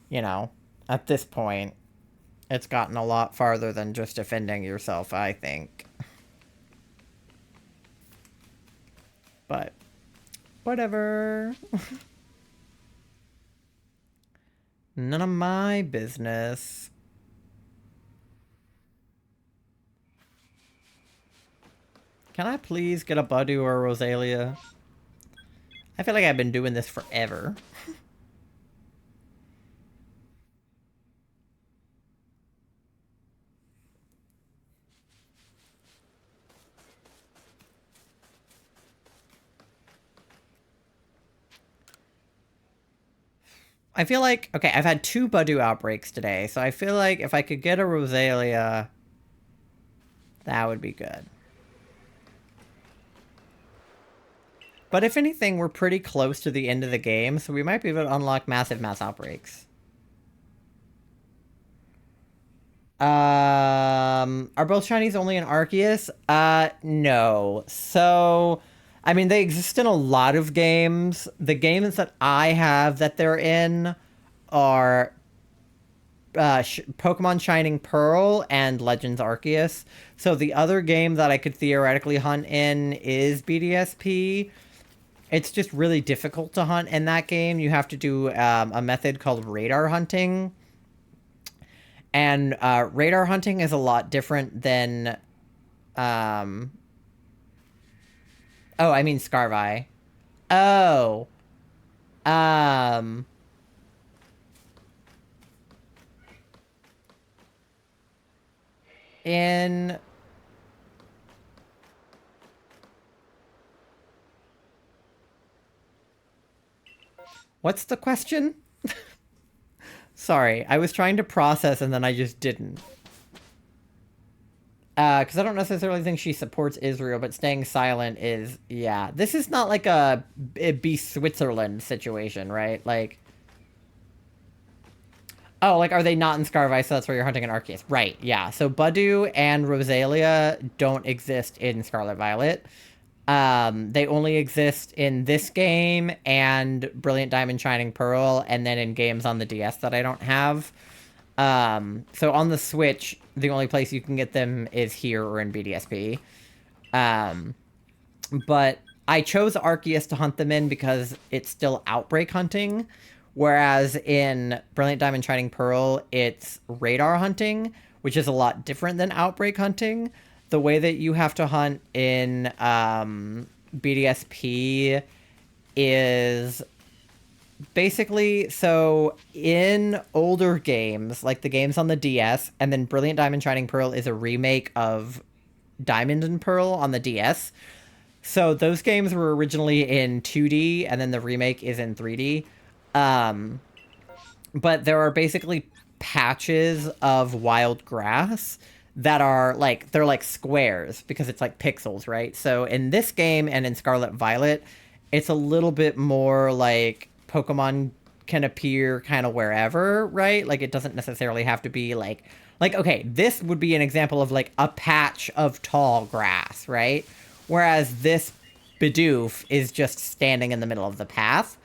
You know, at this point, it's gotten a lot farther than just defending yourself, I think. But, whatever. None of my business. Can I please get a Budu or a Rosalia? I feel like I've been doing this forever. I feel like, okay, I've had 2 Budu outbreaks today, so I feel like if I could get a Rosalia, that would be good. But if anything, we're pretty close to the end of the game, so we might be able to unlock massive mass outbreaks. Are both Chinese only in Arceus? No. So, I mean, they exist in a lot of games. The games that I have that they're in are Pokemon Shining Pearl and Legends Arceus. So the other game that I could theoretically hunt in is BDSP. It's just really difficult to hunt in that game. You have to do a method called radar hunting. And radar hunting is a lot different than... Oh, I mean Scarvi. Oh. In... What's the question? Sorry, I was trying to process and then I just didn't. Because I don't necessarily think she supports Israel, but staying silent is, yeah. This is not like a be Switzerland situation, right? Like, oh, like, are they not in Scarvi, so that's where you're hunting in Arceus? Right, yeah. So Budu and Rosalia don't exist in Scarlet Violet. They only exist in this game and Brilliant Diamond Shining Pearl, and then in games on the DS that I don't have. So on the Switch, the only place you can get them is here or in BDSP. But I chose Arceus to hunt them in because it's still outbreak hunting, whereas in Brilliant Diamond Shining Pearl, it's radar hunting, which is a lot different than outbreak hunting. The way that you have to hunt in BDSP is basically, so in older games, like the games on the DS, and then Brilliant Diamond Shining Pearl is a remake of Diamond and Pearl on the DS. So those games were originally in 2D, and then the remake is in 3D. But there are basically patches of wild grass that are like, they're like squares because it's like pixels, right? So in this game and in Scarlet Violet, it's a little bit more like Pokemon can appear kind of wherever, right? Like it doesn't necessarily have to be like, okay, this would be an example of like a patch of tall grass, right? Whereas this Bidoof is just standing in the middle of the path.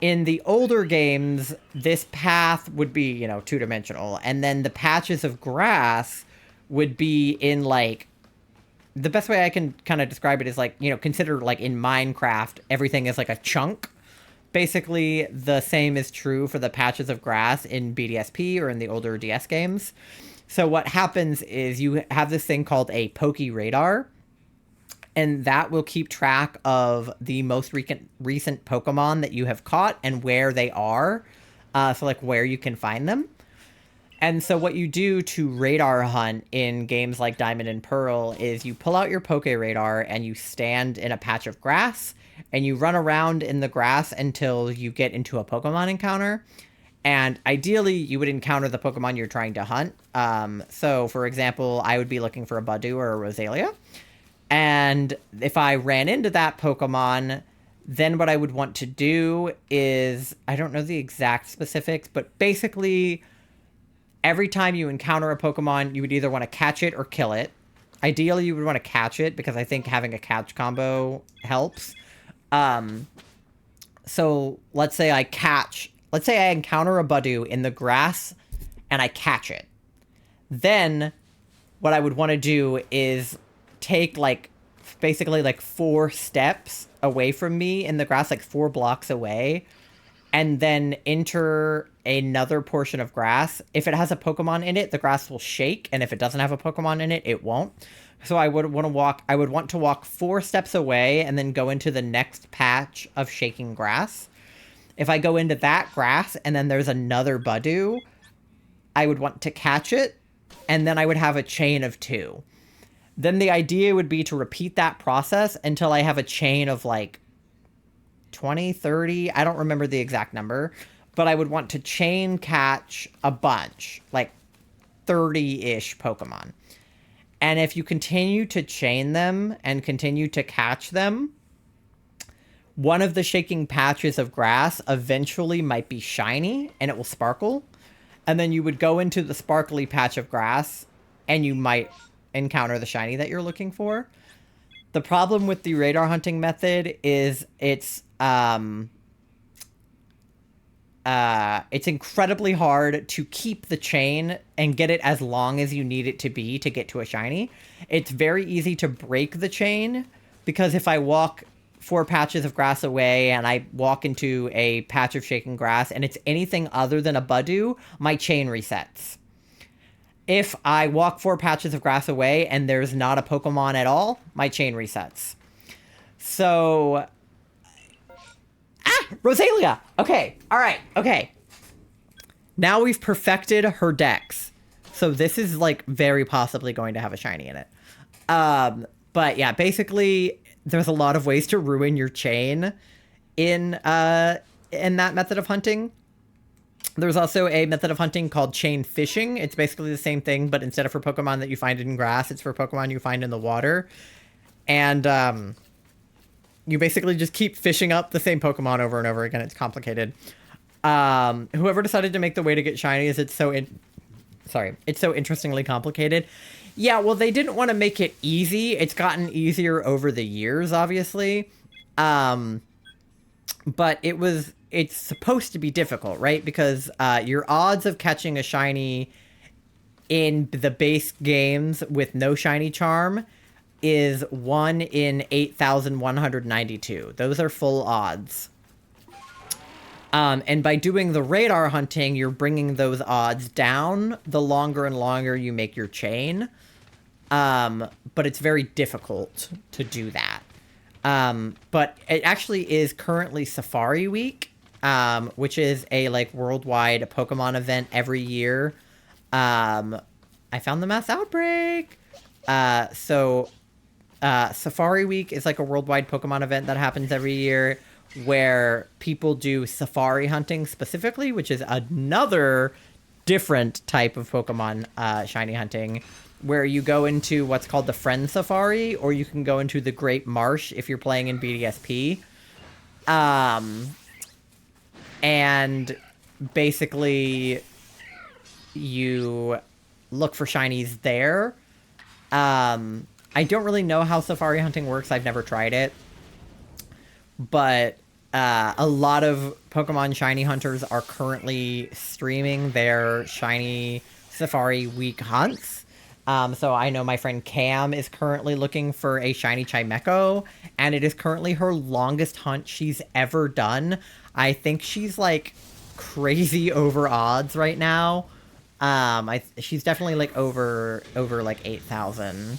In the older games, this path would be, you know, two-dimensional, and then the patches of grass would be in, like, the best way I can kind of describe it is, like, you know, consider, like, in Minecraft, everything is, like, a chunk. Basically, the same is true for the patches of grass in BDSP or in the older DS games. So what happens is you have this thing called a Poke Radar, and that will keep track of the most recent Pokemon that you have caught and where they are. So, like, where you can find them. And so what you do to radar hunt in games like Diamond and Pearl is you pull out your Poke Radar and you stand in a patch of grass and you run around in the grass until you get into a Pokemon encounter. And ideally, you would encounter the Pokemon you're trying to hunt. So, for example, I would be looking for a Budu or a Rosalia. And if I ran into that Pokemon, then what I would want to do is, I don't know the exact specifics, but basically every time you encounter a Pokemon, you would either want to catch it or kill it. Ideally, you would want to catch it because I think having a catch combo helps. So let's say I encounter a Budew in the grass and I catch it. Then what I would want to do is take like basically like 4 steps away from me in the grass, like 4 blocks away, and then enter another portion of grass. If it has a Pokemon in it, the grass will shake, and if it doesn't have a Pokemon in it, it won't. So I would want to walk 4 steps away and then go into the next patch of shaking grass. If I go into that grass and then there's another Budew, I would want to catch it, and then I would have a chain of 2. Then the idea would be to repeat that process until I have a chain of like 20, 30, I don't remember the exact number, but I would want to chain catch a bunch, like 30-ish Pokemon. And if you continue to chain them and continue to catch them, one of the shaking patches of grass eventually might be shiny and it will sparkle. And then you would go into the sparkly patch of grass and you might encounter the shiny that you're looking for. The problem with the radar hunting method is it's incredibly hard to keep the chain and get it as long as you need it to be to get to a shiny. It's very easy to break the chain because if I walk 4 patches of grass away and I walk into a patch of shaking grass and it's anything other than a Budew, my chain resets. If I walk 4 patches of grass away and there's not a Pokemon at all, my chain resets. So... Rosalia! Okay, alright, okay. Now we've perfected her dex. So this is, like, very possibly going to have a shiny in it. But yeah, basically, there's a lot of ways to ruin your chain in that method of hunting. There's also a method of hunting called chain fishing. It's basically the same thing, but instead of for Pokemon that you find in grass, it's for Pokemon you find in the water. And you basically just keep fishing up the same Pokemon over and over again. It's complicated. Whoever decided to make the way to get shinies, it's so interestingly complicated. Yeah, well, they didn't want to make it easy. It's gotten easier over the years, obviously. But it's supposed to be difficult, right? Because your odds of catching a shiny in the base games with no shiny charm is 1 in 8,192. Those are full odds. And by doing the radar hunting, you're bringing those odds down the longer and longer you make your chain. But it's very difficult to do that. But it actually is currently Safari Week, which is a like worldwide Pokemon event every year. I found the mass outbreak. Safari Week is like a worldwide Pokemon event that happens every year where people do safari hunting specifically, which is another different type of Pokemon shiny hunting, where you go into what's called the Friend Safari, or you can go into the Great Marsh if you're playing in BDSP. And basically you look for shinies there. I don't really know how safari hunting works. I've never tried it. But a lot of Pokemon shiny hunters are currently streaming their shiny Safari Week hunts. So I know my friend Cam is currently looking for a shiny Chimecho, and it is currently her longest hunt she's ever done. I think she's like crazy over odds right now. She's definitely like over like 8,000.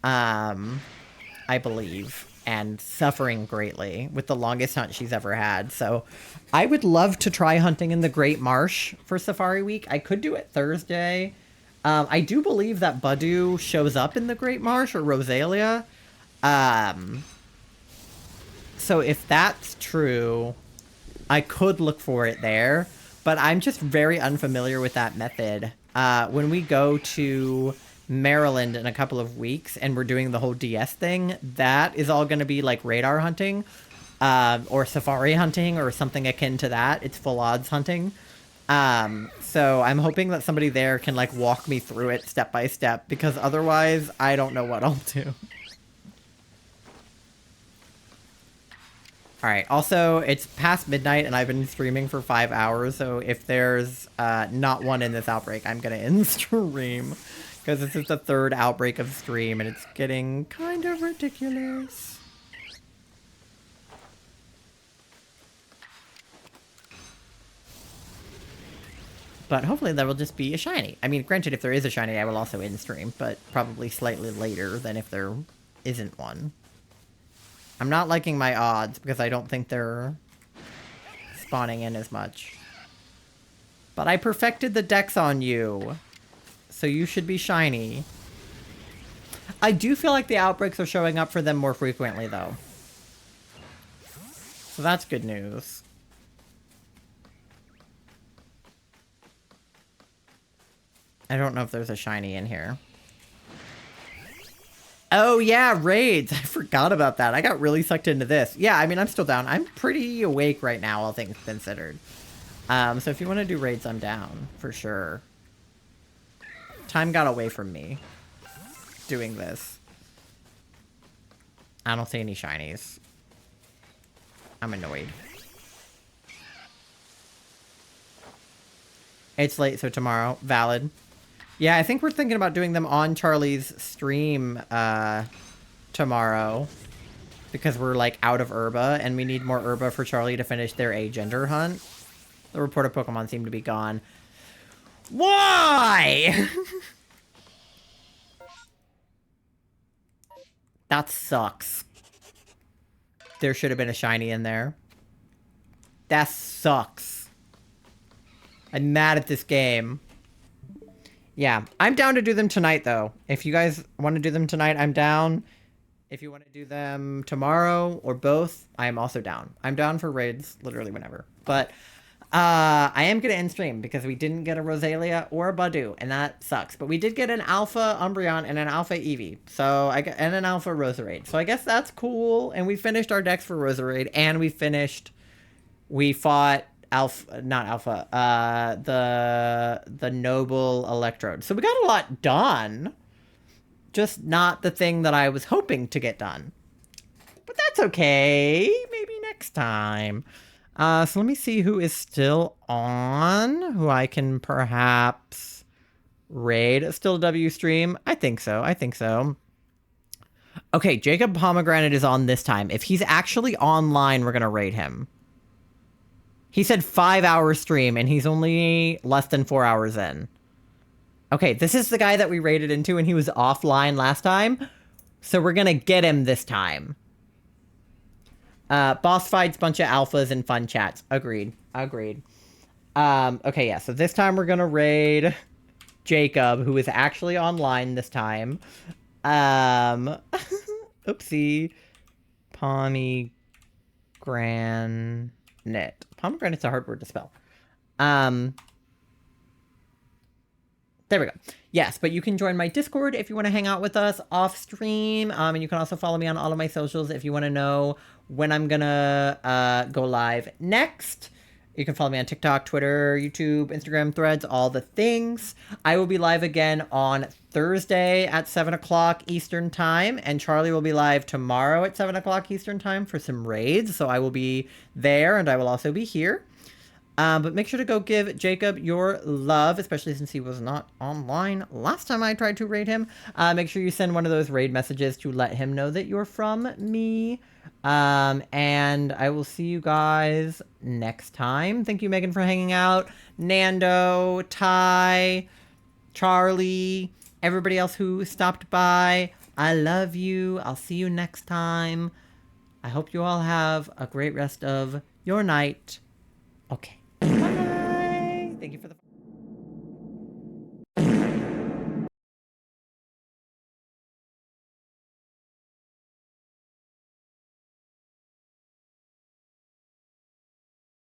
I believe, and suffering greatly with the longest hunt she's ever had. So I would love to try hunting in the Great Marsh for Safari Week. I could do it Thursday. I do believe that Budew shows up in the Great Marsh, or Rosalia. So if that's true, I could look for it there, but I'm just very unfamiliar with that method. When we go to Maryland in a couple of weeks and we're doing the whole DS thing, that is all going to be like radar hunting, or safari hunting, or something akin to that. It's full odds hunting. So I'm hoping that somebody there can like walk me through it step by step, because otherwise I don't know what I'll do. All right. Also, it's past midnight, and I've been streaming for 5 hours. So if there's not one in this outbreak, I'm gonna end stream because this is the 3rd outbreak of stream, and it's getting kind of ridiculous. But hopefully there will just be a shiny. I mean, granted, if there is a shiny, I will also end stream, but probably slightly later than if there isn't one. I'm not liking my odds because I don't think they're spawning in as much. But I perfected the dex on you, so you should be shiny. I do feel like the outbreaks are showing up for them more frequently, though. So that's good news. I don't know if there's a shiny in here. Oh yeah, raids. I forgot about that. I got really sucked into this. Yeah, I mean, I'm still down. I'm pretty awake right now, all things considered. So if you want to do raids, I'm down, for sure. Time got away from me doing this. I don't see any shinies. I'm annoyed. It's late, so tomorrow. Valid. Yeah, I think we're thinking about doing them on Charlie's stream tomorrow. Because we're, like, out of herba, and we need more herba for Charlie to finish their agender hunt. The reported Pokemon seem to be gone. Why? That sucks. There should have been a shiny in there. That sucks. I'm mad at this game. Yeah, I'm down to do them tonight, though. If you guys want to do them tonight, I'm down. If you want to do them tomorrow or both, I am also down. I'm down for raids literally whenever. But I am going to end stream because we didn't get a Rosalia or a Badu, and that sucks. But we did get an Alpha Umbreon and an Alpha Eevee, and an Alpha Roserade. So I guess that's cool. And we finished our decks for Roserade, and we fought the Noble Electrode. So we got a lot done. Just not the thing that I was hoping to get done. But that's okay. Maybe next time. So let me see who is still on. Who I can perhaps raid. Still a W stream? I think so. I think so. Okay, Jacob Pomegranate is on this time. If he's actually online, we're going to raid him. He said 5-hour stream, and he's only less than 4 hours in. Okay, this is the guy that we raided into, and he was offline last time. So we're gonna get him this time. Boss fights, bunch of alphas, and fun chats. Agreed. Agreed. Okay, yeah, so this time we're gonna raid Jacob, who is actually online this time. Oopsie. Pomegranate. Pomegranate's a hard word to spell. There we go. Yes, but you can join my Discord if you want to hang out with us off stream. And you can also follow me on all of my socials if you want to know when I'm gonna go live next. You can follow me on TikTok, Twitter, YouTube, Instagram, Threads, all the things. I will be live again on Thursday at 7 o'clock Eastern Time, and Charlie will be live tomorrow at 7 o'clock Eastern Time for some raids. So I will be there, and I will also be here. But make sure to go give Jacob your love, especially since he was not online last time I tried to raid him. Make sure you send one of those raid messages to let him know that you're from me. And I will see you guys next time. Thank you, Megan, for hanging out. Nando, Ty, Charlie, everybody else who stopped by. I love you. I'll see you next time. I hope you all have a great rest of your night. Okay. Bye. Thank you for the